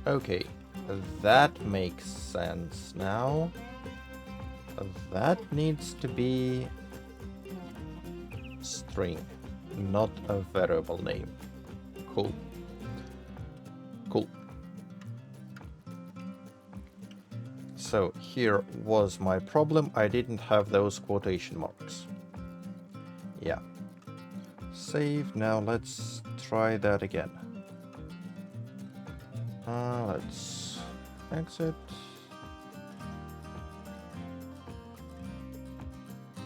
okay, that makes sense now. That needs to be string. not a variable name. Cool. Cool. So here was my problem. I didn't have those quotation marks. Yeah. Save. Now let's try that again. Let's exit.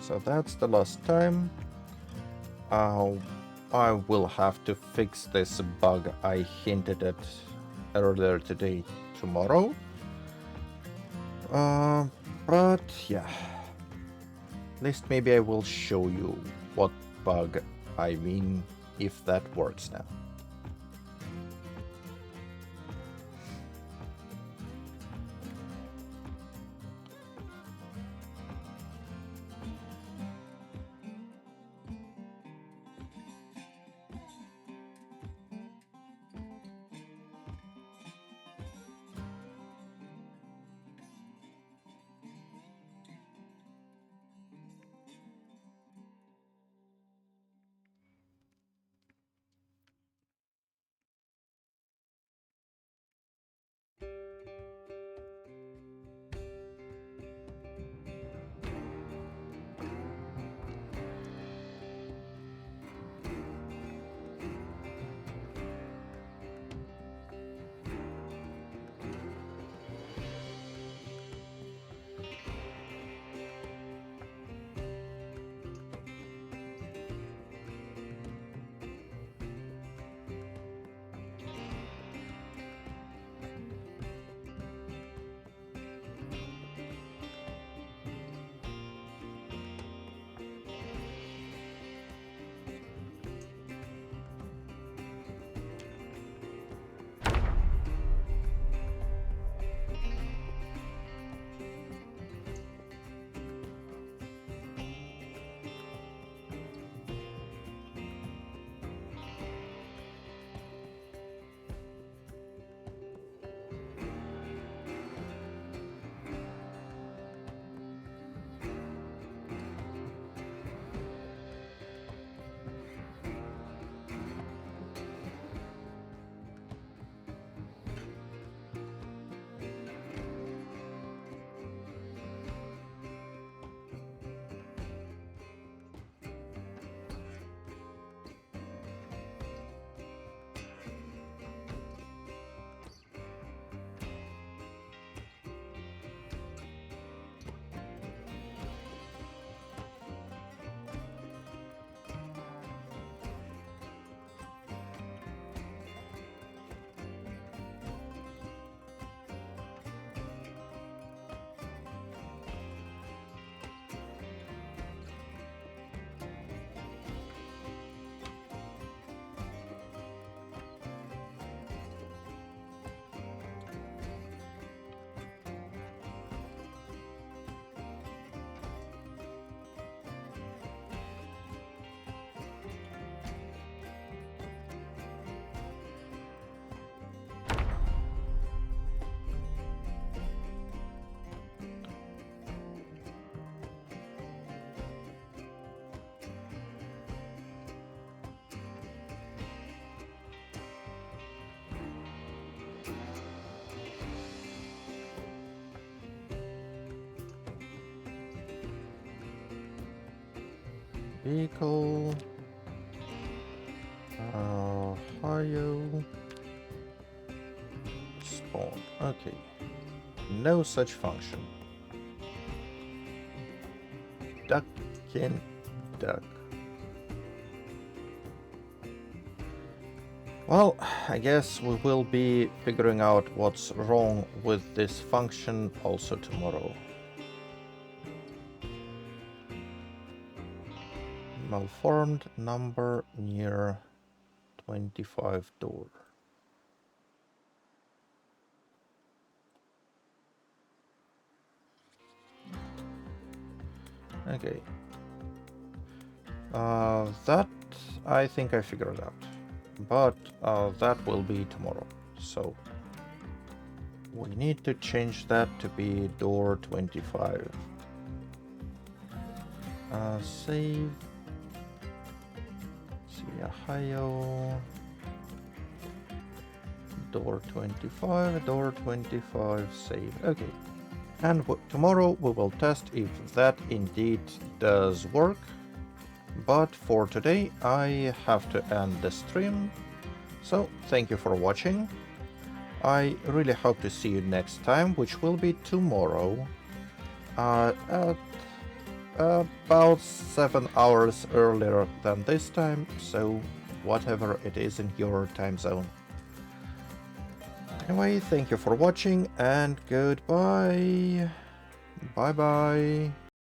So that's the last time. I will have to fix this bug I hinted at earlier today, tomorrow. But yeah, at least maybe I will show you what bug I mean, if that works now. Vehicle, Ohio, spawn. Okay, no such function. Duck in duck. Well, I guess we will be figuring out what's wrong with this function also tomorrow. Malformed number near 25 door. Okay. That I think I figured out. But that will be tomorrow. So we need to change that to be door 25. Save. See Ohio. Door 25, save. Okay. And tomorrow we will test if that indeed does work. But for today, I have to end the stream. So thank you for watching. I really hope to see you next time, which will be tomorrow at about 7 hours earlier than this time, so whatever it is in your time zone. Anyway, thank you for watching and goodbye. Bye bye.